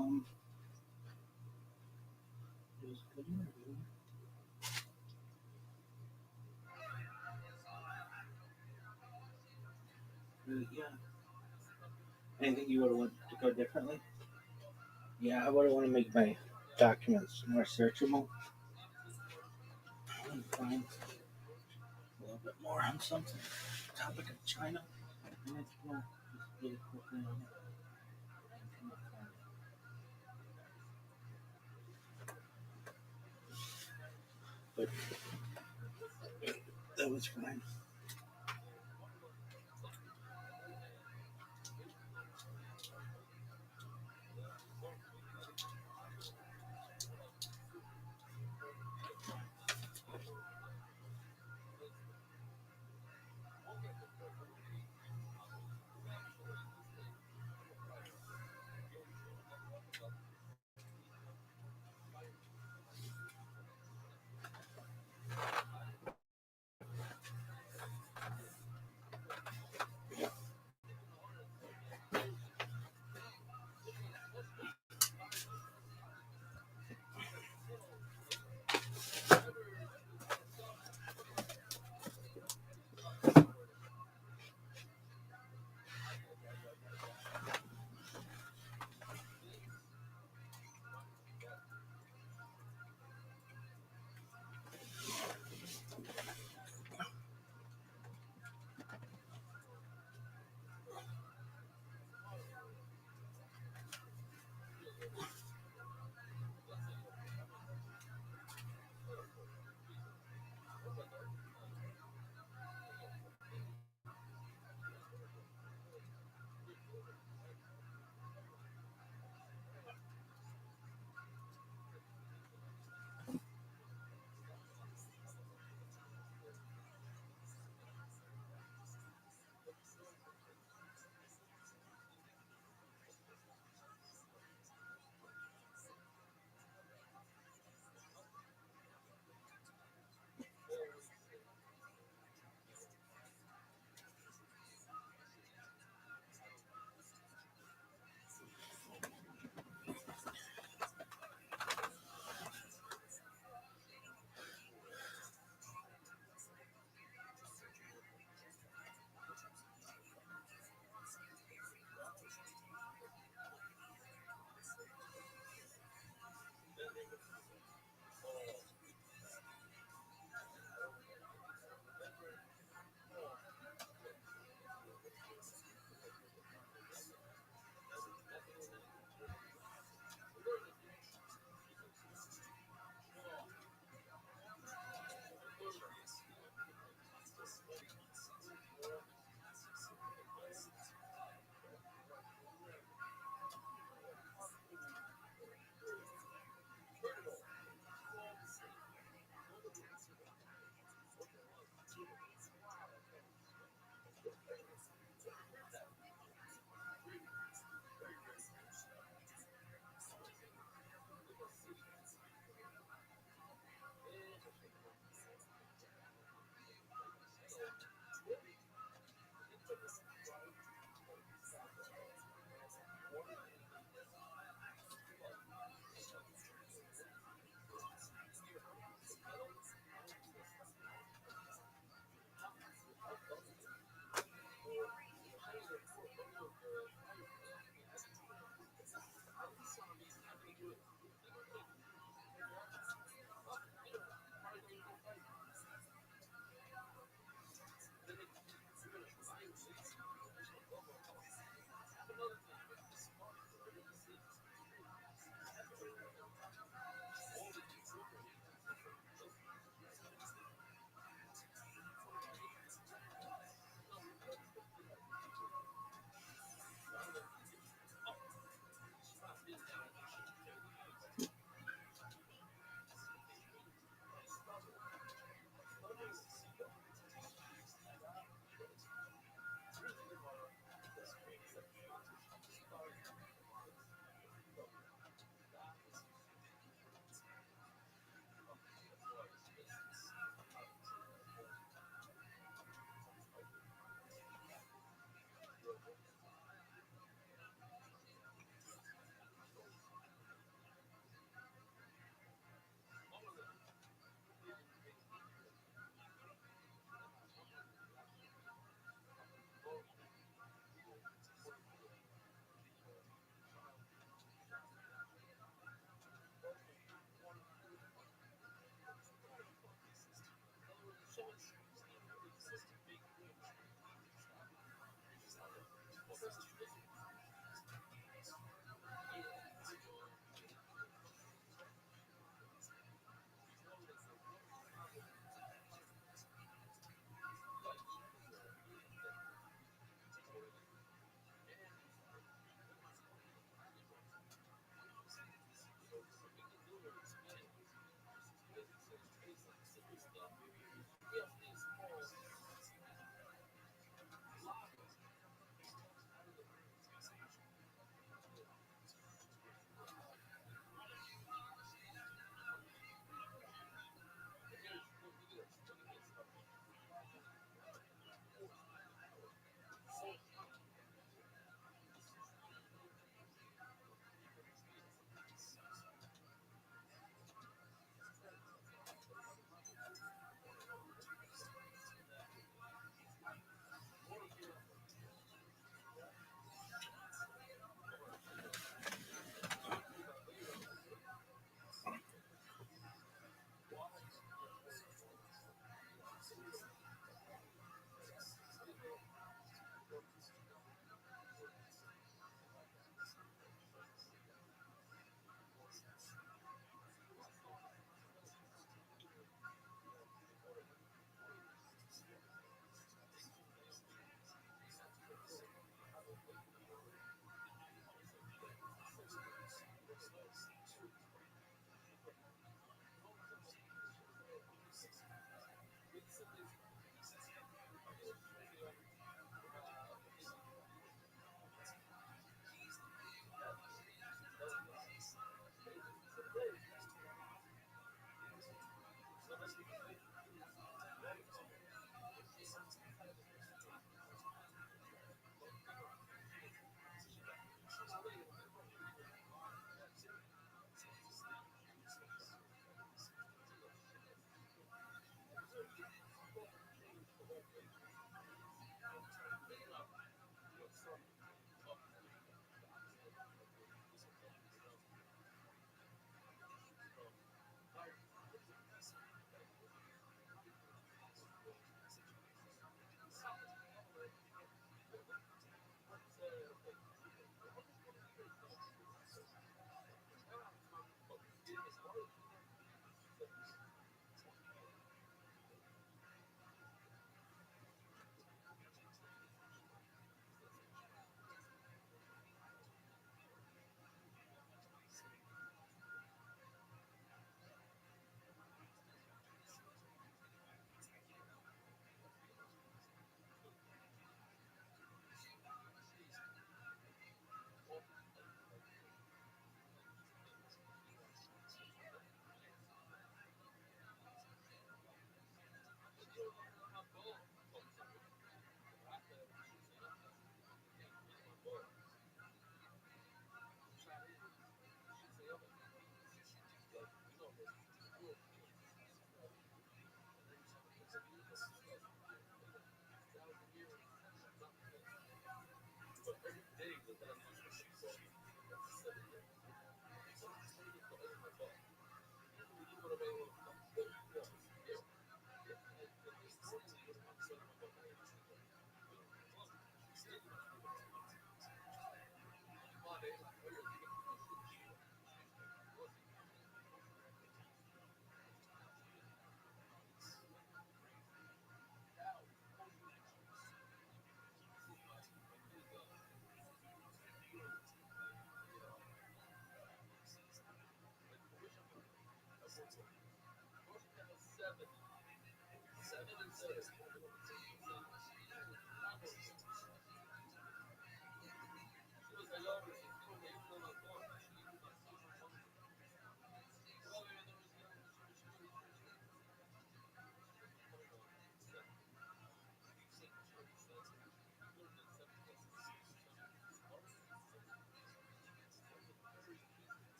S9: was a good interview. Really, yeah. Anything you would have wanted to go differently? Yeah, I would have wanted to make my documents more searchable. I want to find a little bit more on something. Topic of China. And it's more just really quickly on it. But that was fine.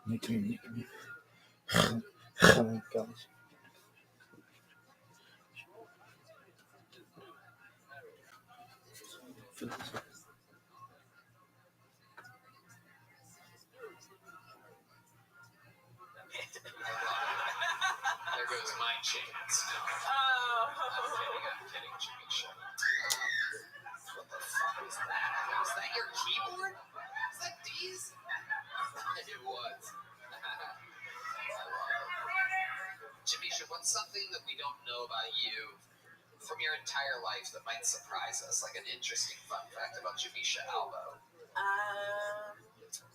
S9: Make me. Oh, gosh.
S1: There goes my chance. No. I'm kidding, Jamisha. What the fuck was that? Was that your keyboard? Was that D's? It was. Jamisha, what's something that we don't know about you from your entire life that might surprise us? Like an interesting fun fact about Jamisha Albo.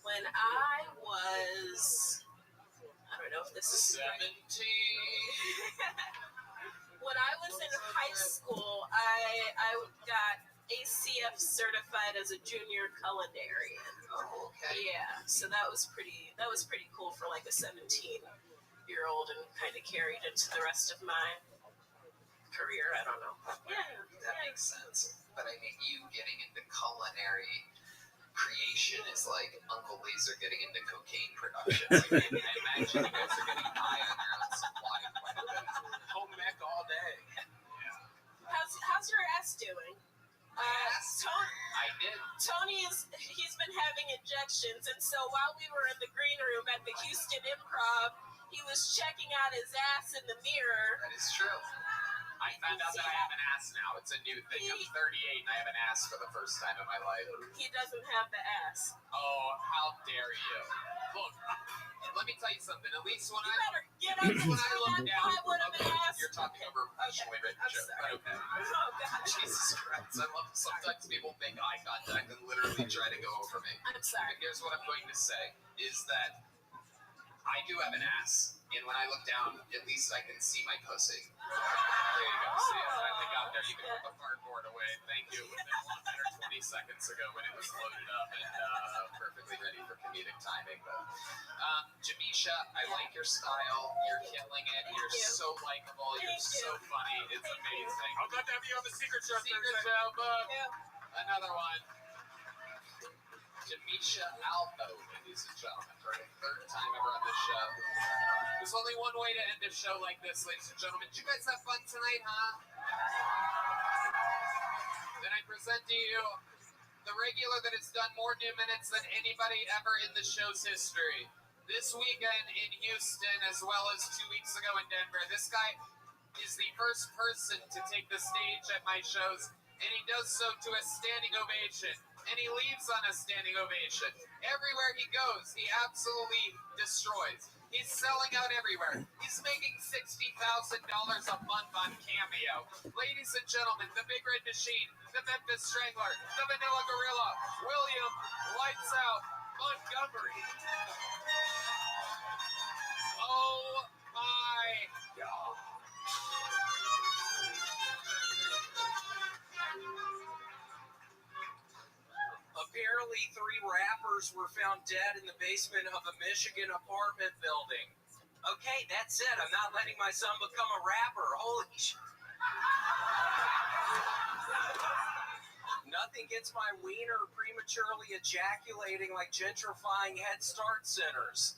S2: When I was, I don't know if this is
S1: 17.
S2: When I was in high school, I got ACF certified as a junior culinarian.
S1: Oh, okay.
S2: Yeah, so that was pretty cool for like a 17-year-old, and kind of carried into the rest of my career. I don't know.
S1: Yeah, that makes sense. But I mean, you getting into culinary creation is like Uncle Laser getting into cocaine production. I imagine you guys are getting high on your own supply quite a bit.
S8: Home ec all day.
S2: How's your ass doing?
S1: I did.
S2: He's been having injections, and so while we were in the green room at the Houston Improv, he was checking out his ass in the mirror.
S1: That is true. I found out that I have an ass now. It's a new thing. I'm 38 and I have an ass for the first time in my life.
S2: He doesn't have the ass.
S1: Oh, how dare you. Look, let me tell you something. At least when
S2: You better get up and
S1: when I look
S2: stand
S1: down,
S2: by one of an ass.
S1: you're talking over a professionally written joke. But okay.
S2: Oh, God.
S1: Jesus Christ. I love sometimes people make eye contact and literally try to go over me.
S2: I'm sorry.
S1: And here's what I'm going to say, is that I do have an ass, and when I look down, at least I can see my pussy. There you go. See, I finally got there. You can put the cardboard away. Thank you. It would have been a lot better 20 seconds ago when it was loaded up and perfectly ready for comedic timing. But Jamisha, I like your style. You're killing it. You're so likable. You're so funny. It's amazing.
S4: I'm glad to have you on the Secret Show.
S1: Secret Show book. Another one. Jamisha Albo, ladies and gentlemen, for the third time ever on this show. There's only one way to end a show like this, ladies and gentlemen. Did you guys have fun tonight, huh? Then I present to you the regular that has done more new minutes than anybody ever in the show's history. This weekend in Houston, as well as 2 weeks ago in Denver. This guy is the first person to take the stage at my shows, and he does so to a standing ovation. And he leaves on a standing ovation. Everywhere he goes, he absolutely destroys. He's selling out everywhere. He's making $60,000 a month on Cameo. Ladies and gentlemen, the Big Red Machine, the Memphis Strangler, the Vanilla Gorilla, William Lights Out Montgomery. Oh my God.
S8: Apparently, 3 rappers were found dead in the basement of a Michigan apartment building. Okay, that's it. I'm not letting my son become a rapper. Holy sh... Nothing gets my wiener prematurely ejaculating like gentrifying Head Start centers.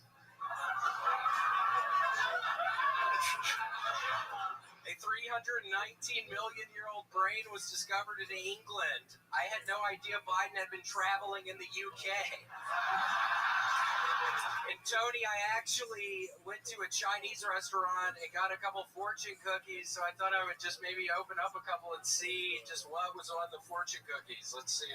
S8: A 319-million-year-old brain was discovered in England. I had no idea Biden had been traveling in the UK. And Tony, I actually went to a Chinese restaurant and got a couple fortune cookies, so I thought I would just maybe open up a couple and see just what was on the fortune cookies. Let's see.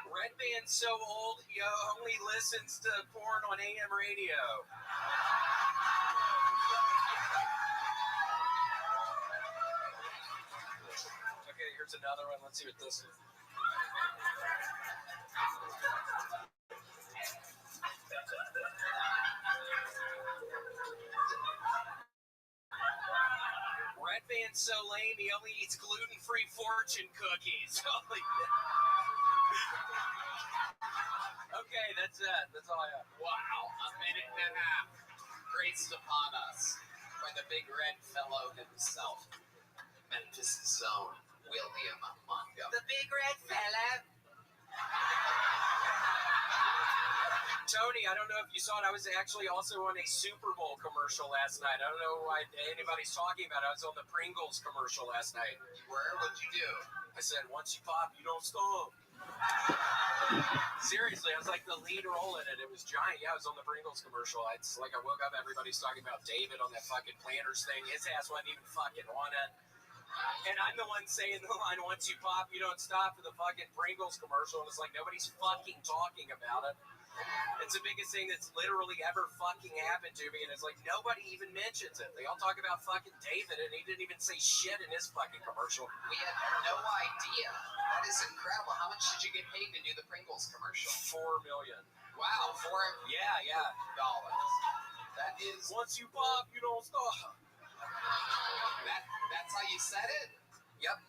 S8: Red Band's so old, he only listens to porn on AM radio. Okay, here's another one. Let's see what this is. Red Band's so lame, he only eats gluten-free fortune cookies. Holy Okay, that's it. That's all I have.
S1: Wow, a minute and a half graced upon us by the Big Red fellow himself.
S20: Memphis Zone, William Montgomery.
S19: The big red fella. Tony, I don't know if you saw it. I was actually also on a Super Bowl commercial last night. I don't know why anybody's talking about it. I was on the Pringles commercial last night.
S20: Where? What'd you do?
S19: I said, once you pop, you don't stop. Seriously, I was like the lead role in it. It was giant. Yeah, I was on the Pringles commercial. It's like I woke up, everybody's talking about David on that fucking Planters thing. His ass wasn't even fucking on it. And I'm the one saying the line, once you pop, you don't stop, for the fucking Pringles commercial. And it's like nobody's fucking talking about it. It's the biggest thing that's literally ever fucking happened to me, and it's like nobody even mentions it. They all talk about fucking David, and he didn't even say shit in his fucking commercial.
S20: We had no idea. That is incredible. How much did you get paid to do the Pringles commercial?
S19: $4 million.
S20: Wow,
S19: Yeah.
S20: dollars. That is.
S19: Once you pop, you don't stop.
S20: That's how you said it?
S19: Yep.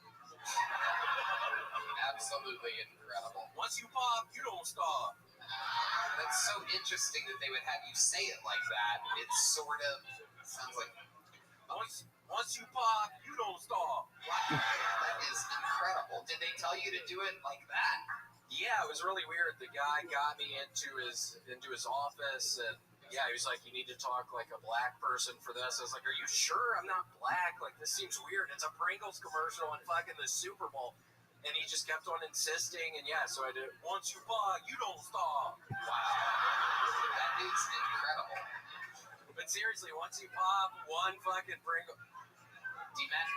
S20: Absolutely incredible.
S19: Once you pop, you don't stop.
S20: That's so interesting that they would have you say it like that. It sort of sounds like
S19: once you pop, you don't stop.
S20: Wow, that is incredible. Did they tell you to do it like that?
S19: Yeah, it was really weird. The guy got me into his office, and yeah, he was like, "You need to talk like a black person for this." I was like, "Are you sure I'm not black? Like, this seems weird. It's a Pringles commercial and fucking the Super Bowl." And he just kept on insisting, and yeah, so I did. Once you pop, you don't stop.
S20: Wow, that is incredible.
S19: But seriously, once you pop one fucking Pringle.
S20: D-Madness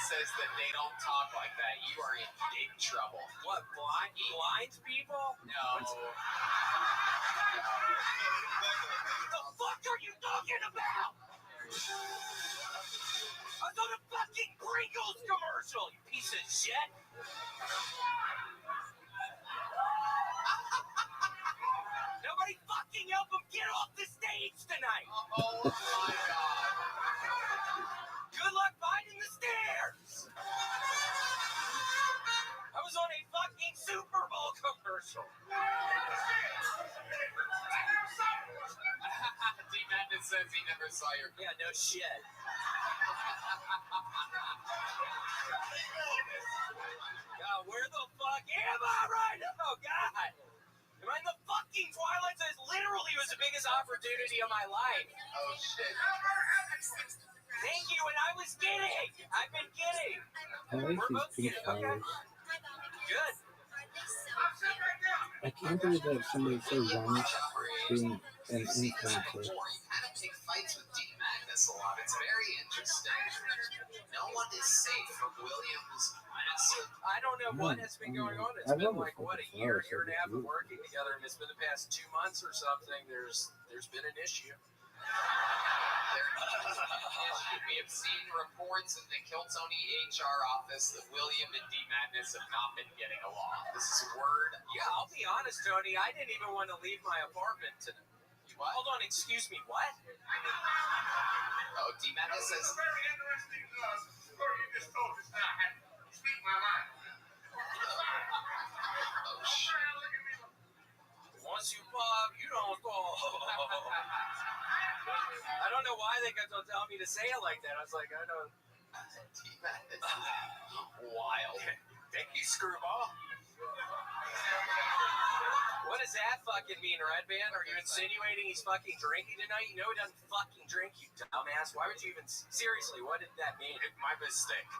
S20: says that they don't talk like that. You are in big trouble.
S19: What, blind people?
S20: No.
S19: What the fuck are you talking about? I was on a fucking Pringles commercial, you piece of shit. Nobody fucking help him get off the stage tonight.
S20: Oh my god.
S19: Good luck finding the stairs. I was on a fucking Super Bowl commercial.
S20: D-Madness says he never saw your.
S19: Yeah, no shit. God, where the fuck am I right now? God. Am I in the fucking Twilight Zone? Literally was the biggest opportunity of my life.
S20: Oh shit.
S19: Thank you, and I was kidding. I've been kidding.
S9: I like
S19: We're both
S9: these pink
S19: kidding, okay?
S9: flowers.
S19: Good.
S9: I can't believe that somebody so young being an influencer.
S20: You kind of pick fights with D-Madness a lot. It's very interesting. No one is safe from Williams' massive.
S19: I don't know what has been going on. It's been like, what, a year and a half of working together, and it's been the past 2 months or something. There's been an issue.
S20: We have seen reports in the Kill Tony HR office that William and D-Madness have not been getting along. This is word.
S19: Yeah, I'll be honest, Tony. I didn't even want to leave my apartment today.
S20: What?
S19: Hold on, excuse me, what?
S20: Oh, D-Madness says.
S18: It's a very interesting story you just told us now. I had to speak my mind.
S20: Oh, shit.
S19: Once you pop, you don't fall. I don't know why they kept on telling me to say it like that. I was like, I don't.
S20: D-Madness is wild.
S19: Thank you, screwball. What does that fucking mean, Redband? Are you insinuating he's fucking drinking tonight? You know he doesn't fucking drink, you dumbass. Why would you even... Seriously, what did that mean?
S20: My mistake.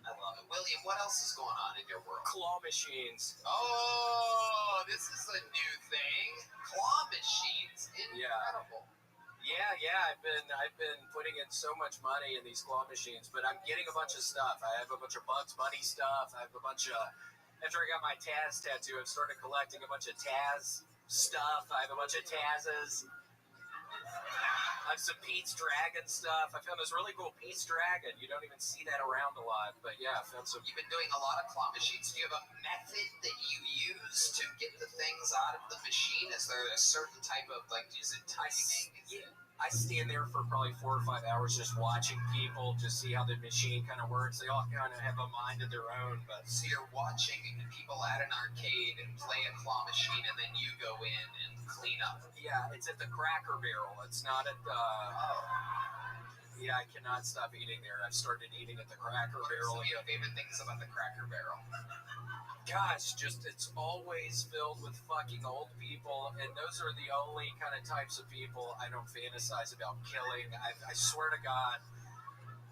S20: I love it. William, what else is going on in your world?
S19: Claw machines.
S20: Oh, this is a new thing. Claw machines. Incredible.
S19: Yeah. I've been putting in so much money in these claw machines, but I'm getting a bunch of stuff. I have a bunch of Bugs Bunny stuff. I have a bunch of... After I got my Taz tattoo, I've started collecting a bunch of Taz stuff. I have a bunch of Taz's. I have some Pete's Dragon stuff. I found this really cool Pete's Dragon. You don't even see that around a lot, but yeah, I found some.
S20: You've been doing a lot of claw machines. Do you have a method that you use to get the things out of the machine? Is there a certain type of, like, is it timing?
S5: I stand there for probably 4 or 5 hours just watching people, just see how the machine kind of works. They all kind of have a mind of their own. But
S20: So you're watching people at an arcade and play a claw machine, and then you go in and clean up.
S5: yeah, it's at the Cracker Barrel. It's not at the. Yeah, I cannot stop eating there. I've started eating at the Cracker
S20: What are
S5: Barrel.
S20: some of your favorite things about the Cracker Barrel?
S5: Gosh, just it's always filled with fucking old people, and those are the only kind of types of people I don't fantasize about killing. I swear to God,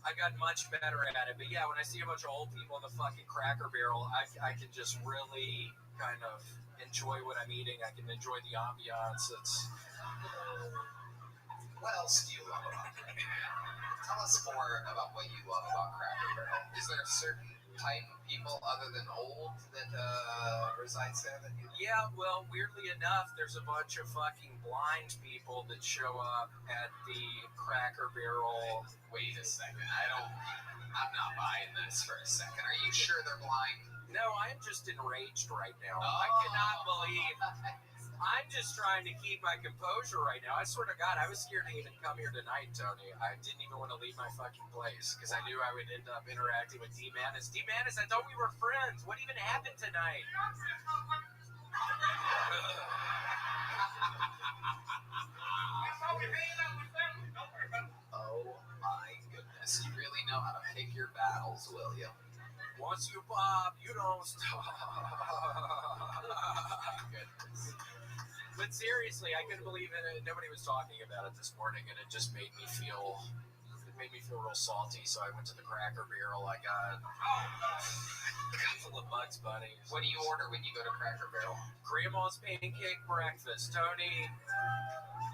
S5: I got much better at it. But yeah, when I see a bunch of old people in the fucking Cracker Barrel, I can just really kind of enjoy what I'm eating. I can enjoy the ambiance.
S20: What else do you love about Cracker Barrel? Tell us more about what you love about Cracker Barrel. Is there a certain type of people other than old that resides there that you
S5: Yeah, well, weirdly enough, there's a bunch of fucking blind people that show up at the Cracker Barrel.
S20: Wait a second. I'm not buying this for a second. Are you sure they're blind?
S5: No, I'm just enraged right now.
S20: Oh.
S5: I cannot believe. I'm just trying to keep my composure right now. I swear to God, I was scared to even come here tonight, Tony. I didn't even want to leave my fucking place because I knew I would end up interacting with D-Manis. D-Manis, I thought we were friends. What even happened tonight?
S20: Oh my goodness. You really know how to pick your battles, will you?
S5: Once you pop, you don't stop.
S20: Goodness.
S5: But seriously, I couldn't believe it. Nobody was talking about it this morning, and it just made me feel real salty. So I went to the Cracker Barrel. I got a couple of Bugs Bunnies.
S20: What do you order when you go to Cracker Barrel?
S5: Grandma's pancake breakfast, Tony.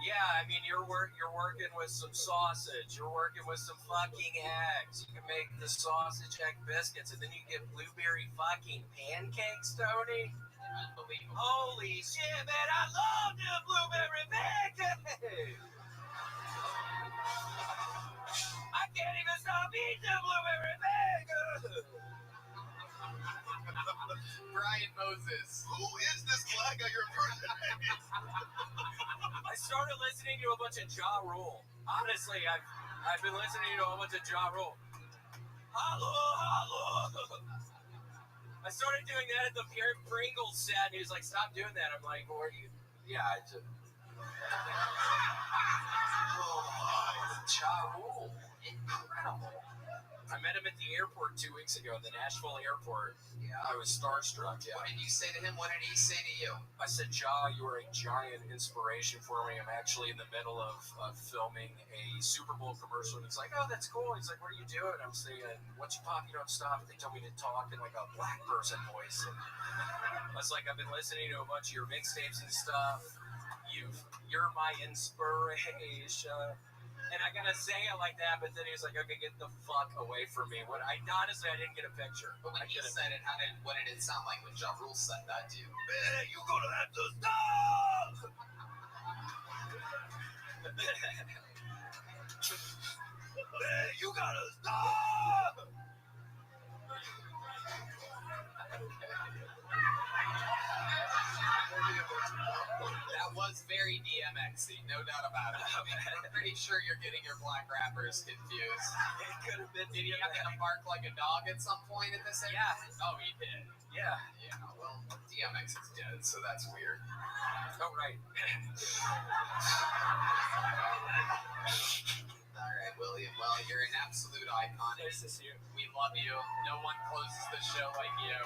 S5: Yeah, I mean you're working with some sausage. You're working with some fucking eggs. You can make the sausage egg biscuits, and then you get blueberry fucking pancakes, Tony.
S20: Unbelievable.
S5: Holy shit, man! I love the blueberry pancakes. I can't even stop eating the blueberry pancakes.
S20: Brian Moses.
S16: Who is this black guy you're impersonating?
S5: I started listening to a bunch of Ja Rule. Honestly, I've been listening to a bunch of Ja Rule. Hello. I started doing that at the Pringles set, and he was like, "Stop doing that." I'm like, "What are you?" Yeah, I just.
S20: Ja Rule. Incredible.
S5: I met him at the airport 2 weeks ago, the Nashville airport.
S20: Yeah.
S5: I was starstruck. Yeah.
S20: What did you say to him? What did he say to you?
S5: I said, Ja, you are a giant inspiration for me. I'm actually in the middle of filming a Super Bowl commercial. And he's like, oh, that's cool. He's like, what are you doing? I'm saying, once you pop, you don't stop. And they told me to talk in like a black person voice. And I was like, I've been listening to a bunch of your mixtapes and stuff. You're my inspiration. And I gotta say it like that, but then he was like, okay, get the fuck away from me. Honestly, I didn't get a picture.
S20: But when he said it, what did it sound like when Ja Rule said that to you?
S5: Man, you gonna have to stop! Man, you gotta stop!
S20: That was very DMX-y, no doubt about it. I'm pretty sure you're getting your black rappers confused.
S5: It could have been.
S20: Did he have to bark like a dog at some point in this?
S5: Yeah.
S20: Oh, he did.
S5: Yeah.
S20: Yeah. Well, DMX is dead, so that's weird.
S5: Oh, right.
S20: All right, William. Well, you're an absolute icon.
S5: Nice to see you.
S20: We love you. No one closes the show like you.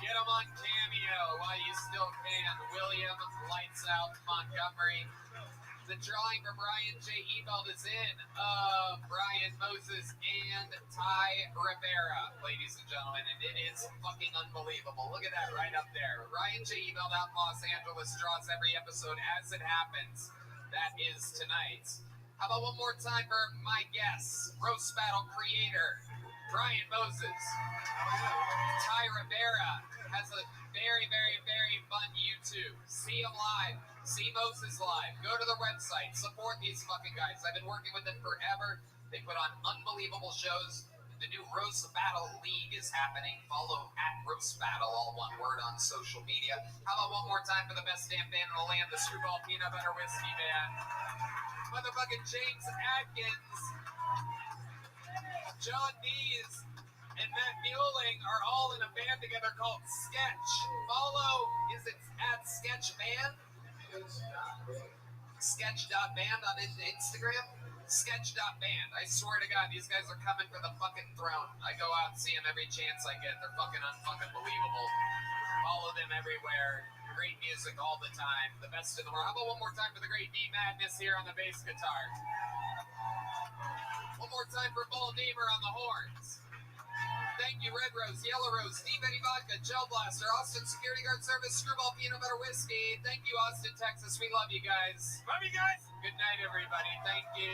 S20: Get him on Cameo while you still can. William, Lights Out, Montgomery. The drawing from Ryan J. Ebelt is in. Brian Moses and Ty Rivera, ladies and gentlemen. And it is fucking unbelievable. Look at that right up there. Ryan J. Ebelt out in Los Angeles draws every episode as it happens. That is tonight. How about one more time for my guests? Roast Battle creator, Brian Moses. Ty Rivera has a very, very, very fun YouTube. See him live. See Moses live. Go to the website. Support these fucking guys. I've been working with them forever. They put on unbelievable shows.
S1: The new Roast Battle League is happening. Follow @Roast Battle, all one word, on social media. How about one more time for the best damn band in the land, the Screwball Peanut Butter Whiskey Band? Motherfucking James Adkins, John Dees, and Matt Mueling are all in a band together called Sketch. Follow, is it @Sketch Band? Sketch.band on Instagram? Sketch.band. I swear to God, these guys are coming for the fucking throne. I go out and see them every chance I get. They're fucking unfucking believable. Follow them everywhere. Great music all the time. The best in the world. How about one more time for the great D Madness here on the bass guitar? One more time for Paul Deemer on the horns. Thank you, Red Rose, Yellow Rose, Steve Eddie Vodka, Gel Blaster, Austin Security Guard Service, Screwball Peanut Butter Whiskey. Thank you, Austin, Texas. We love you guys.
S4: Love you guys.
S1: Good night, everybody. Thank you.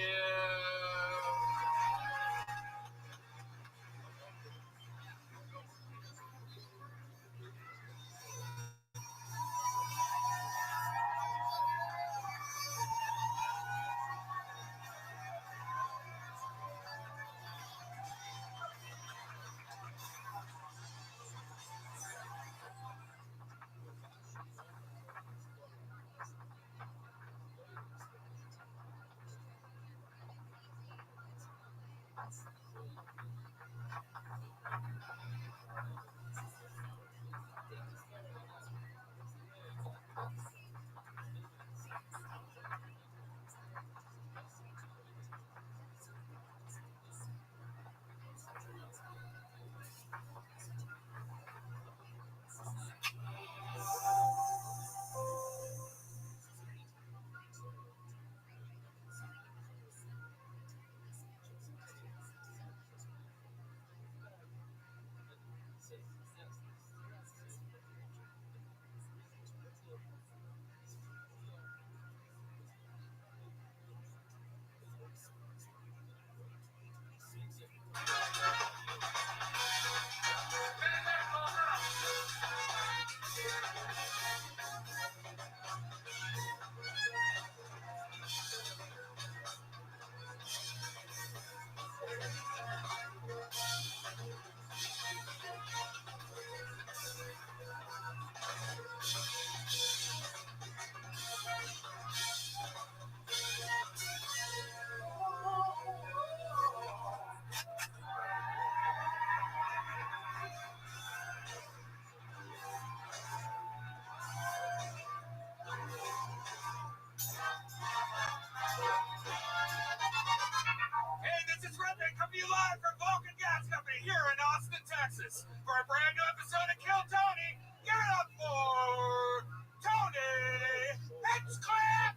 S4: Hey, this is Redneck coming to you live from Vulcan Gas Company here in Austin, Texas, for a brand new episode of Kill Tony. Give it up for Tony Hinchcliffe!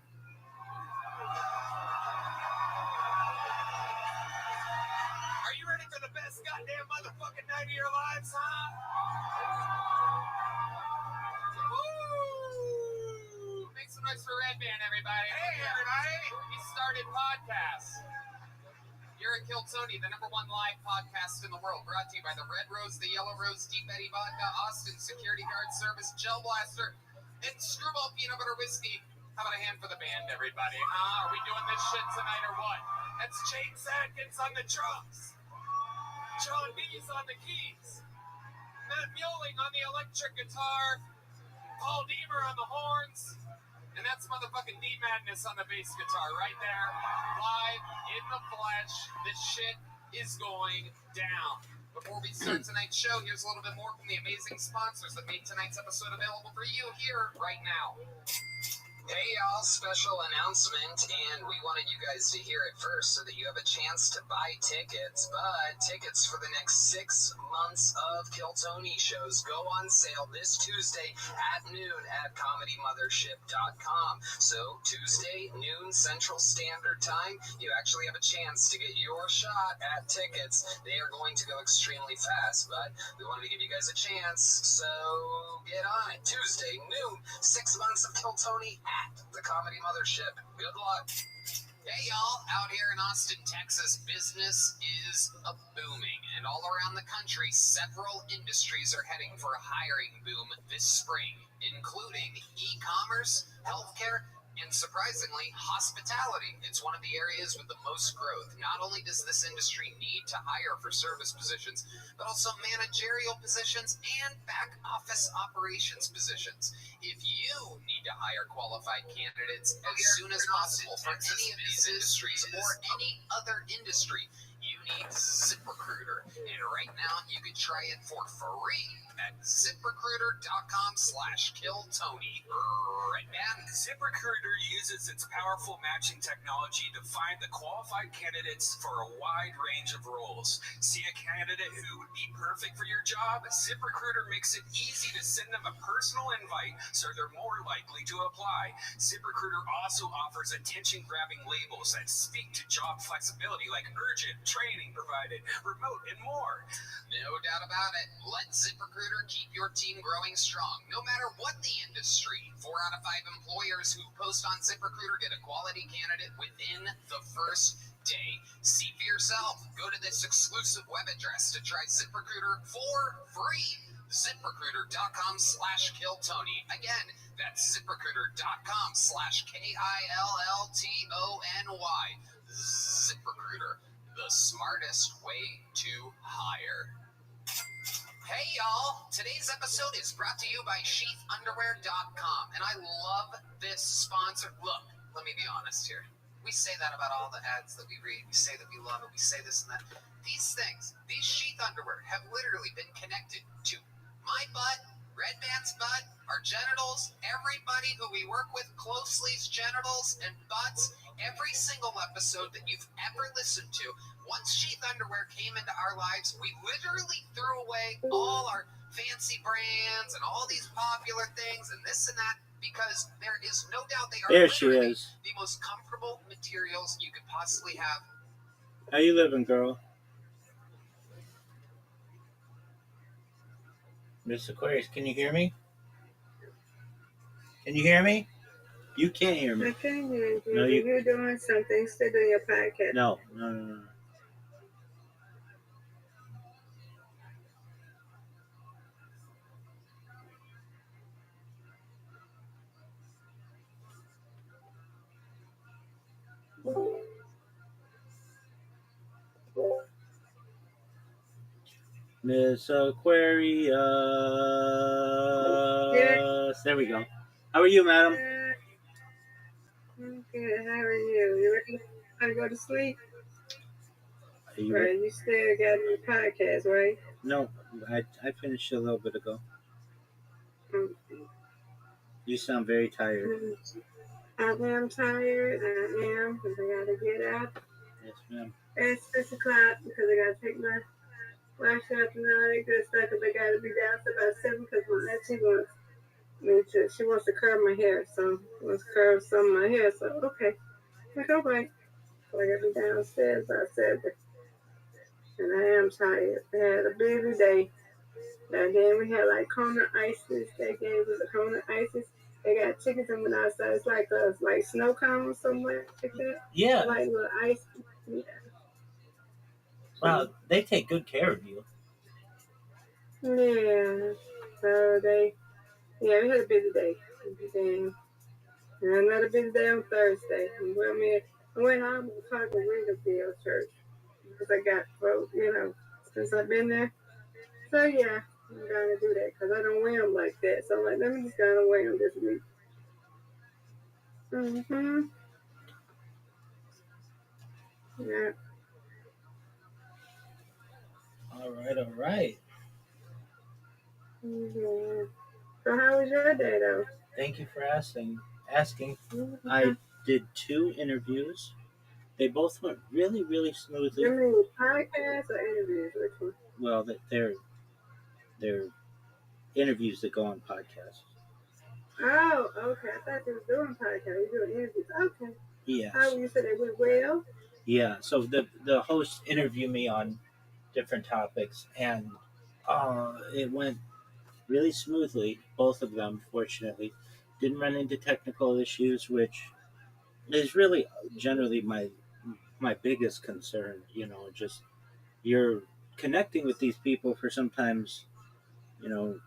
S4: Are you ready for the best goddamn motherfucking night of your lives, huh?
S1: Woo! Make some noise for Red Band, everybody.
S4: Hey, everybody!
S1: He started podcasts. You're at Kill Tony, the #1 live podcast in the world, brought to you by the Red Rose, the Yellow Rose, Deep Eddie Vodka, Austin Security Guard Service, Gel Blaster, and Screwball Peanut Butter Whiskey. How about a hand for the band, everybody? Are we doing this shit tonight or what? That's James Adkins on the drums, John Dees on the keys, Matt Mueling on the electric guitar, Paul Deemer on the horns, and that's motherfucking D Madness on the bass guitar right there, live in the flesh. This shit is going down. Before we start tonight's show, here's a little bit more from the amazing sponsors that made tonight's episode available for you here right now.
S6: Hey y'all, special announcement, and we wanted you guys to hear it first so that you have a chance to buy tickets, but tickets for the next 6 months of Kill Tony shows go on sale this Tuesday at noon at ComedyMothership.com. So Tuesday, noon Central Standard Time, you actually have a chance to get your shot at tickets. They are going to go extremely fast, but we wanted to give you guys a chance, so get on it. Tuesday, noon, 6 months of Kill Tony at the Comedy Mothership. Good luck.
S1: Hey y'all, out here in Austin, Texas, business is booming, and all around the country, several industries are heading for a hiring boom this spring, including e-commerce, healthcare,
S6: And surprisingly, hospitality. It's one of the areas with the most growth. Not only does this industry need to hire for service positions, but also managerial positions and back office operations positions. If you need to hire qualified candidates as soon as possible for any of these industries or any other industry, you need ZipRecruiter. And right now, you can try it for free at ZipRecruiter.com/KillTony. Right, man?
S10: ZipRecruiter uses its powerful matching technology to find the qualified candidates for a wide range of roles. See a candidate who would be perfect for your job? ZipRecruiter makes it easy to send them a personal invite so they're more likely to apply. ZipRecruiter also offers attention-grabbing labels that speak to job flexibility like urgent, training provided, remote, and more.
S6: No doubt about it. Let ZipRecruiter keep your team growing strong, no matter what the industry. 4 out of 5 employers who post on ZipRecruiter get a quality candidate within the first day. See for yourself. Go to this exclusive web address to try ZipRecruiter for free. ZipRecruiter.com/KillTony. Again, that's ZipRecruiter.com/KillTony. ZipRecruiter, the smartest way to hire. Hey y'all, today's episode is brought to you by SheathUnderwear.com, and I love this sponsor. Look, let me be honest here. We say that about all the ads that we read. We say that we love it. We say this and that. These things, these Sheath underwear, have literally been connected to my butt, Red Band's butt, our genitals, everybody who we work with closely's genitals and butts. Every single episode that you've ever listened to, once Sheath Underwear came into our lives, we literally threw away all our fancy brands and all these popular things and this and that, because there is no doubt they are
S9: There she
S6: literally
S9: is.
S6: the most comfortable materials you could possibly have.
S9: How you living, girl? Miss Aquarius, can you hear me? Can you hear me? You can't hear me.
S11: I can hear you.
S9: No,
S11: You're doing something. Still doing your podcast.
S9: No. Miss Aquarius. There we go. How are you, madam?
S11: I'm good. How are you? You ready to go to sleep?
S9: Are you
S11: Right.
S9: ready?
S11: You still got your podcast, right?
S9: No, I finished a little bit ago. You sound very tired.
S11: I am tired. I am, because I got to get up
S9: Yes, ma'am.
S11: at 6 o'clock because I got to take my wash up and all that good stuff, because I got to be down to about 7 because my auntie wants me to, she wants to curl my hair, so she wants to curl some of my hair, so okay. Like, all right. So I got to be downstairs by 7. And I am tired. I had a busy day. And then we had like Kona ices. They gave us a Kona ices. They got chickens and went outside. It's like snow cones, something like that.
S9: Yeah.
S11: Like little ice. Yeah.
S9: Wow, they take good care of you.
S11: Yeah. So we had a busy day. And another busy day on Thursday. I went home to talk to Ringerfield Church because I got broke, since I've been there. So yeah, I'm gonna do that because I don't wear them like that. So I'm like, let me just gotta wear them this week. Yeah.
S9: All right.
S11: Yeah. So how was your day though?
S9: Thank you for asking. I did 2 interviews. They both went really, really smoothly.
S11: You mean podcasts or interviews? Which one?
S9: Well, they're interviews that go on podcasts.
S11: Oh, okay. I thought you were doing podcasts. You were doing interviews. Okay.
S9: Yes.
S11: How you said they went well?
S9: Yeah. So the hosts interview me on different topics, and it went really smoothly. Both of them, fortunately, didn't run into technical issues, which is really generally my biggest concern. Just you're connecting with these people for sometimes,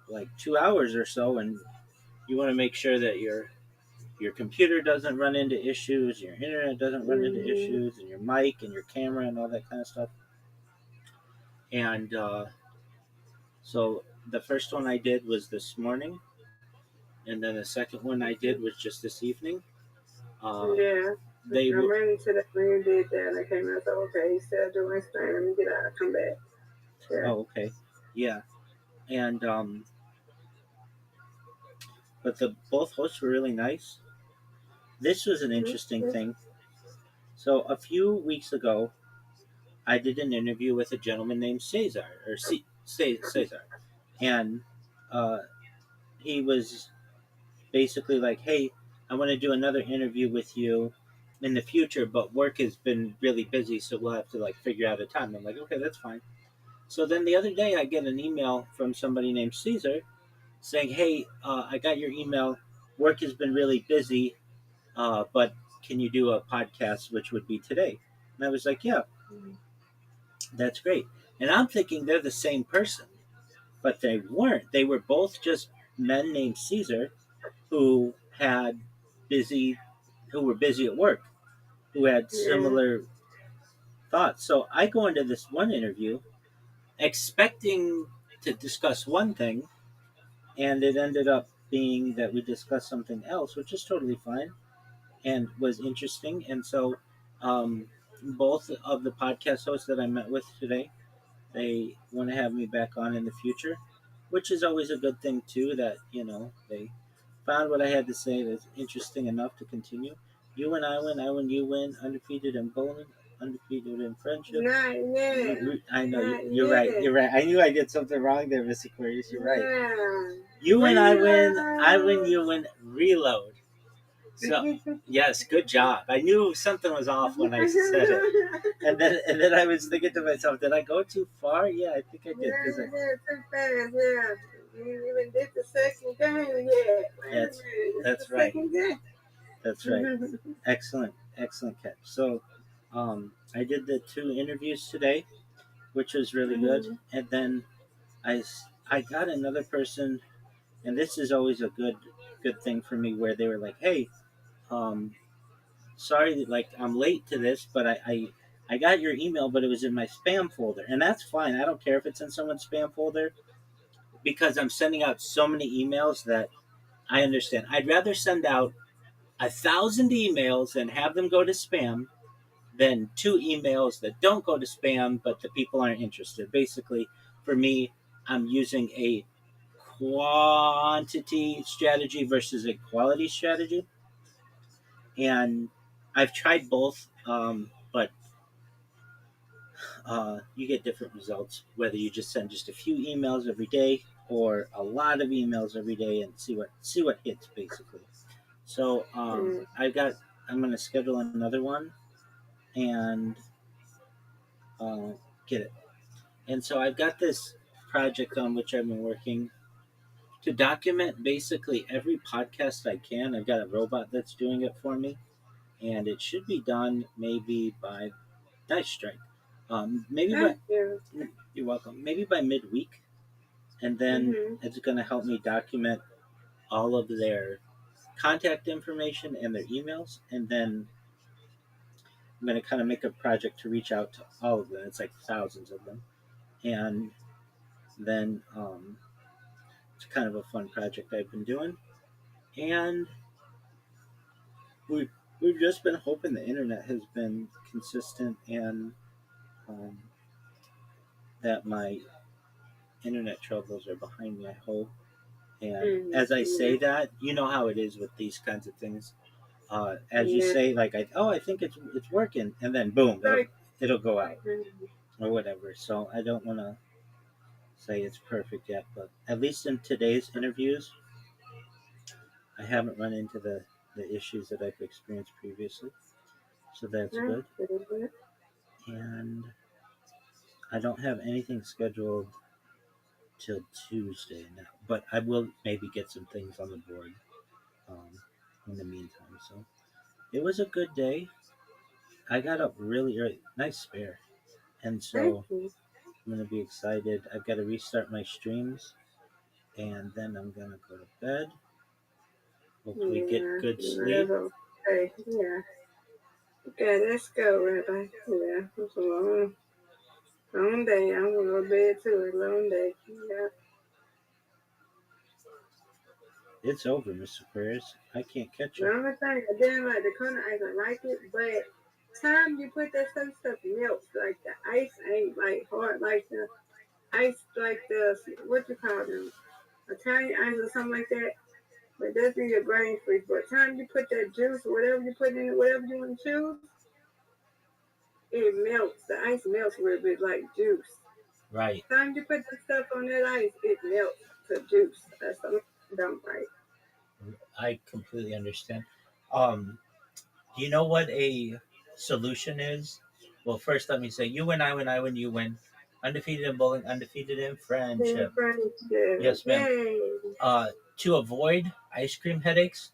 S9: like 2 hours or so, and you want to make sure that you're your computer doesn't run into issues, your internet doesn't run into issues, and your mic and your camera and all that kind of stuff. And so the first one I did was this morning, and then the second one I did was just this evening.
S11: Yeah.
S9: They
S11: I'm ready to the when you did that, and I came out. I said, okay, he's still doing his thing. Let me get out. Come back. Yeah.
S9: Oh, okay. Yeah. And but the both hosts were really nice. This was an interesting thing. So a few weeks ago, I did an interview with a gentleman named Cesar, or Cesar, and he was basically like, "Hey, I want to do another interview with you in the future, but work has been really busy, so we'll have to like figure out a time." I'm like, "Okay, that's fine." So then the other day, I get an email from somebody named Caesar saying, "Hey, I got your email. Work has been really busy, but can you do a podcast, which would be today?" And I was like, "Yeah, that's great." And I'm thinking they're the same person, but they weren't. They were both just men named Caesar who were busy at work, who had similar thoughts. So I go into this one interview expecting to discuss one thing, and it ended up being that we discussed something else, which is totally fine and was interesting. And so both of the podcast hosts that I met with today, they want to have me back on in the future, which is always a good thing too, that they found what I had to say was interesting enough to continue. You win, I win, you win, undefeated in bowling, undefeated in friendship. I know, you're right. I knew I did something wrong there, Miss Aquarius. You're right. You win, I win, you win, reload. So yes, good job. I knew something was off when I said it, and then I was thinking to myself, did I go too far? Yeah, I think I did.
S11: Yeah, you did too fast. Yeah, you even did the second game yet.
S9: That's right. That's right. Excellent catch. So, I did the 2 interviews today, which was really good, and then I got another person, and this is always a good thing for me, where they were like, "Hey, sorry, like I'm late to this, but I got your email, but it was in my spam folder," and that's fine. I don't care if it's in someone's spam folder, because I'm sending out so many emails that I understand. I'd rather send out 1,000 emails and have them go to spam than 2 emails that don't go to spam, but the people aren't interested. Basically, for me, I'm using a quantity strategy versus a quality strategy. And I've tried both, but you get different results, whether you just send just a few emails every day or a lot of emails every day and see what hits, basically. So I'm going to schedule another one and get it. And so I've got this project on which I've been working to document basically every podcast I can. I've got a robot that's doing it for me, and it should be done maybe by Nice Strike. You're welcome. Maybe by midweek, and then it's going to help me document all of their contact information and their emails, and then I'm going to kind of make a project to reach out to all of them. It's like thousands of them, and then it's kind of a fun project I've been doing, and we've just been hoping the internet has been consistent, and that my internet troubles are behind me, I hope. And as I say that, you know how it is with these kinds of things. As you say, like, I think it's working, and then boom, it'll go out or whatever. So I don't want to say it's perfect yet, but at least in today's interviews, I haven't run into the issues that I've experienced previously. So that's good. And I don't have anything scheduled till Tuesday now, but I will maybe get some things on the board in the meantime. So it was a good day. I got up really early. Nice spare. And so I'm going to be excited. I've got to restart my streams, and then I'm going to go to bed. Hopefully get good sleep.
S11: That's okay. Yeah. Okay, let's go, Rabbi. Yeah, it's a long day. I'm gonna go to bed too. A long day. Yeah.
S9: It's over, Mr. Aquarius. I can't catch
S11: The
S9: up.
S11: only thing I didn't like the corner ice, I like it, but time you put that stuff melts. Like the ice ain't like hard like the ice, like the what you call them, Italian ice or something like that. But that's be your brain freeze. But time you put that juice or whatever you put in it, whatever you want to choose, it melts. The ice melts with it like juice.
S9: Right.
S11: Time you put the stuff on that ice, it melts to juice. That's something dumb, right?
S9: I completely understand. Do you know what a solution is? Well, first let me say, you win, I win, I win, you win. Undefeated in bowling, undefeated in friendship. Yes, ma'am.
S11: Yay.
S9: To avoid ice cream headaches,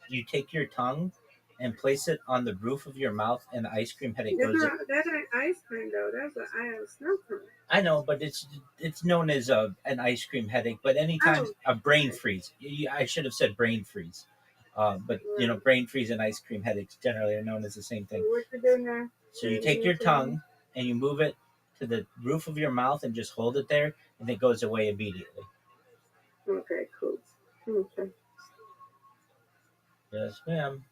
S9: you take your tongue and place it on the roof of your mouth, and the ice cream headache
S11: That's
S9: goes.
S11: not, that ain't ice cream though. That's an snow cone.
S9: I know, but it's known as an ice cream headache. But anytime a brain freeze, I should have said brain freeze. But you know, brain freeze and ice cream headaches generally are known as the same thing.
S11: What you do now?
S9: So you take your tongue and you move it to the roof of your mouth and just hold it there, and it goes away immediately.
S11: Okay, cool. Okay.
S9: Yes, ma'am.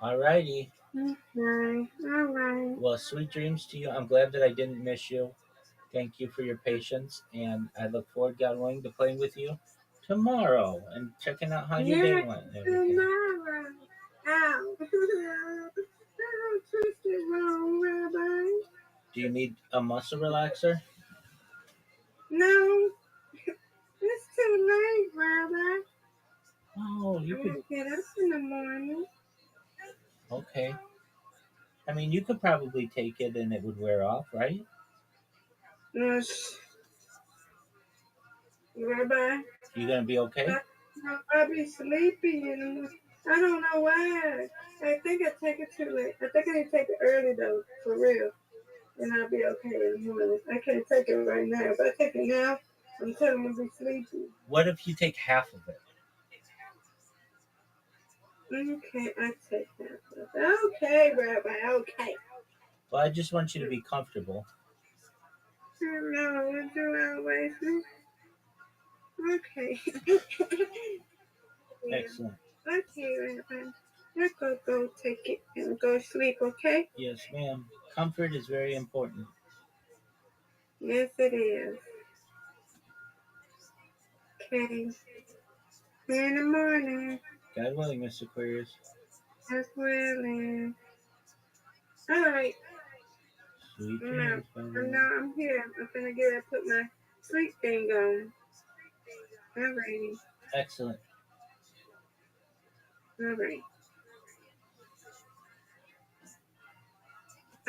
S9: All righty.
S11: Okay. All right.
S9: Well, sweet dreams to you. I'm glad that I didn't miss you. Thank you for your patience, and I look forward, God willing, to playing with you tomorrow and checking out how your day went. And everything.
S11: Tomorrow. Ow. I twisted wrong, Rabbi.
S9: Do you need a muscle relaxer?
S11: No. It's too late, Rabbi.
S9: Oh, you
S11: I'm
S9: could.
S11: gonna get up in the morning.
S9: Okay. I mean, you could probably take it and it would wear off, right?
S11: Yes. Rabbi.
S9: You gonna be okay?
S11: I'll be sleepy and I don't know why. I think I take it too late. I think I need to take it early though, for real. And I'll be okay in the morning. I can't take it right now. If I take it now, I'm telling you, I'll be sleepy.
S9: What if you take half of it?
S11: Okay, I take that. Okay, Rabbi, okay.
S9: Well, I just want you to be comfortable.
S11: No, would you always Okay.
S9: Excellent.
S11: Okay, Rabbi. Let's go take it and go sleep, okay?
S9: Yes, ma'am. Comfort is very important.
S11: Yes, it is. Okay. See you in the morning.
S9: God willing, Mr. Aquarius.
S11: That's willing. All right.
S9: Sweet
S11: Now,
S9: dreams.
S11: I'm here. I'm gonna get up, put my sleep thing on. All righty.
S9: Excellent.
S11: All right.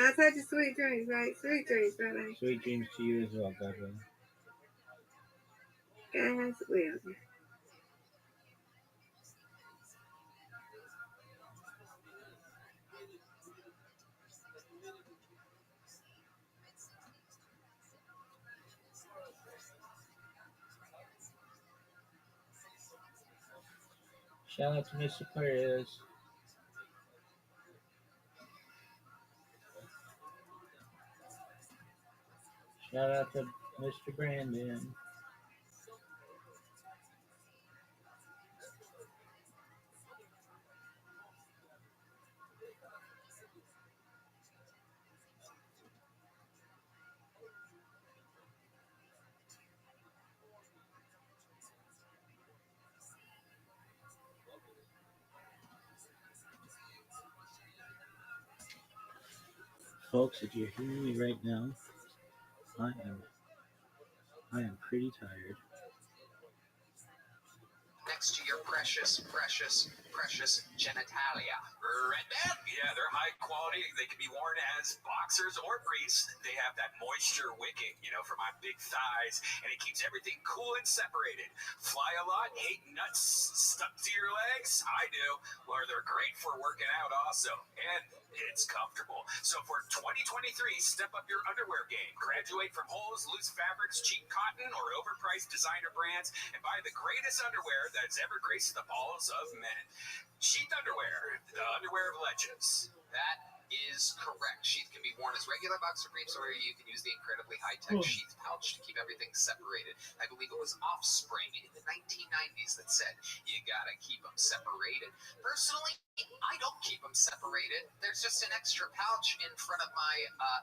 S11: I'll touch you sweet dreams, right? Sweet dreams, right?
S9: Sweet dreams to you as well, God willing.
S11: God's willing.
S9: Shout out to Mr. Aquarius. Shout out to Mr. Brandon. Folks, if you're hearing me right now, I am pretty tired.
S6: Next to your precious, precious, precious genitalia.
S10: Red Band? Yeah, they're high quality. They can be worn as boxers or briefs. They have that moisture wicking, for my big thighs, and it keeps everything cool and separated. Fly a lot, hate nuts stuck to your legs? I do. Well, they're great for working out also, and it's comfortable. So for 2023, step up your underwear game. Graduate from holes, loose fabrics, cheap cotton, or overpriced designer brands, and buy the greatest underwear that's ever graced the balls of men. Sheath underwear, the underwear of legends.
S6: That is correct. Sheath can be worn as regular boxer briefs, or you can use the incredibly high-tech sheath pouch to keep everything separated. I believe it was Offspring in the 1990s that said, you gotta keep them separated. Personally, I don't keep them separated. There's just an extra pouch in front of my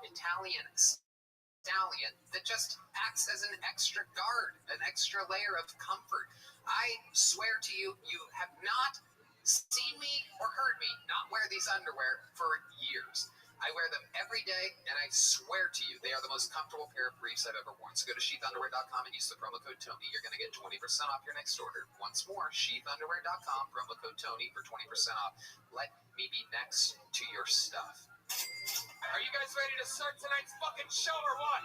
S6: Italian stallion that just acts as an extra guard, an extra layer of comfort. I swear to you, you have not seen me or heard me not wear these underwear for years. I wear them every day, and I swear to you, they are the most comfortable pair of briefs I've ever worn. So go to sheathunderwear.com and use the promo code Tony. You're going to get 20% off your next order. Once more, sheathunderwear.com, promo code Tony for 20% off. Let me be next to your stuff.
S1: Are you guys ready to start tonight's fucking show or what?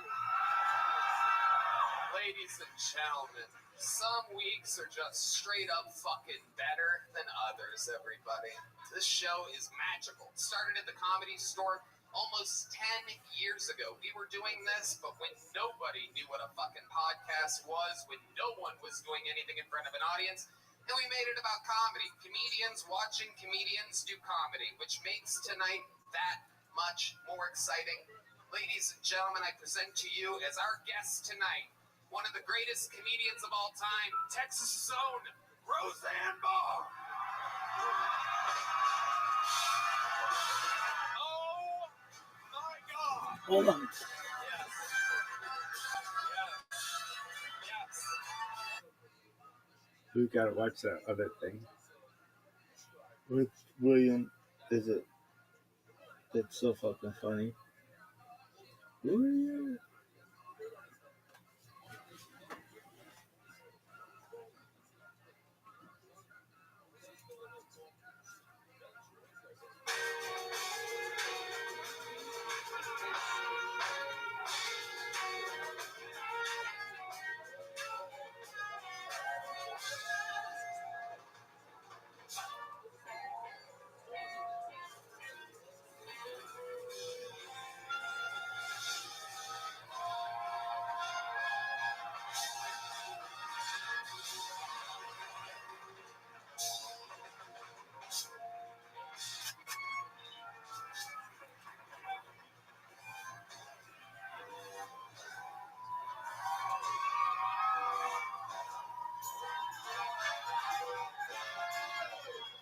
S1: Ladies and gentlemen, some weeks are just straight up fucking better than others, everybody. This show is magical. It started at the Comedy Store almost 10 years ago. We were doing this, but when nobody knew what a fucking podcast was, when no one was doing anything in front of an audience, and we made it about comedy. Comedians watching comedians do comedy, which makes tonight that much more exciting. Ladies and gentlemen, I present to you as our guest tonight, one of the greatest comedians of all time, Texas' own Roseanne Barr. Oh my God!
S9: Hold on.
S1: Yes.
S9: We gotta watch that other thing with William. Is it? It's so fucking funny. William.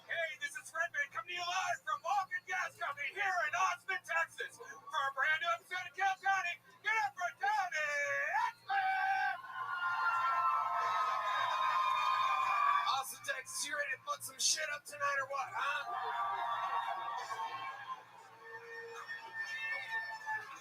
S1: Hey, this is Redman coming to you live from Walking Gas Company here in Austin, Texas, for a brand new episode of Kill Tony. Get up for Tony X-Men! Austin, Texas, you ready to put some shit up tonight or what, huh?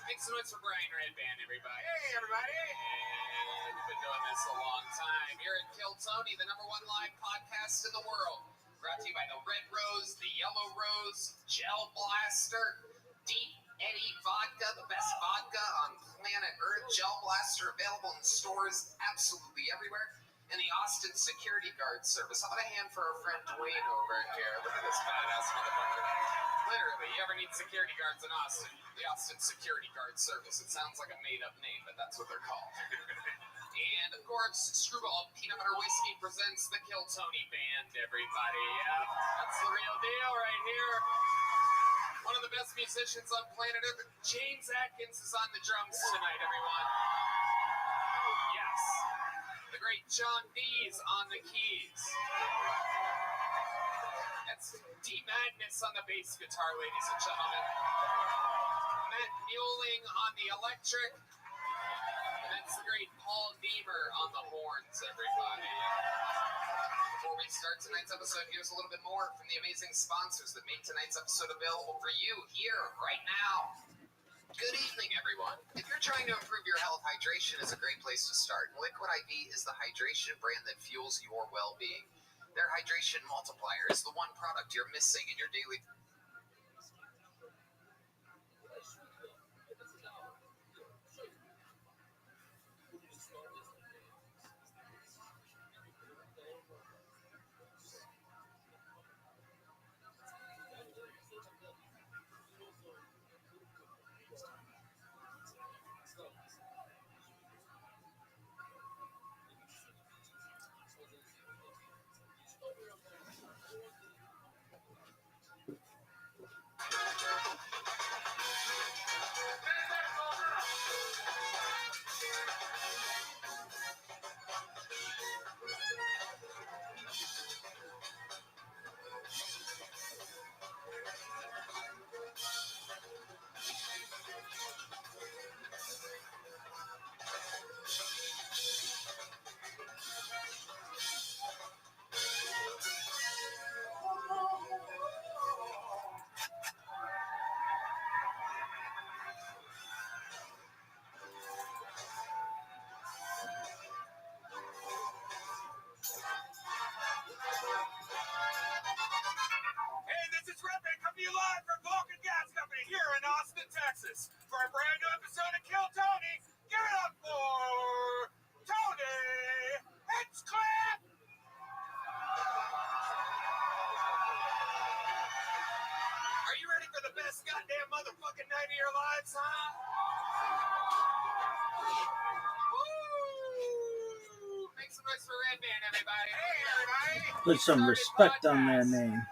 S1: Make some noise for Brian Redband, everybody. Hey, everybody. And we've been doing this a long time. Here at Kill Tony, the #1 live podcast in the world. Brought to you by the Red Rose, the Yellow Rose, Gel Blaster, Deep Eddy Vodka, the best vodka on planet Earth. Gel Blaster available in stores absolutely everywhere. And the Austin Security Guard Service. How about a hand for our friend Dwayne over here? Look at this badass motherfucker. Literally, you ever need security guards in Austin? The Austin Security Guard Service. It sounds like a made-up name, but that's what they're called. And, of course, Screwball Peanut Butter Whiskey presents the Kill Tony Band, everybody. Yeah, that's the real deal right here. One of the best musicians on planet Earth, James Atkins, is on the drums tonight, everyone. Yes. The great John Dees on the keys. That's D Madness on the bass guitar, ladies and gentlemen. Matt Mueling on the electric. And that's the great Paul Deemer on the horns, everybody. Before we start tonight's episode, here's a little bit more from the amazing sponsors that make tonight's episode available for you here, right now. Good evening, everyone. If you're trying to improve your health, hydration is a great place to start. Liquid IV is the hydration brand that fuels your well-being.
S6: Their hydration multiplier is the one product you're missing in your daily.
S1: Hey, this is Red Band coming to you live from Vulcan Gas Company here in Austin, Texas, for a brand new episode of Kill Tony. Give it up for Tony Hinchcliffe! Are you ready for the best goddamn motherfucking night of your lives, huh? Woo! Make some noise for Red Band, everybody. Hey, everybody!
S9: Put some respect on their name.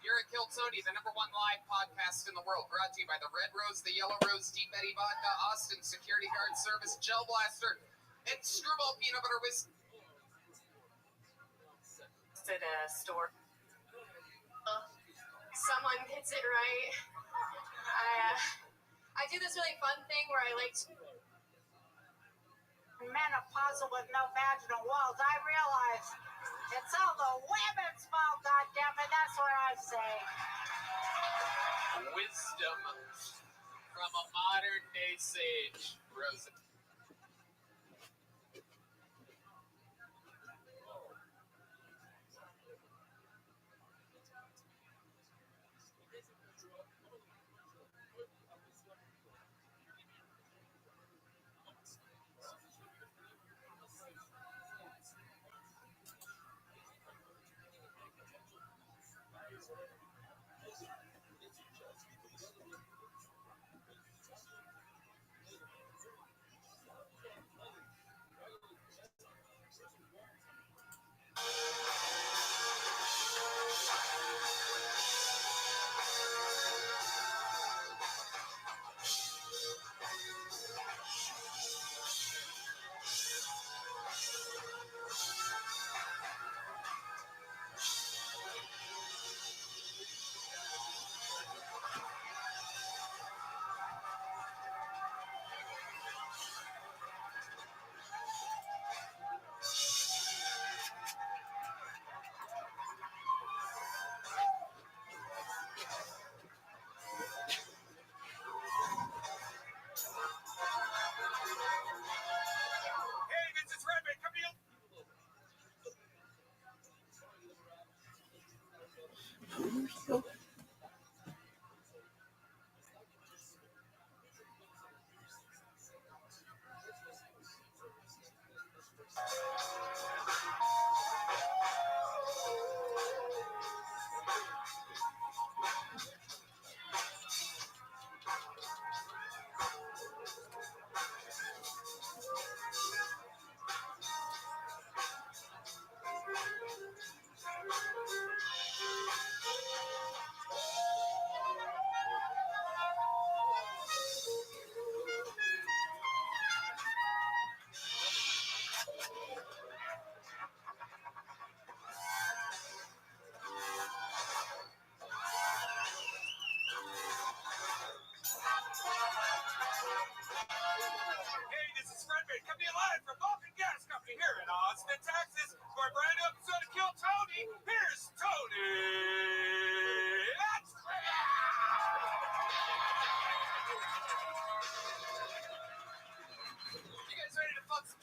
S1: You're at Kill Tony, the #1 live podcast in the world, brought to you by the Red Rose, the Yellow Rose, Deep Eddy Vodka, Austin Security Guard Service, Gel Blaster, and Screwball Peanut Butter Whiskey.
S14: At a store. Someone hits it right. I do this really fun thing where I like to menopausal with no vaginal walls. I realize it's all the women's fault, goddammit. That's what I say.
S1: Wisdom from a modern day sage, Rosa.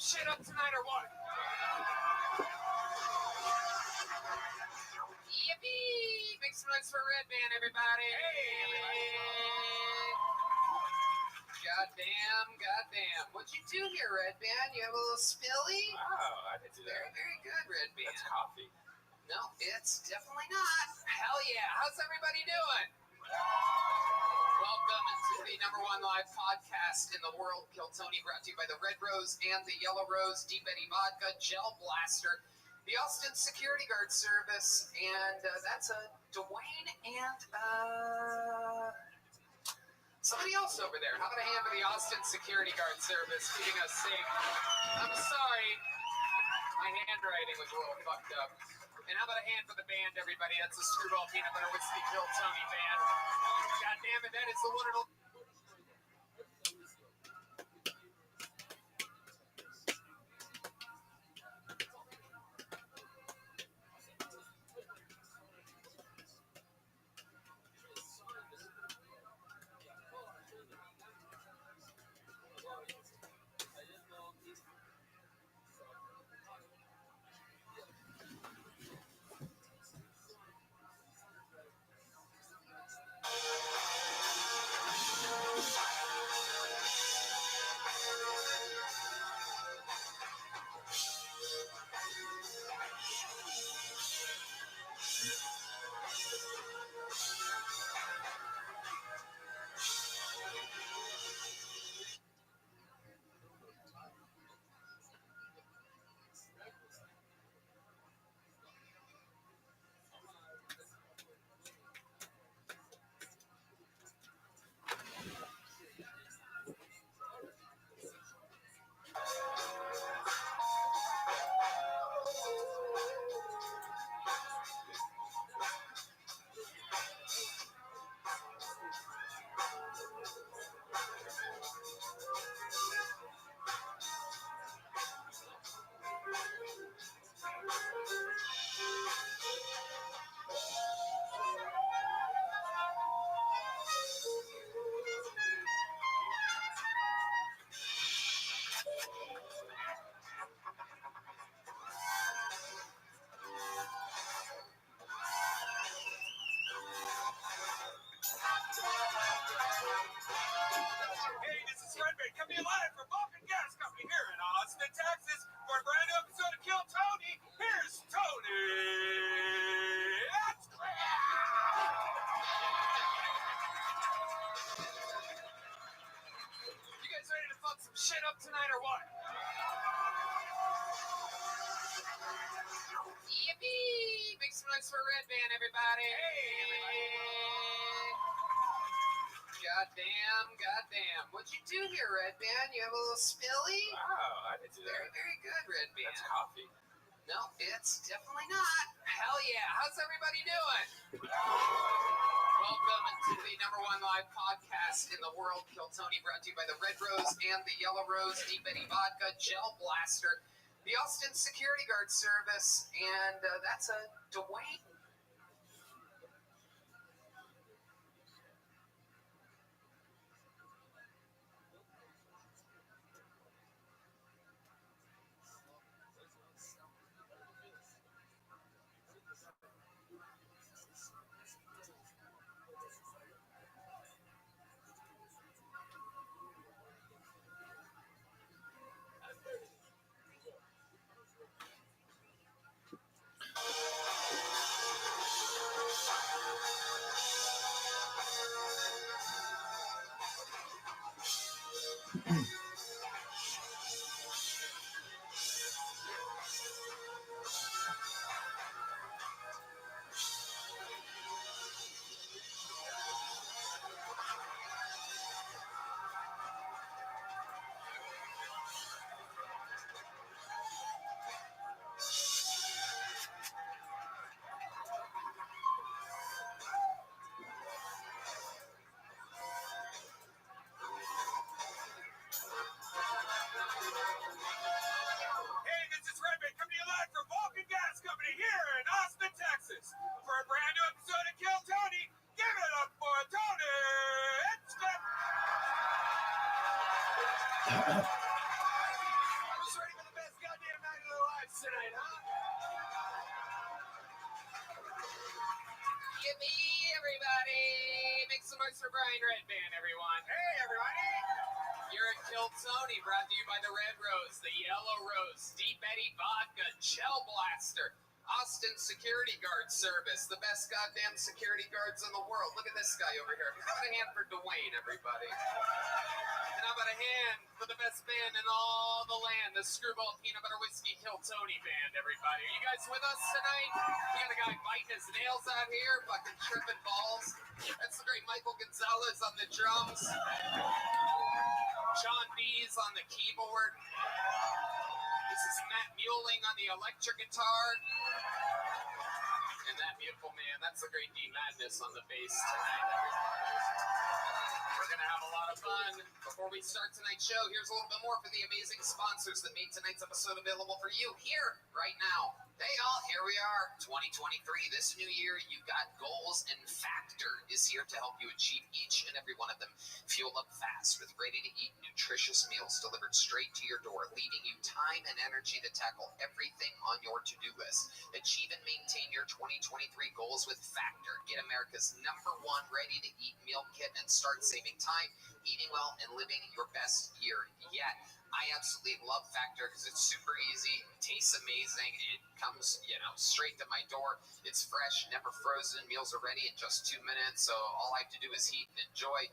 S1: shit up tonight or what? everybody. Goddamn. What'd you do here, Red Band? You have a little spilly?
S4: Oh, I didn't do
S1: Very,
S4: that.
S1: very good, Red Band.
S4: That's coffee.
S1: No, it's definitely not. Hell yeah. How's everybody doing? Welcome to the #1 live podcast in the world, Kill Tony, brought to you by the Red Rose and the Yellow Rose, Deep Eddy Vodka, Gel Blaster, the Austin Security Guard Service, and that's Dwayne and somebody else over there. How about a hand for the Austin Security Guard Service keeping us safe? I'm sorry, my handwriting was a little fucked up. And how about a hand for the band, everybody? That's the Screwball Peanut Butter Whiskey Kill Tony band. God damn it, that is the one and only.
S18: Hey, this is Red Bay coming live from Vulcan Gas Company here in Austin, Texas, for a brand new episode of Kill Tony. Here's Tony. It's
S1: You guys ready to fuck some shit up tonight or what? Yippee! Make some noise for Red Band, everybody. Goddamn. What'd you do here, Red Band? You have a little spilly?
S4: Oh, I didn't do
S1: Very,
S4: that.
S1: very good, Red Band.
S4: That's coffee.
S1: No, it's definitely not. Hell yeah. How's everybody doing? Welcome to the #1 live podcast in the world, Kill Tony, brought to you by the Red Rose and the Yellow Rose, Deep Eddy Vodka, Gel Blaster, the Austin Security Guard Service, and that's Dwayne.
S18: Hey, this is Red Bay coming to you live from Vulcan Gas Company here in Austin, Texas, for a brand new episode of Kill Tony. Give it up for Tony. It's
S1: Who's ready for the best goddamn night of their lives tonight, huh? Yippee, everybody! noise for Brian Redband, everyone.
S10: Hey, everybody.
S1: You're at Kill Tony, brought to you by the Red Rose, the Yellow Rose, Deep Eddy Vodka, Gel Blaster, Austin Security Guard Service, the best goddamn security guards in the world. Look at this guy over here. How about a hand for Dwayne, everybody? And how about a hand for the best band in all the land, the Screwball Peanut Butter Whiskey Kill Tony Band, everybody. Are you guys with us tonight? We got a guy biting his nails out here, fucking tripping balls. That's the great Michael Gonzalez on the drums. John B's on the keyboard. This is Matt Mueling on the electric guitar. And that beautiful man, that's the great D Madness on the bass tonight, everybody. We're going to have a lot of fun. Before we start tonight's show, here's a little bit more for the amazing sponsors that made tonight's episode available for you here, right now. Hey, y'all, here we are, 2023. This new year, you got goals, and Factor is here to help you achieve each and every one of them. Fuel up fast with ready-to-eat, nutritious meals delivered straight to your door, leaving you time and energy to tackle everything on your to-do list. Achieve and maintain your 2023 goals with Factor. Get America's #1 ready-to-eat meal kit and start saving time, eating well, and living your best year yet. I absolutely love Factor because it's super easy, tastes amazing, it comes, straight to my door. It's fresh, never frozen, meals are ready in just 2 minutes, so all I have to do is heat and enjoy.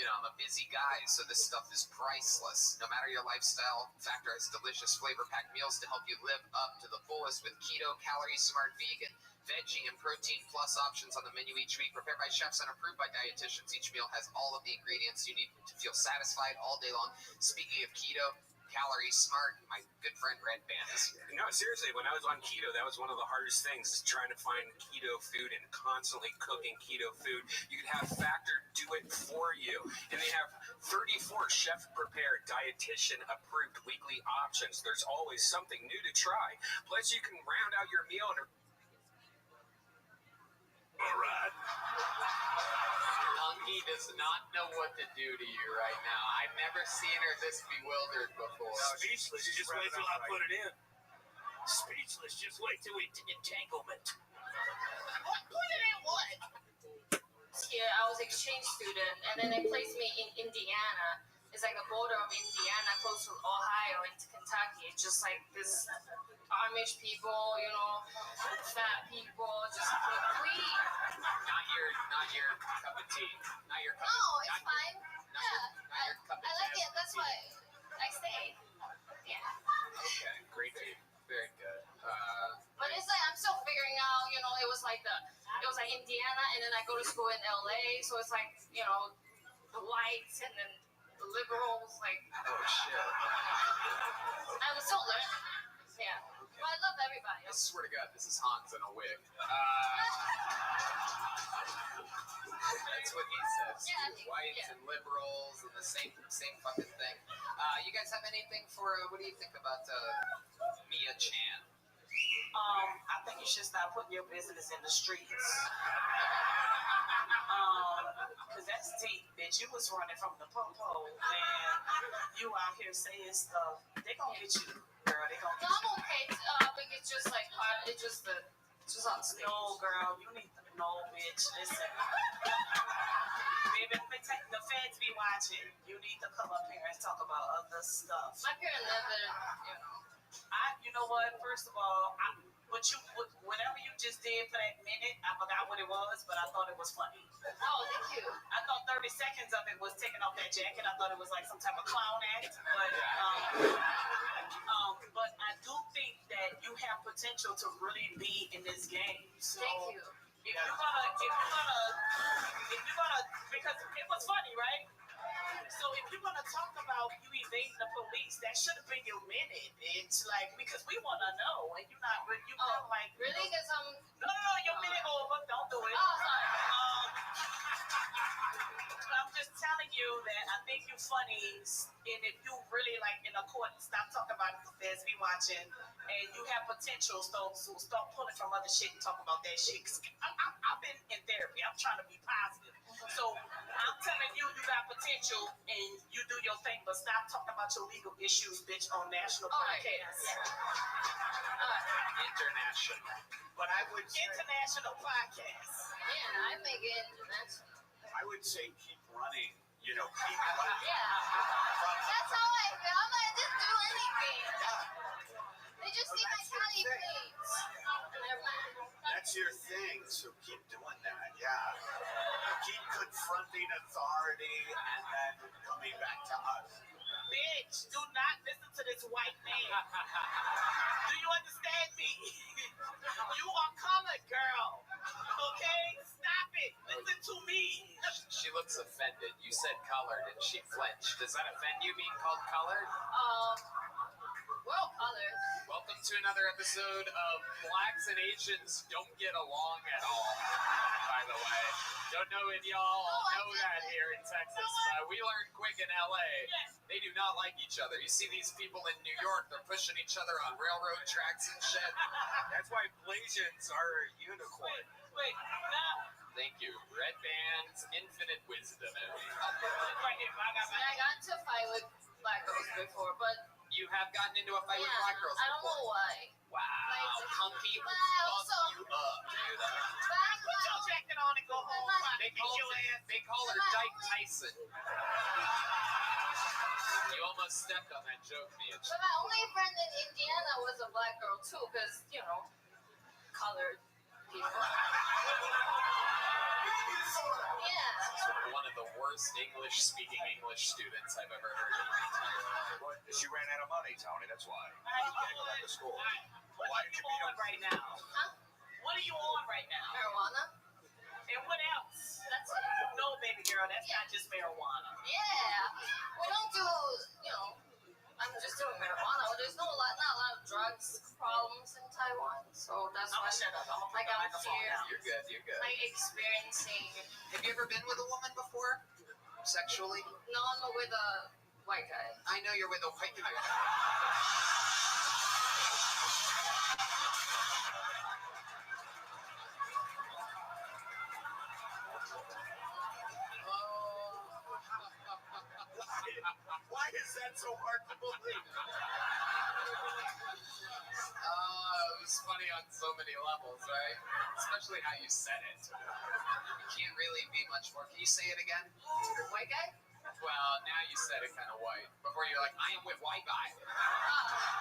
S1: I'm a busy guy, so this stuff is priceless. No matter your lifestyle, Factor has delicious flavor-packed meals to help you live up to the fullest with keto, calorie-smart, vegan, veggie, and protein plus options on the menu each week. Prepared by chefs and approved by dietitians, each meal has all of the ingredients you need to feel satisfied all day long. Speaking of keto, calorie smart, my good friend Red Band is here.
S10: No, seriously, when I was on keto, that was one of the hardest things, trying to find keto food and constantly cooking keto food. You can have Factor do it for you. And they have 34 chef-prepared, dietitian-approved weekly options. There's always something new to try. Plus, you can round out your meal and... All right.
S1: Hunky does not know what to do to you right now. I've never seen her this bewildered before.
S8: Speechless, just wait till I put it in. Speechless, just wait till entanglement.
S3: Put it in what? Yeah, I was exchange student, and then they placed me in Indiana. It's like the border of Indiana, close to Ohio and Kentucky. It's just like this Amish people, fat people, just complete.
S1: Not your cup of tea. Not your cup.
S3: No, it's fine.
S1: I
S3: like it. That's why I stayed. Yeah.
S1: Okay, great team. Very good.
S3: But it's like I'm still figuring out. It was like Indiana, and then I go to school in LA, so it's like the whites and then the liberals. Like,
S1: oh shit.
S3: I'm still learning. Yeah. But I love everybody.
S1: I swear to God, this is Hans in a wig. That's what he says.
S3: Yeah,
S1: Whites and liberals and the same fucking thing. You guys have anything for? What do you think about Mia Chan?
S2: I think you should stop putting your business in the streets. Cause that's deep, bitch. You was running from the po-po, and you out here saying stuff. They gonna get you, girl. They gonna get
S3: you. I'm okay. I think it's just like it's just on stage.
S2: No, girl. You need to know, bitch. Listen. Baby, the feds be watching. You need to come up here and talk about other stuff.
S3: My parents never,
S2: You know what? First of all, whatever you just did for that minute, I forgot what it was, but I thought it was funny.
S3: Oh, thank you.
S2: I thought 30 seconds of it was taking off that jacket. I thought it was like some type of clown act, but I do think that you have potential to really be in this game. So
S3: thank you.
S2: If you're gonna, because it was funny, right? So if you're gonna talk about you evading the police, that should have been your minute, bitch. Like, because we wanna know, and you're not really.
S3: Really? Because
S2: No, your minute over. Don't do it.
S3: Oh, sorry.
S2: I'm just telling you that I think you're funny, and if you really in a court, stop talking about it. The feds be watching, and you have potential. So start pulling from other shit and talk about that shit. Cause I've been in therapy. I'm trying to be positive. So I'm telling you, you got potential, and you do your thing. But stop talking about your legal issues, bitch, on national podcasts.
S1: International.
S2: But I would international podcasts.
S3: Yeah, I make it international.
S7: I would say keep running. You know, keep running.
S3: Yeah. That's how I feel. I'm like, just do anything. They just see my tally plates. And they're mad.
S7: That's your thing, so keep doing that, yeah. Keep confronting authority and then coming back to us.
S2: Bitch, do not listen to this white man. Do you understand me? You are colored, girl. Okay? Stop it. Listen to me.
S1: She looks offended. You said colored and she flinched. Does that offend you being called colored?
S3: We're all colored.
S1: Welcome to another episode of Blacks and Asians Don't Get Along at All, by the way. Don't know if y'all know that here in Texas. We learned quick in LA. They do not like each other. You see these people in New York, they're pushing each other on railroad tracks and shit.
S10: That's why Blasians are a unicorn.
S2: Wait, now.
S1: Thank you. Red Band's infinite wisdom.
S2: Right here, I got
S3: And I got into a fight with black girls before, but
S1: you have gotten into a fight with black girls
S3: I don't know why.
S1: Wow. Hunky will
S3: also,
S1: fuck you up, dude.
S2: Put your jacket on and go home.
S1: They call her Dyke Tyson. You almost stepped on that joke, Mitch.
S3: But my only friend in Indiana was a black girl too, because, you know, colored people. Yeah.
S1: One of the worst English-speaking English students I've ever heard in my entire life.
S7: She ran out of money, Tony, that's why.
S2: You
S7: gotta go back to school.
S2: What are you on right now?
S3: Huh?
S2: What are you on right now?
S3: Marijuana.
S2: And what else?
S3: That's it.
S2: No, baby girl, that's not just marijuana.
S3: Yeah. We don't do, you know, I'm just doing marijuana. There's not a lot of drugs problems in Taiwan, so that's why I got here.
S1: You're good, you're good.
S3: Like experiencing.
S1: Have you ever been with a woman before? Sexually?
S3: No, I'm with a white guy.
S1: I know you're with a white guy.
S7: Why is that so hard to believe?
S1: It was funny on so many levels, right? Especially how you said it. You can't really be much more. Can you say it again?
S3: White guy?
S1: Well, now you said it kind of white. Before you're like, I am with white guy.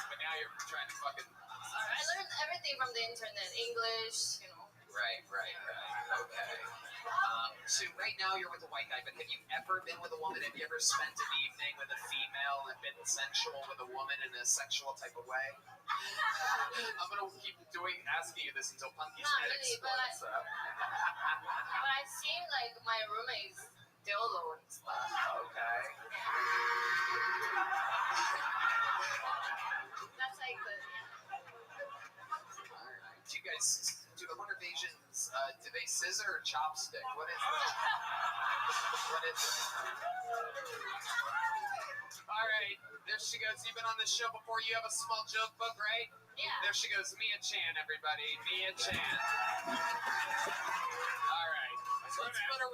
S1: But now you're trying to fucking...
S3: I learned everything from the internet. English, you know.
S1: Right. Okay. So right now you're with a white guy, but have you ever been with a woman? Have you ever spent an evening with a female and been sensual with a woman in a sexual type of way? I'm gonna keep asking you this until Punky's
S3: Not
S1: head
S3: really,
S1: explodes.
S3: but I seem like my roommate's dildo and stuff.
S1: Okay.
S3: That's like the.
S1: Alright. Do you guys do the Hunter Asians? Do they scissor or chopstick? What is it? What is it? Alright, there she goes. You've been on this show before. You have a small joke book, right?
S3: Yeah.
S1: There she goes. Mia Chan, everybody. Mia Chan. Alright. So let's put her.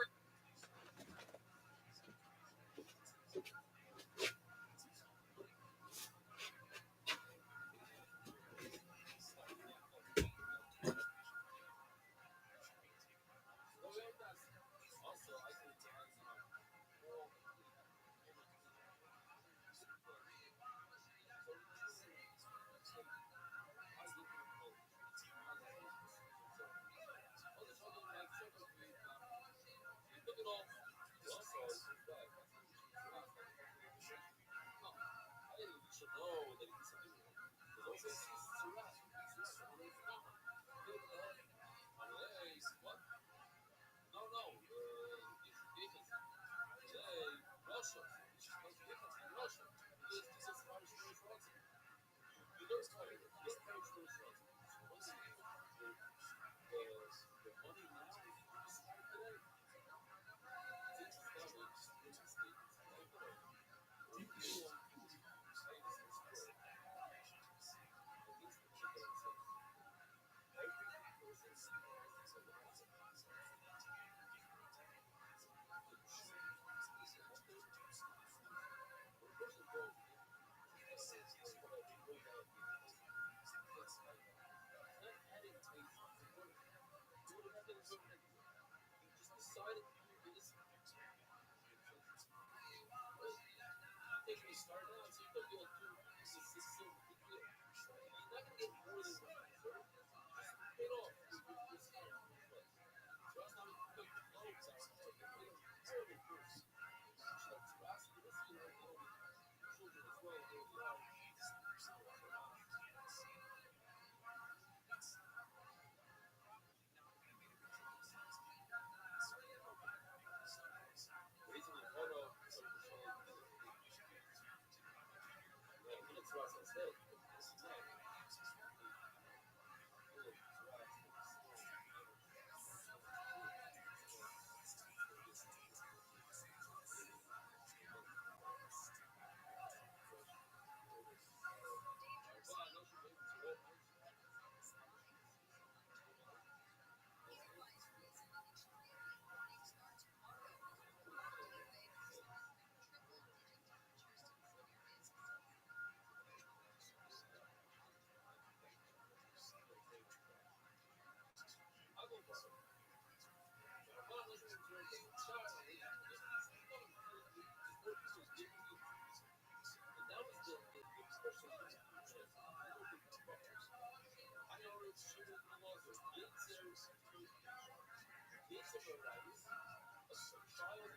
S13: Child